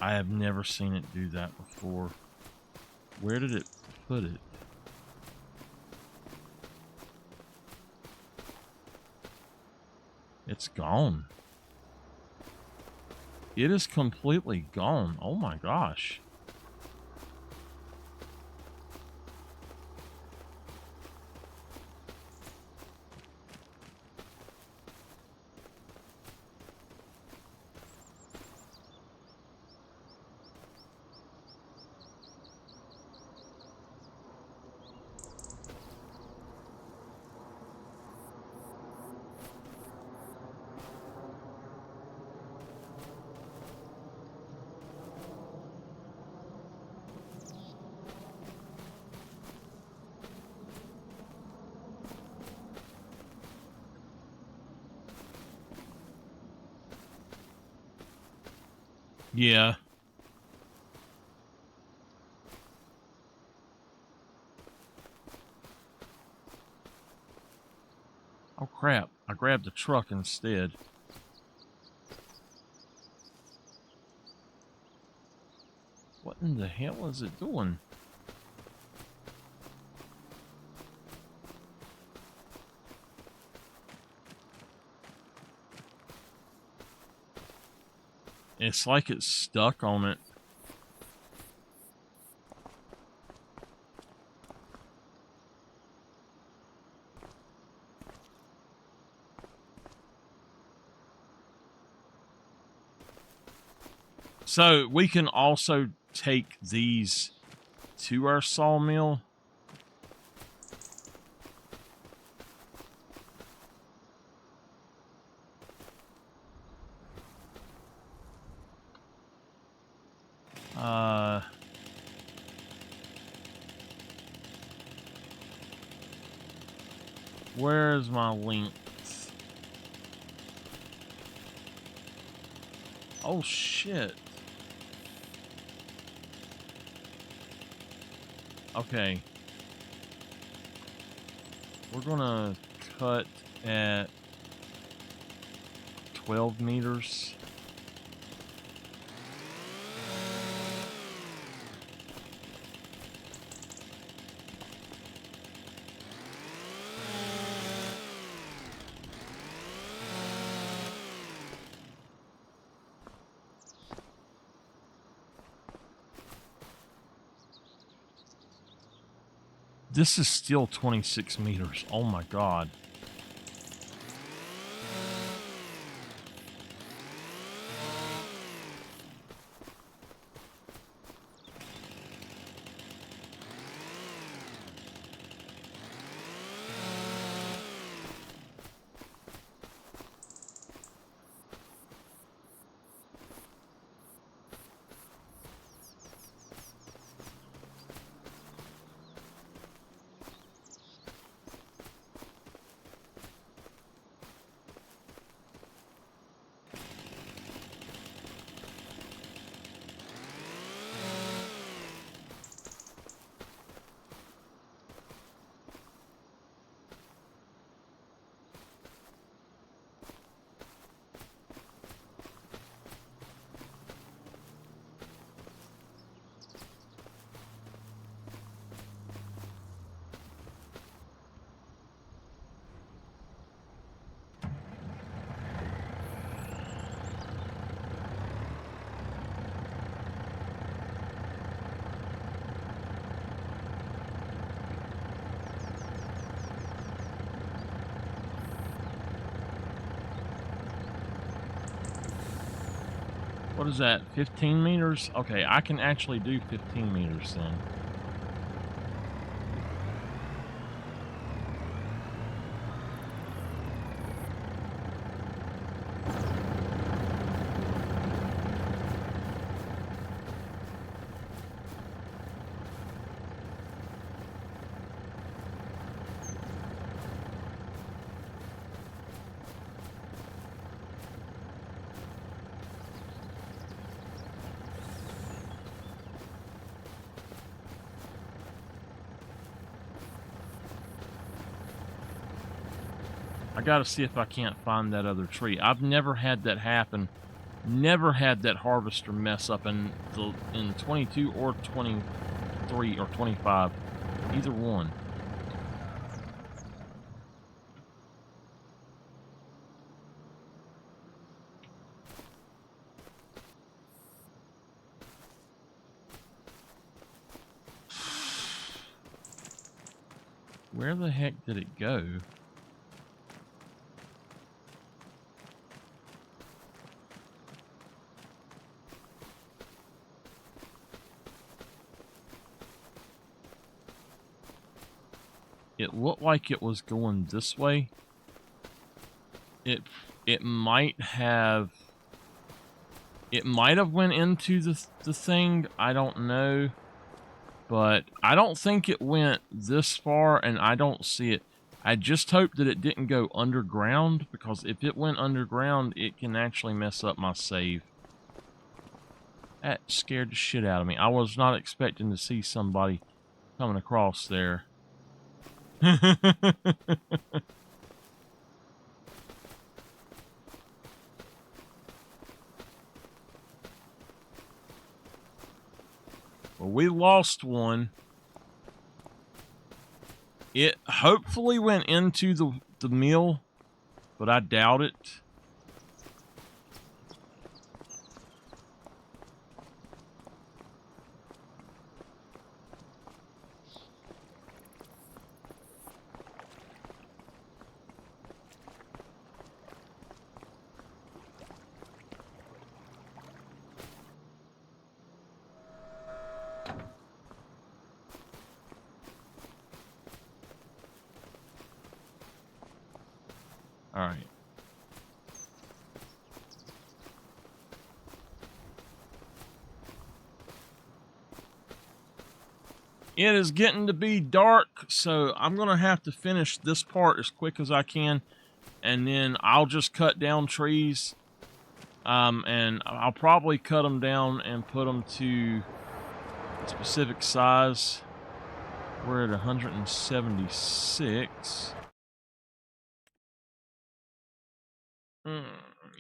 Speaker 1: I have never seen it do that before. Where did it put it? It's gone. It is completely gone. Oh my gosh. Yeah. Oh crap. I grabbed the truck instead. What in the hell is it doing? It's like it's stuck on it. So we can also take these to our sawmill. Where's my length? Oh shit. Okay. We're gonna cut at 12 meters. This is still 26 meters. Oh my god. What is that? 15 meters? Okay, I can actually do 15 meters then. I gotta see if I can't find that other tree. I've never had that happen. Never had that harvester mess up in 22 or 23 or 25. Either one. Where the heck did it go? It looked like it was going this way. It might have went into the thing. I don't know. But I don't think it went this far, and I don't see it. I just hope that it didn't go underground, because if it went underground, it can actually mess up my save. That scared the shit out of me. I was not expecting to see somebody coming across there. Well, we lost one. It hopefully went into the mill, but I doubt it. All right. It is getting to be dark, so I'm going to have to finish this part as quick as I can, and then I'll just cut down trees, and I'll probably cut them down and put them to a specific size. We're at 176.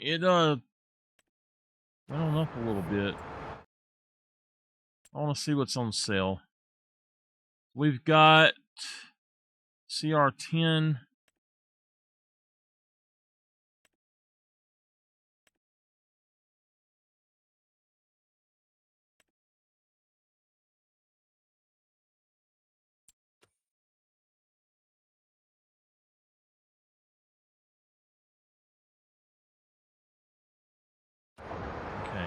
Speaker 1: It went on up a little bit. I want to see what's on sale. We've got CR10. Okay.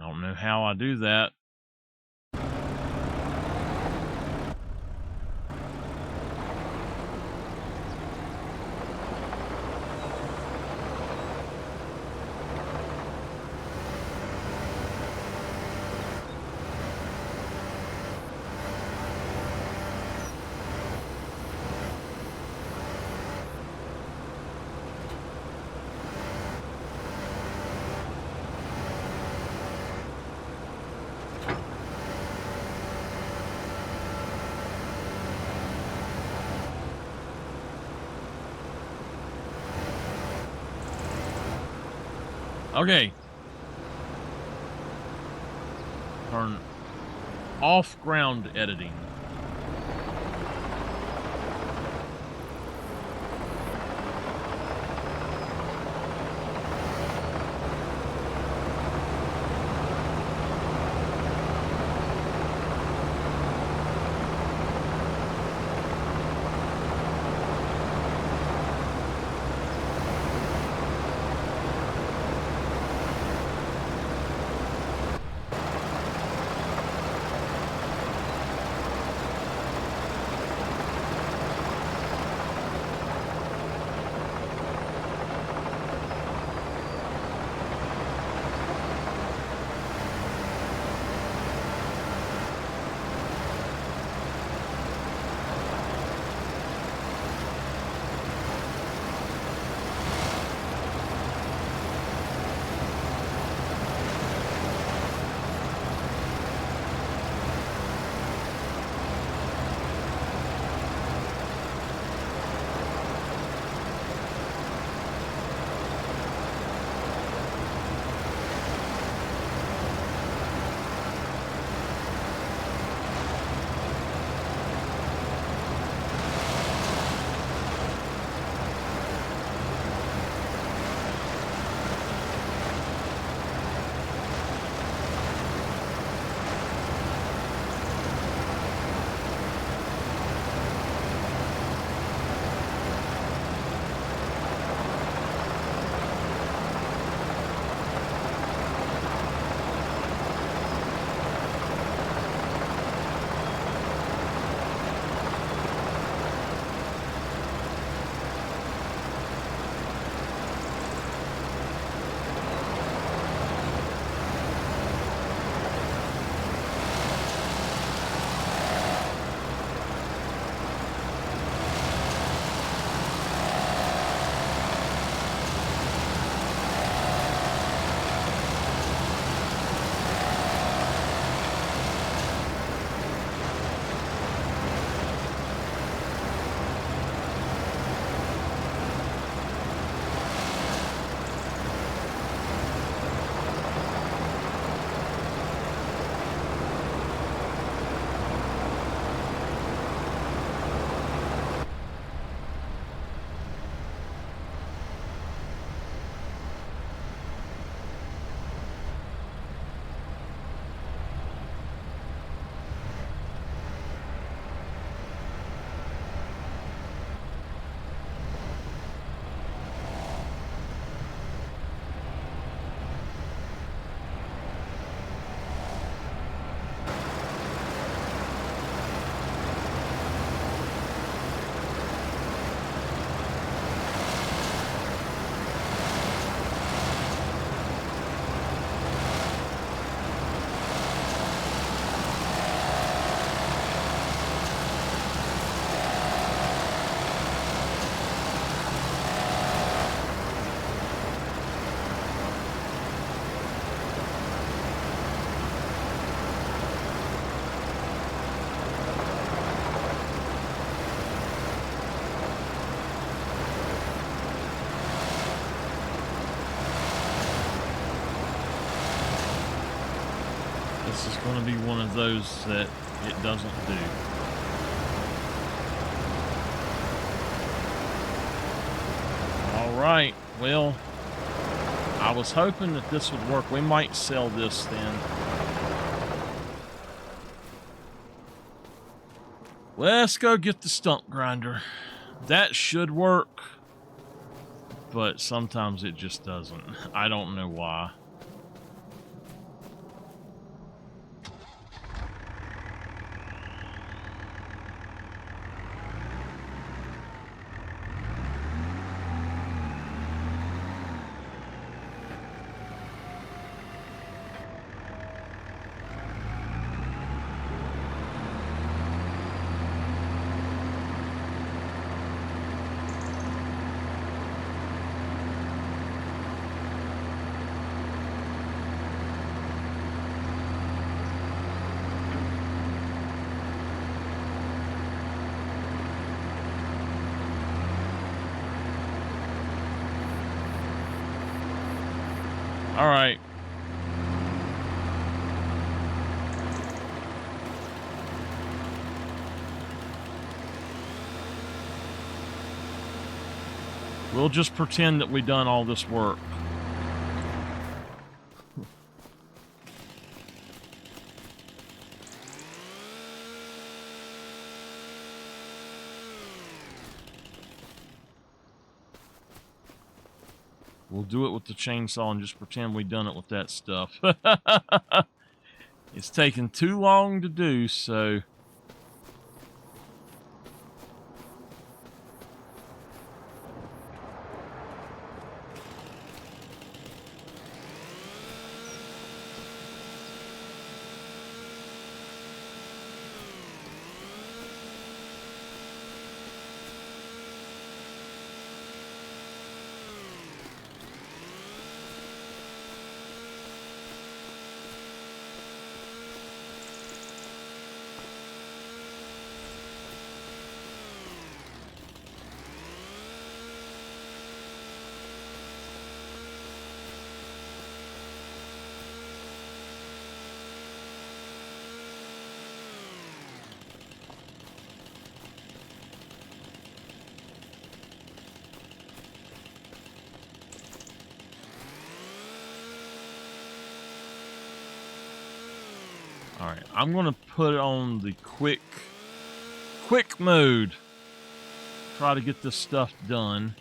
Speaker 1: I don't know how I do that. Okay. Turn off ground editing. This is going to be one of those that it doesn't do. All right, well, I was hoping that this would work. We might sell this then. Let's go get the stump grinder. That should work, but sometimes it just doesn't. I don't know why. All right. We'll just pretend that we done all this work. We'll do it with the chainsaw and just pretend we done it with that stuff. It's taking too long to do, so... Alright, I'm going to put it on the quick mode. Try to get this stuff done.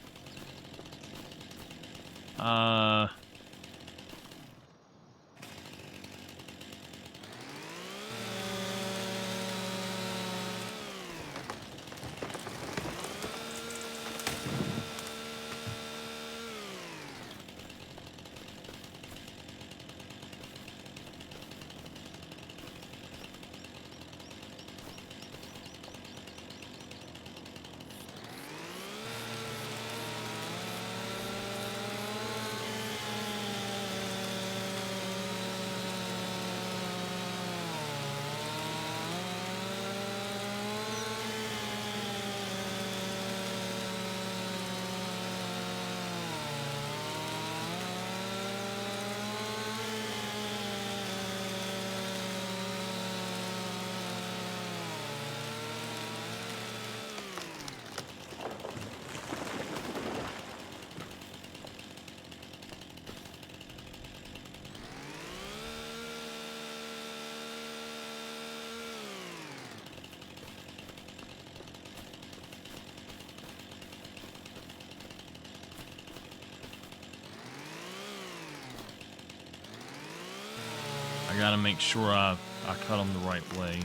Speaker 1: I gotta make sure I cut them the right way.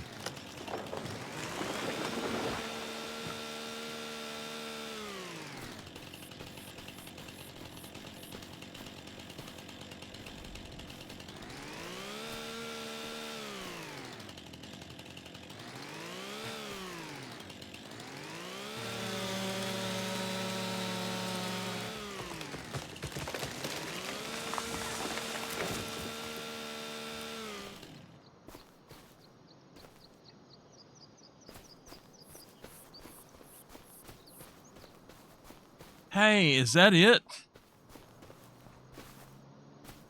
Speaker 1: Hey, is that it?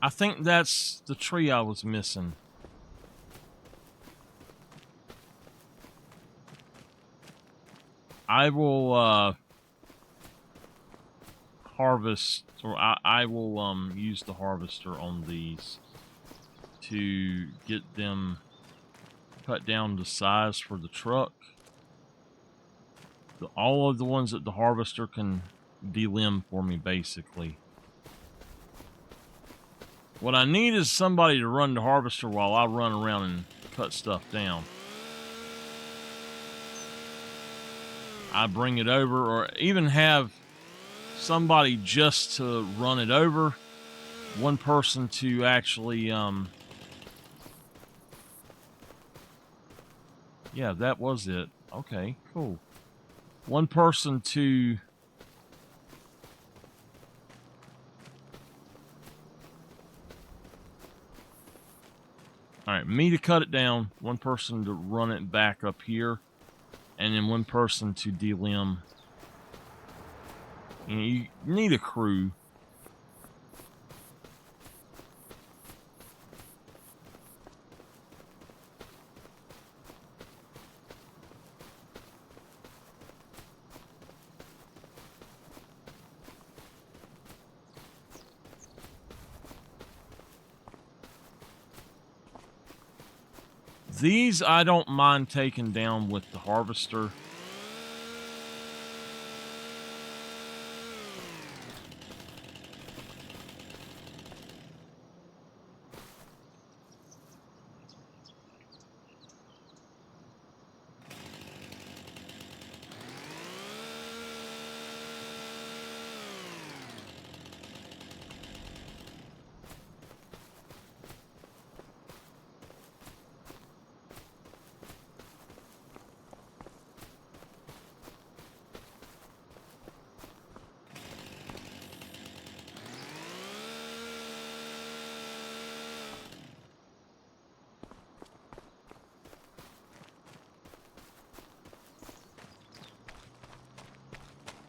Speaker 1: I think that's the tree I was missing. I will harvest, or I will use the harvester on these to get them cut down to size for the truck. All of the ones that the harvester can delimb for me, basically. What I need is somebody to run the harvester while I run around and cut stuff down. I bring it over, or even have somebody just to run it over. One person to actually, yeah, that was it. Okay, cool. One person to... Alright, me to cut it down, one person to run it back up here, and then one person to delimb. You need a crew. These I don't mind taking down with the harvester.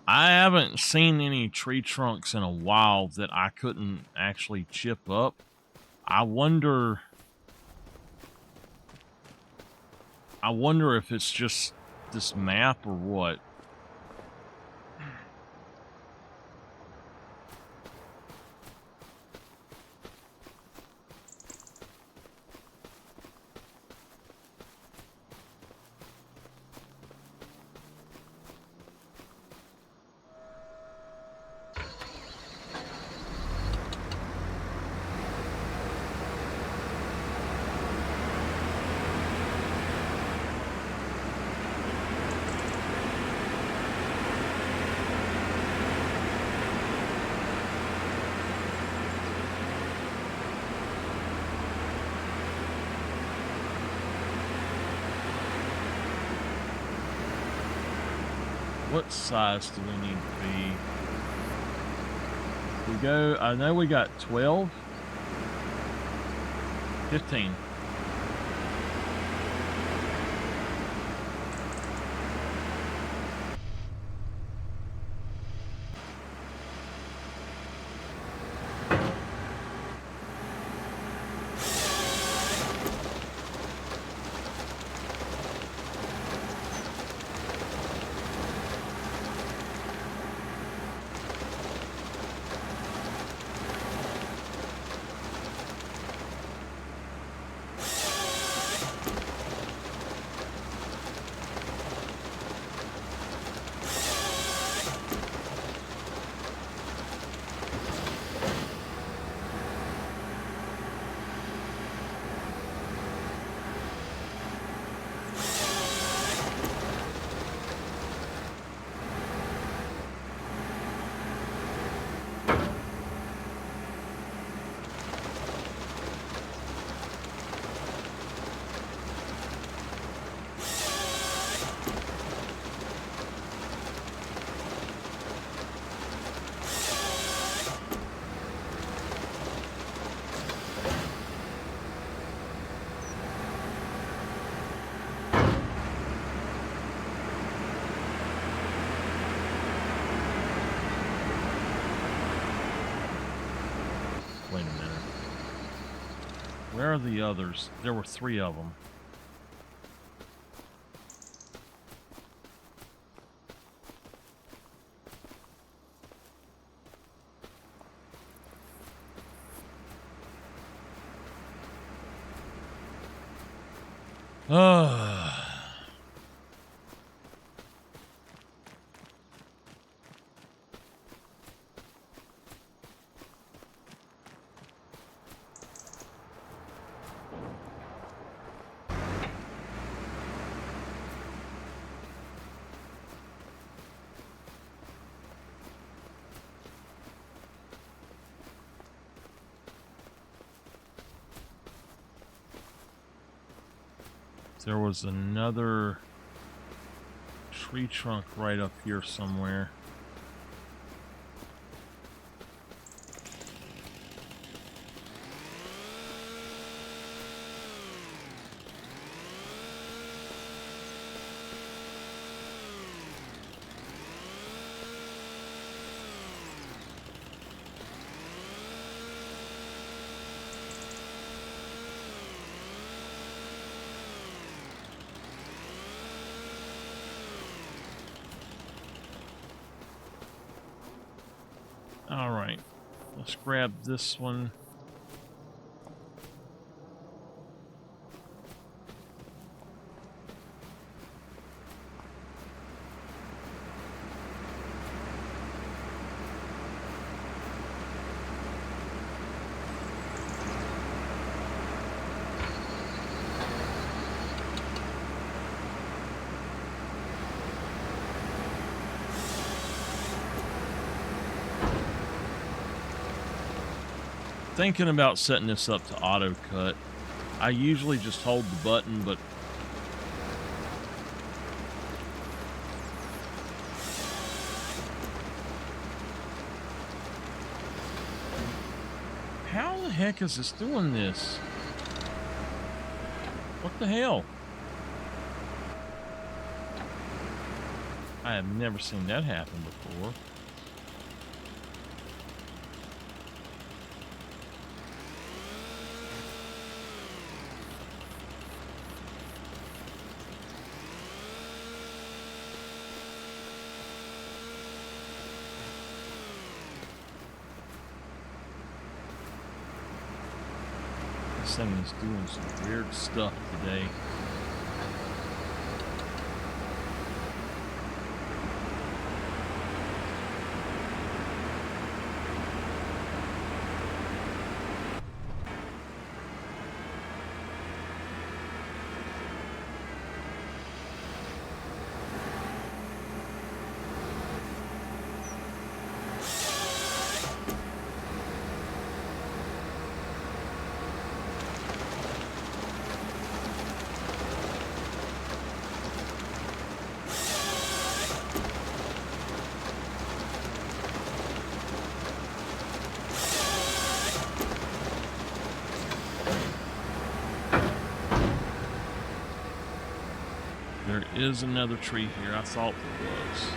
Speaker 1: I haven't seen any tree trunks in a while that I couldn't actually chip up. I wonder if it's just this map or what. What size do we need to be? We go, I know we got 12, 15. Wait a minute. Where are the others? There were 3 of them. There was another tree trunk right up here somewhere. All right, let's grab this one. thinking about setting this up to auto cut. I usually just hold the button, but how the heck is this doing this? What the hell? I have never seen that happen before. This thing is doing some weird stuff today. There is another tree here. I thought there was.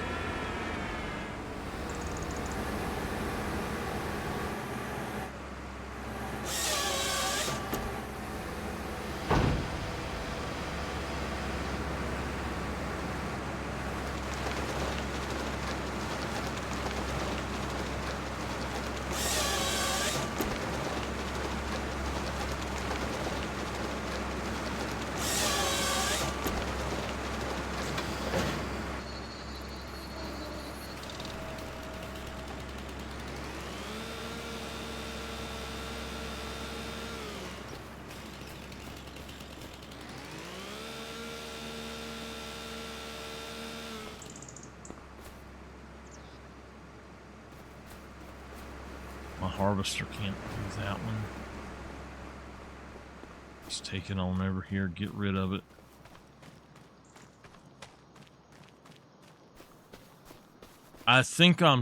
Speaker 1: My harvester can't do that one. Let's take it on over here, get rid of it. I think I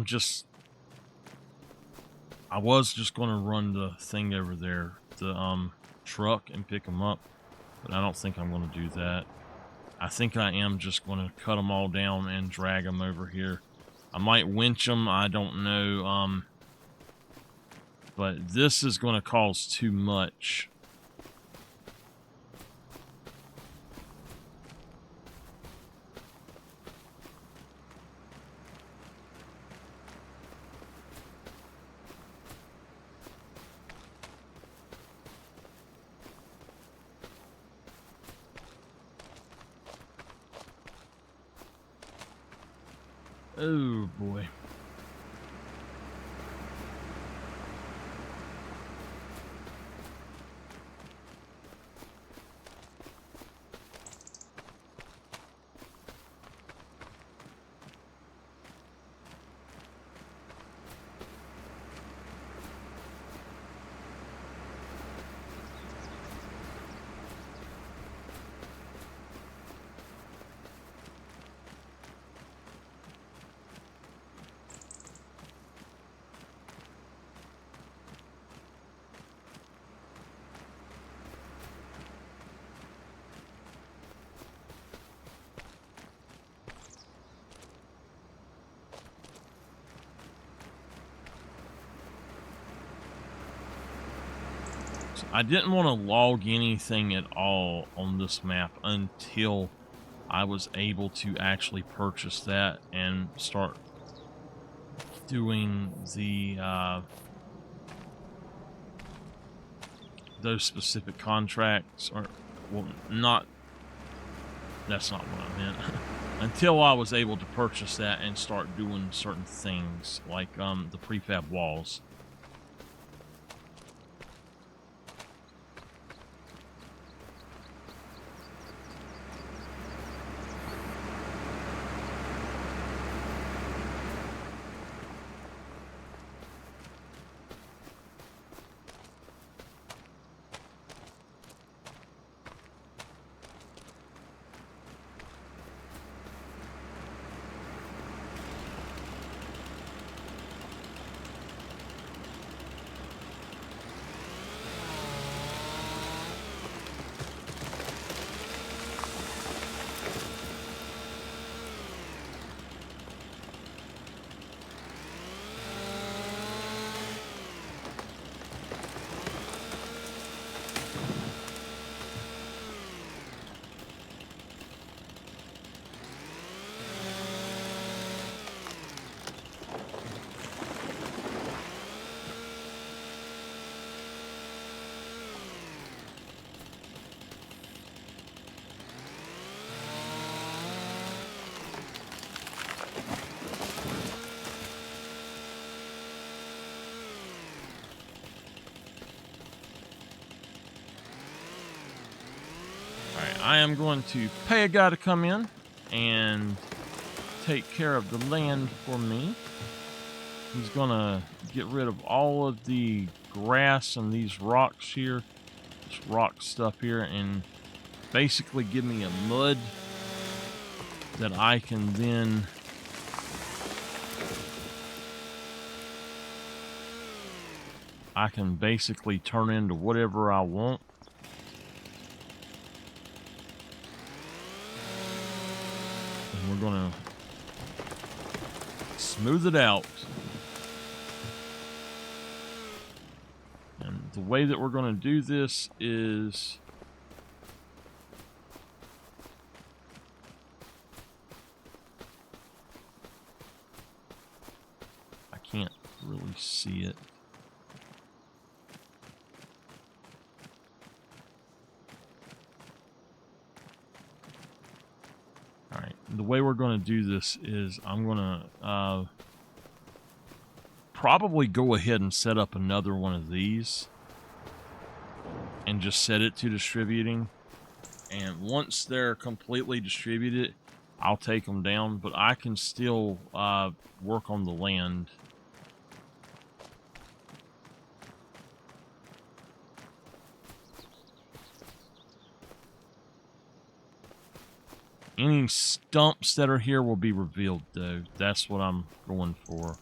Speaker 1: was just going to run the thing over there, the truck, and pick them up, but I don't think I'm going to do that. I think I am just going to cut them all down and drag them over here. I might winch them, I don't know, but this is going to cause too much. Oh boy. I didn't want to log anything at all on this map until I was able to actually purchase that and start doing the those specific contracts, or well, not, that's not what I meant. Until I was able to purchase that and start doing certain things like the prefab walls. Alright, I am going to pay a guy to come in and take care of the land for me. He's gonna get rid of all of the grass and these rocks here, this rock stuff here, and basically give me a mud that I can then basically turn into whatever I want. And we're gonna smooth it out. And the way that we're gonna do this is I can't really see it. Alright, the way we're going to do this is I'm going to probably go ahead and set up another one of these and just set it to distributing. And once they're completely distributed, I'll take them down, but I can still work on the land. Any stumps that are here will be revealed, though. That's what I'm going for.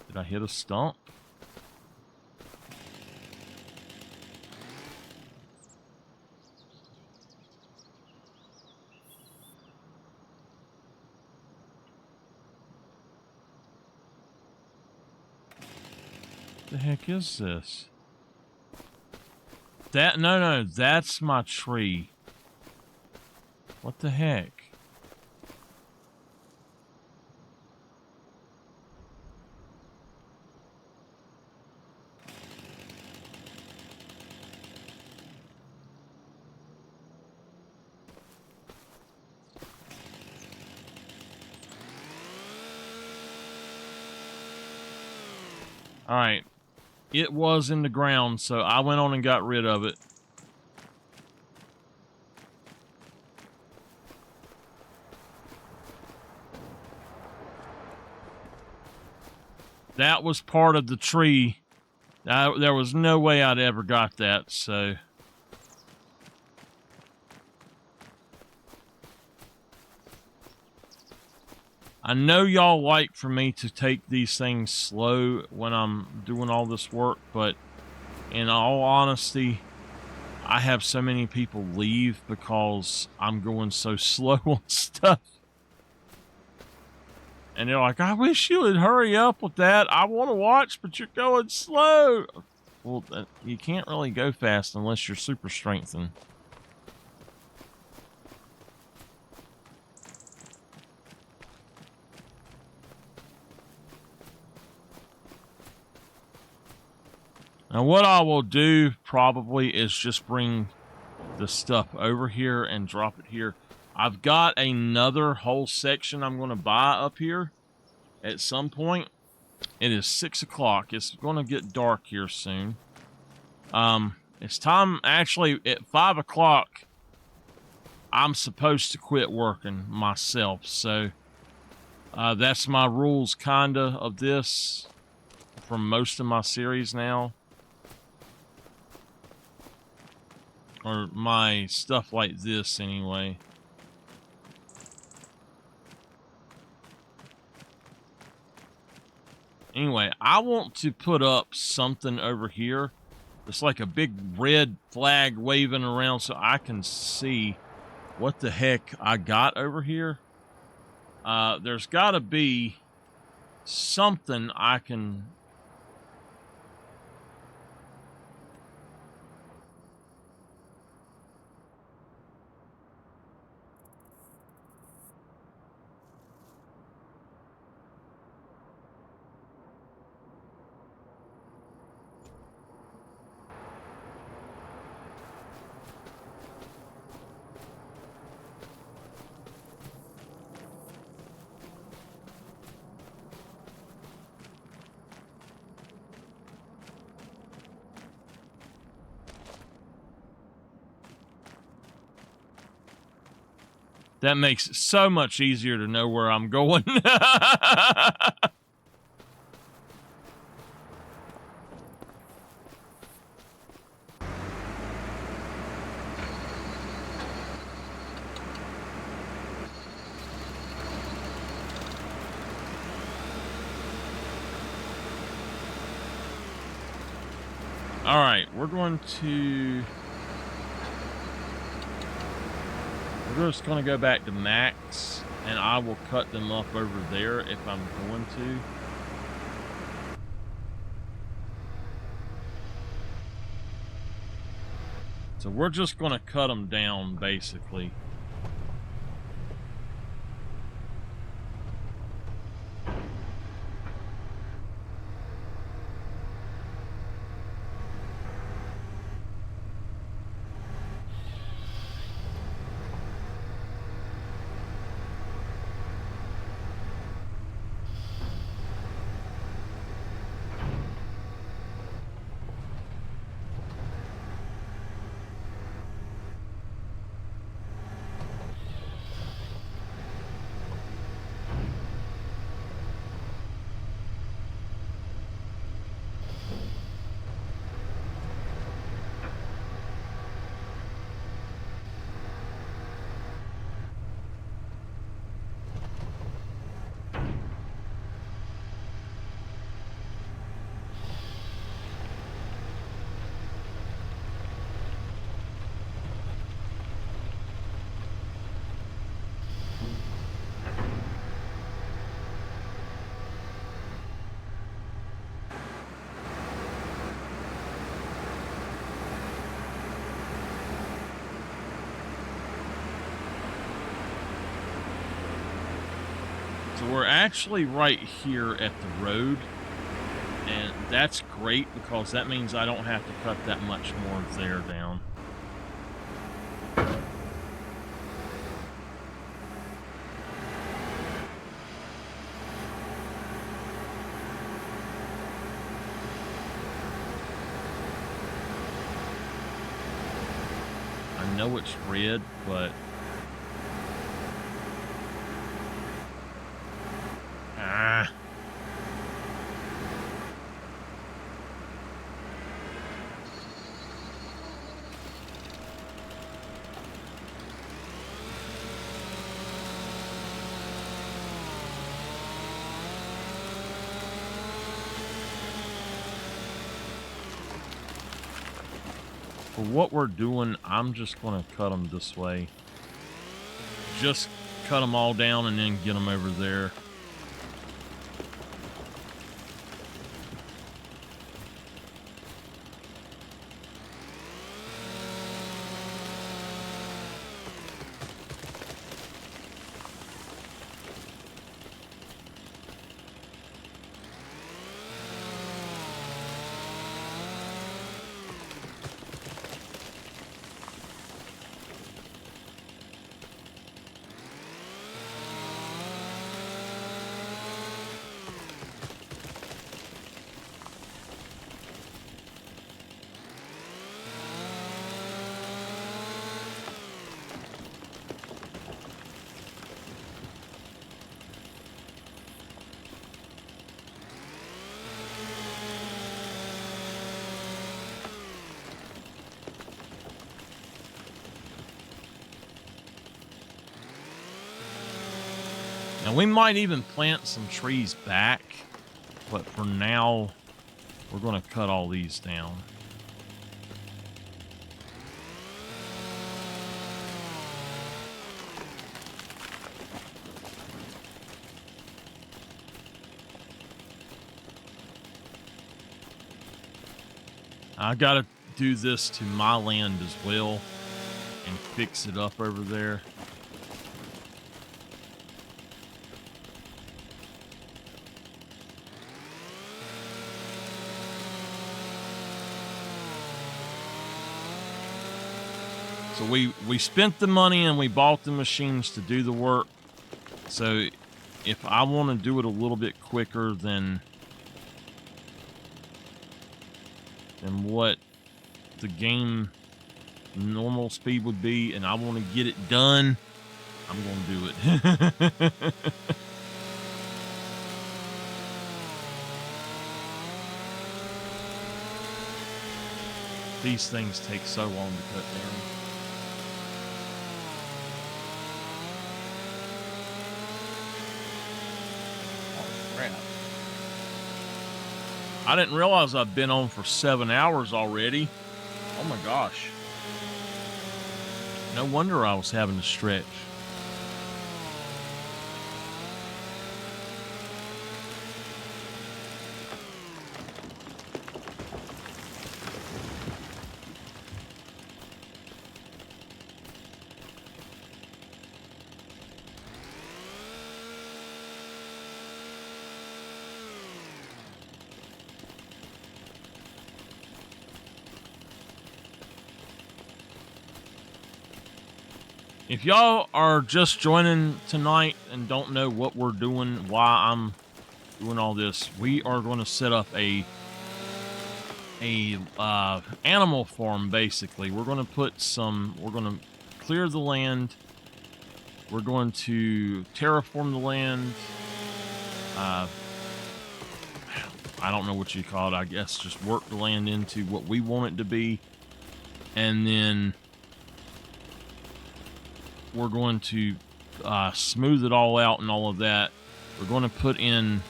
Speaker 1: Did I hit a stump? What the heck is this? No, that's my tree. What the heck? Alright. It was in the ground, so I went on and got rid of it. That was part of the tree. There was no way I'd ever got that, so... I know y'all like for me to take these things slow when I'm doing all this work, but in all honesty, I have so many people leave because I'm going so slow on stuff. And they're like, I wish you would hurry up with that. I want to watch, but you're going slow. Well, you can't really go fast unless you're super strengthened. Now, what I will do probably is just bring the stuff over here and drop it here. I've got another whole section I'm going to buy up here at some point. It is 6 o'clock. It's going to get dark here soon. It's time, actually, at 5 o'clock, I'm supposed to quit working myself. So, that's my rules, kinda, of this from most of my series now. Or my stuff like this, anyway. Anyway, I want to put up something over here. It's like a big red flag waving around so I can see what the heck I got over here. There's got to be something I can... That makes it so much easier to know where I'm going. All right, we're just going to go back to max, and I will cut them up over there if I'm going to. So we're just going to cut them down, basically. So we're actually right here at the road, and that's great because that means I don't have to cut that much more there down. I know it's red, but for what we're doing, I'm just going to cut them this way. Just cut them all down and then get them over there. Now, we might even plant some trees back, but for now, we're going to cut all these down. I got to do this to my land as well and fix it up over there. So we spent the money and we bought the machines to do the work. So if I want to do it a little bit quicker than what the game normal speed would be, and I want to get it done, I'm going to do it. These things take so long to cut down. Oh, crap. I didn't realize I've been on for 7 hours already. Oh my gosh. No wonder I was having to stretch. If y'all are just joining tonight and don't know what we're doing, why I'm doing all this, we are going to set up a animal farm. Basically, we're going to clear the land. We're going to terraform the land. I don't know what you call it. I guess just work the land into what we want it to be, and then we're going to smooth it all out and all of that. We're going to put in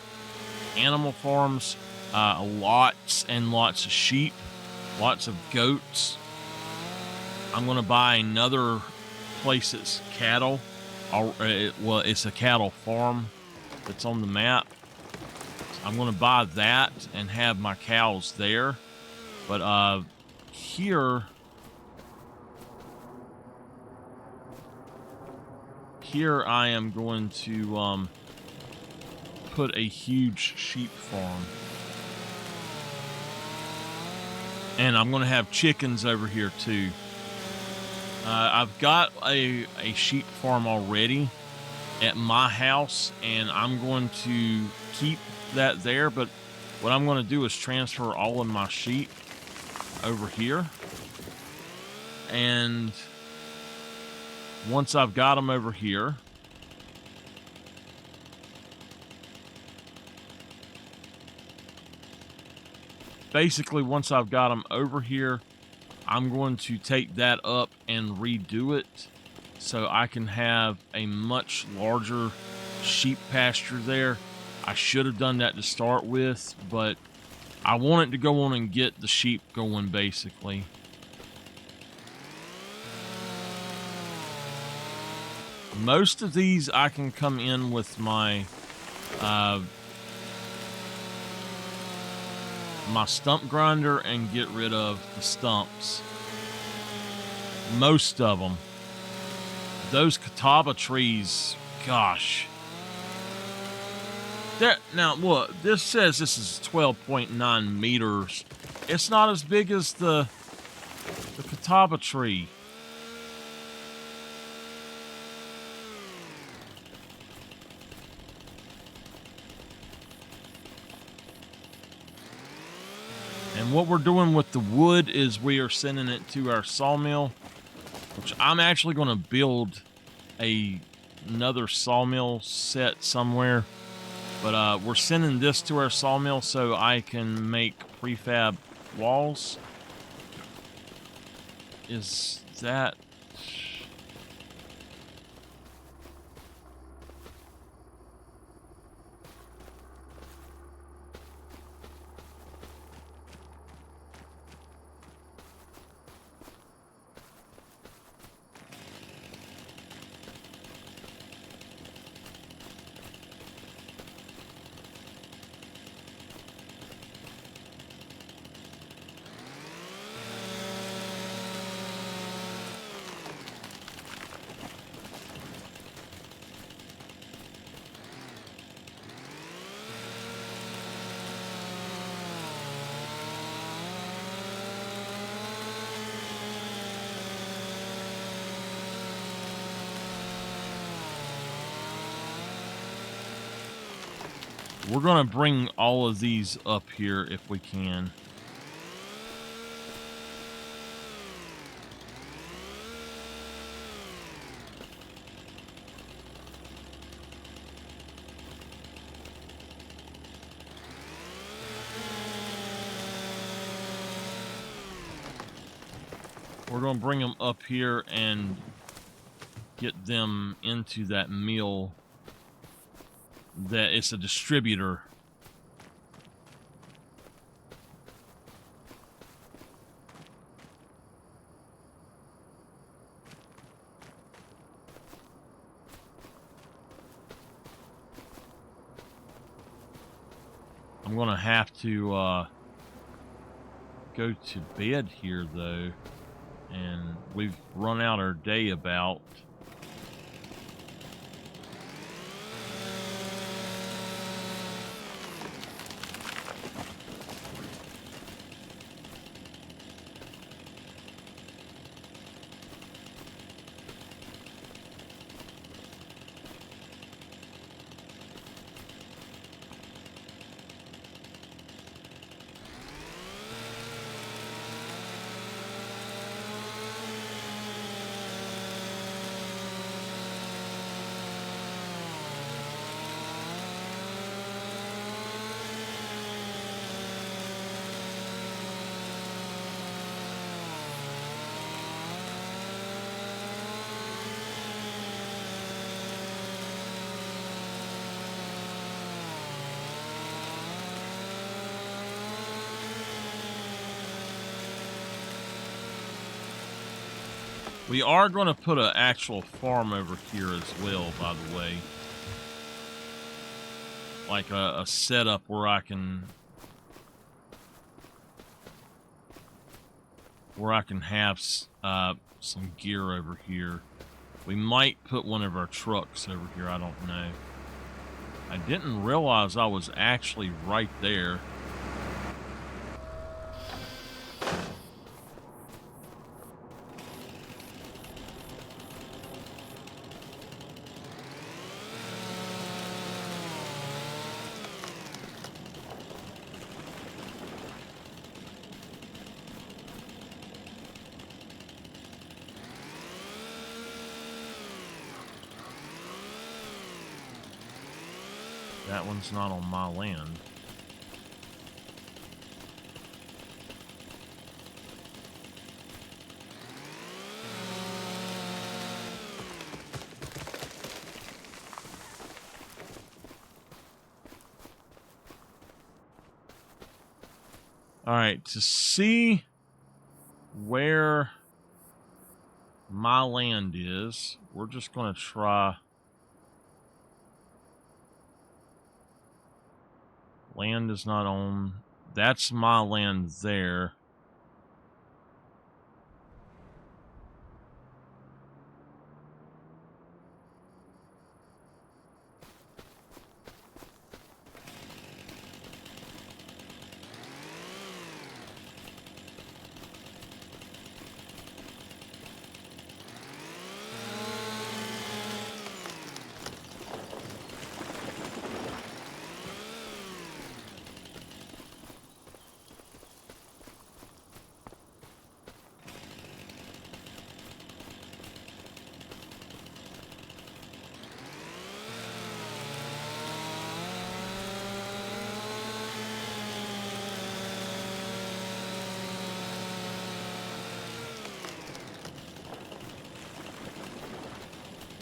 Speaker 1: animal farms, lots and lots of sheep, lots of goats. I'm going to buy another place that's cattle. Well, it's a cattle farm that's on the map. I'm going to buy that and have my cows there. But here I am going to put a huge sheep farm. And I'm going to have chickens over here too. I've got a sheep farm already at my house, and I'm going to keep that there. But what I'm going to do is transfer all of my sheep over here. And once I've got them over here, basically once I've got them over here, I'm going to take that up and redo it so I can have a much larger sheep pasture there. I should have done that to start with, but I want it to go on and get the sheep going, basically. Most of these I can come in with my my stump grinder and get rid of the stumps. Most of them. Those catawba trees, gosh. Now, look, this says this is 12.9 meters. It's not as big as the catawba tree. And what we're doing with the wood is we are sending it to our sawmill, which I'm actually going to build another sawmill set somewhere. But we're sending this to our sawmill so I can make prefab walls. Is that... We're going to bring all of these up here if we can. we're going to bring them up here and get them into that mill. That it's a distributor. I'm gonna have to go to bed here though, and we've run out our day about. We are going to put an actual farm over here as well, by the way. Like a setup where I can have some gear over here. We might put one of our trucks over here, I don't know. I didn't realize I was actually right there. That one's not on my land. All right, to see where my land is, we're just going to try. Land is not on. That's my land there.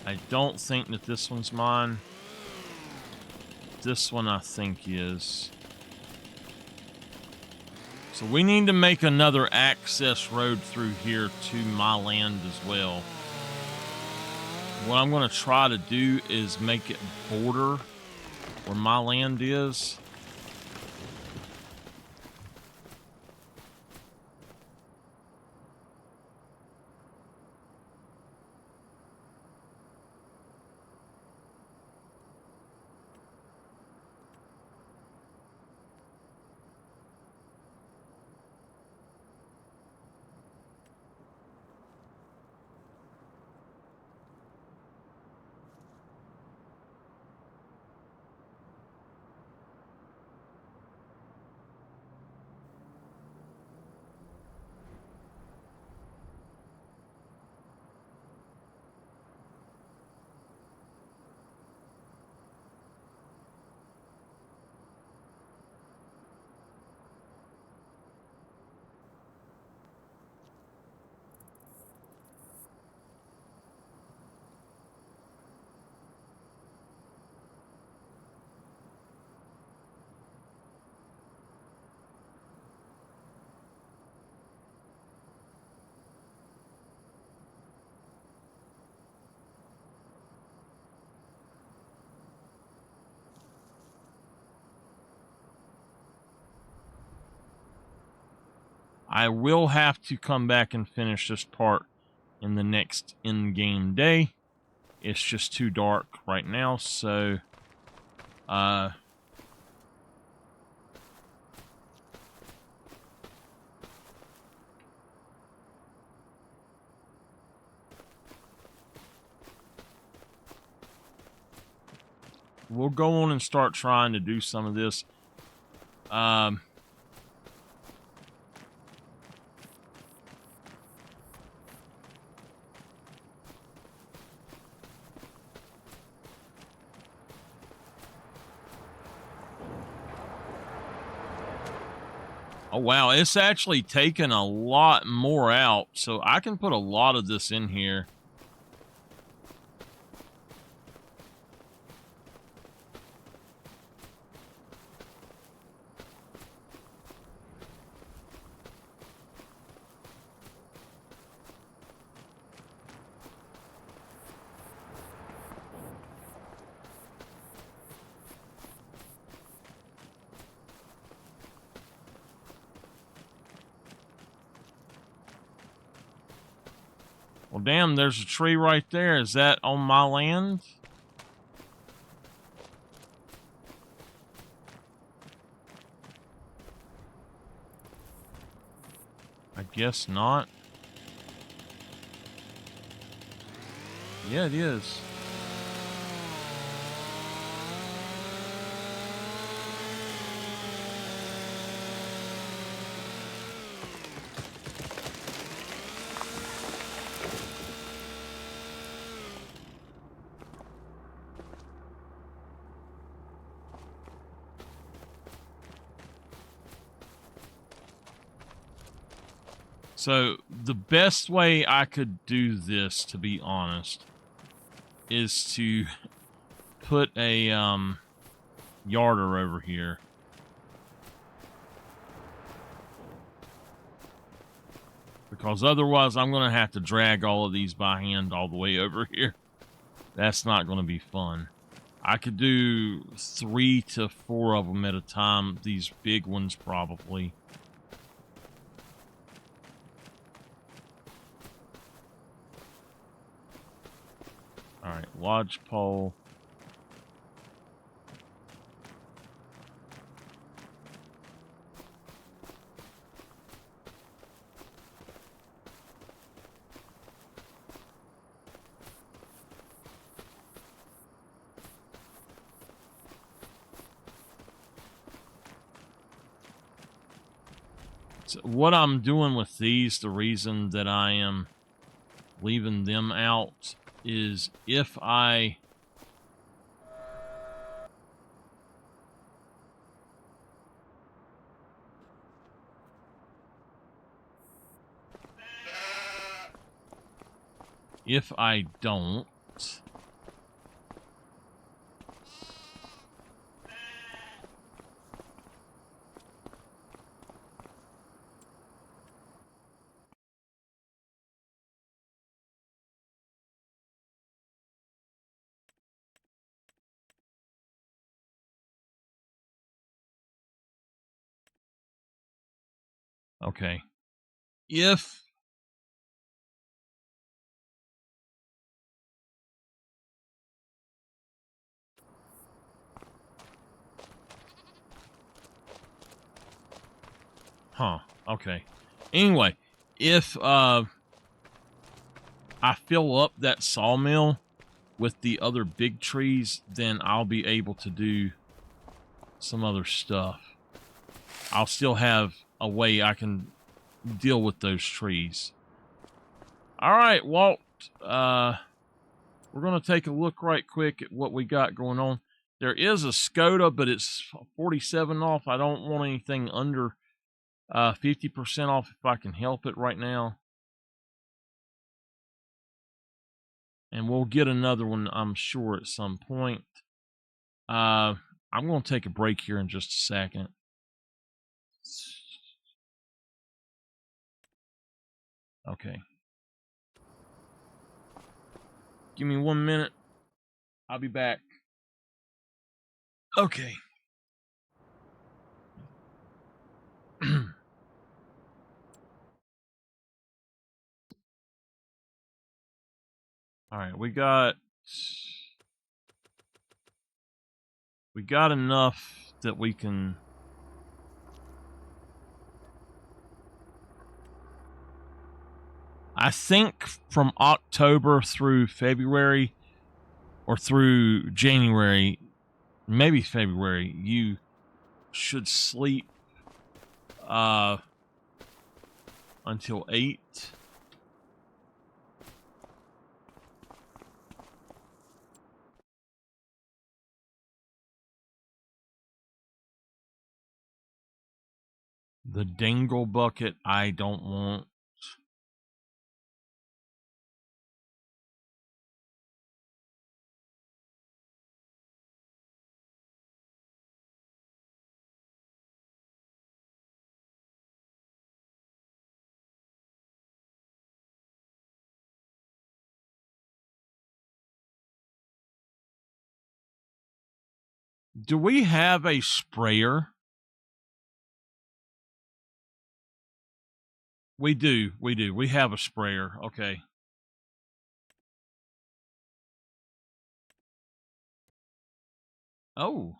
Speaker 1: I don't think that this one's mine. This one I think is. So we need to make another access road through here to my land as well. What I'm going to try to do is make it border where my land is. I will have to come back and finish this part in the next in-game day. It's just too dark right now, so we'll go on and start trying to do some of this. Oh, wow. It's actually taken a lot more out, so I can put a lot of this in here. Well, damn, there's a tree right there. Is that on my land? I guess not. Yeah, it is. So the best way I could do this, to be honest, is to put a yarder over here. Because otherwise I'm going to have to drag all of these by hand all the way over here. That's not going to be fun. I could do 3 to 4 of them at a time. These big ones probably. Alright, lodge pole. So what I'm doing with these, the reason that I am leaving them out is if I don't, okay, if okay. Anyway, if I fill up that sawmill with the other big trees, then I'll be able to do some other stuff. I'll still have a way I can deal with those trees. All right, Walt. We're going to take a look right quick at what we got going on. There is a Skoda, but it's 47 off. I don't want anything under 50% off if I can help it right now. And we'll get another one, I'm sure, at some point. I'm going to take a break here in just a second. Okay. Give me 1 minute. I'll be back. Okay. All right, we got enough that we can. I think from October through February or through January, maybe February, you should sleep until 8. The dingle bucket I don't want. Do we have a sprayer? We do. We have a sprayer. Okay. Oh.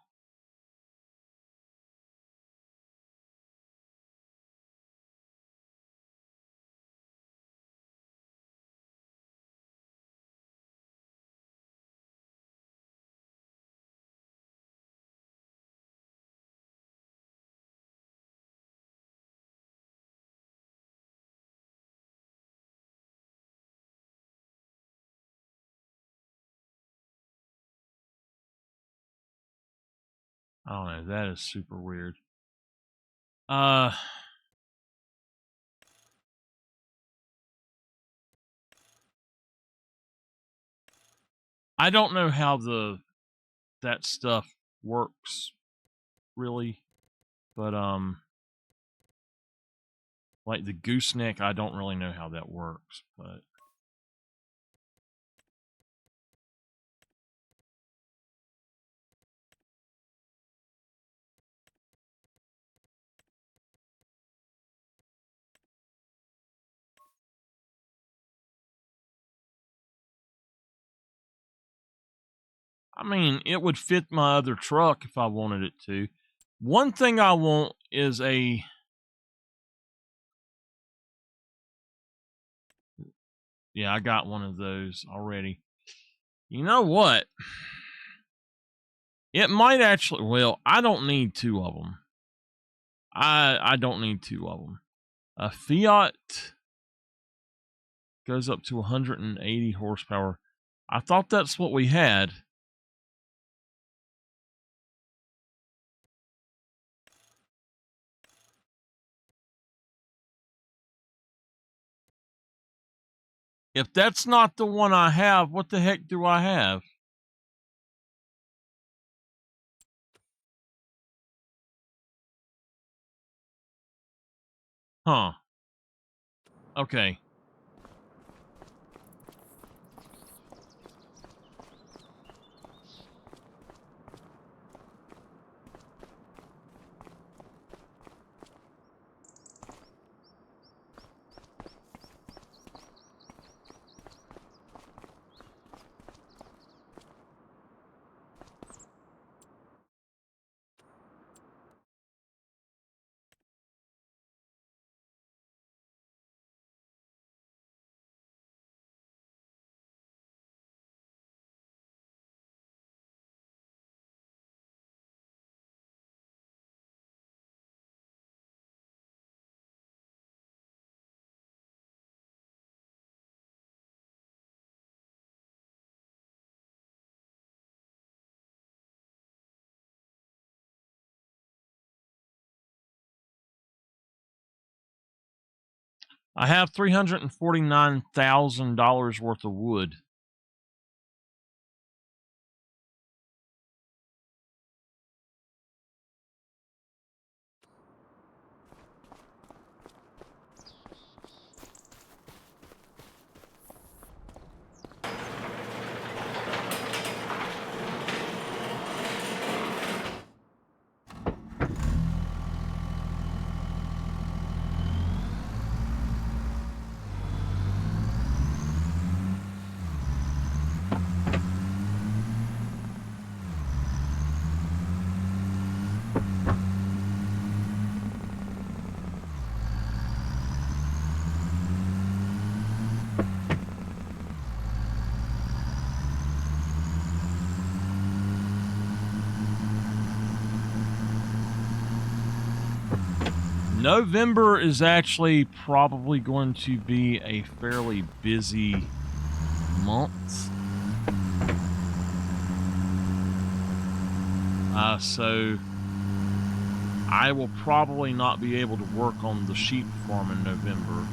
Speaker 1: I don't know. That is super weird. I don't know how that stuff works really, but like the gooseneck, I don't really know how that works, but I mean, it would fit my other truck if I wanted it to. One thing I want is a. Yeah, I got one of those already. You know what? It might actually. Well, I don't need 2 of them. I don't need 2 of them. A Fiat goes up to 180 horsepower. I thought that's what we had. If that's not the one I have, what the heck do I have? Huh. Okay. I have $349,000 worth of wood. November is actually probably going to be a fairly busy month. So I will probably not be able to work on the sheep farm in November.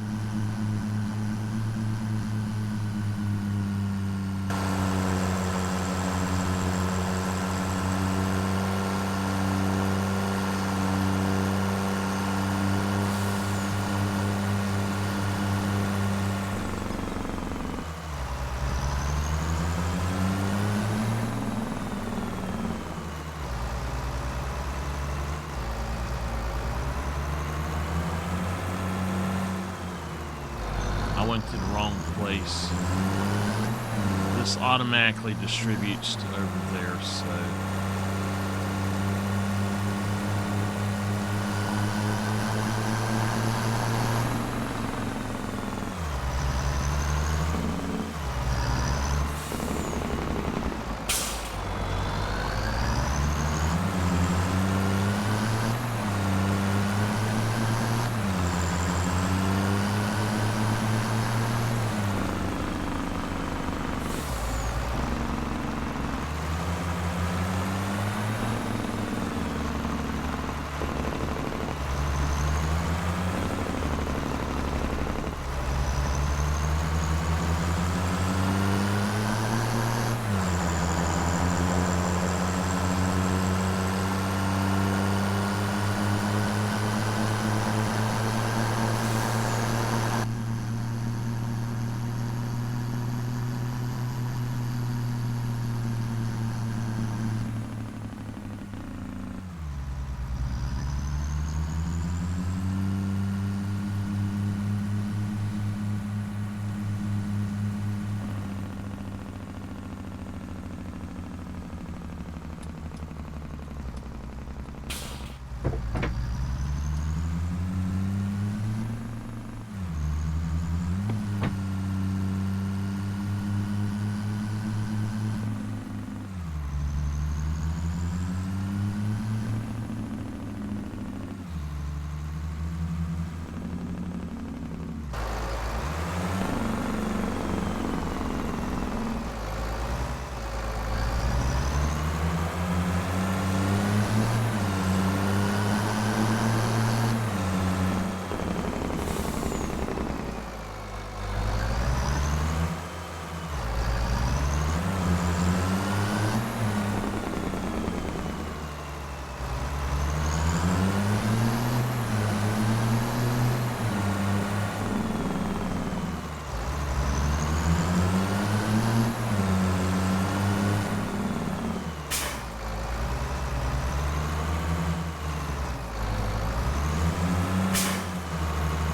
Speaker 1: I went to the wrong place. This automatically distributes to over there, so...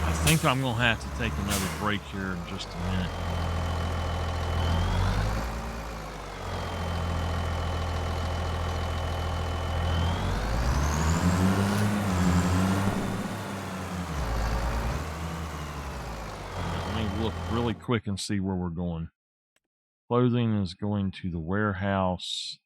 Speaker 1: I think I'm going to have to take another break here in just a minute. Let me look really quick and see where we're going. Clothing is going to the warehouse.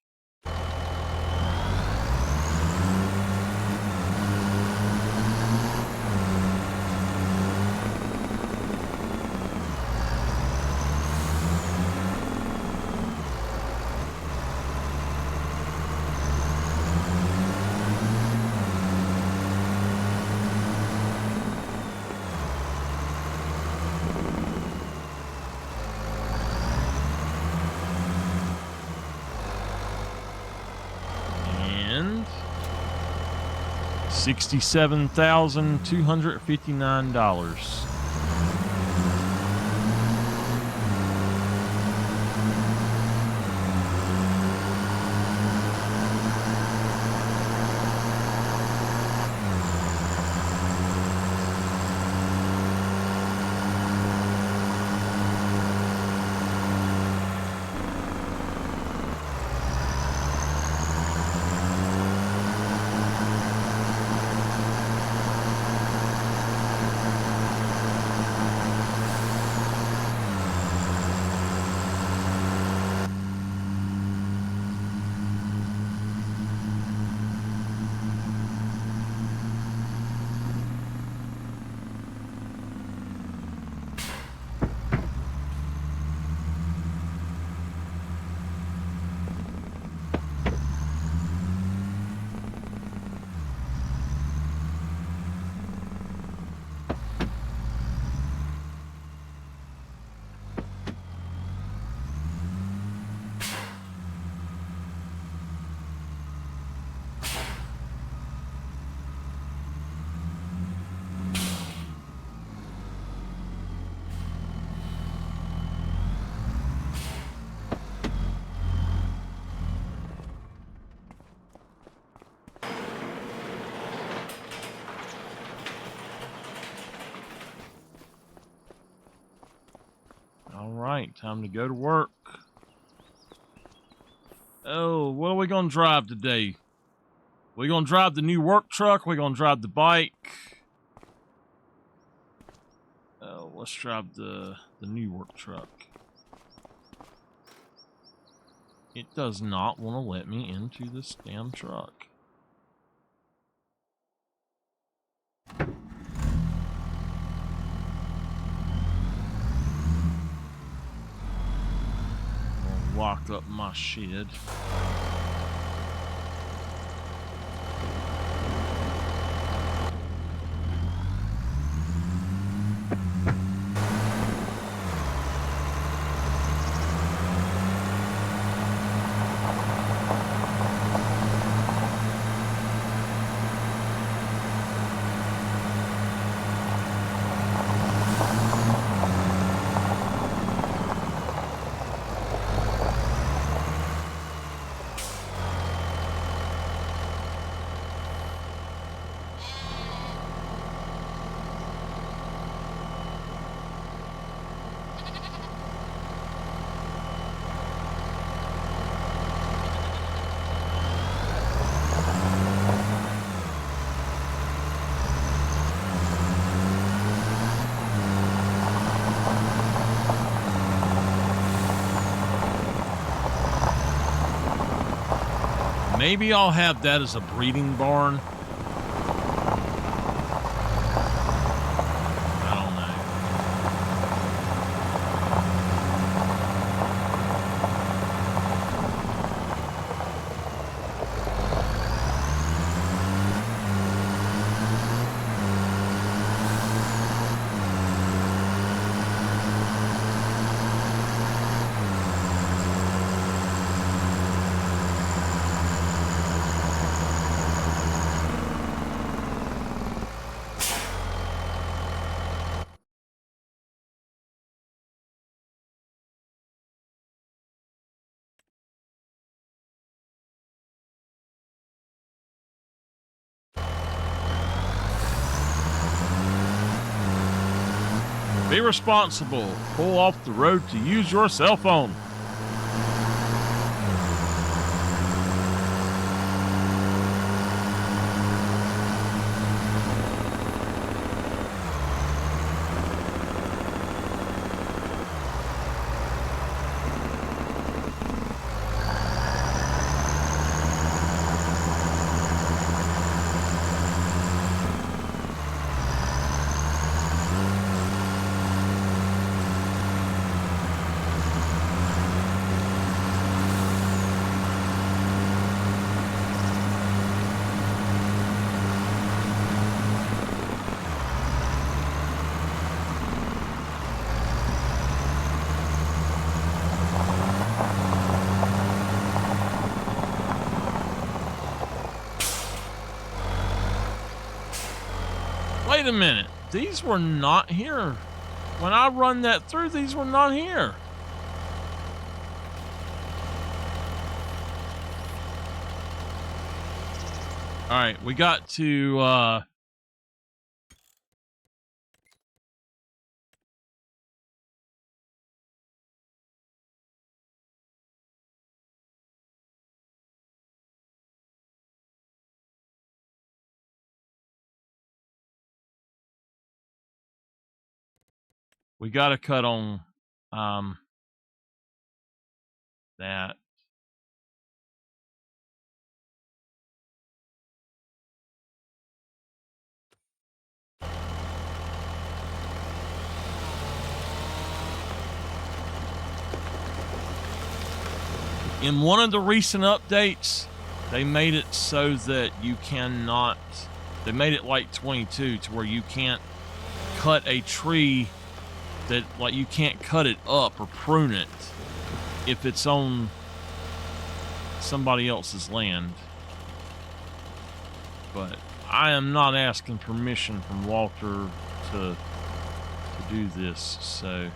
Speaker 1: $67,259. All right, time to go to work. Oh, what are we going to drive today? We going to drive the new work truck? We going to drive the bike? Oh, let's drive the new work truck. It does not want to let me into this damn truck. Lock up my shed. Maybe I'll have that as a breeding barn. I don't know. Be responsible. Pull off the road to use your cell phone. Wait a minute. These were not here. When I run that through, these were not here. All right, we got to cut on that. In one of the recent updates, they made it so that you cannot, they made it like 22 to where you can't cut a tree that, like, you can't cut it up or prune it if it's on somebody else's land. But I am not asking permission from Walter to do this, so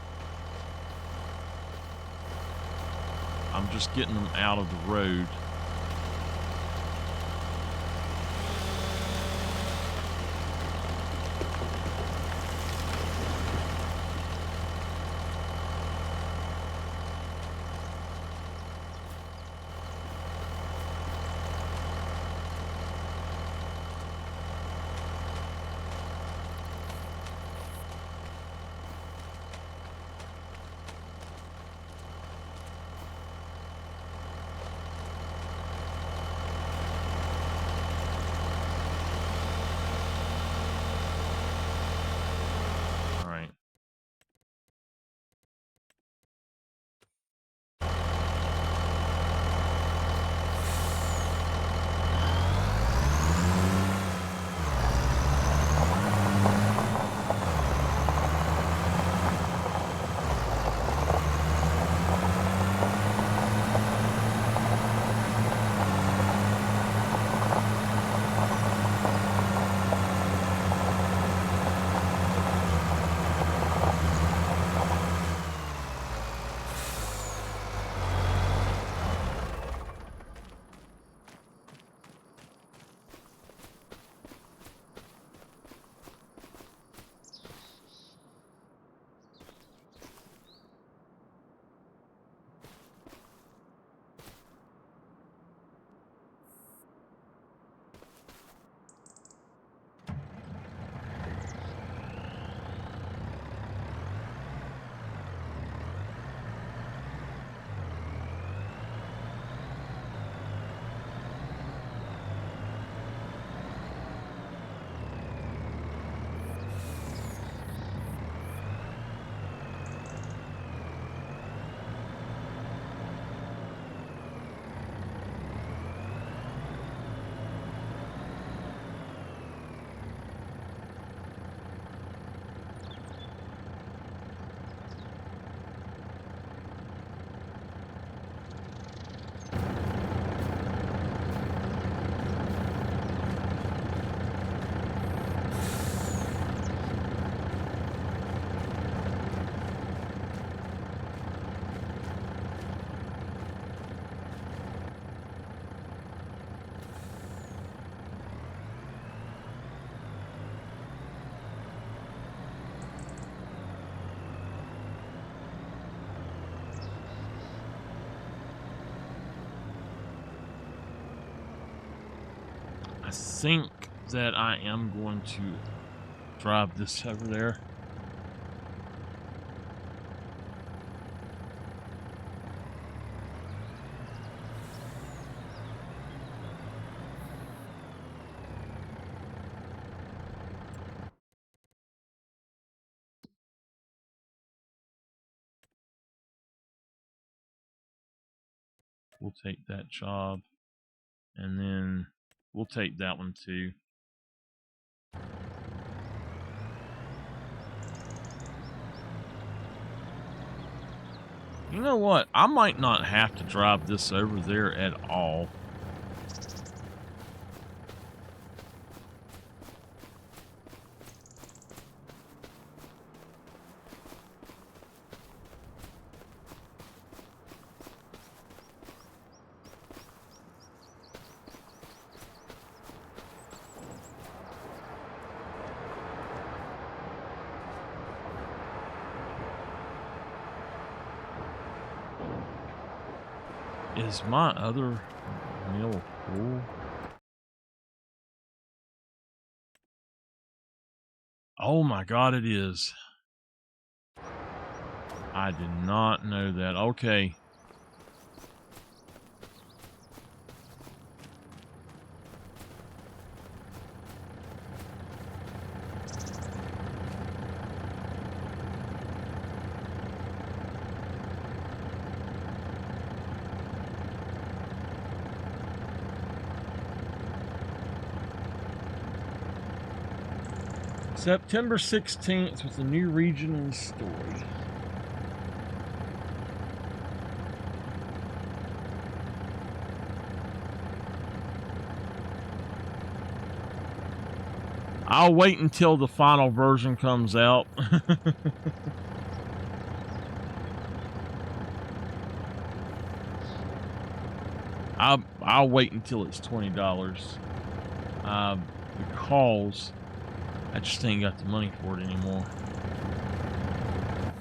Speaker 1: I'm just getting them out of the road. I think that I am going to drive this over there. We'll take that job, and then we'll take that one too. You know what? I might not have to drive this over there at all. Is my other mill full? Oh my God, it is. I did not know that. Okay. September 16th with a new region and story. I'll wait until the final version comes out. I'll wait until it's $20 because I just ain't got the money for it anymore.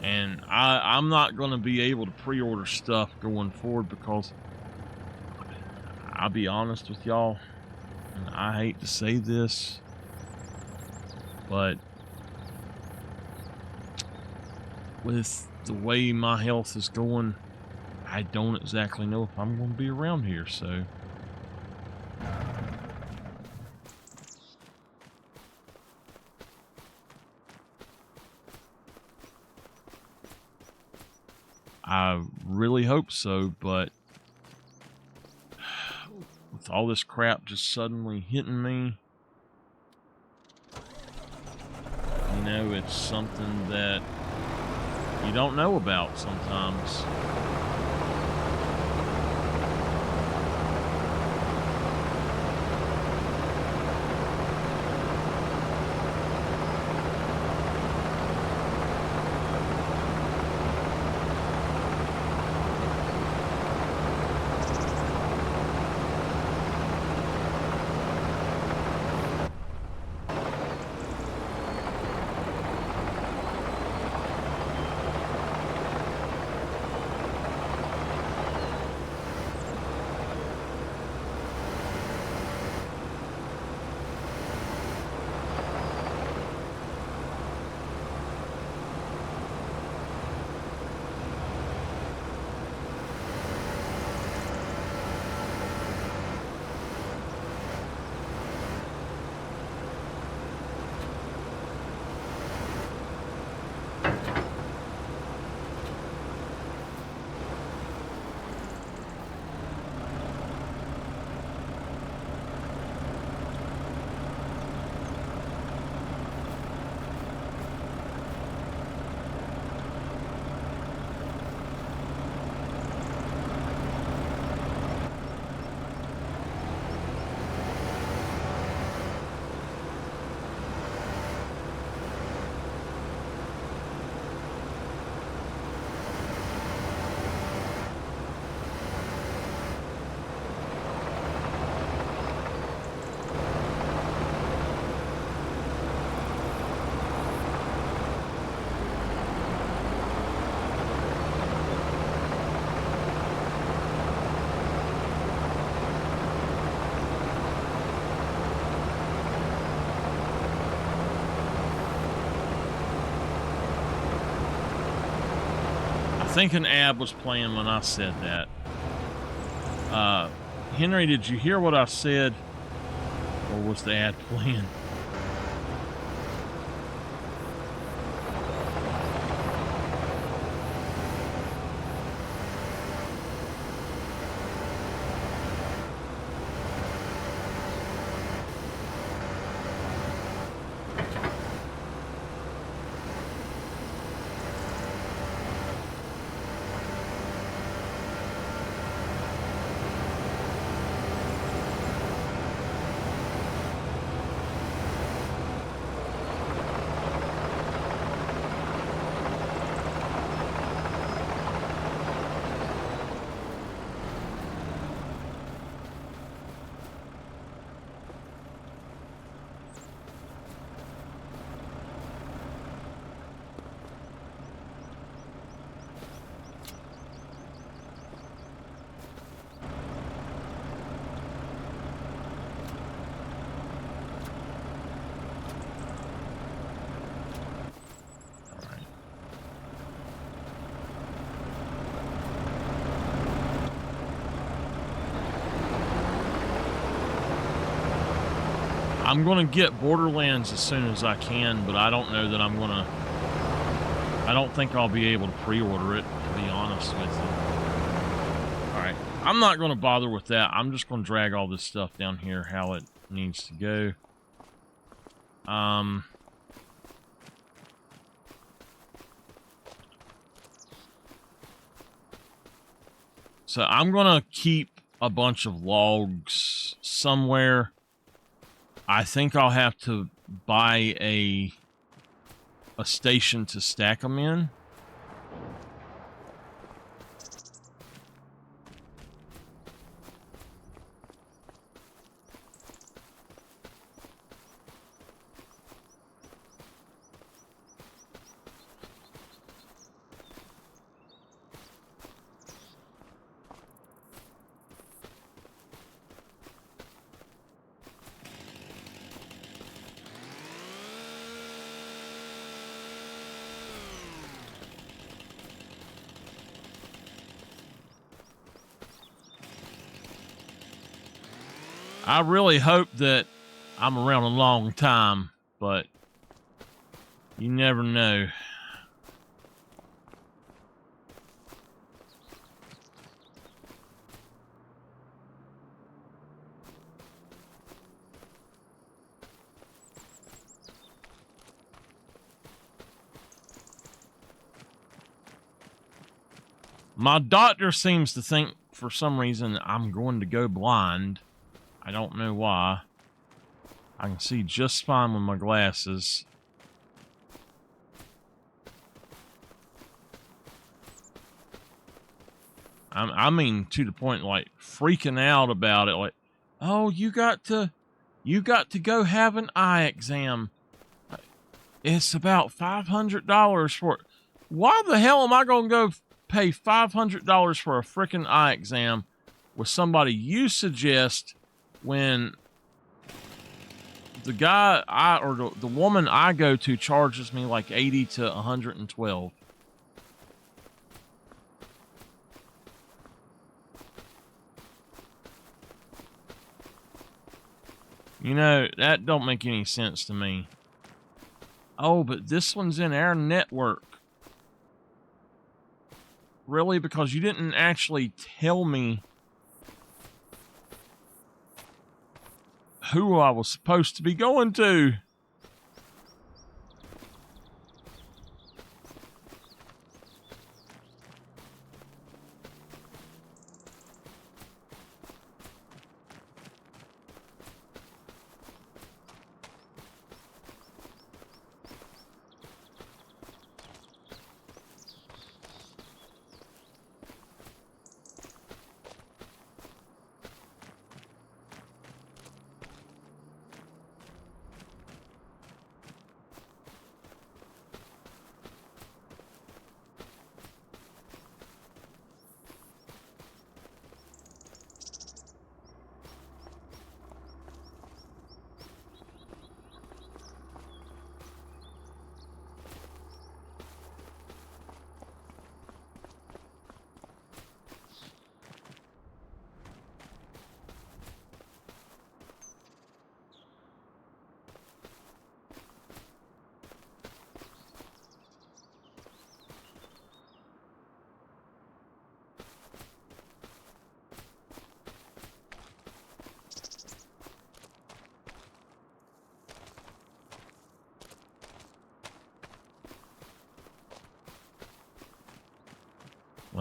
Speaker 1: And I'm not going to be able to pre-order stuff going forward because I'll be honest with y'all, and I hate to say this, but with the way my health is going, I don't exactly know if I'm going to be around here, so... I really hope so, but with all this crap just suddenly hitting me, you know, it's something that you don't know about sometimes. think an ad was playing when I said that. Henry, did you hear what I said? Or was the ad playing? I'm going to get Borderlands as soon as I can, but I don't know that I'm going to... I don't think I'll be able to pre-order it, to be honest with you. Alright, I'm not going to bother with that. I'm just going to drag all this stuff down here how it needs to go. So I'm going to keep a bunch of logs somewhere. I think I'll have to buy a station to stack them in. I really hope that I'm around a long time, but you never know. My doctor seems to think, for some reason, I'm going to go blind. I don't know why. I can see just fine with my glasses. I mean, to the point, like, freaking out about it. Like, oh, you got to go have an eye exam. It's about $500 for it. Why the hell am I going to go pay $500 for a freaking eye exam with somebody you suggest when the guy or the woman I go to charges me like $80 to $112? You know, that don't make any sense to me. Oh, but this one's in our network. Really? Because you didn't actually tell me who I was supposed to be going to.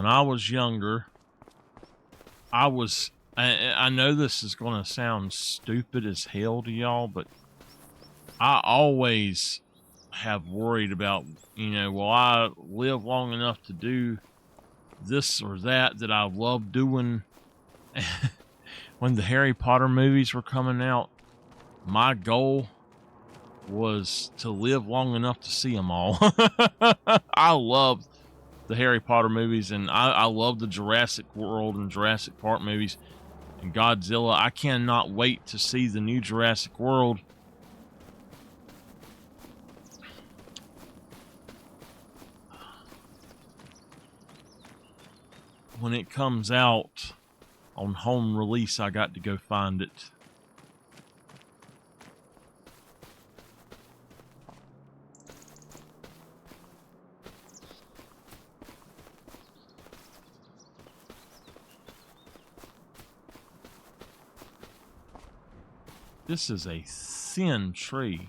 Speaker 1: when I was younger, I know this is going to sound stupid as hell to y'all, but I always have worried about, will I live long enough to do this or that I love doing? When the Harry Potter movies were coming out, my goal was to live long enough to see them all. I love the Harry Potter movies, and I love the Jurassic World and Jurassic Park movies and Godzilla. I cannot wait to see the new Jurassic World. When it comes out on home release, I got to go find it. This is a thin tree.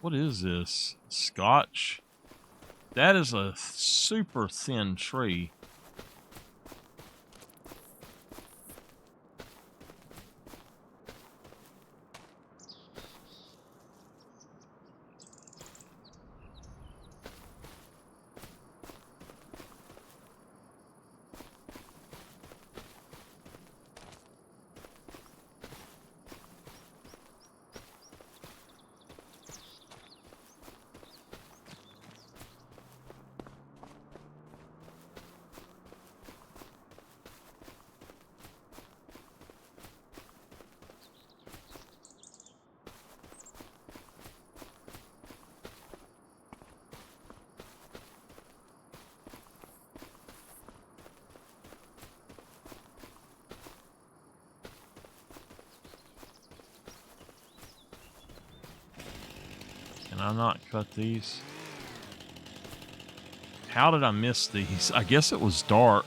Speaker 1: What is this? Scotch? That is a super thin tree. Can I not cut these? How did I miss these? I guess it was dark.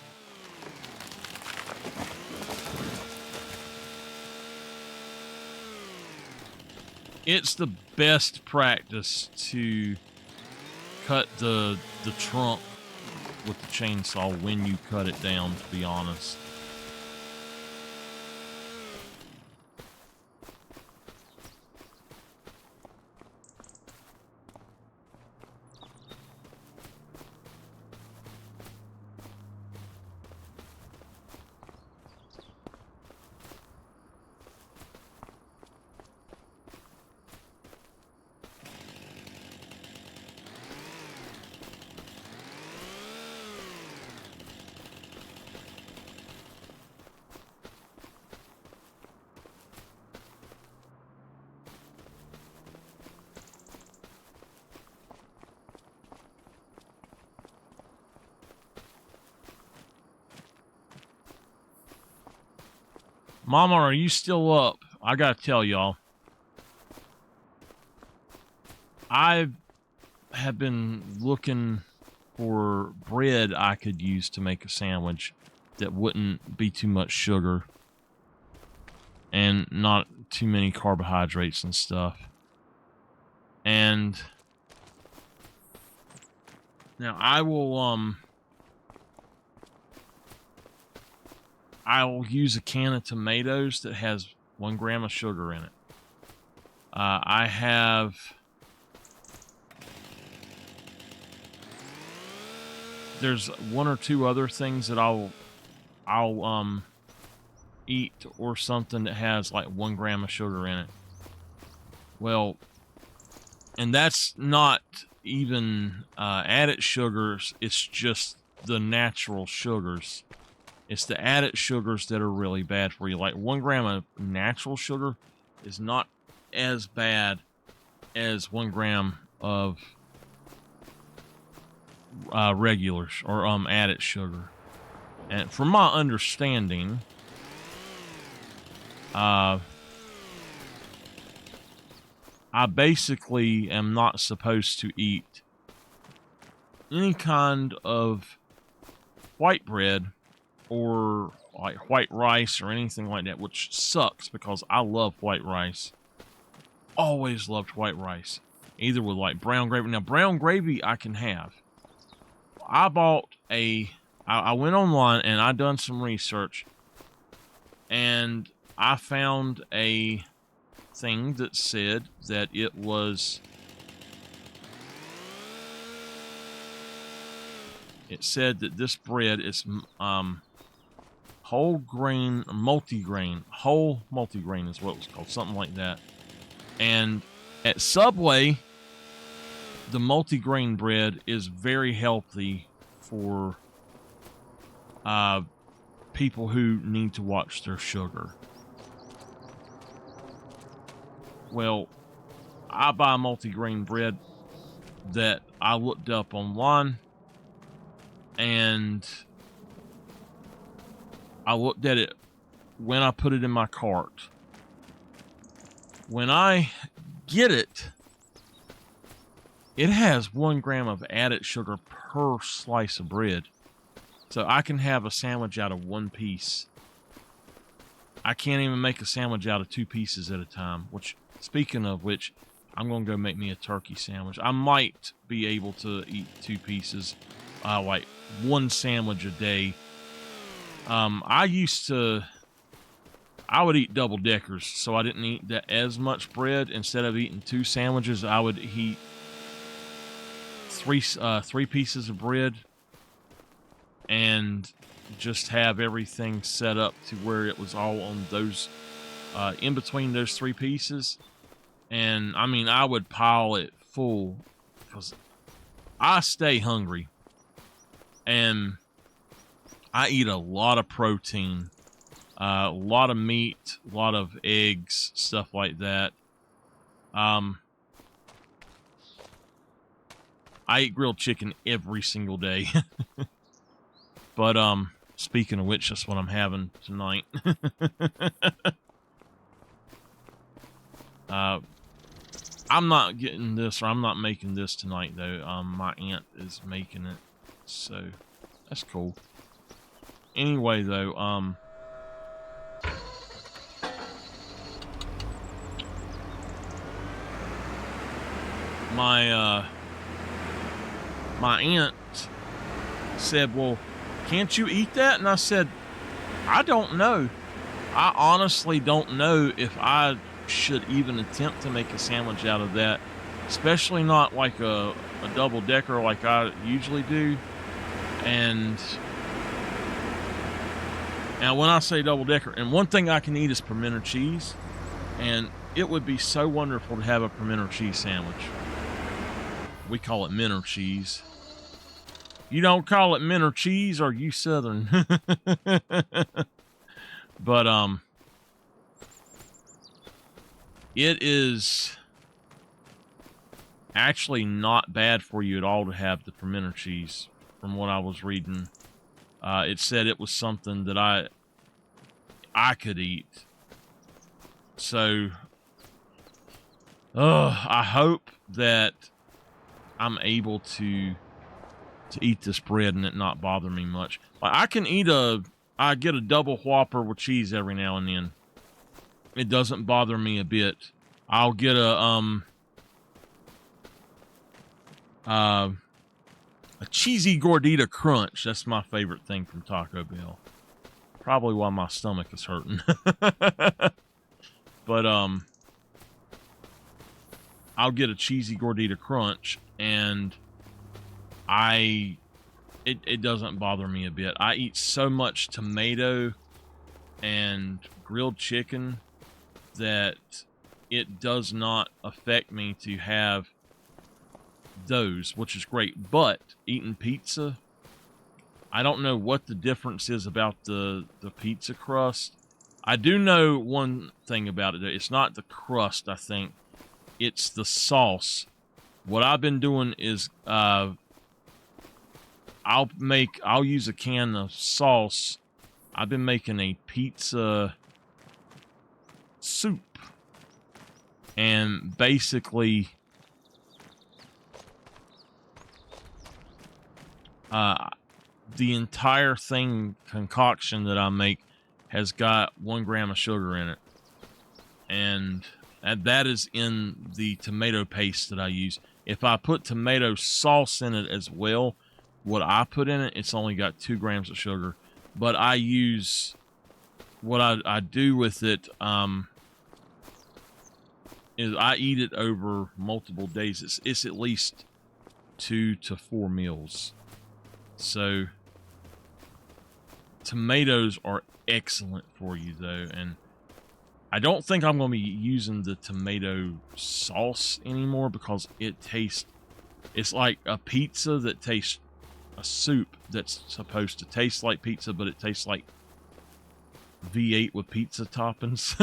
Speaker 1: It's the best practice to cut the trunk with the chainsaw when you cut it down, to be honest. Mama, are you still up? I gotta tell y'all. I have been looking for bread I could use to make a sandwich that wouldn't be too much sugar and not too many carbohydrates and stuff. And now I will use a can of tomatoes that has 1 gram of sugar in it. There's 1 or 2 other things that I'll eat or something that has like 1 gram of sugar in it. Well, and that's not even added sugars. It's just the natural sugars. It's the added sugars that are really bad for you. Like 1 gram of natural sugar is not as bad as 1 gram of regular or added sugar. And from my understanding, I basically am not supposed to eat any kind of white bread or like white rice or anything like that, which sucks because I love white rice. always loved white rice, either with like brown gravy. Now, brown gravy I can have. I went online and I done some research, and I found a thing that said that it said that this bread is whole multigrain is what it was called, something like that. And at Subway, the multigrain bread is very healthy for people who need to watch their sugar. Well, I buy multigrain bread that I looked up online, and I looked at it when I put it in my cart. When I get it, it has 1 gram of added sugar per slice of bread. So I can have a sandwich out of 1 piece. I can't even make a sandwich out of 2 pieces at a time, which, speaking of which, I'm going to go make me a turkey sandwich. I might be able to eat 2 pieces, like 1 sandwich a day. I would eat double deckers, so I didn't eat that as much bread. Instead of eating 2 sandwiches, I would eat 3 pieces of bread, and just have everything set up to where it was all on those, in between those 3 pieces. And I mean, I would pile it full because I stay hungry, and I eat a lot of protein, a lot of meat, a lot of eggs, stuff like that. I eat grilled chicken every single day. But speaking of which, that's what I'm having tonight. I'm not getting this, or I'm not making this tonight though. My aunt is making it, so that's cool. Anyway though, my aunt said, well, can't you eat that? And I said, I don't know. I honestly don't know if I should even attempt to make a sandwich out of that, especially not like a double decker like I usually do. And when I say double decker, and one thing I can eat is pimento cheese, and it would be so wonderful to have a pimento cheese sandwich. We call it minter cheese. You don't call it minter cheese, or you Southern? But it is actually not bad for you at all to have the pimento cheese. From what I was reading, it said it was something that I could eat. So, I hope that I'm able to eat this bread and it not bother me much. Like, I can eat I get a double Whopper with cheese every now and then. It doesn't bother me a bit. I'll get a cheesy gordita crunch. That's my favorite thing from Taco Bell. Probably why my stomach is hurting. But I'll get a cheesy gordita crunch, and it doesn't bother me a bit. I eat so much tomato and grilled chicken that it does not affect me to have those, which is great. But eating pizza, I don't know what the difference is about the pizza crust. I do know one thing about it. It's not the crust, I think. It's the sauce. What I've been doing is I'll use a can of sauce. I've been making a pizza soup. And basically, the entire concoction that I make has got 1 gram of sugar in it. And And that is in the tomato paste that I use. If I put tomato sauce in it as well, what I put in it, it's only got 2 grams of sugar. But I use, what I do with it, is I eat it over multiple days. It's at least 2 to 4 meals. So tomatoes are excellent for you though, and I don't think I'm going to be using the tomato sauce anymore because it's like a pizza that tastes, a soup that's supposed to taste like pizza, but it tastes like V8 with pizza toppings.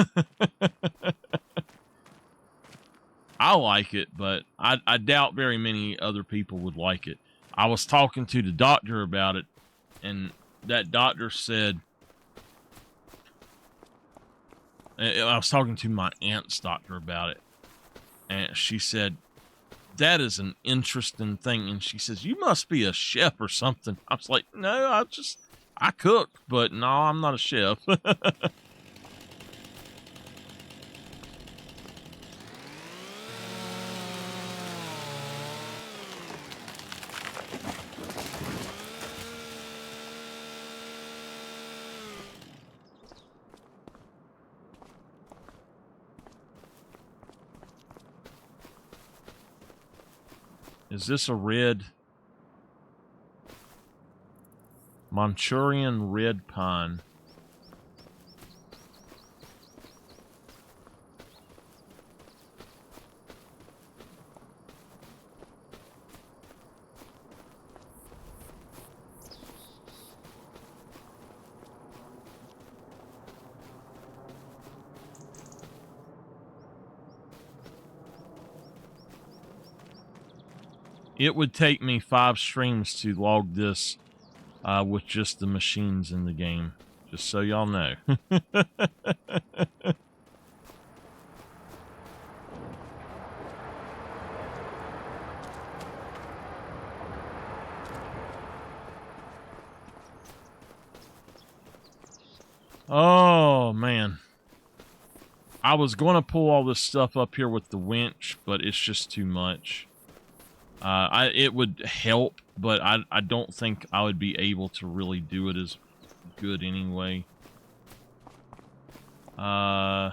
Speaker 1: I like it, but I doubt very many other people would like it. I was talking to the doctor about it, and that doctor said, I was talking to my aunt's doctor about it, and she said, that is an interesting thing. And she says, you must be a chef or something. I was like, no, I cook, but no, I'm not a chef. Is this a red? Manchurian red pine. It would take me 5 streams to log this with just the machines in the game. Just so y'all know. Oh, man. I was going to pull all this stuff up here with the winch, but it's just too much. It would help, but I don't think I would be able to really do it as good anyway. I'm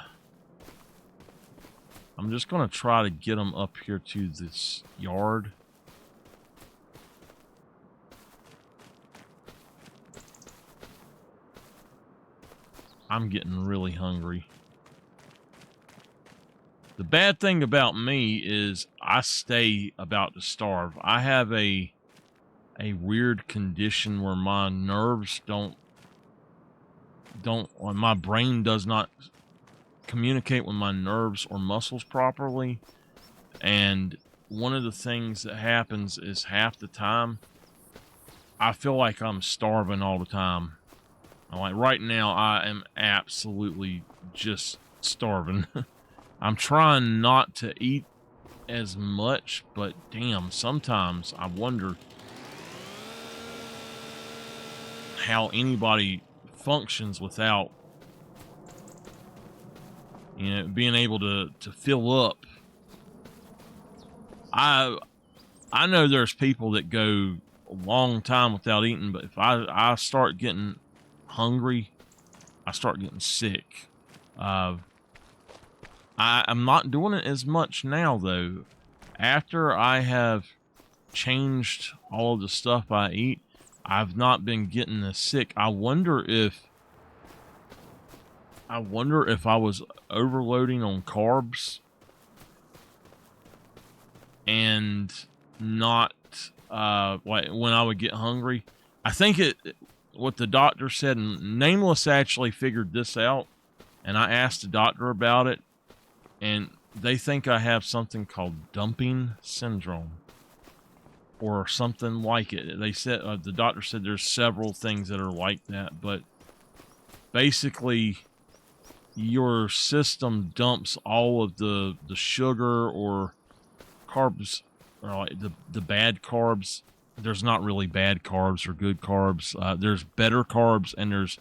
Speaker 1: just going to try to get them up here to this yard. I'm getting really hungry. The bad thing about me is I stay about to starve. I have a weird condition where my nerves my brain does not communicate with my nerves or muscles properly. And one of the things that happens is half the time I feel like I'm starving all the time. Like right now I am absolutely just starving. I'm trying not to eat as much, but damn, sometimes I wonder how anybody functions without, being able to fill up. I know there's people that go a long time without eating, but if I start getting hungry, I start getting sick. I'm not doing it as much now, though. After I have changed all of the stuff I eat, I've not been getting as sick. I wonder if I was overloading on carbs and not like when I would get hungry. I think what the doctor said, and Nameless actually figured this out, and I asked the doctor about it, and they think I have something called dumping syndrome or something like it. They said, the doctor said there's several things that are like that, but basically your system dumps all of the sugar or carbs, or like the bad carbs. There's not really bad carbs or good carbs. There's better carbs and there's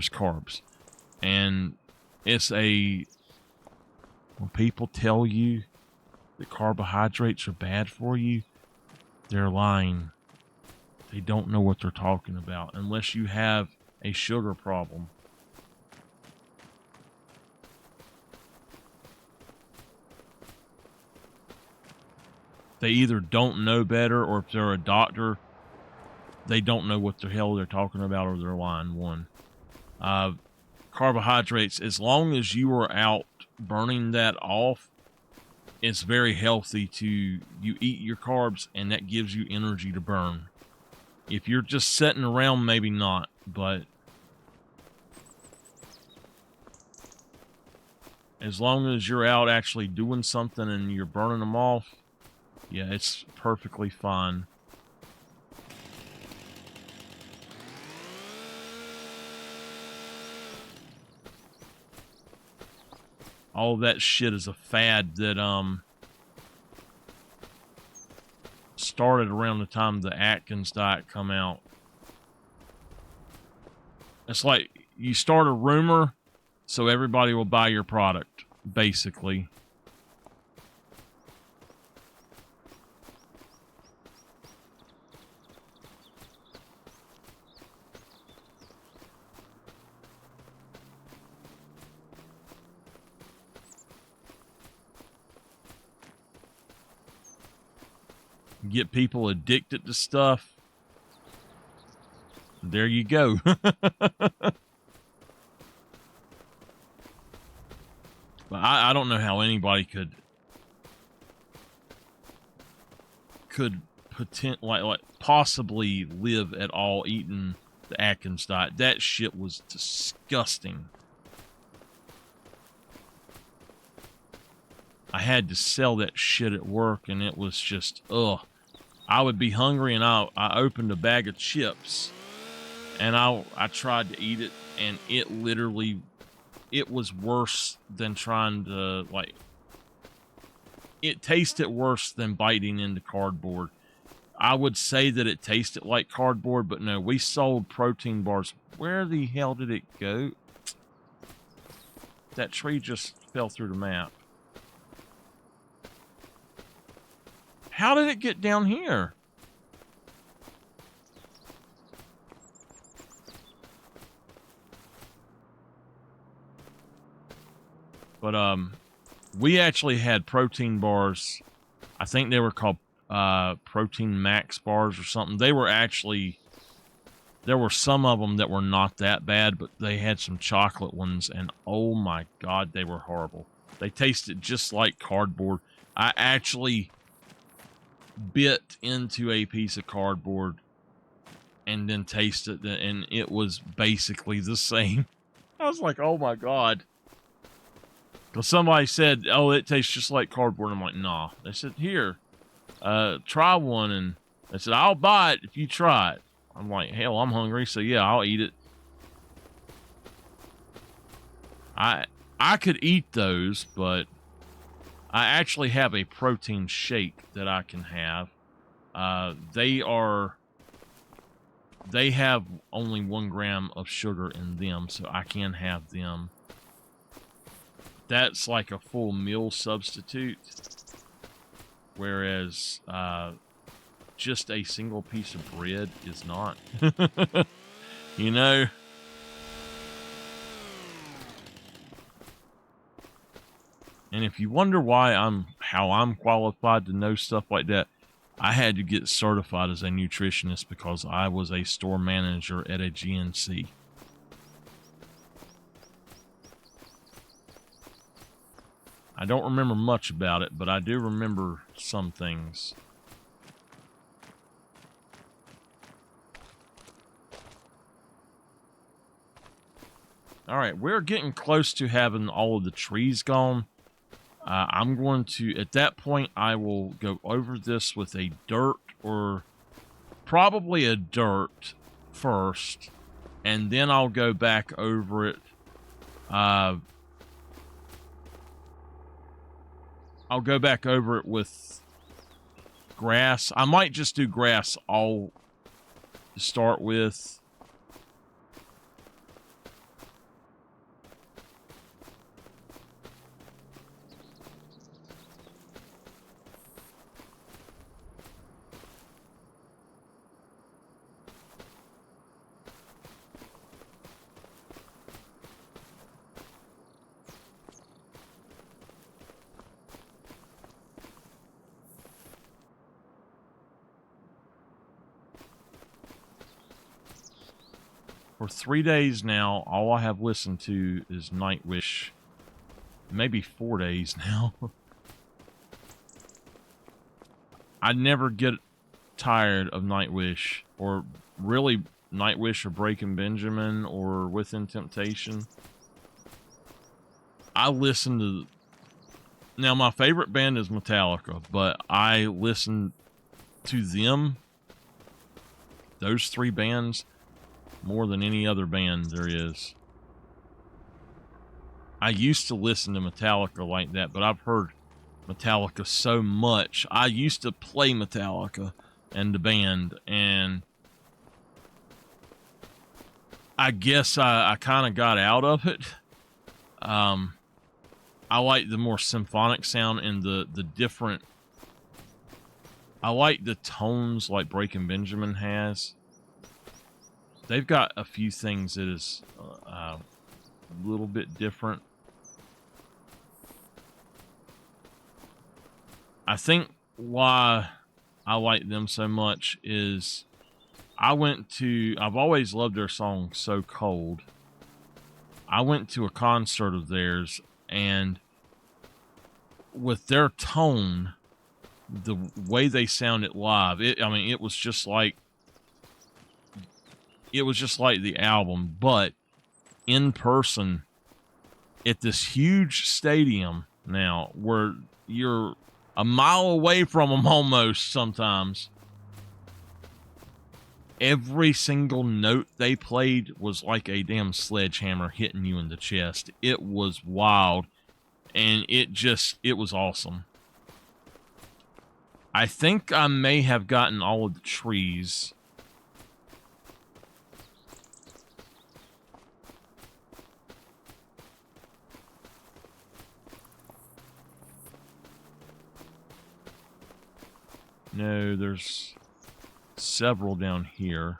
Speaker 1: carbs, and it's a When people tell you that carbohydrates are bad for you, they're lying. They don't know what they're talking about unless you have a sugar problem. They either don't know better, or if they're a doctor, they don't know what the hell they're talking about, or they're lying. One. Carbohydrates, as long as you are out burning that off, it's very healthy to you eat your carbs, and that gives you energy to burn. If you're just sitting around, maybe not, but as long as you're out actually doing something and you're burning them off, yeah, it's perfectly fine. All that shit is a fad that started around the time the Atkins diet come out. It's like you start a rumor so everybody will buy your product, basically. Get people addicted to stuff. There you go. But I don't know how anybody could possibly live at all eating the Atkins diet. That shit was disgusting. I had to sell that shit at work, and it was just, ugh. I would be hungry, and I opened a bag of chips, and I tried to eat it, and it literally, it was worse than trying to, like, it tasted worse than biting into cardboard. I would say that it tasted like cardboard, but no, we sold protein bars. Where the hell did it go? That tree just fell through the map. How did it get down here? But we actually had protein bars. I think they were called Protein Max bars or something. They were actually, there were some of them that were not that bad, but they had some chocolate ones, and oh my God, they were horrible. They tasted just like cardboard. I actually bit into a piece of cardboard and then tasted it, and it was basically the same. I was like, oh my God. Because somebody said, oh, it tastes just like cardboard. I'm like, nah. They said, here, try one. And they said, I'll buy it if you try it. I'm like, hell, I'm hungry, so yeah, I'll eat it. I could eat those, but I actually have a protein shake that I can have. They have only 1 gram of sugar in them, so I can have them. That's like a full meal substitute, whereas just a single piece of bread is not. You know? And if you wonder how I'm qualified to know stuff like that, I had to get certified as a nutritionist because I was a store manager at a GNC. I don't remember much about it, but I do remember some things. All right, we're getting close to having all of the trees gone. I'm going to, at that point, I will go over this with a dirt, or probably a dirt first, and then I'll go back over it. I'll go back over it with grass. I might just do grass all to start with. For 3 days now, all I have listened to is Nightwish. Maybe 4 days now. I never get tired of Nightwish, or really Nightwish or Breaking Benjamin or Within Temptation. I listen to... Now, my favorite band is Metallica, but I listen to them, those 3 bands, more than any other band there is. I used to listen to Metallica like that, but I've heard Metallica so much. I used to play Metallica and the band, and I guess I kind of got out of it. I like the more symphonic sound and the different... I like the tones like Breaking Benjamin has. They've got a few things that is a little bit different. I think why I like them so much is I've always loved their song So Cold. I went to a concert of theirs, and with their tone, the way they sounded live, it was just like the album, but in person at this huge stadium now, where you're a mile away from them almost sometimes. Every single note they played was like a damn sledgehammer hitting you in the chest. It was wild, and it was awesome. I think I may have gotten all of the trees. No, there's several down here.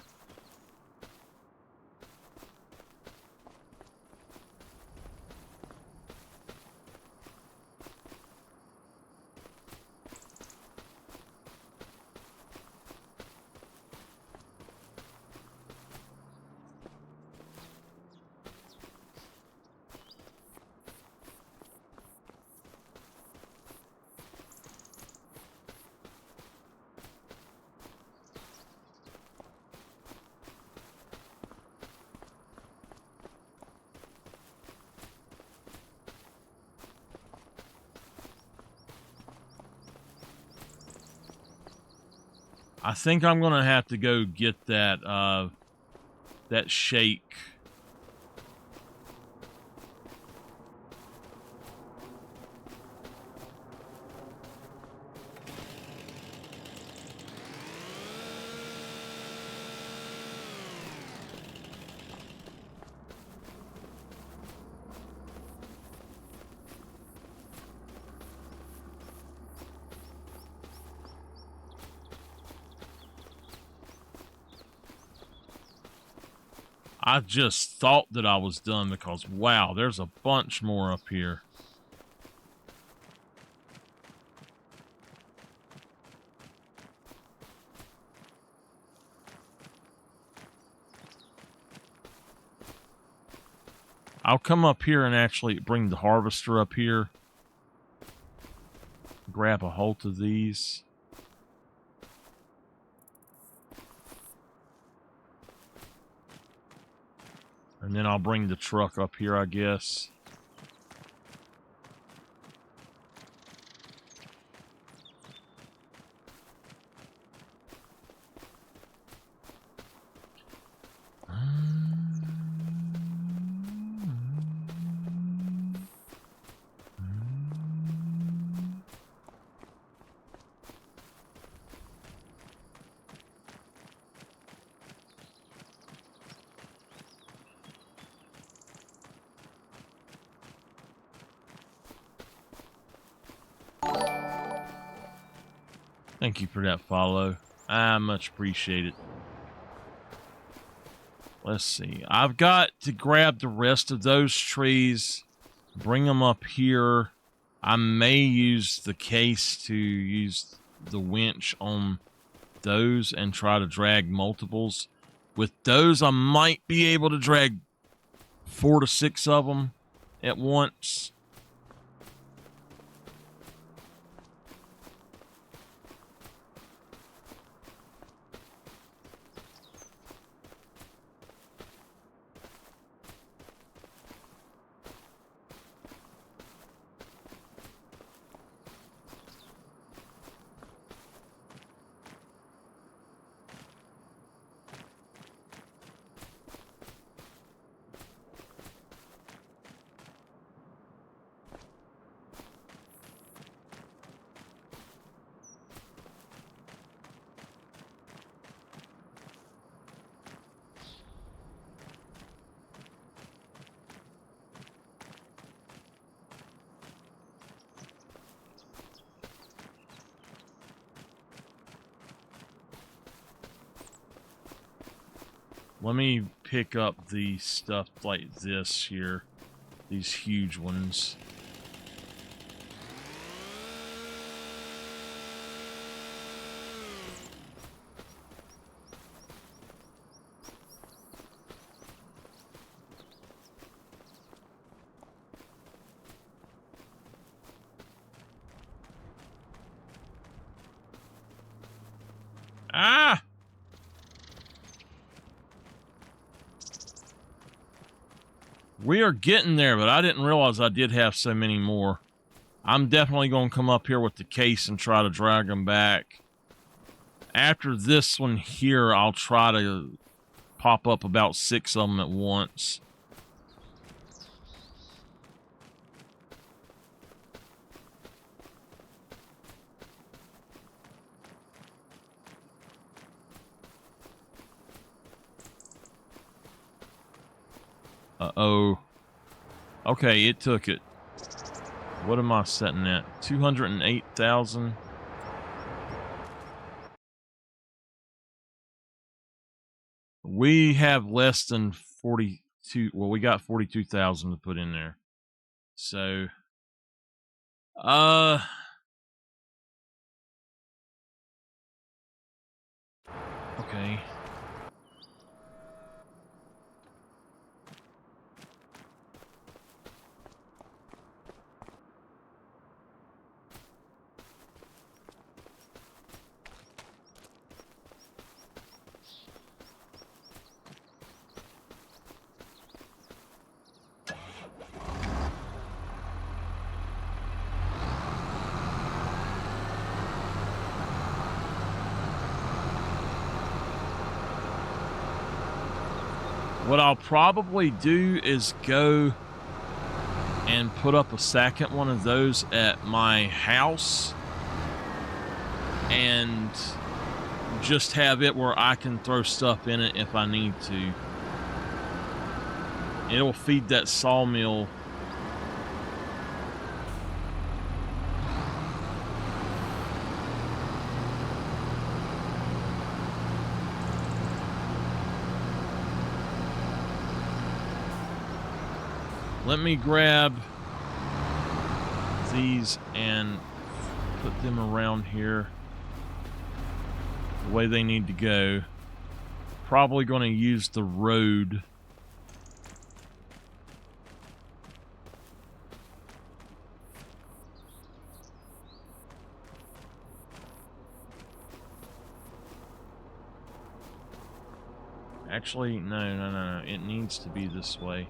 Speaker 1: I think I'm gonna have to go get that shake. I just thought that I was done because, wow, there's a bunch more up here. I'll come up here and actually bring the harvester up here. Grab a hold of these. And then I'll bring the truck up here, I guess. Thank you for that follow. I much appreciate it. Let's see. I've got to grab the rest of those trees, bring them up here. I may use the case to use the winch on those and try to drag multiples. With those, I might be able to drag 4 to 6 of them at once. Let me pick up the stuff like this here. These huge ones. Ah! We are getting there, but I didn't realize I did have so many more. I'm definitely going to come up here with the case and try to drag them back. After this one here, I'll try to pop up about 6 of them at once. Uh-oh. Okay, it took it. What am I setting at? 208,000. We have less than 42. Well, we got 42,000 to put in there. So, okay. What I'll probably do is go and put up a second one of those at my house and just have it where I can throw stuff in it if I need to. It'll feed that sawmill. Let me grab these and put them around here the way they need to go. Probably going to use the road. Actually, no. It needs to be this way.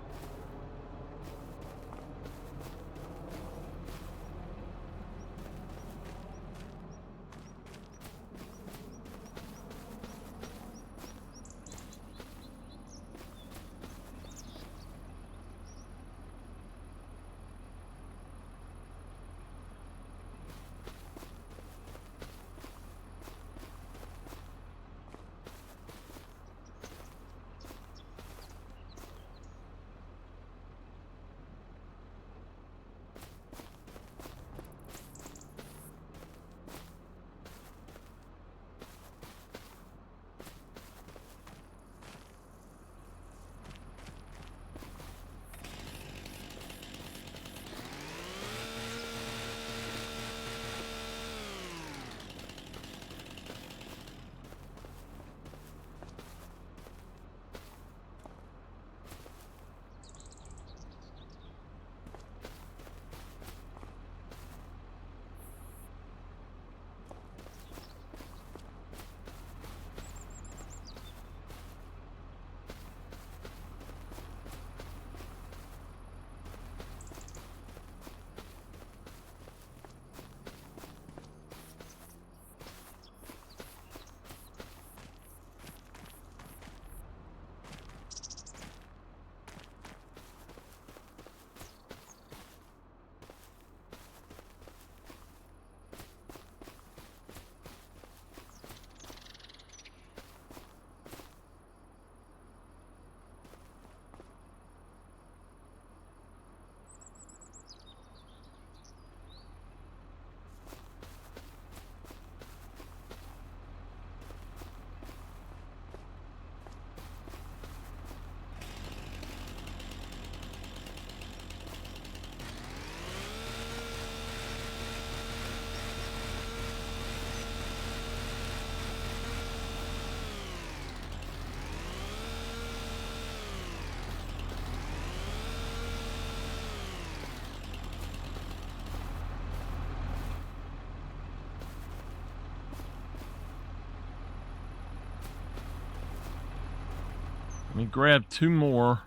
Speaker 1: Let me grab 2 more.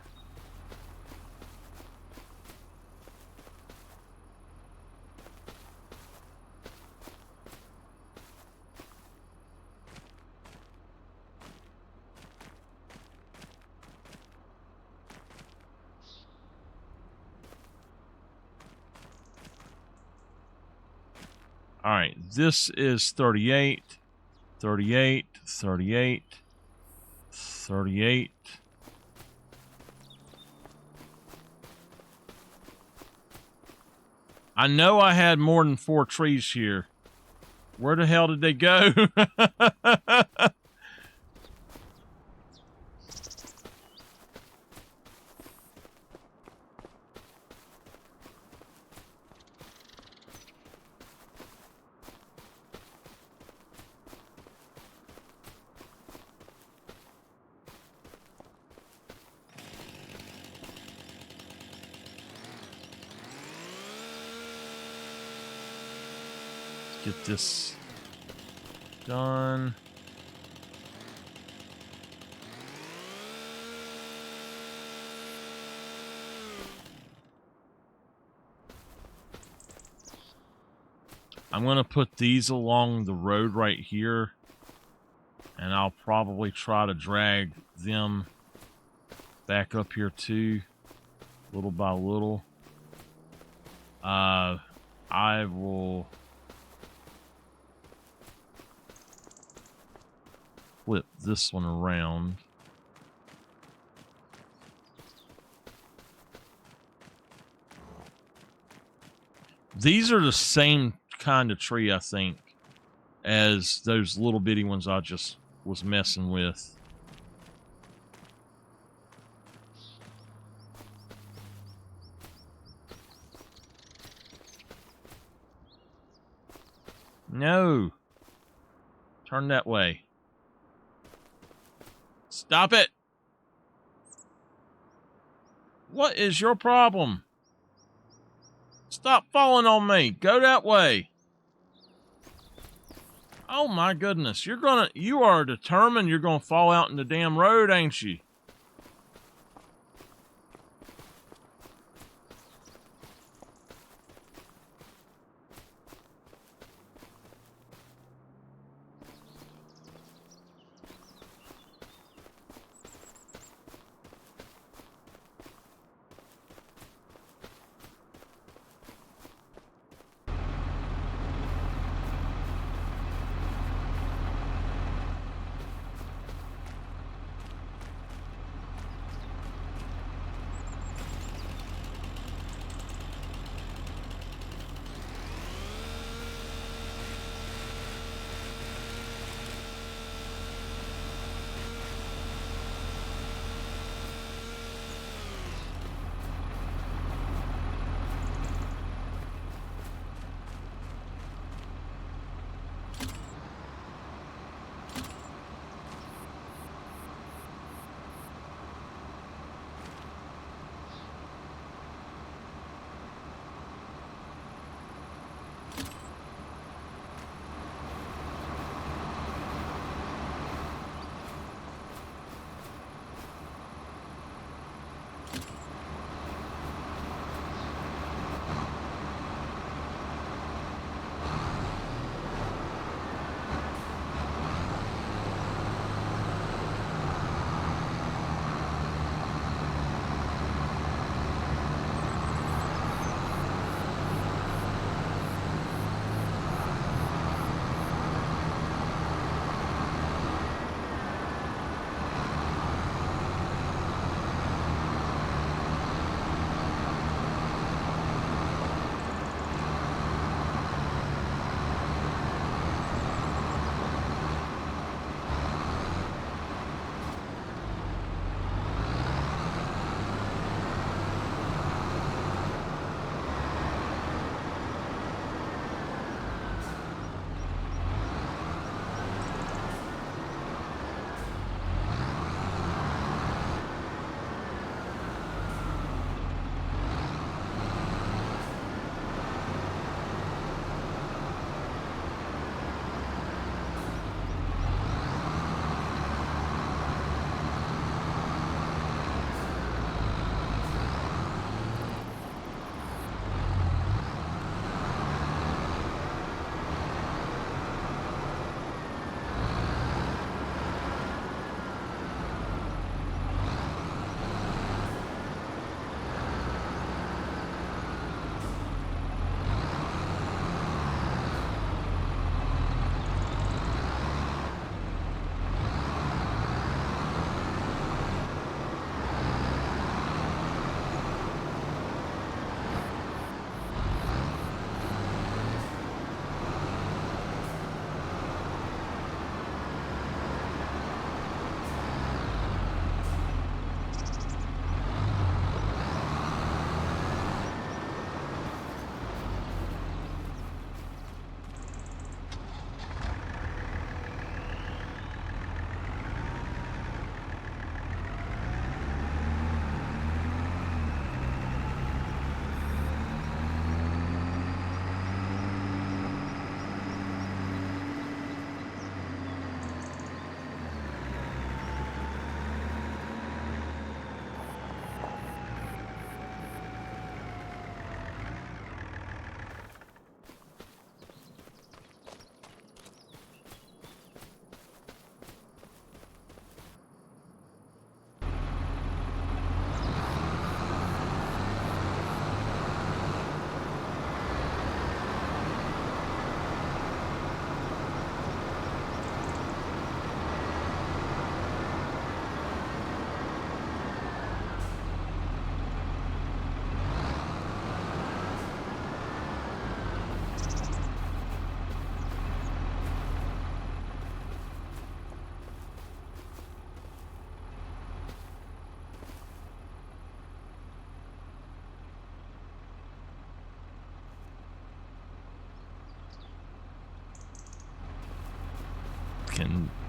Speaker 1: All right, this is 38, 38, 38, 38. I know I had more than 4 trees here. Where the hell did they go? Get this done. I'm going to put these along the road right here, and I'll probably try to drag them back up here too, little by little. I will flip this one around. These are the same kind of tree, I think, as those little bitty ones I just was messing with. No. Turn that way. Stop it. What is your problem? Stop falling on me. Go that way. Oh my goodness. You are determined you're gonna fall out in the damn road, ain't you?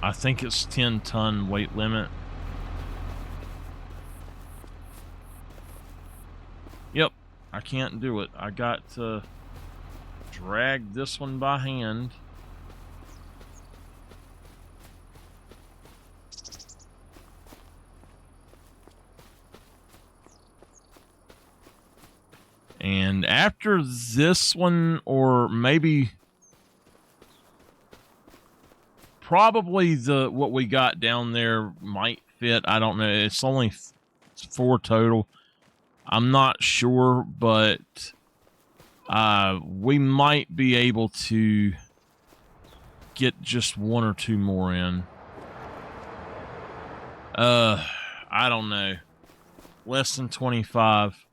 Speaker 1: I think it's 10-ton weight limit. Yep, I can't do it. I got to drag this one by hand. And after this one, or maybe probably what we got down there might fit. I don't know. It's only 4 total. I'm not sure, but we might be able to get just 1 or 2 more in. I don't know. Less than 25.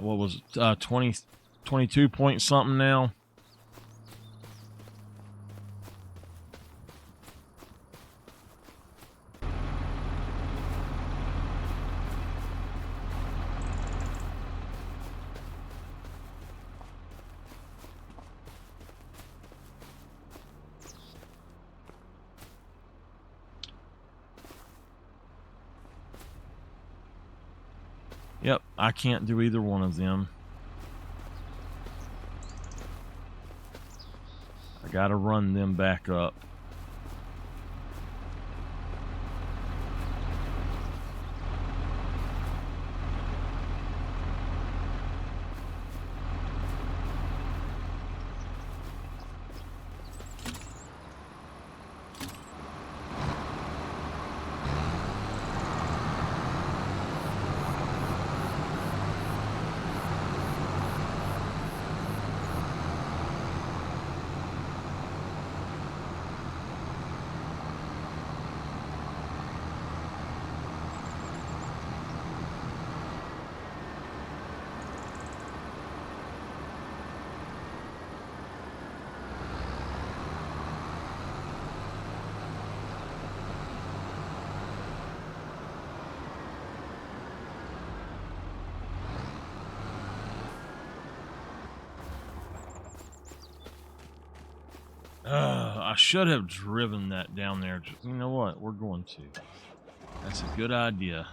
Speaker 1: What was it? 22 point something now. Yep, I can't do either one of them. I gotta run them back up. I should have driven that down there. You know what? We're going to. That's a good idea.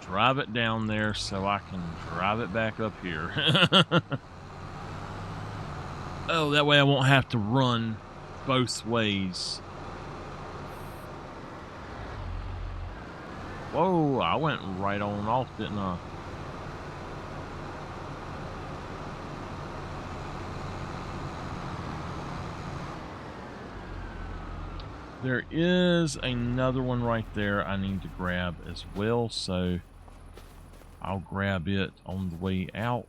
Speaker 1: Drive it down there so I can drive it back up here. Oh, that way I won't have to run both ways. Whoa, I went right on off, didn't I? There is another one right there I need to grab as well, so I'll grab it on the way out.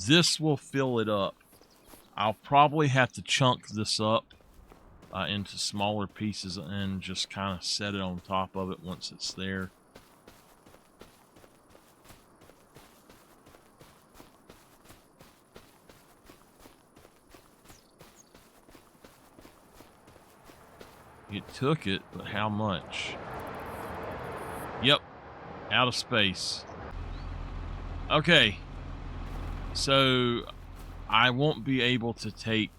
Speaker 1: This will fill it up. I'll probably have to chunk this up into smaller pieces and just kind of set it on top of it once it's there. It took it, but how much? Yep, out of space. Okay, so I won't be able to take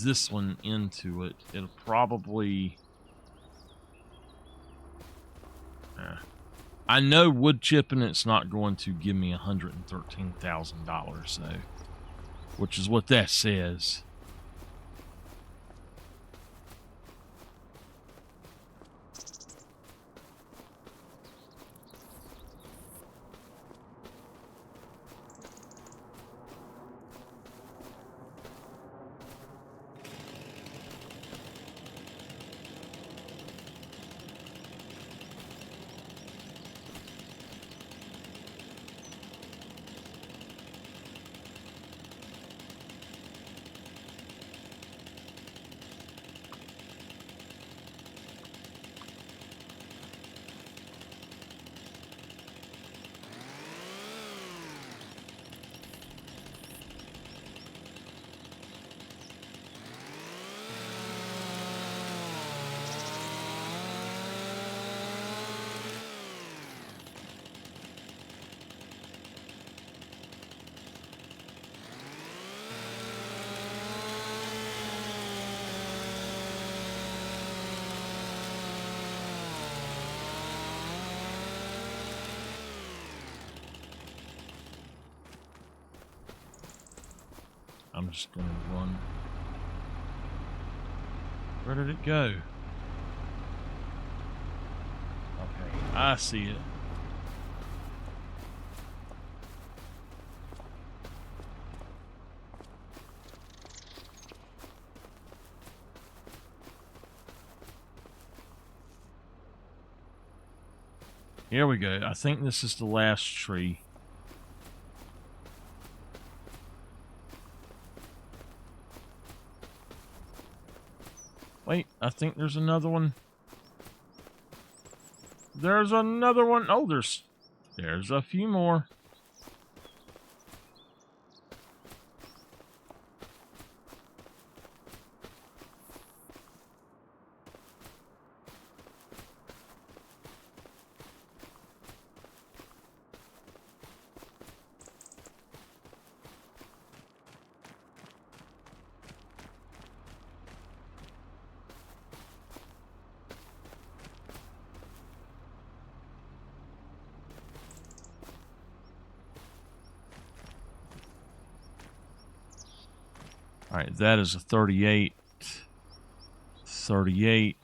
Speaker 1: this one into it. It'll probably... I know wood chipping it's not going to give me $113,000, so, which is what that says. I'm just going to run. Where did it go? Okay, I see it. Here we go. I think this is the last tree. Wait, I think there's another one. There's another one. Oh, there's a few more. All right, that is a 38. 38.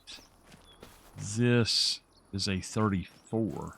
Speaker 1: This is a 34.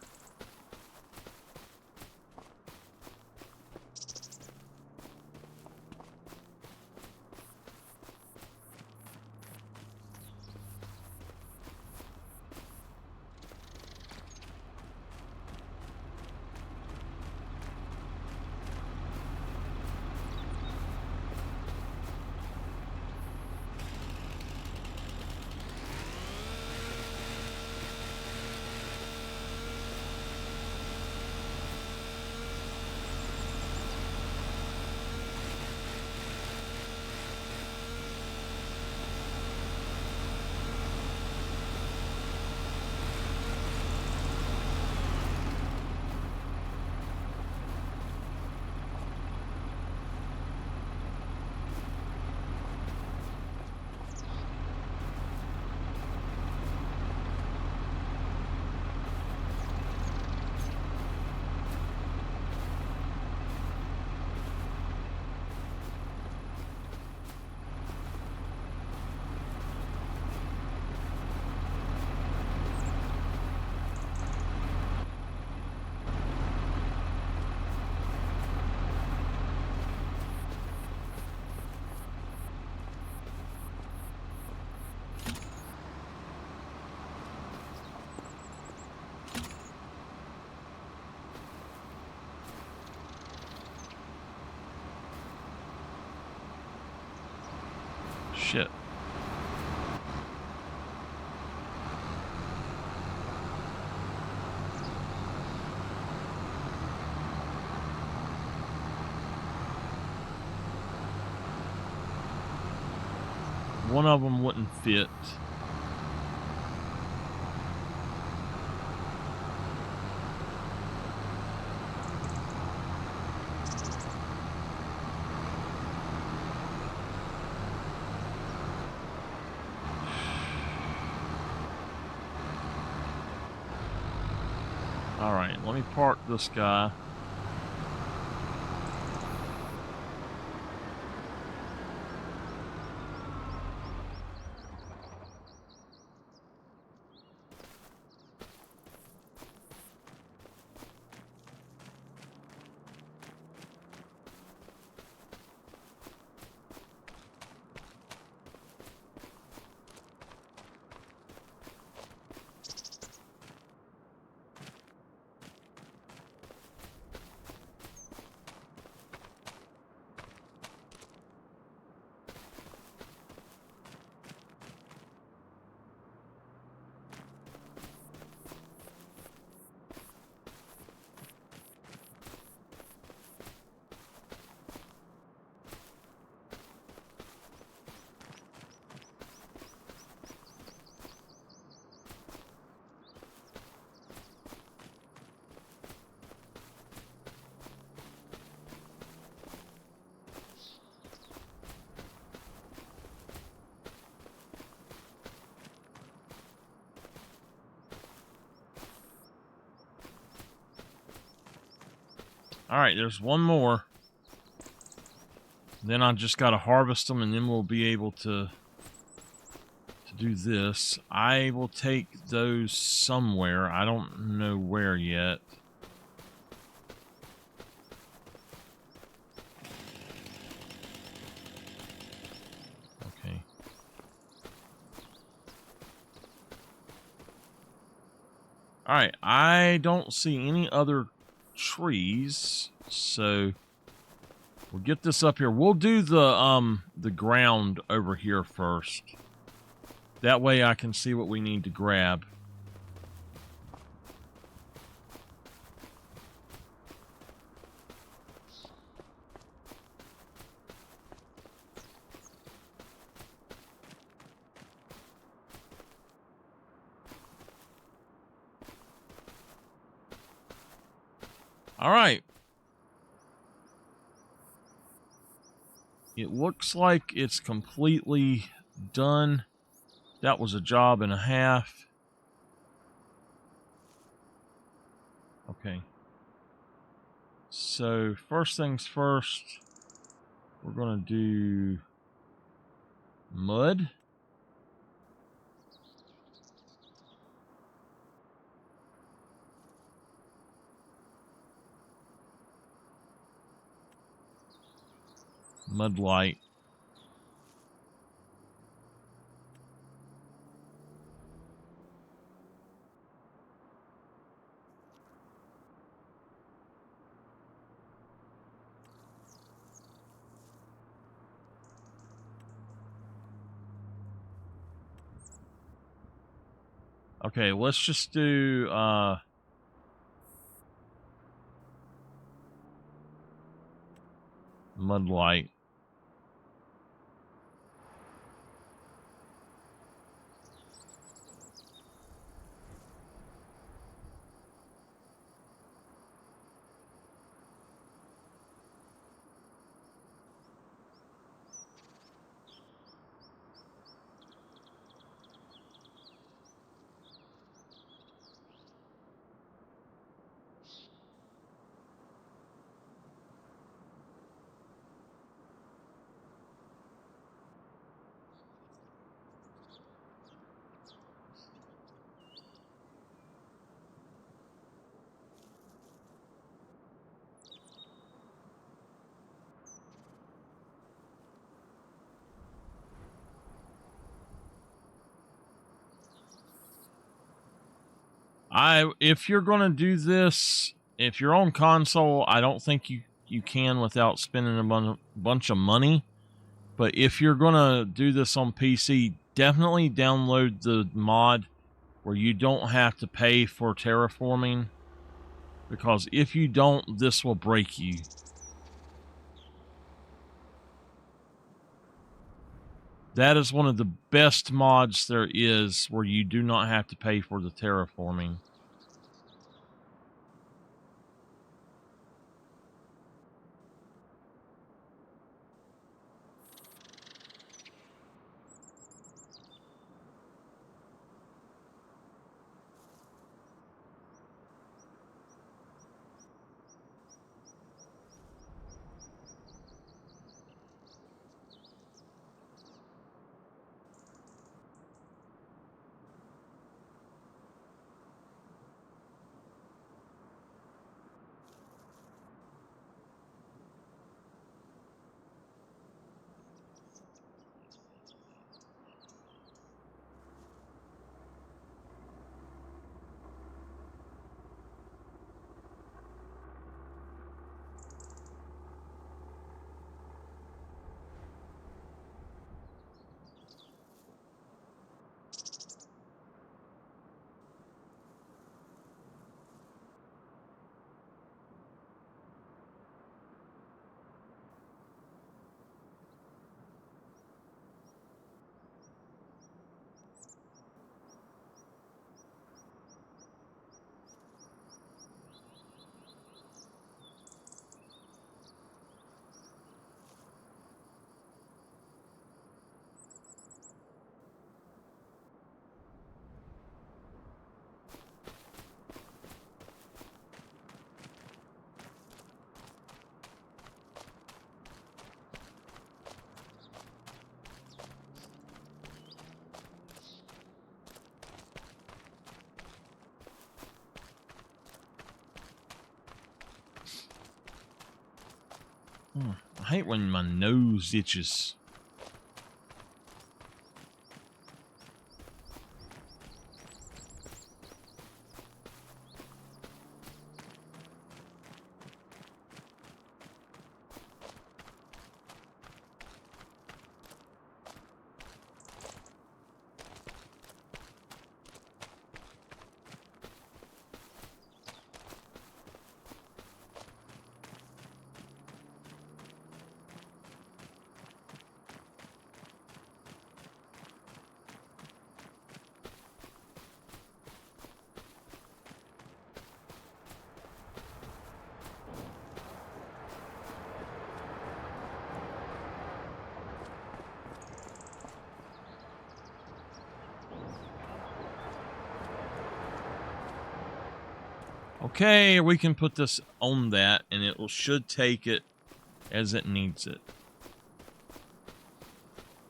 Speaker 1: Shit. One of them wouldn't fit. All right, let me park this guy. All right, there's one more. Then I just got to harvest them, and then we'll be able to do this. I will take those somewhere. I don't know where yet. Okay. All right. I don't see any other trees, so we'll get this up here. We'll do the ground over here first. That way I can see what we need to grab. All right. It looks like it's completely done. That was a job and a half. Okay. So, first things first, we're going to do mud. Mud light. Okay, let's just do mud light. If you're going to do this, if you're on console, I don't think you can without spending a bunch of money. But if you're going to do this on PC, definitely download the mod where you don't have to pay for terraforming. Because if you don't, this will break you. That is one of the best mods there is where you do not have to pay for the terraforming. I hate when my nose itches. Okay, we can put this on that, and it should take it as it needs it.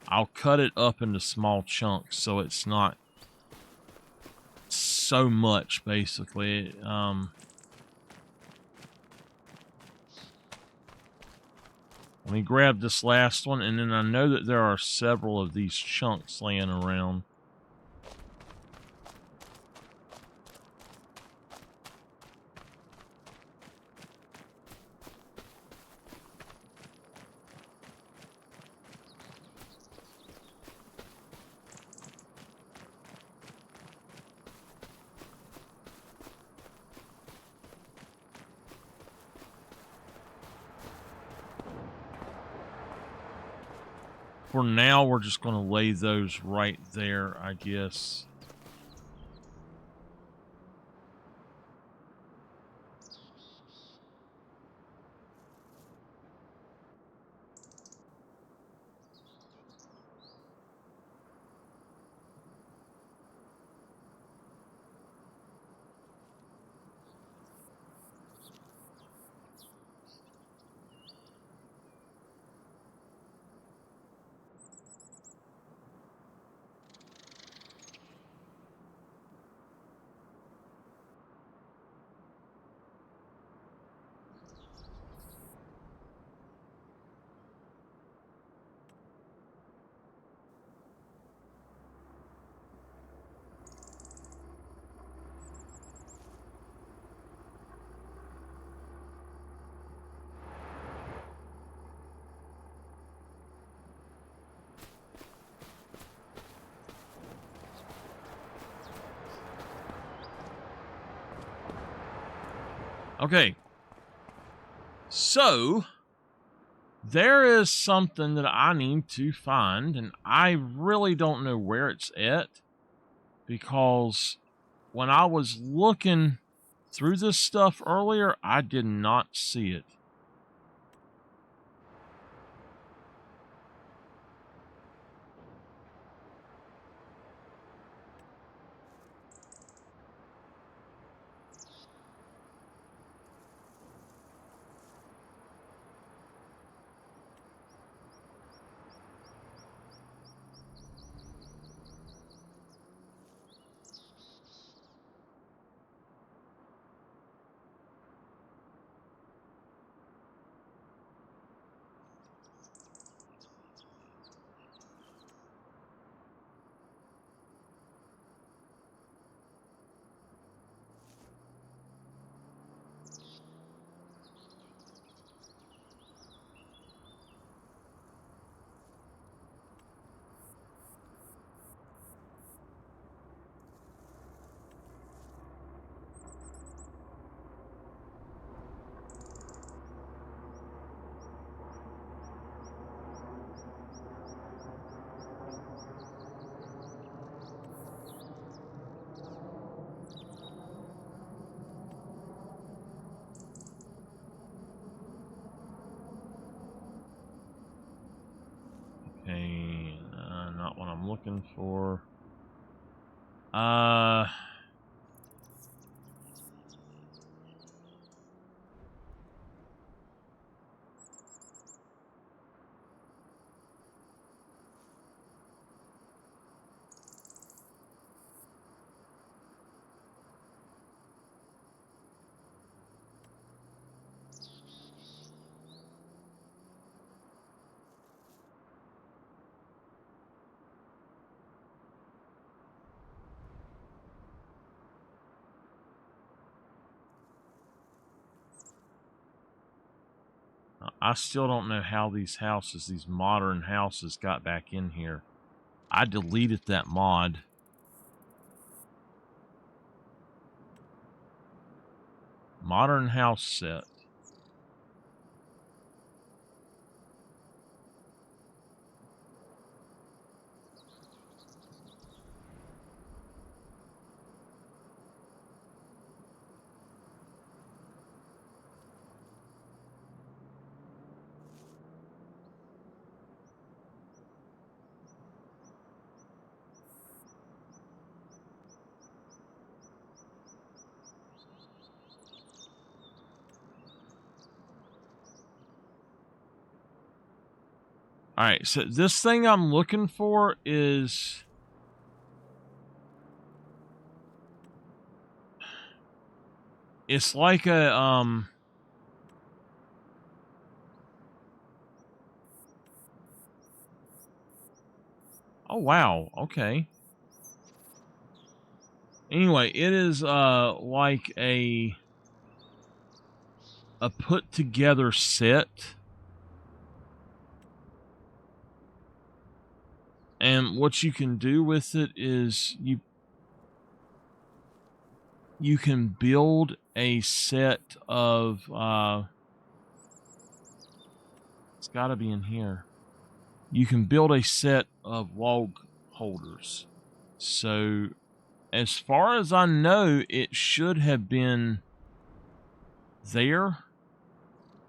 Speaker 1: I'll cut it up into small chunks so it's not so much, basically. Let me grab this last one, and then I know that there are several of these chunks laying around. For now, we're just going to lay those right there, I guess. Okay. So, there is something that I need to find, and I really don't know where it's at, because when I was looking through this stuff earlier, I did not see it. Okay, not what I'm looking for. I still don't know how these houses, these modern houses, got back in here. I deleted that mod. Modern house set. All right, so this thing I'm looking for is... It's like a, Oh, wow. Okay. Anyway, it is, like a put-together set. And what you can do with it is you can build a set of, it's got to be in here. You can build a set of log holders. So, as far as I know, it should have been there.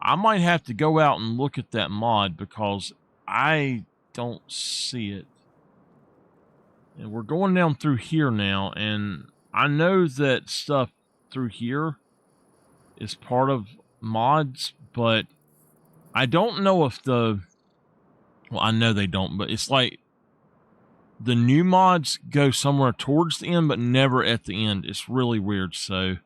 Speaker 1: I might have to go out and look at that mod because I don't see it. And we're going down through here now, and I know that stuff through here is part of mods, but I don't know if the... Well, I know they don't, but it's like the new mods go somewhere towards the end, but never at the end. It's really weird, so...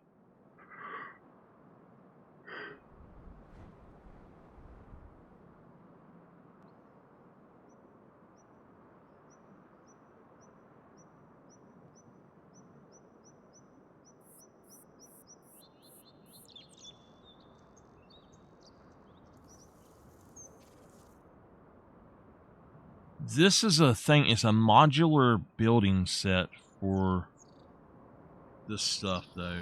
Speaker 1: This is a thing, it's a modular building set for this stuff, though.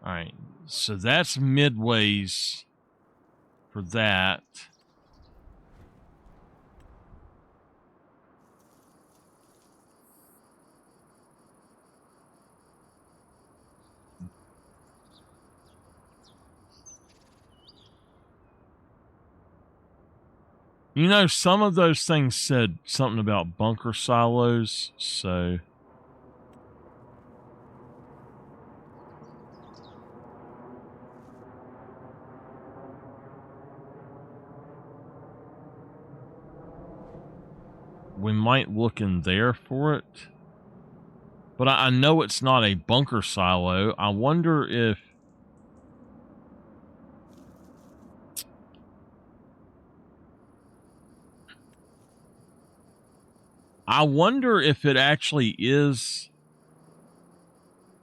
Speaker 1: Alright, so that's midways for that. You know, some of those things said something about bunker silos, so... we might look in there for it. But I know it's not a bunker silo. I wonder if... I wonder if it actually is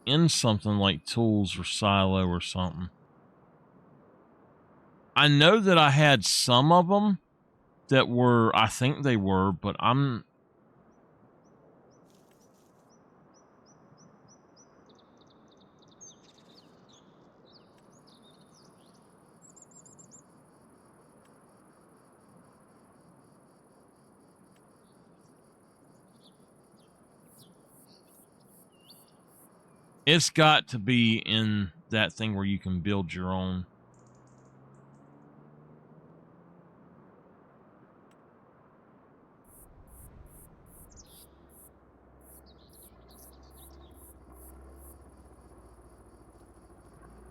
Speaker 1: in something like tools or silo or something. I know that I had some of them that were, I think they were, but I'm... It's got to be in that thing where you can build your own.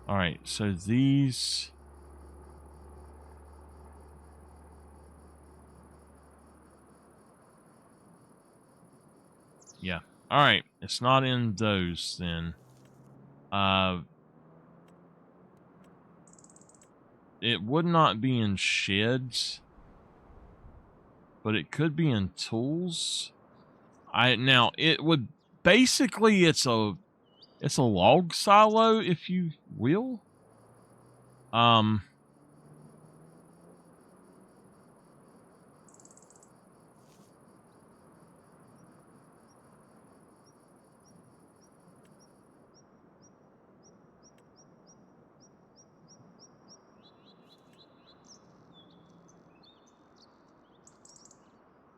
Speaker 1: All right, so these... Yeah. All right, it's not in those then. It would not be in sheds, but it could be in tools. Now it would basically it's a log silo, if you will.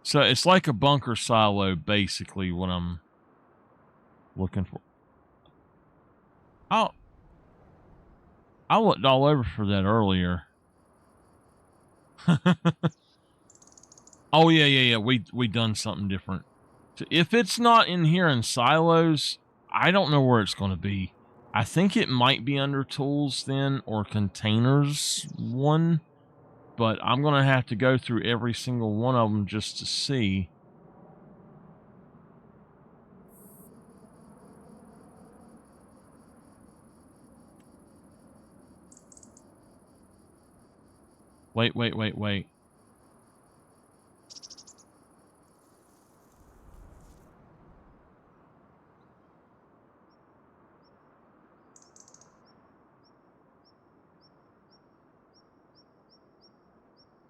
Speaker 1: So it's like a bunker silo, basically, what I'm looking for. I looked all over for that earlier. Oh yeah. We done something different. So if it's not in here in silos, I don't know where it's going to be. I think it might be under tools then, or containers one, but I'm going to have to go through every single one of them just to see. Wait.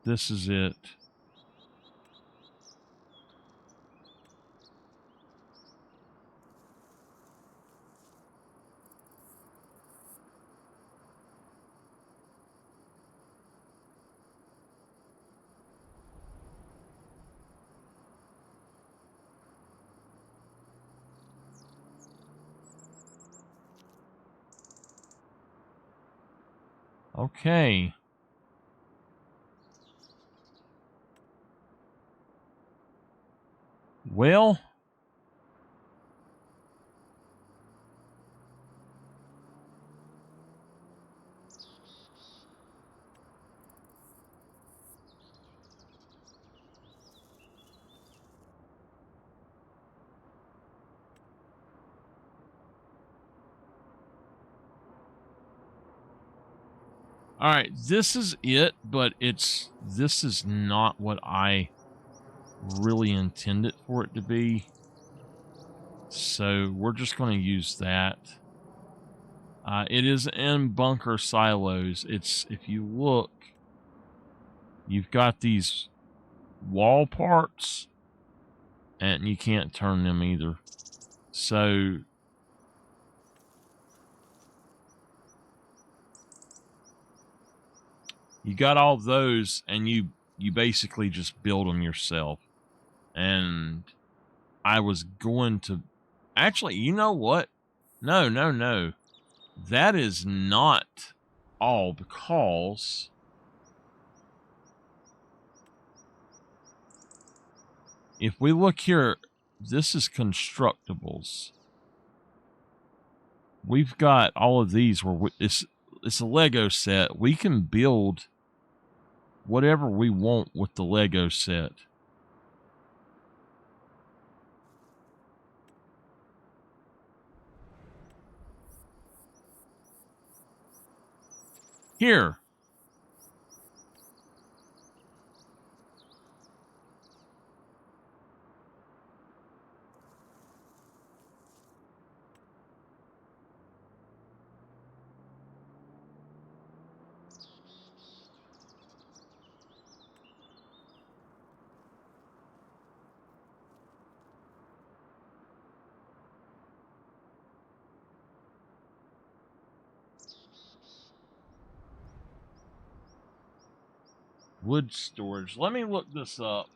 Speaker 1: This is it. Okay. Well, all right, this is it, but this is not what I really intended for it to be. So we're just going to use that. It is in bunker silos. It's, if you look, you've got these wall parts, and you can't turn them either. So you got all those, and you basically just build them yourself. And I was going to... Actually, you know what? No. That is not all, because... If we look here, this is constructibles. We've got all of these where it's a Lego set. We can build whatever we want with the Lego set. Here. Wood storage. Let me look this up.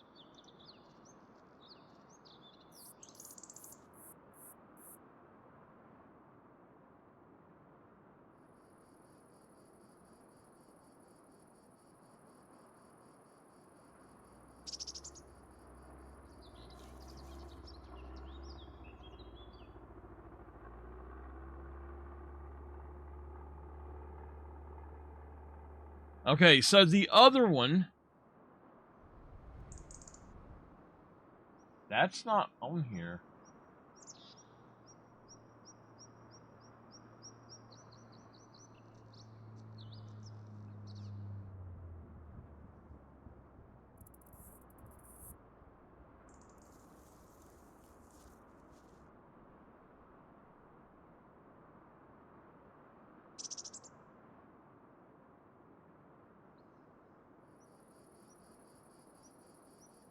Speaker 1: Okay, so the other one, that's not on here.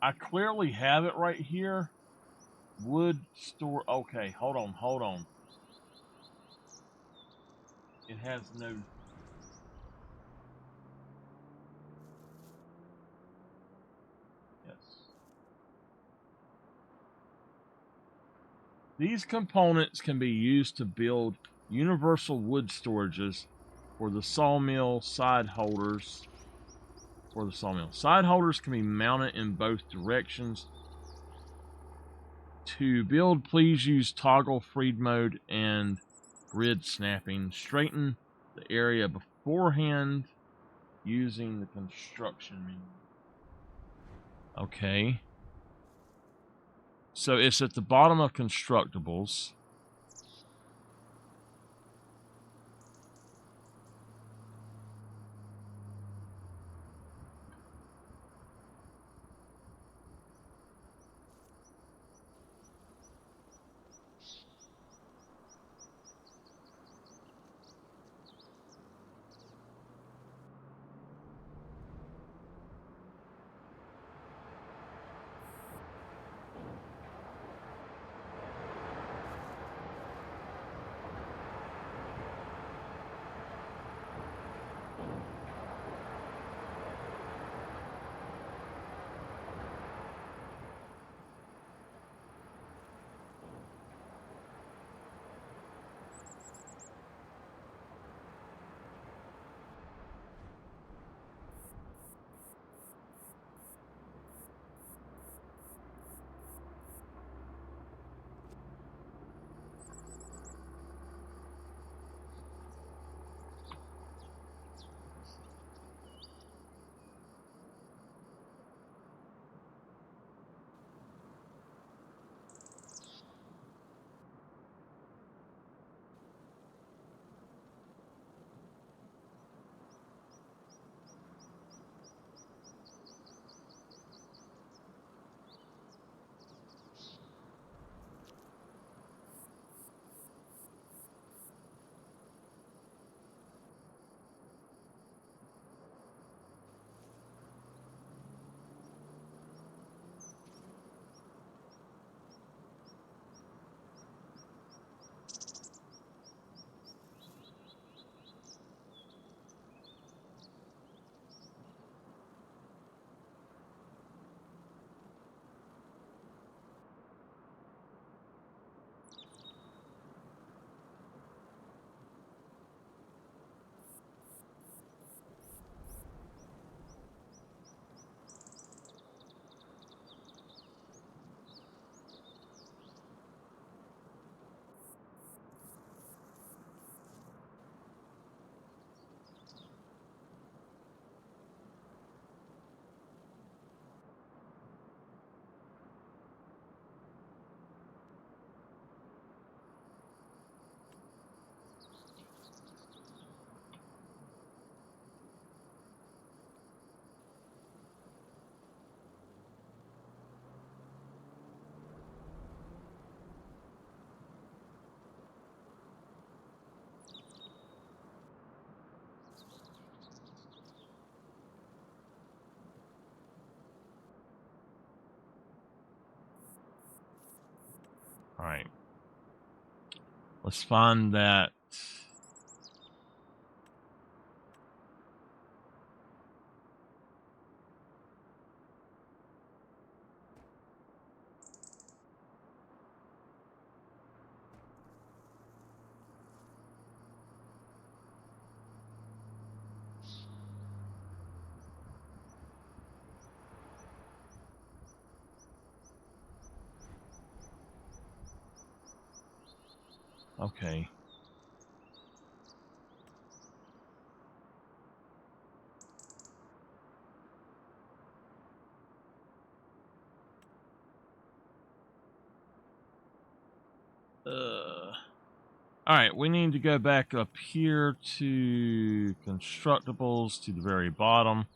Speaker 1: I clearly have it right here. Wood store. Okay, hold on. It has no. Yes. These components can be used to build universal wood storages for the sawmill side holders. Side holders can be mounted in both directions. To build, please use toggle freed mode and grid snapping. Straighten the area beforehand using the construction menu. Okay. So it's at the bottom of constructibles. All right. Let's find that. Okay. All right, we need to go back up here to constructibles to the very bottom.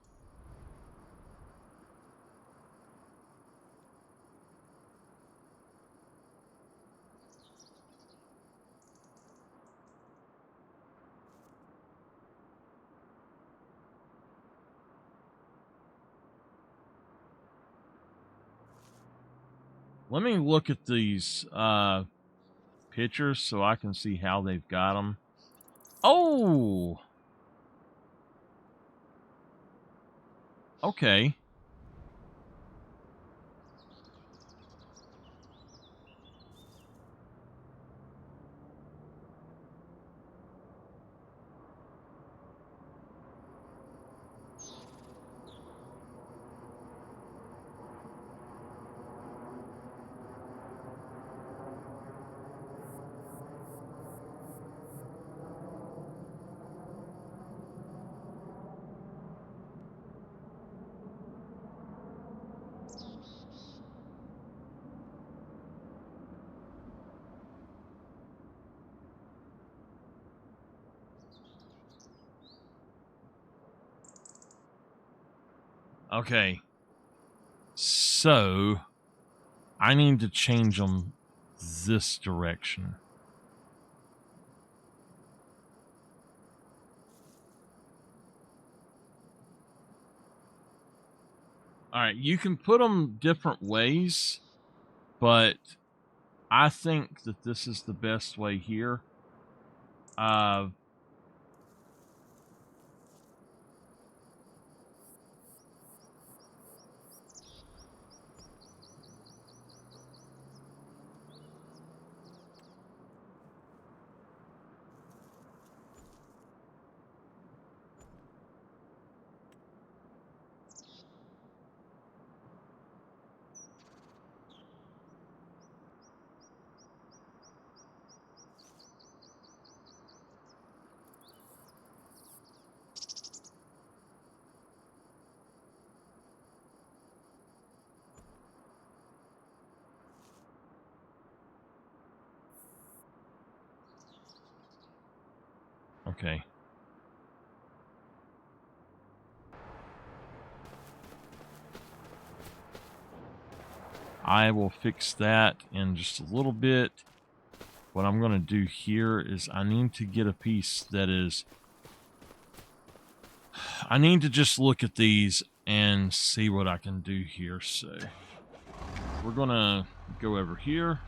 Speaker 1: Let me look at these pictures so I can see how they've got them. Oh! Okay. Okay. So, I need to change them this direction. All right, you can put them different ways, but I think that this is the best way here. Okay. I will fix that in just a little bit. What I'm going to do here is I need to get a piece that is... I need to just look at these and see what I can do here. So we're going to go over here.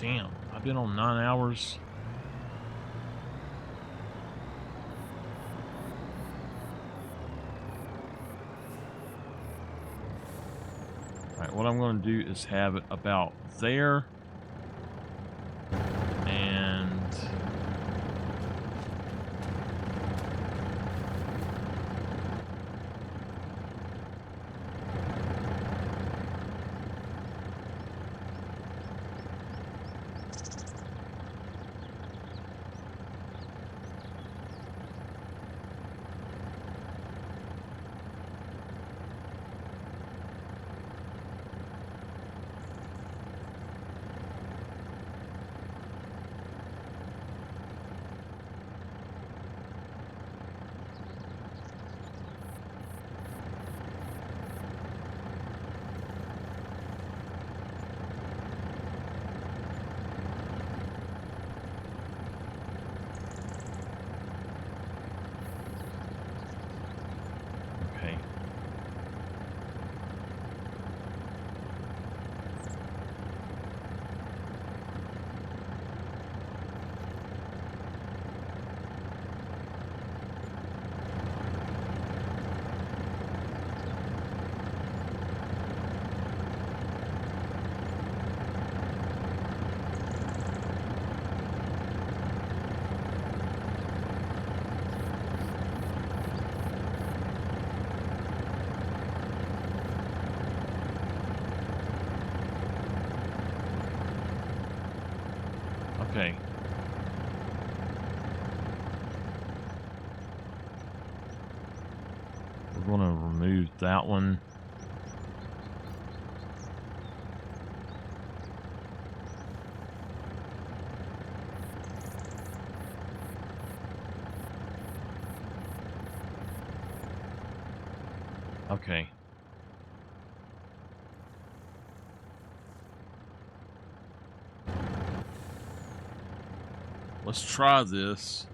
Speaker 1: Damn, I've been on 9 hours. All right, what I'm going to do is have it about there. And Okay. We're going to remove that one. Okay. Let's try this.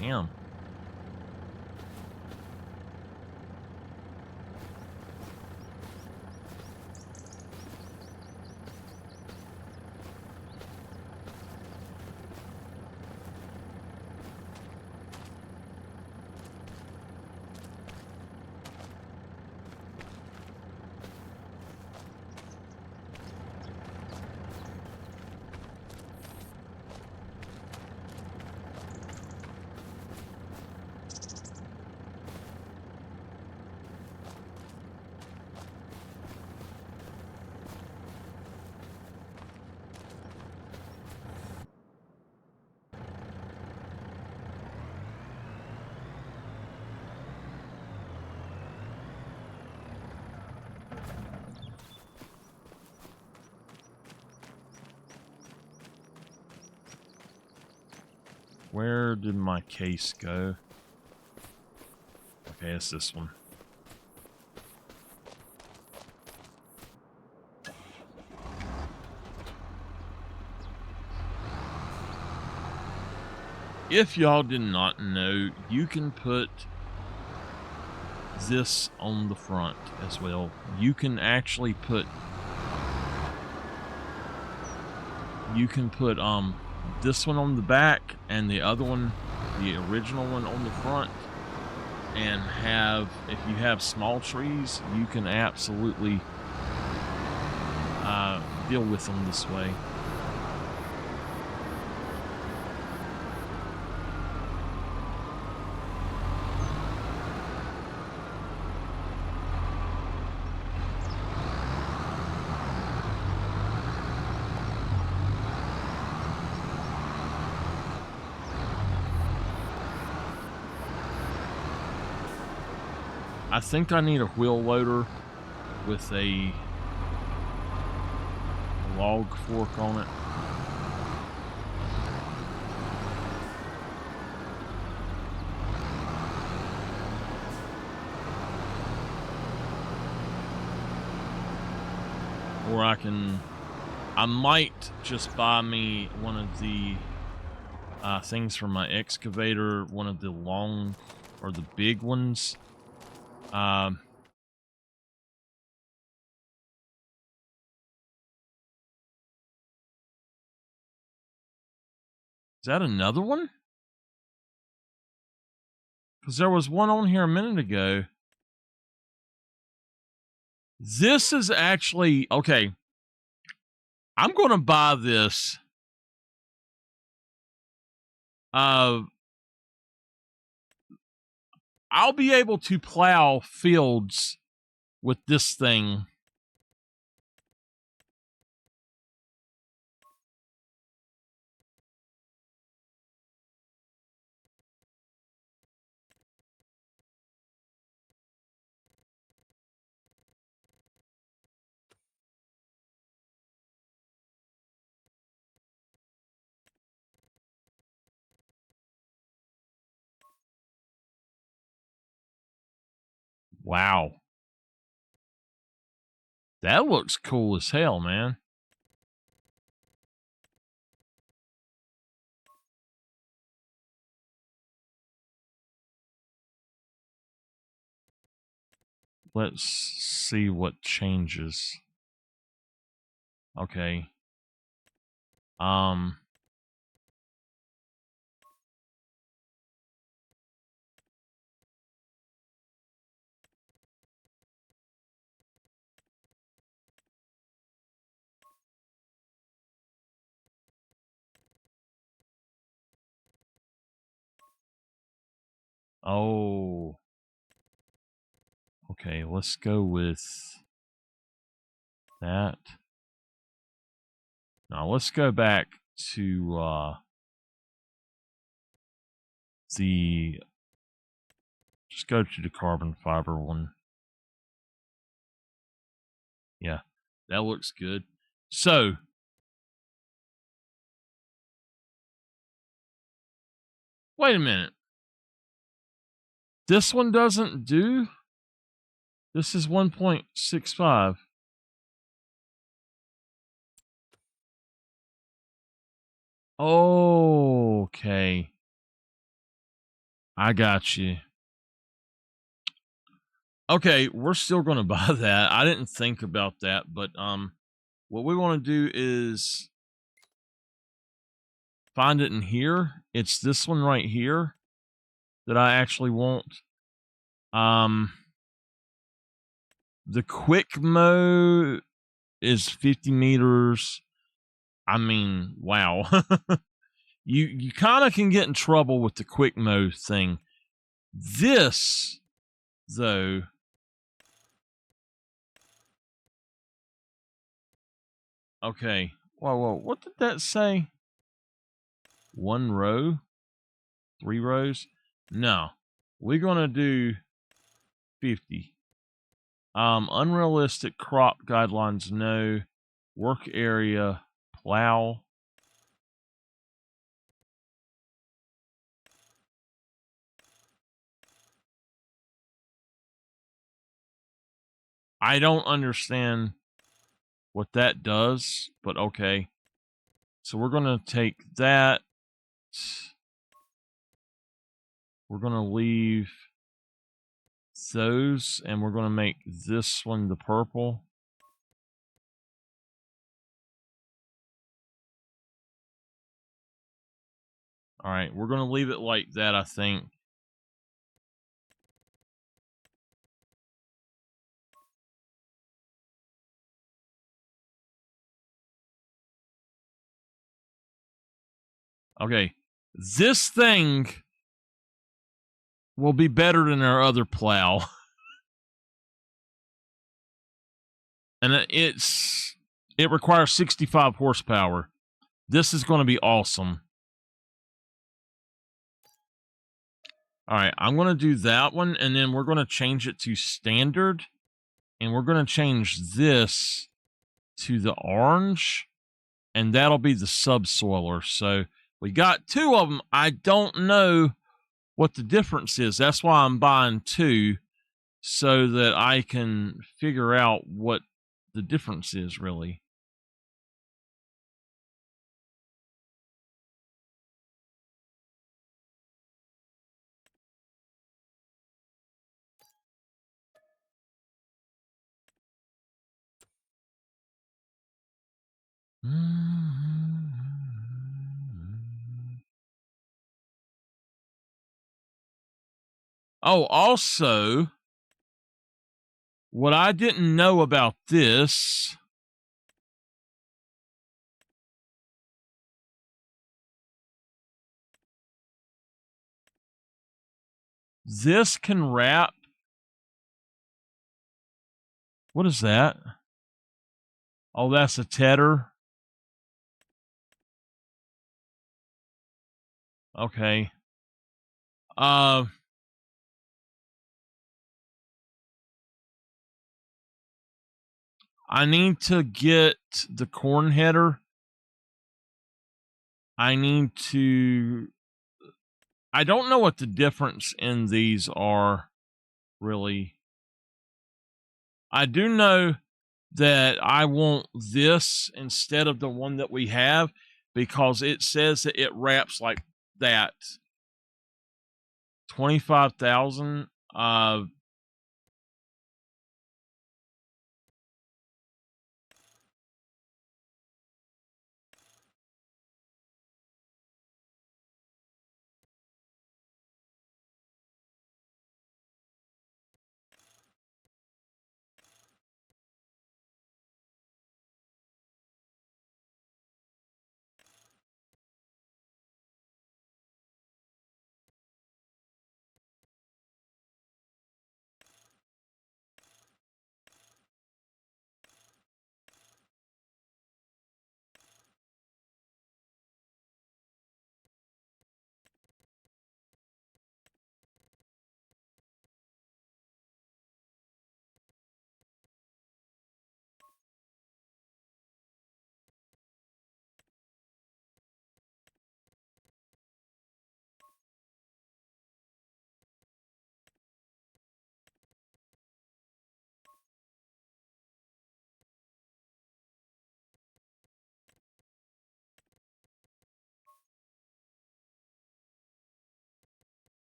Speaker 1: Damn. Where did my case go? Okay, it's this one. If y'all did not know, you can put this on the front as well. You can actually put this one on the back and the other one, the original one, on the front, and have, if you have small trees, you can absolutely deal with them this way. I think I need a wheel loader with a log fork on it. Or I might just buy me one of the things from my excavator, one of the long or the big ones. Is that another one? Because there was one on here a minute ago. This is actually, okay, I'm going to buy this. I'll be able to plow fields with this thing. Wow. That looks cool as hell, man. let's see what changes. Okay. Oh. Okay, let's go with that. Now let's go back to just go to the carbon fiber one. Yeah, that looks good. So wait a minute. This one doesn't do? This is 1.65. Okay. I got you. Okay, we're still going to buy that. I didn't think about that, but what we want to do is find it in here. It's this one right here that I actually want. The quick mow is 50 meters. I mean, wow. you kind of can get in trouble with the quick mow thing. This, though, okay. Whoa, what did that say? 1 row? 3 rows? No. We're gonna do 50. Unrealistic crop guidelines, no. Work area, plow. I don't understand what that does, but okay. So we're gonna take that. We're gonna leave those, and we're gonna make this one the purple. All right, we're gonna leave it like that, I think. Okay, this thing will be better than our other plow. And it requires 65 horsepower. This is going to be awesome. All right, I'm going to do that one, and then we're going to change it to standard, and we're going to change this to the orange, and that'll be the subsoiler. So we got 2 of them. I don't know what the difference is. That's why I'm buying 2, so that I can figure out what the difference is, really. Oh, also, what I didn't know about this, this can wrap. What is that? Oh, that's a tether. Okay. I need to get the corn header. I don't know what the difference in these are, really. I do know that I want this instead of the one that we have, because it says that it wraps like that. 25,000.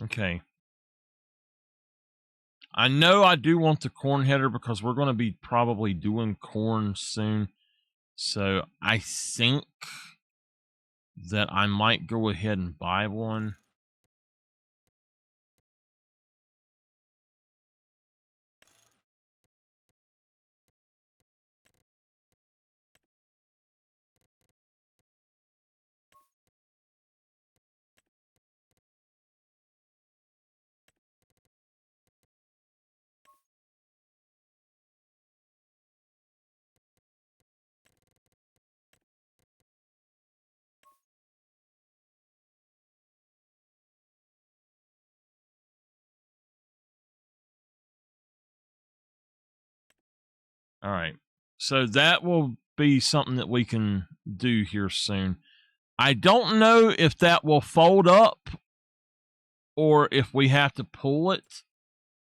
Speaker 1: Okay. I know I do want the corn header because we're going to be probably doing corn soon. So I think that I might go ahead and buy one. All right. So that will be something that we can do here soon. I don't know if that will fold up or if we have to pull it.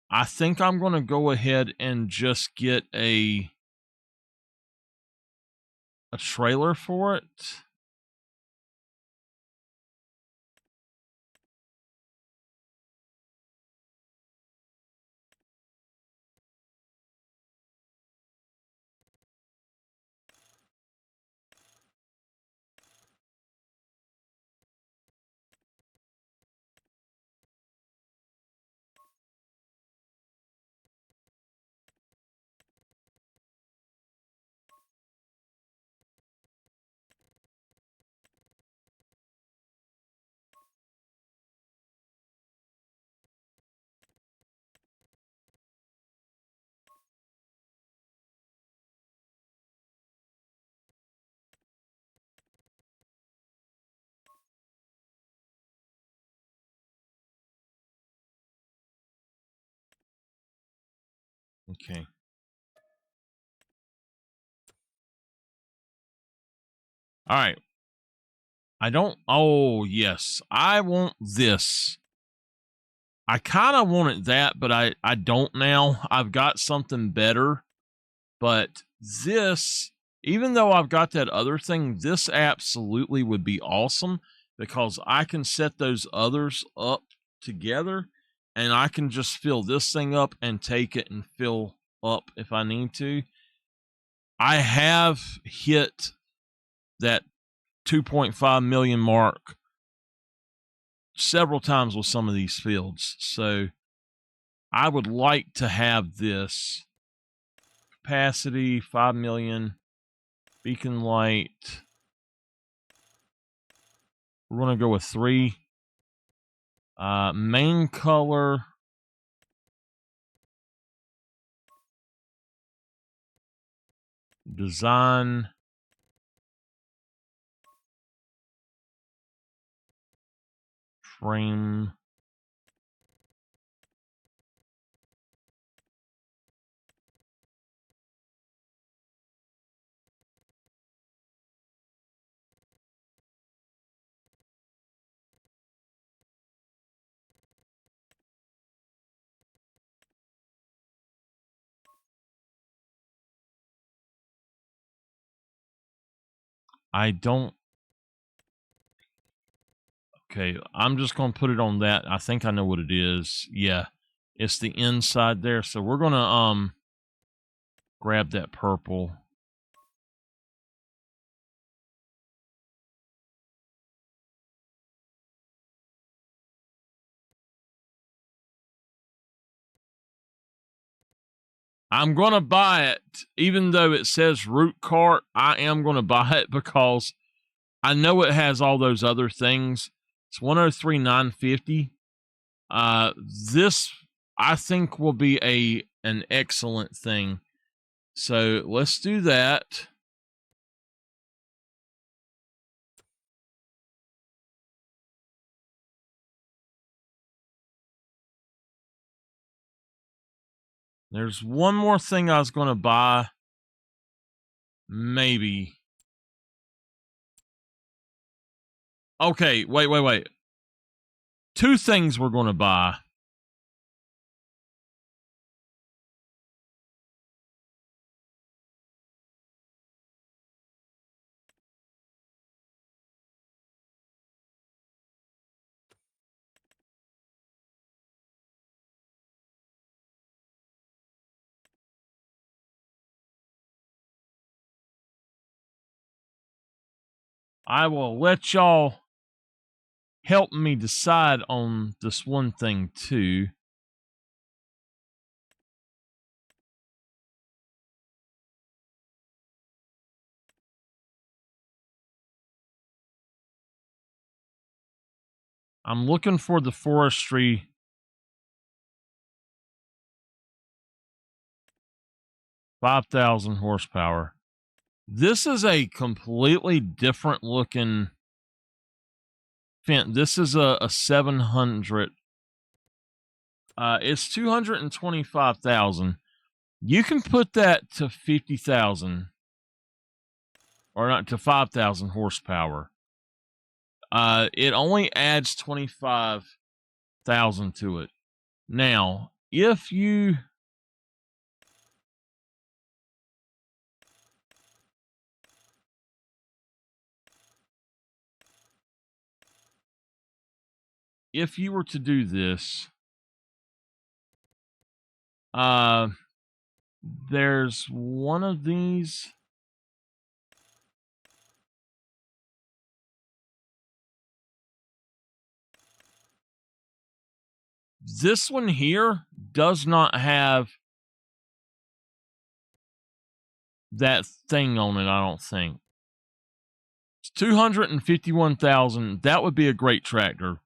Speaker 1: I think I'm going to go ahead and just get a trailer for it. Okay. All right. I don't. Oh, yes. I want this. I kind of wanted that, but I don't now. I've got something better. But this, even though I've got that other thing, this absolutely would be awesome because I can set those others up together and I can just fill this thing up and take it and fill up if I need to. I have hit that 2.5 million mark several times with some of these fields. So I would like to have this capacity 5 million beacon light. We're going to go with 3. Main color. Design. Frame. I don't. Okay, I'm just going to put it on that. I think I know what it is. Yeah, it's the inside there. So we're going to grab that purple. I'm going to buy it, even though it says root cart. I am going to buy it because I know it has all those other things. It's 103,950. This I think will be an excellent thing. So let's do that. There's one more thing I was going to buy. Maybe. Okay, wait. 2 things we're going to buy. I will let y'all help me decide on this one thing too. I'm looking for the forestry. $5,000 horsepower. This is a completely different looking fence. This is a 700. It's 225,000. You can put that to 50,000, or not, to 5,000 horsepower. It only adds 25,000 to it. Now, if you were to do this, there's one of these. This one here does not have that thing on it, I don't think. It's 251,000. That would be a great tractor.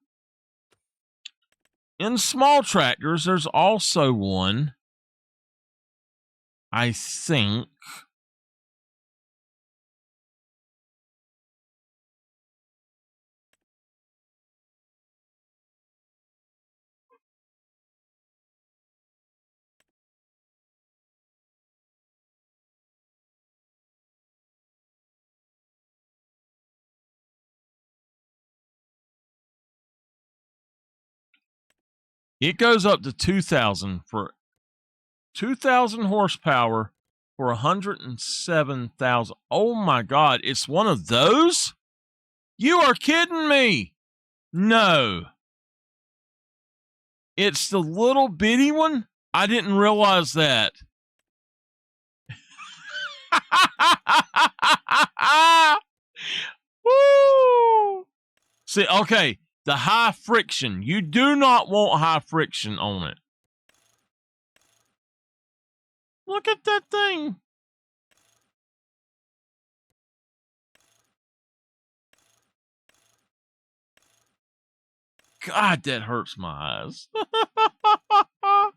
Speaker 1: In small tractors, there's also one, I think. It goes up to 2,000 for 2,000 horsepower for 107,000. Oh my God, it's one of those? You are kidding me. No. It's the little bitty one? I didn't realize that. Woo! See, okay, the high friction. You do not want high friction on it. Look at that thing. God, that hurts my eyes. All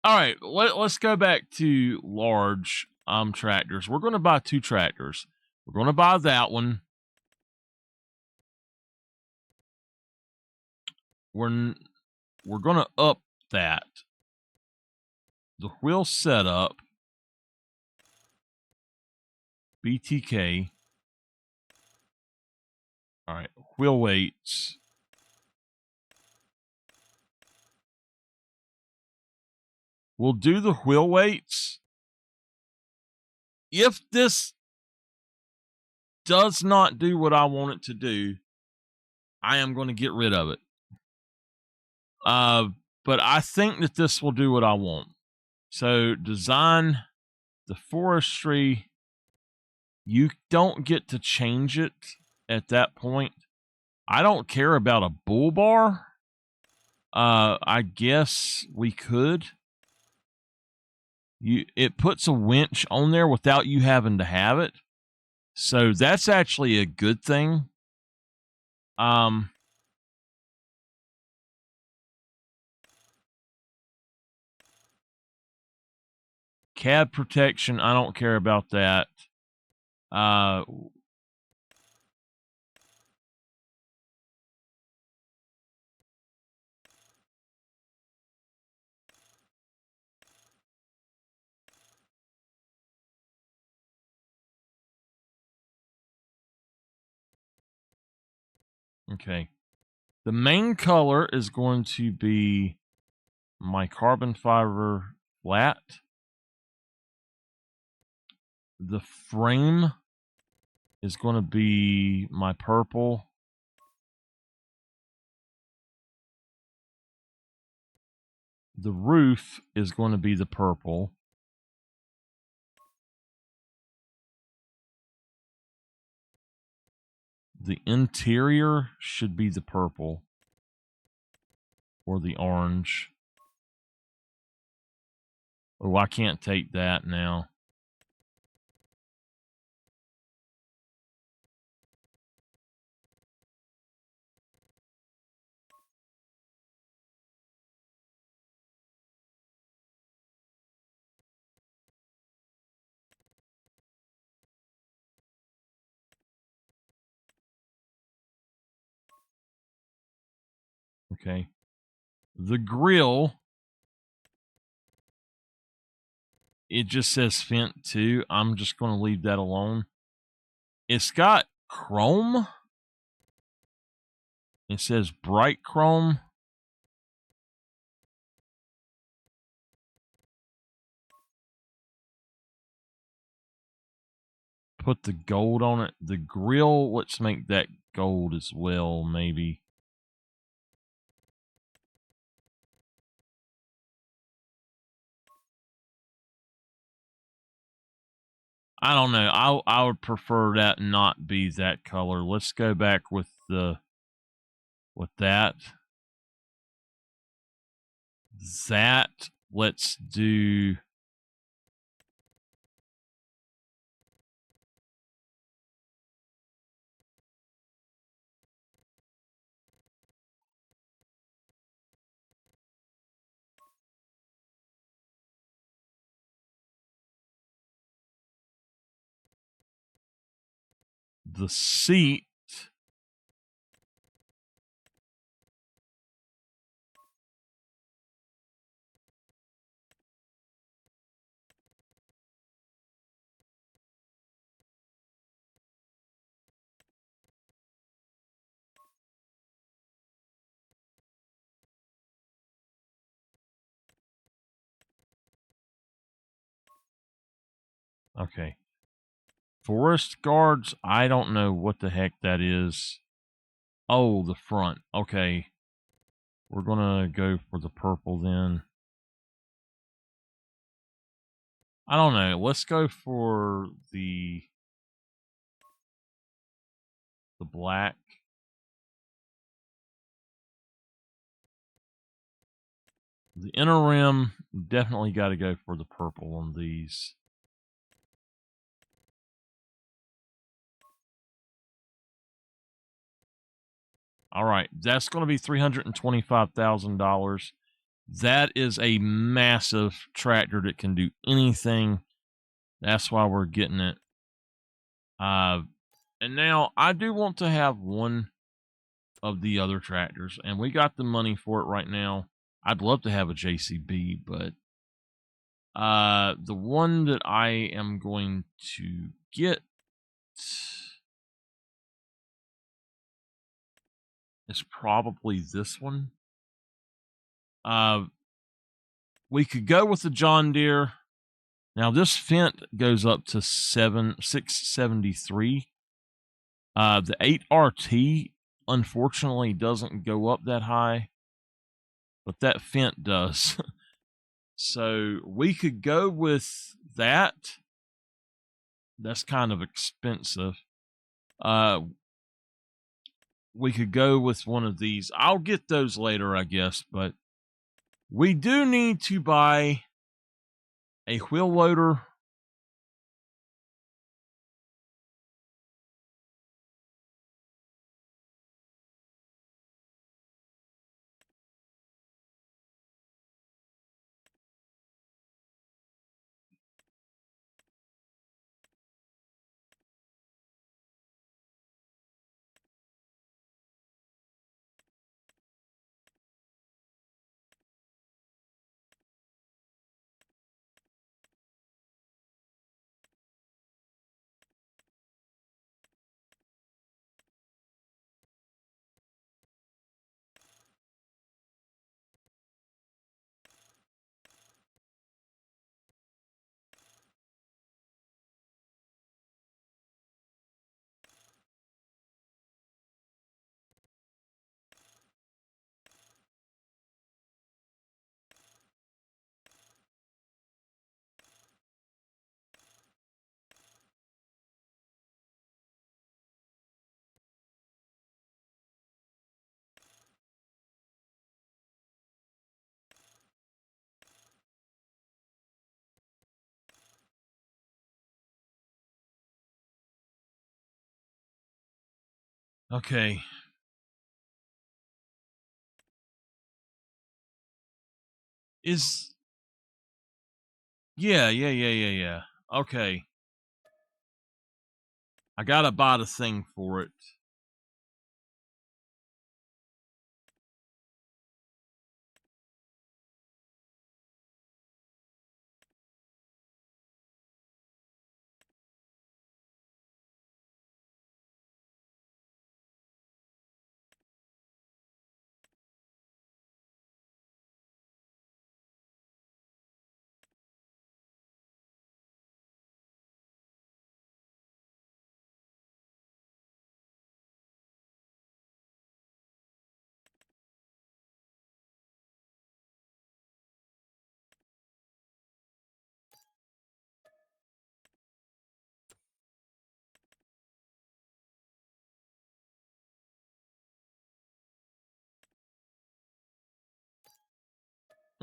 Speaker 1: right, let's go back to large tractors. We're going to buy 2 tractors. We're going to buy that one. We're going to up that. The wheel setup, BTK. All right, wheel weights. We'll do the wheel weights. If this does not do what I want it to do, I am going to get rid of it. But I think that this will do what I want. So design the forestry. You don't get to change it at that point. I don't care about a bull bar. I guess we could. It puts a winch on there without you having to have it. So that's actually a good thing. Cab protection, I don't care about that. Okay. The main color is going to be my carbon fiber flat. The frame is going to be my purple. The roof is going to be the purple. The interior should be the purple or the orange. Oh, I can't take that now. Okay. The grill, it just says Fent 2. I'm just going to leave that alone. It's got chrome. It says bright chrome. Put the gold on it. The grill, let's make that gold as well, maybe. I don't know. I would prefer that not be that color. Let's go back with that. That, let's do the seat. Okay. Forest guards, I don't know what the heck that is. Oh, the front. Okay. We're going to go for the purple then. I don't know. Let's go for the black. The inner rim, definitely got to go for the purple on these. All right, that's going to be $325,000. That is a massive tractor that can do anything. That's why we're getting it. And now I do want to have one of the other tractors, and we got the money for it right now. I'd love to have a JCB, but the one that I am going to get is probably this one. We could go with the John Deere. Now this Fent goes up to 673. The 8RT unfortunately doesn't go up that high, but that Fent does. So we could go with that. That's kind of expensive. We could go with one of these. I'll get those later, I guess, but we do need to buy a wheel loader. Okay. Yeah. Okay. I gotta buy the thing for it.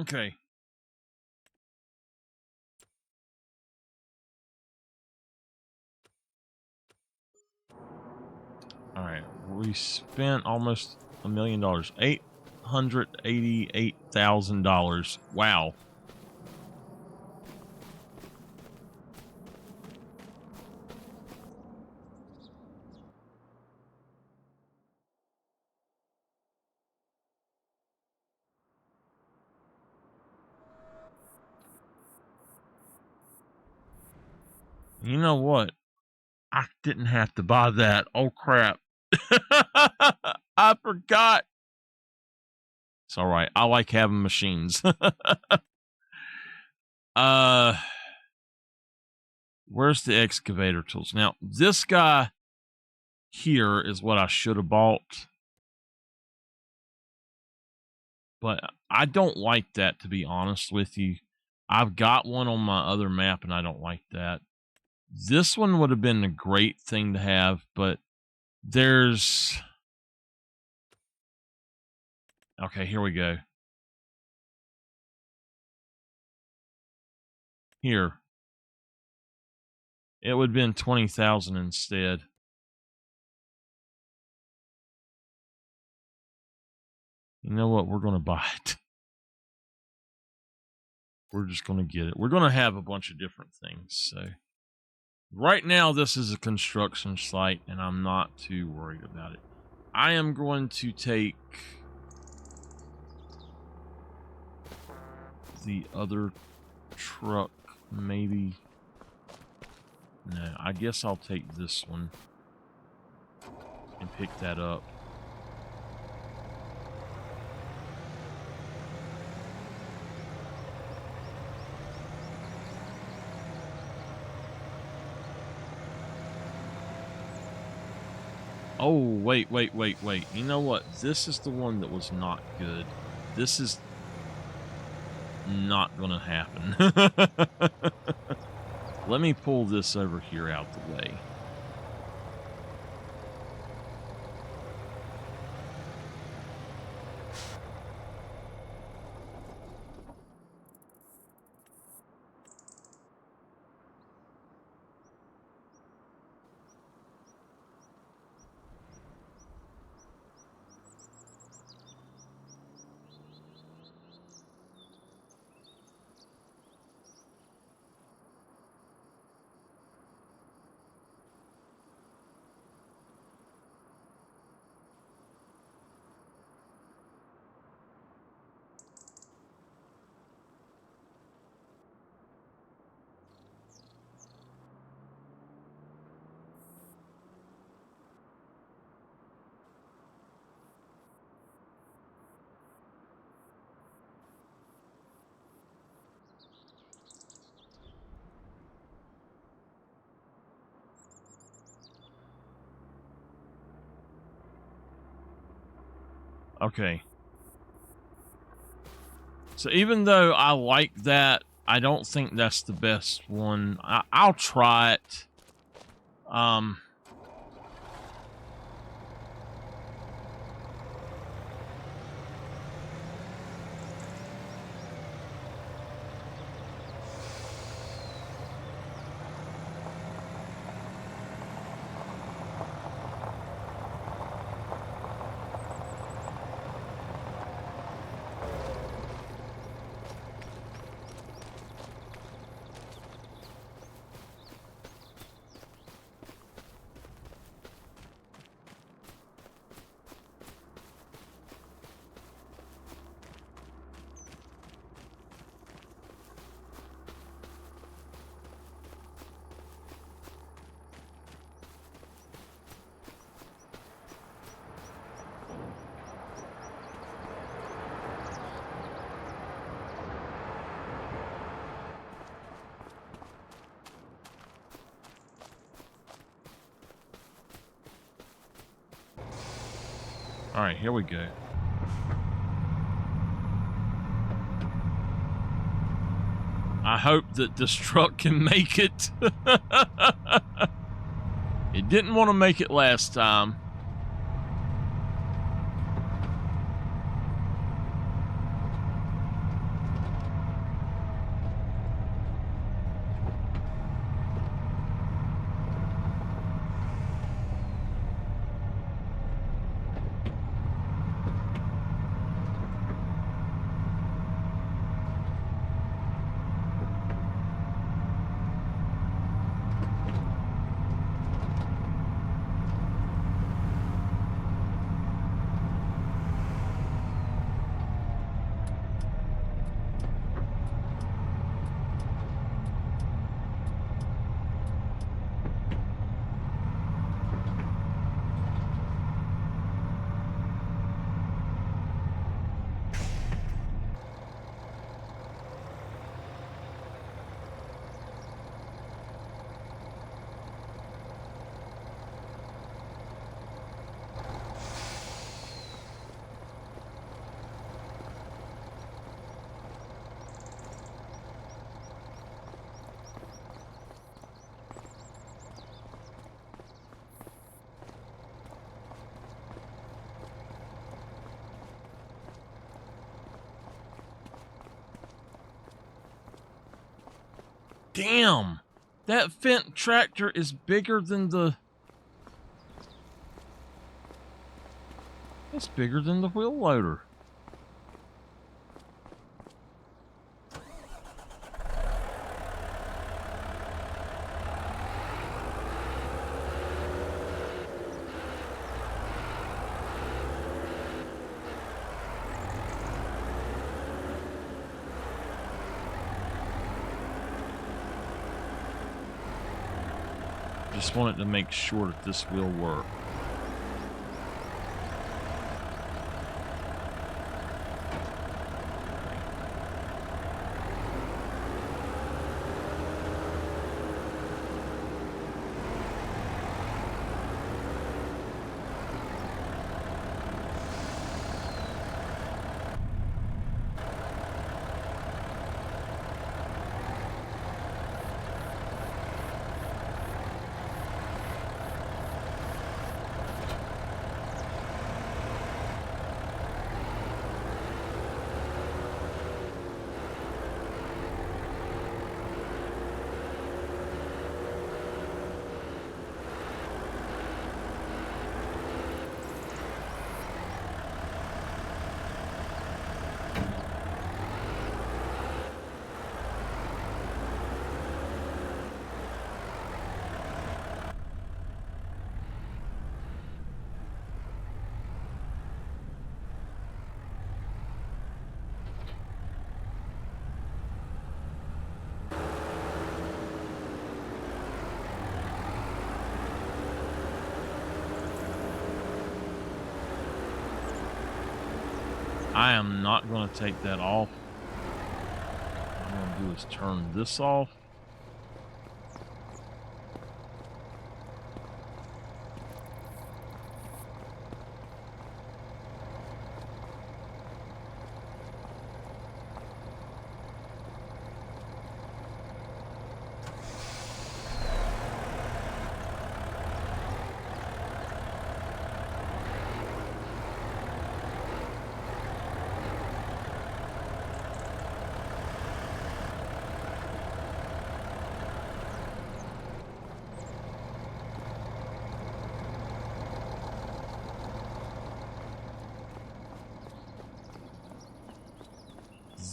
Speaker 1: Okay. All right. We spent almost $1 million. $888,000. Wow. You know what? I didn't have to buy that. Oh crap. I forgot. It's all right. I like having machines. uh Where's the excavator tools? Now, this guy here is what I should have bought. But I don't like that, to be honest with you. I've got one on my other map and I don't like that. This one would have been a great thing to have, but there's... Okay, here we go. Here. It would have been 20,000 instead. You know what? We're going to buy it. We're just going to get it. We're going to have a bunch of different things. So right now, this is a construction site, and I'm not too worried about it. I am going to take the other truck, maybe. No, I guess I'll take this one and pick that up. Oh, wait. You know what? This is the one that was not good. This is not going to happen. Let me pull this over here out the way. Okay. So even though I like that, I don't think that's the best one. I'll try it. All right, here we go. I hope that this truck can make it. It didn't want to make it last time. Damn! That Fendt tractor is bigger than the... It's bigger than the wheel loader. Just wanted to make sure that this will work. I am not going to take that off. What I'm going to do is turn this off.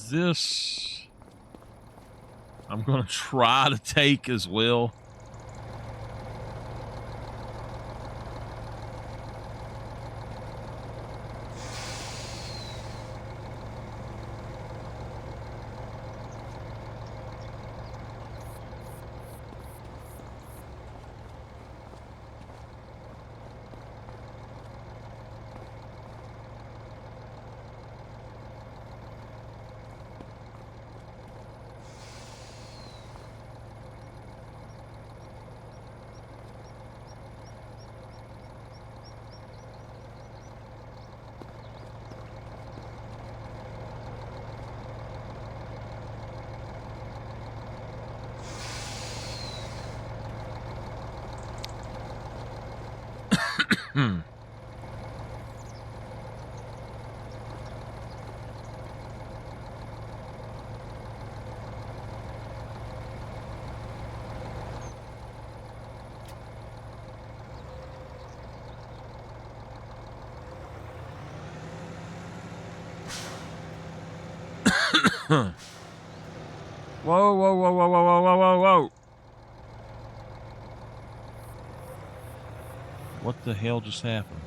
Speaker 1: This I'm going to try to take as well. Whoa, whoa, whoa, whoa, whoa, whoa, whoa, whoa, whoa. What the hell just happened?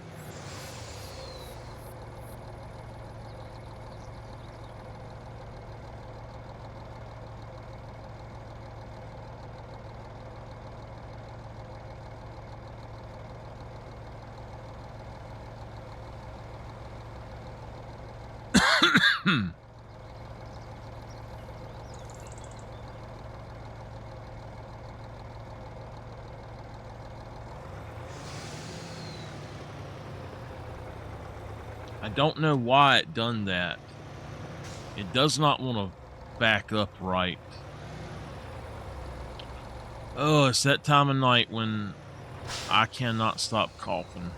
Speaker 1: I don't know why it done that. It does not want to back up right. Oh, it's that time of night when I cannot stop coughing.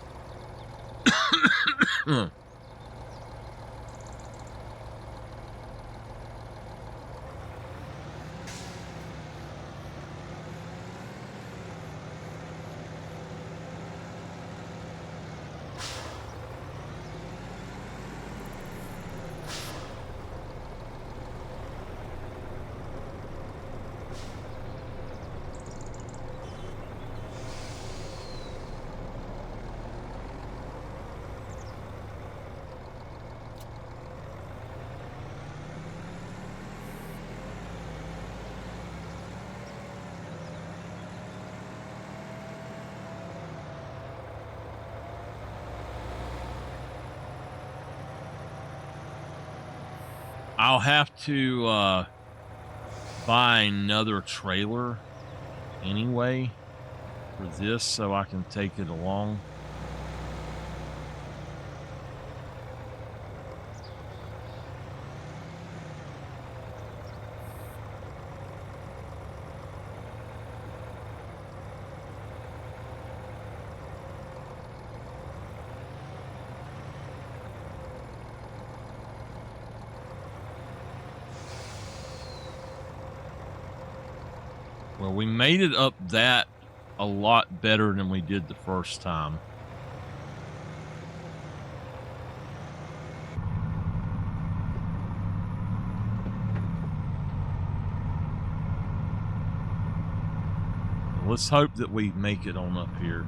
Speaker 1: I'll have to buy another trailer anyway for this so I can take it along. Well, we made it up that a lot better than we did the first time. Let's hope that we make it on up here.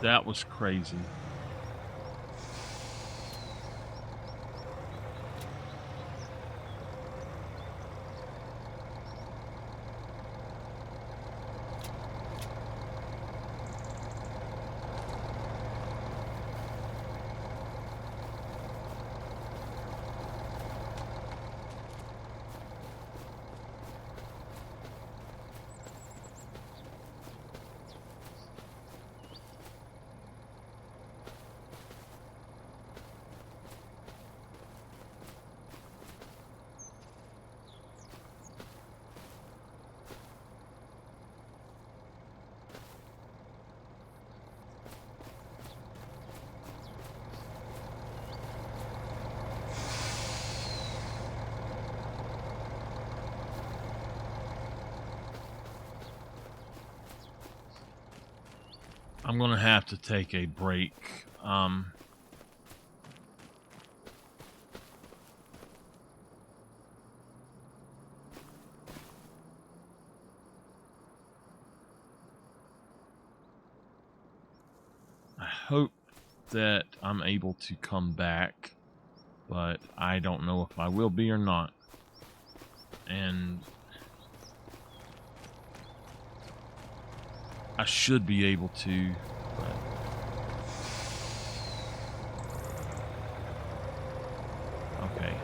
Speaker 1: That was crazy. I'm going to have to take a break. I hope that I'm able to come back, but I don't know if I will be or not. And I should be able to, but okay.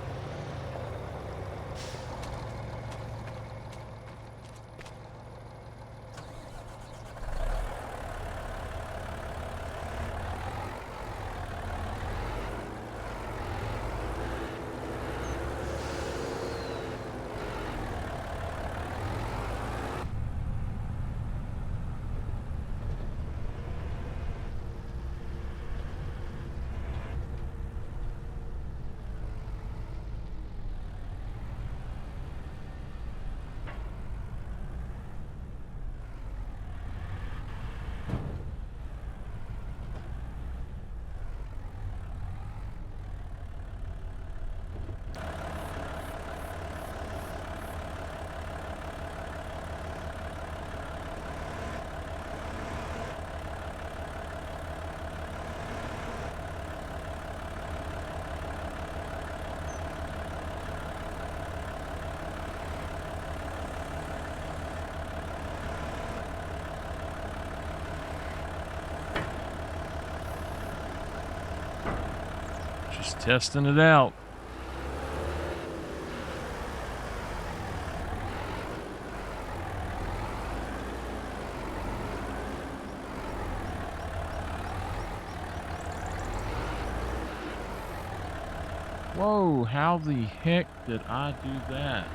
Speaker 1: Just testing it out. Whoa, how the heck did I do that?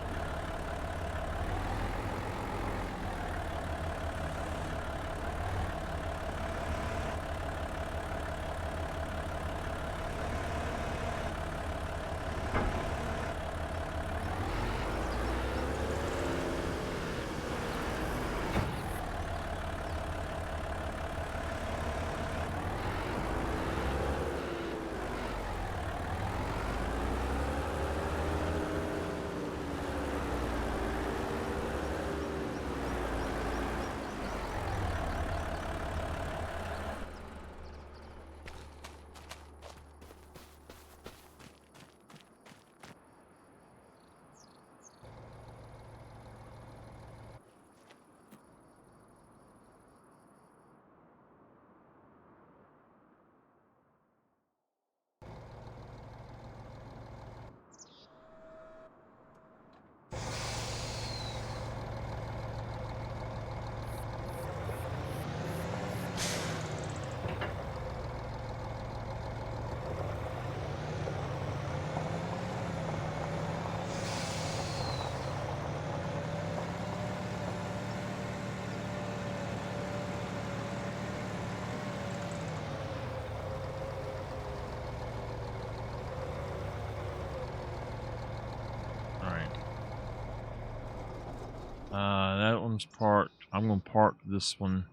Speaker 1: That one's parked. I'm going to park this one.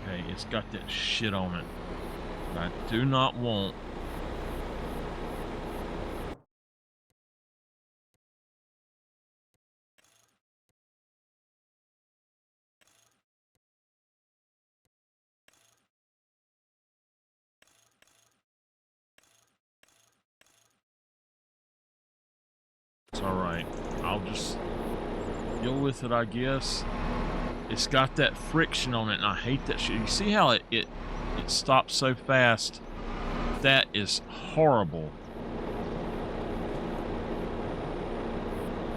Speaker 1: Okay, it's got that shit on it. I do not want. It's alright. I'll just deal with it, I guess. It's got that friction on it, and I hate that shit. You see how it stops so fast? That is horrible.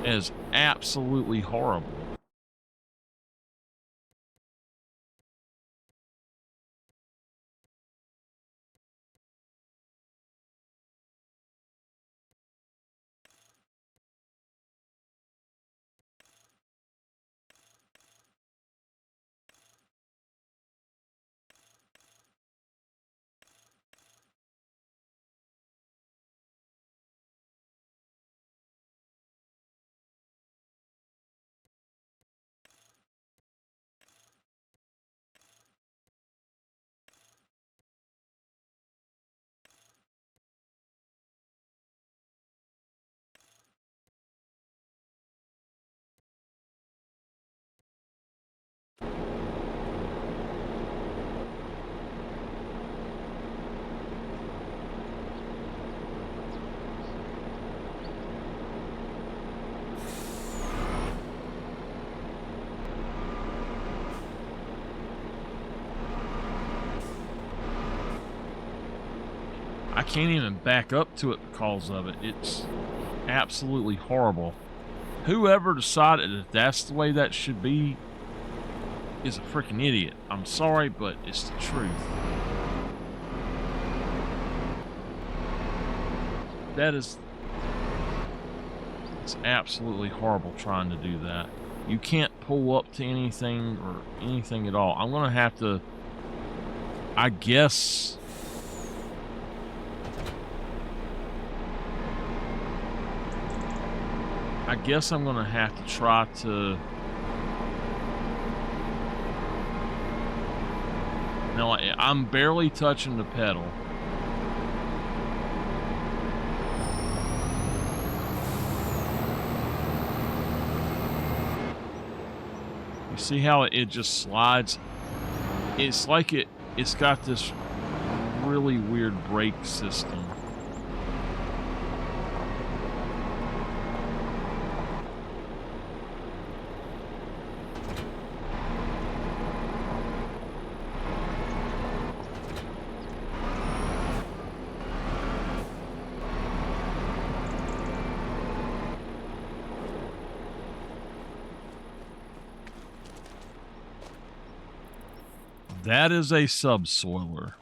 Speaker 1: It is absolutely horrible. I can't even back up to it because of it. It's absolutely horrible. Whoever decided that that's the way that should be is a freaking idiot. I'm sorry, but it's the truth. It's absolutely horrible trying to do that. You can't pull up to anything or anything at all. I'm going to have to, I guess, I'm going to have to try to, now I'm barely touching the pedal. You see how it just slides? It's like it's got this really weird brake system. That is a subsoiler.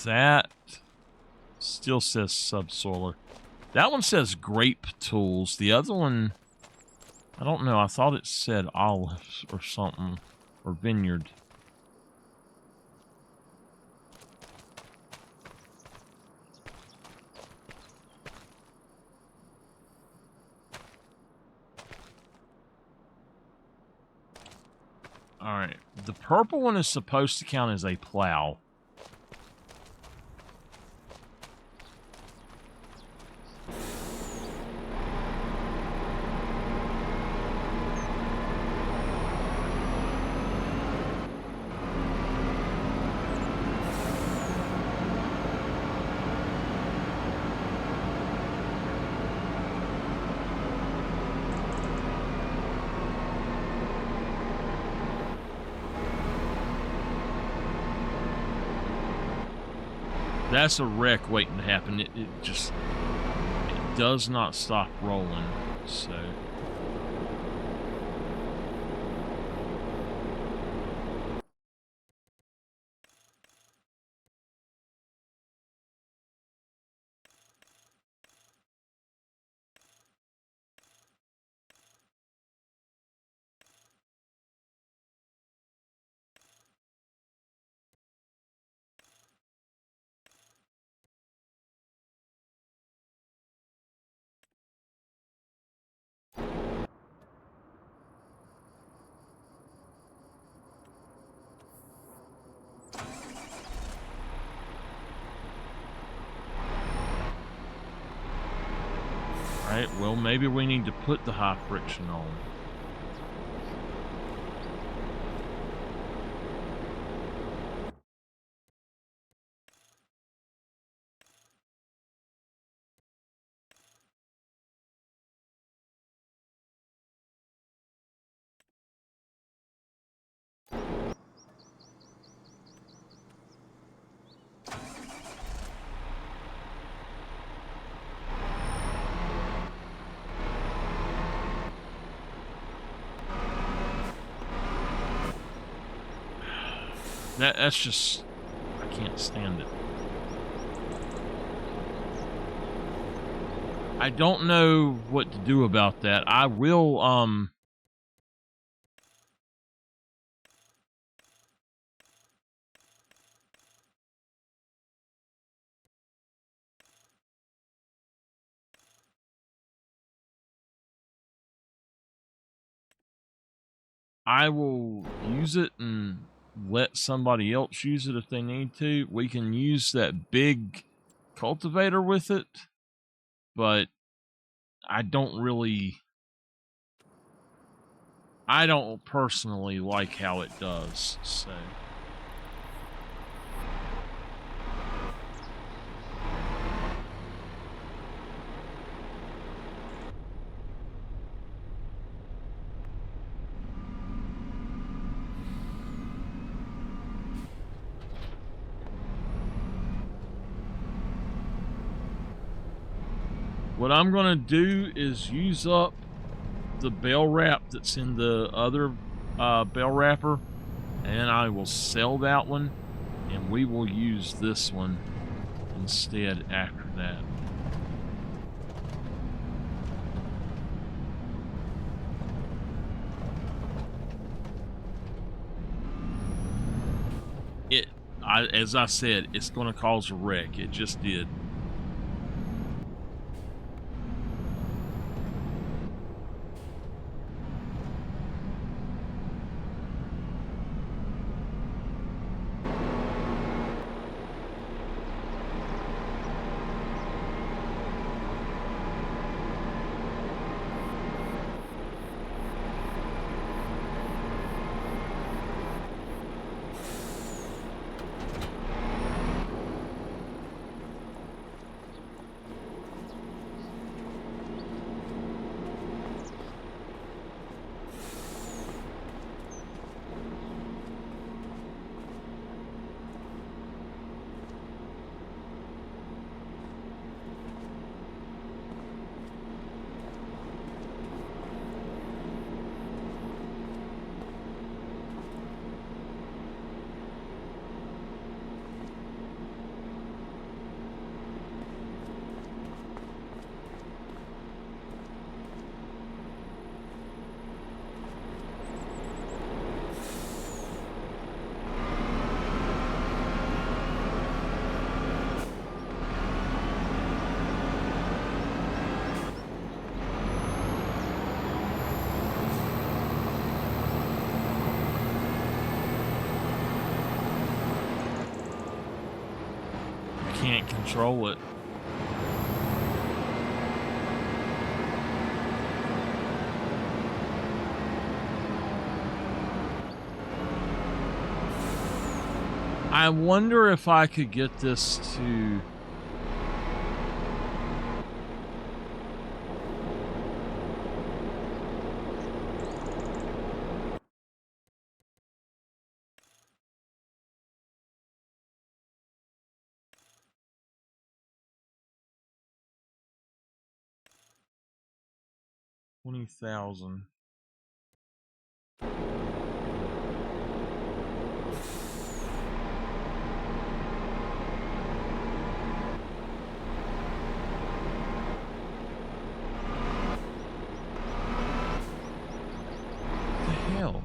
Speaker 1: That still says subsoiler. That one says grape tools. The other one, I don't know. I thought it said olives or something, or vineyard. All right. The purple one is supposed to count as a plow. That's a wreck waiting to happen. It does not stop rolling, so. Alright, well, maybe we need to put the high friction on. That's just, I can't stand it. I don't know what to do about that. I will, I will use it and let somebody else use it if they need to. We can use that big cultivator with it, but I don't personally like how it does, so. What I'm going to do is use up the bell wrap that's in the other bell wrapper, and I will sell that one, and we will use this one instead after that. As I said, it's going to cause a wreck. It just did. Can't control it. I wonder if I could get this to... $20,000. What the hell?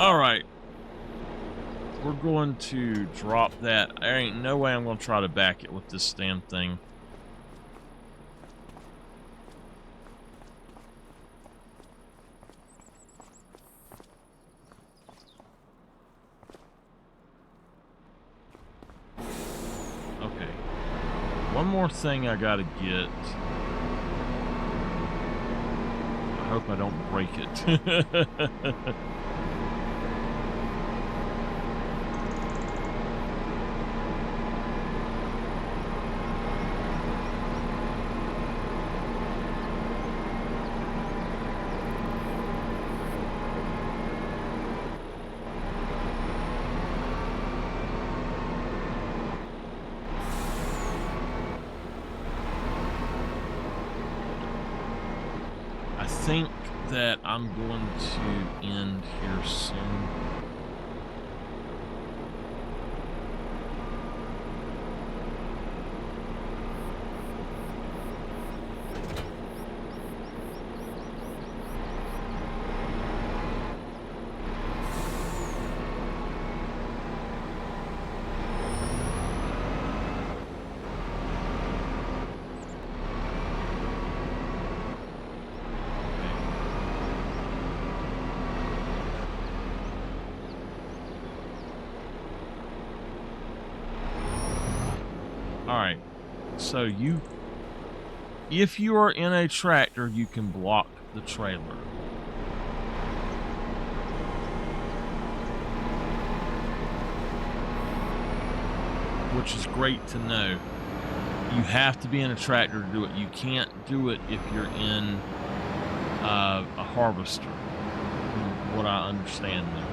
Speaker 1: All right. We're going to drop that. There ain't no way I'm going to try to back it with this damn thing. Okay. One more thing I got to get. I hope I don't break it. I think that I'm going to end here soon. Alright, so if you are in a tractor, you can block the trailer. Which is great to know. You have to be in a tractor to do it. You can't do it if you're in a harvester, from what I understand now.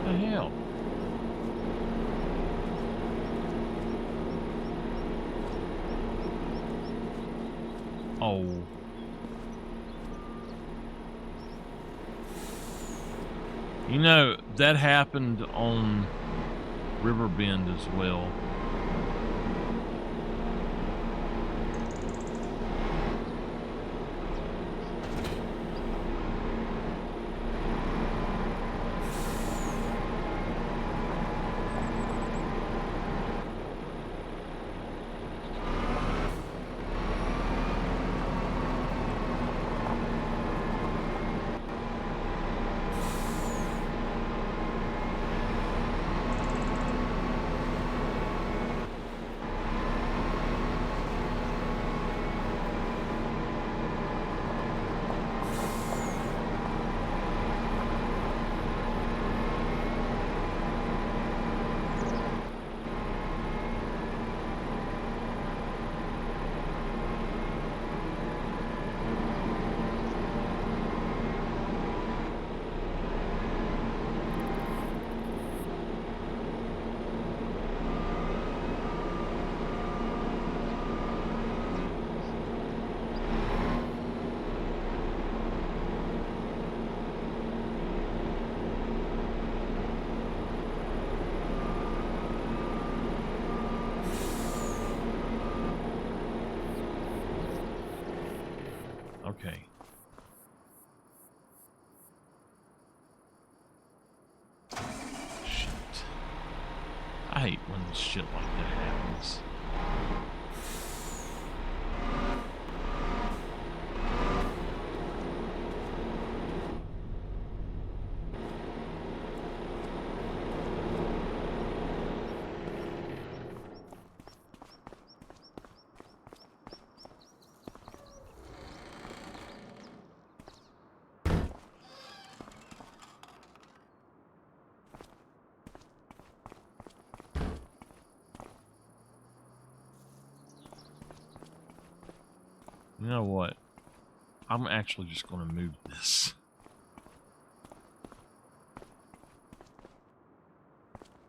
Speaker 1: What the hell? Oh. You know, that happened on Riverbend as well. Okay. Shit. I hate when shit like that happens. You know what? I'm actually just going to move this.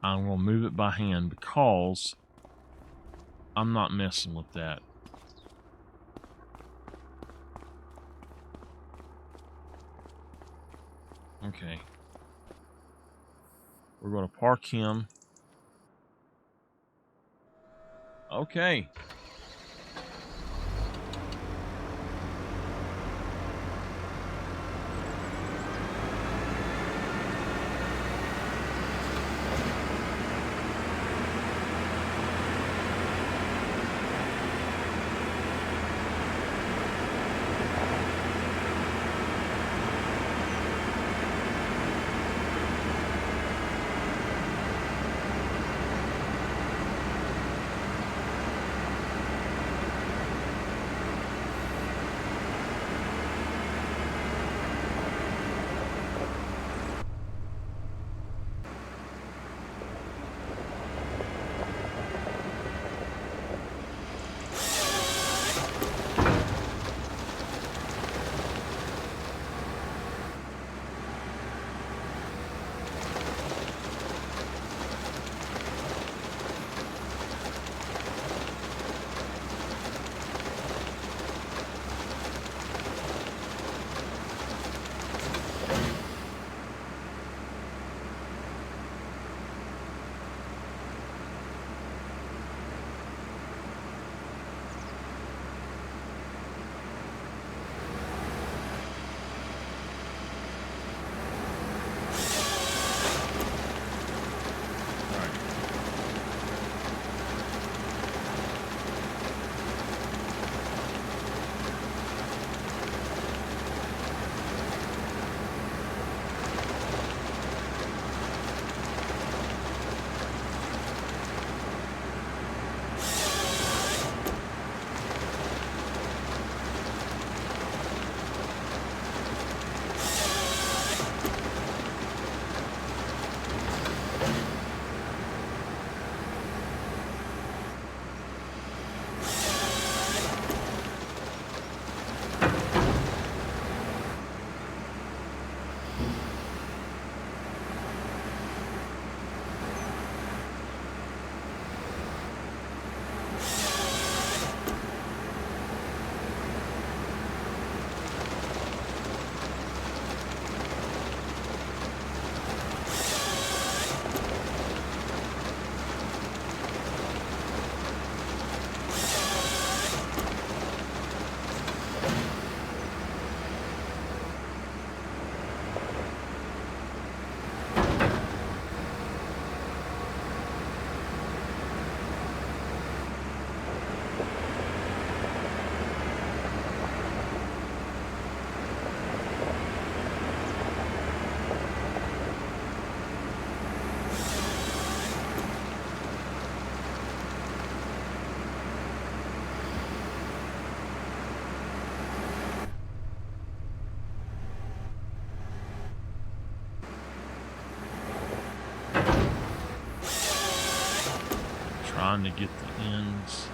Speaker 1: I'm going to move it by hand because I'm not messing with that. Okay. We're going to park him. Okay. Trying to get the ends.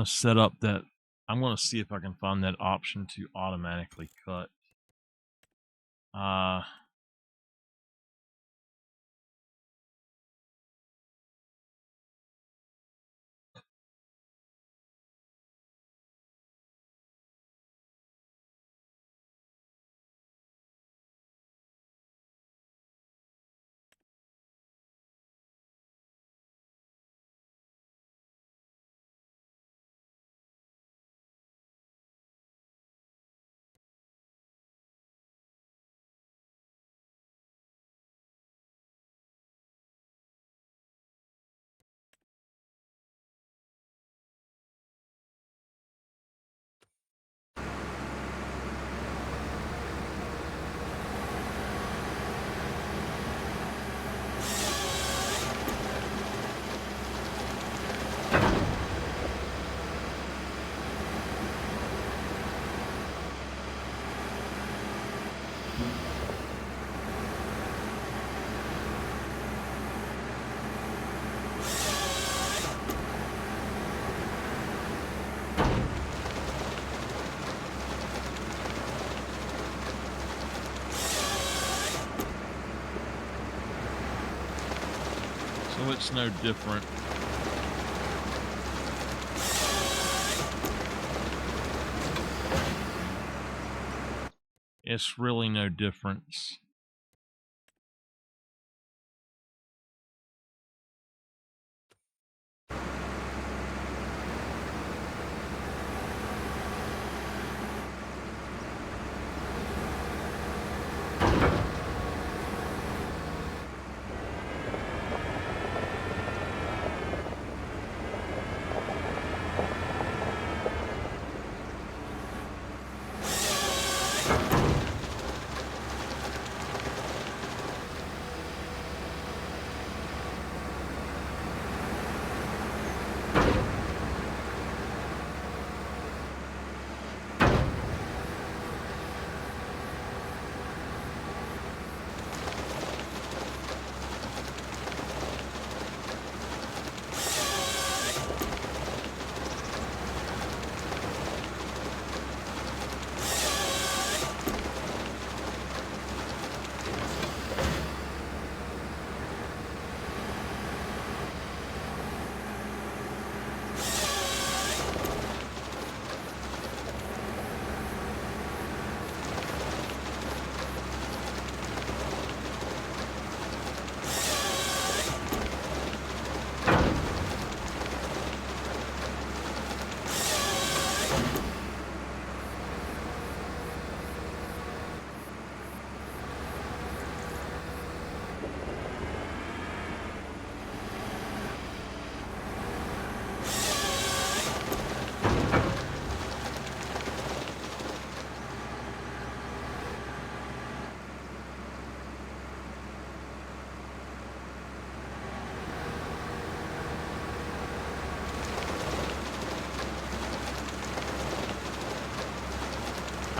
Speaker 1: going to set up that. I'm going to see if I can find that option to automatically cut. So it's no different. It's really no difference.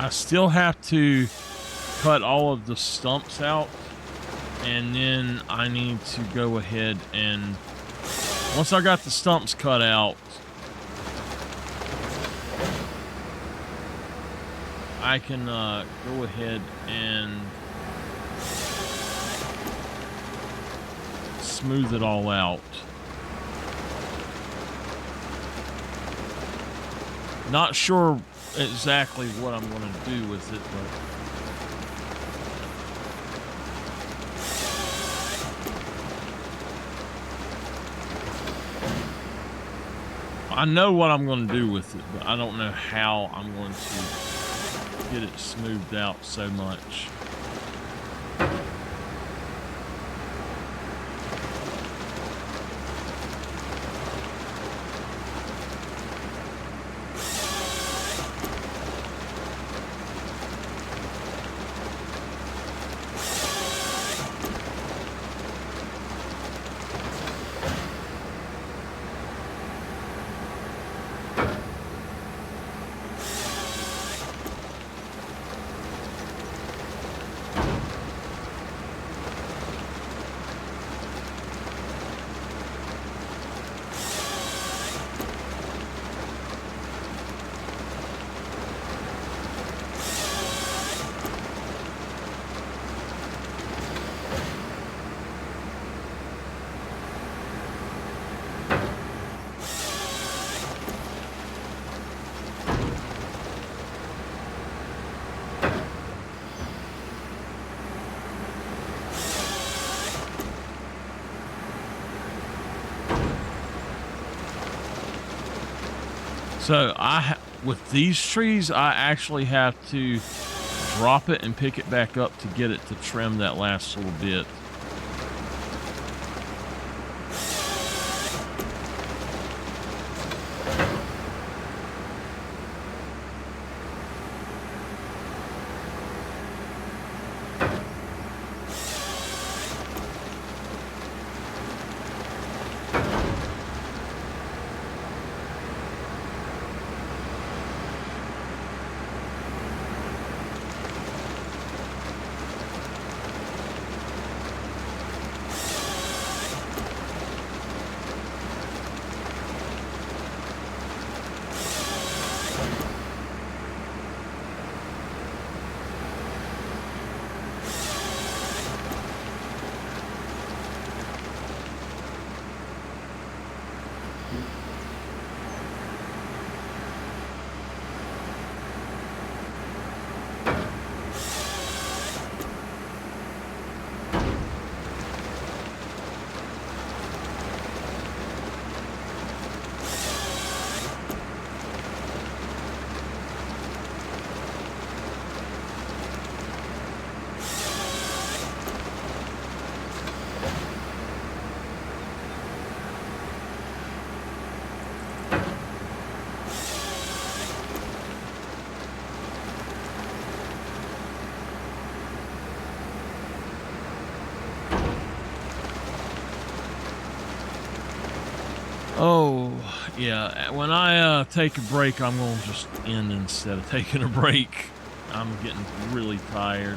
Speaker 1: I still have to cut all of the stumps out, and then I need to go ahead and once I got the stumps cut out, I can go ahead and smooth it all out. Not sure exactly what I'm going to do with it, but I know what I'm going to do with it, but I don't know how I'm going to get it smoothed out so much. So with these trees, I actually have to drop it and pick it back up to get it to trim that last little bit. Oh, yeah. When I take a break, I'm going to just end instead of taking a break. I'm getting really tired.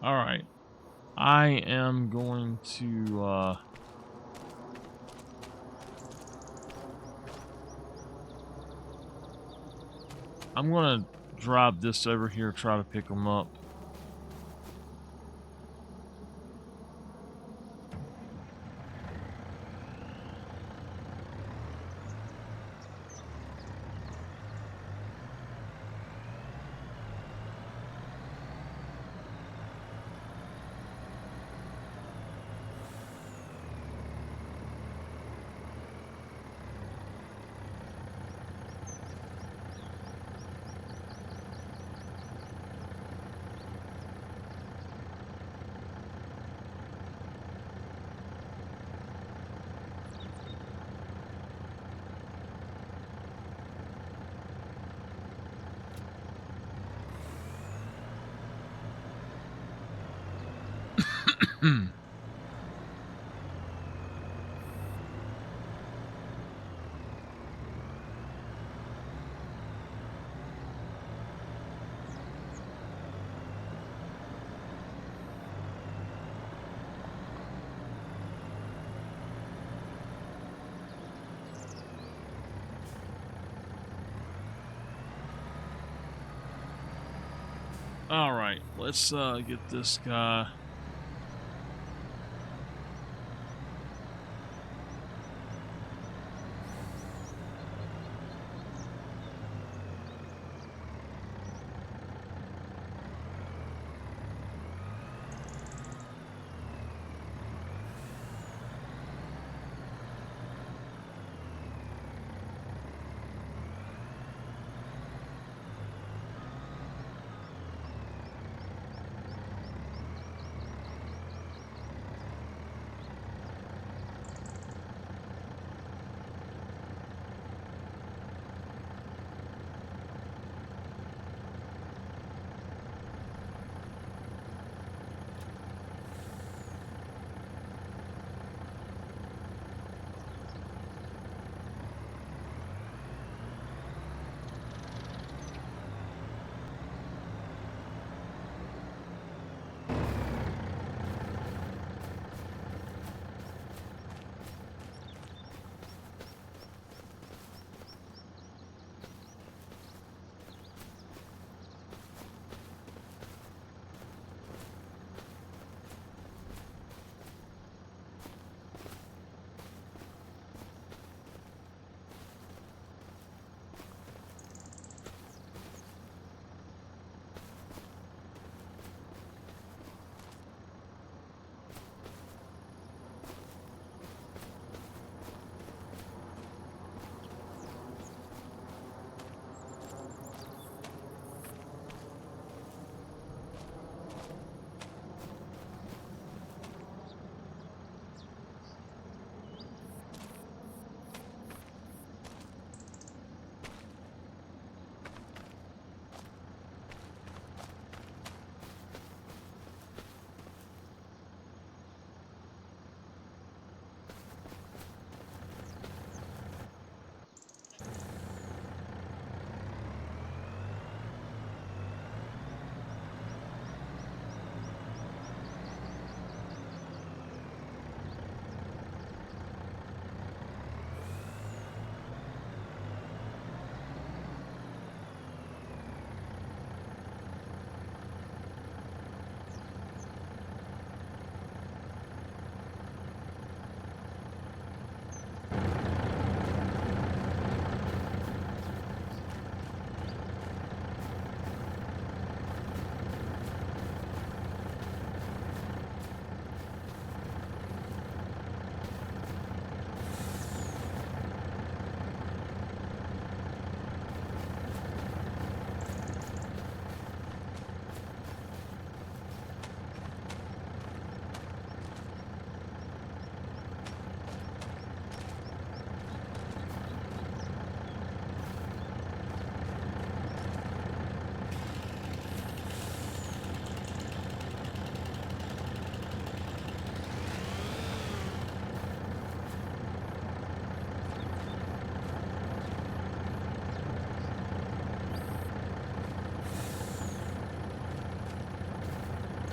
Speaker 1: All right. I am going to I'm going to drive this over here, try to pick them up. All right, let's get this guy.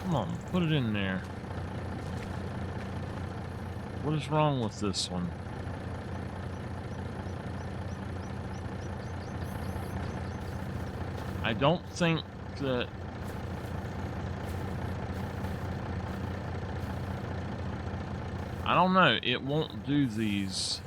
Speaker 1: Come on, put it in there. What is wrong with this one? I don't think that... I don't know. It won't do these.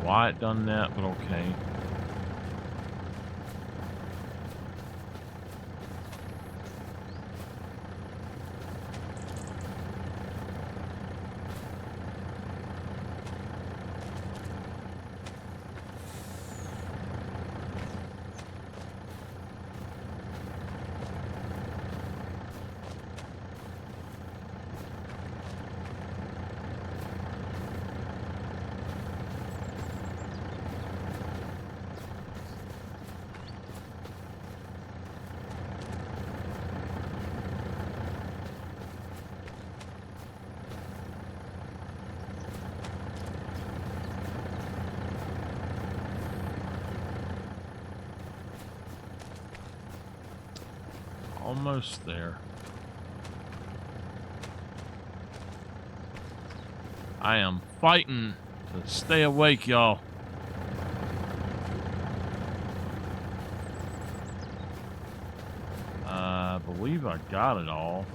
Speaker 1: why it done that, but okay. Almost there. I am fighting to stay awake, y'all. I believe I got it all.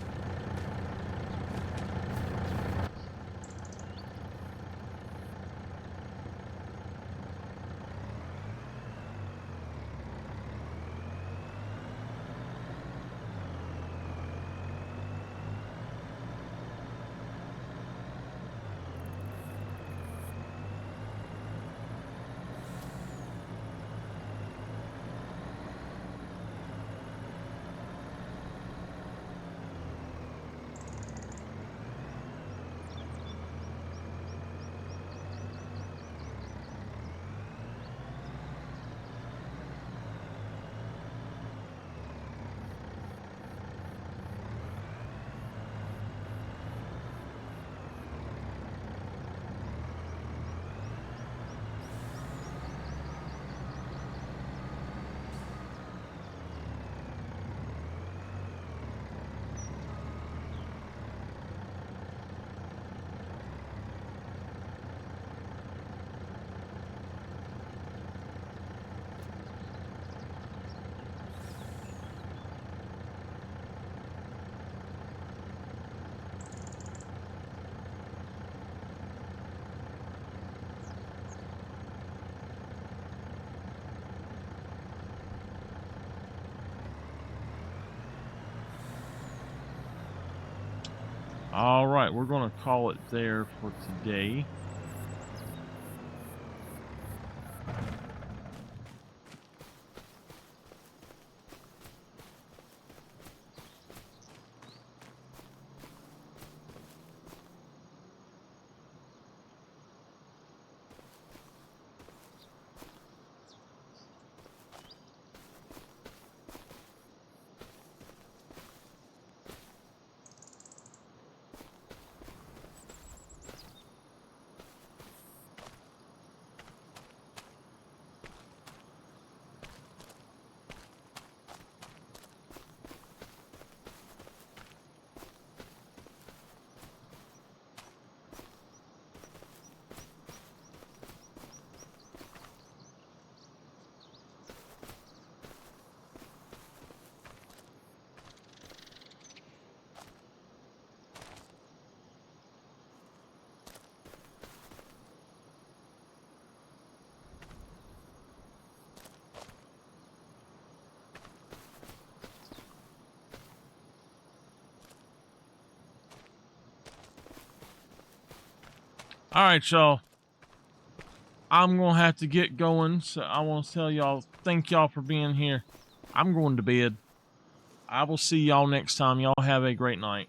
Speaker 1: All right, we're going to call it there for today. All right, y'all. I'm going to have to get going, so I want to tell y'all, thank y'all for being here. I'm going to bed. I will see y'all next time. Y'all have a great night.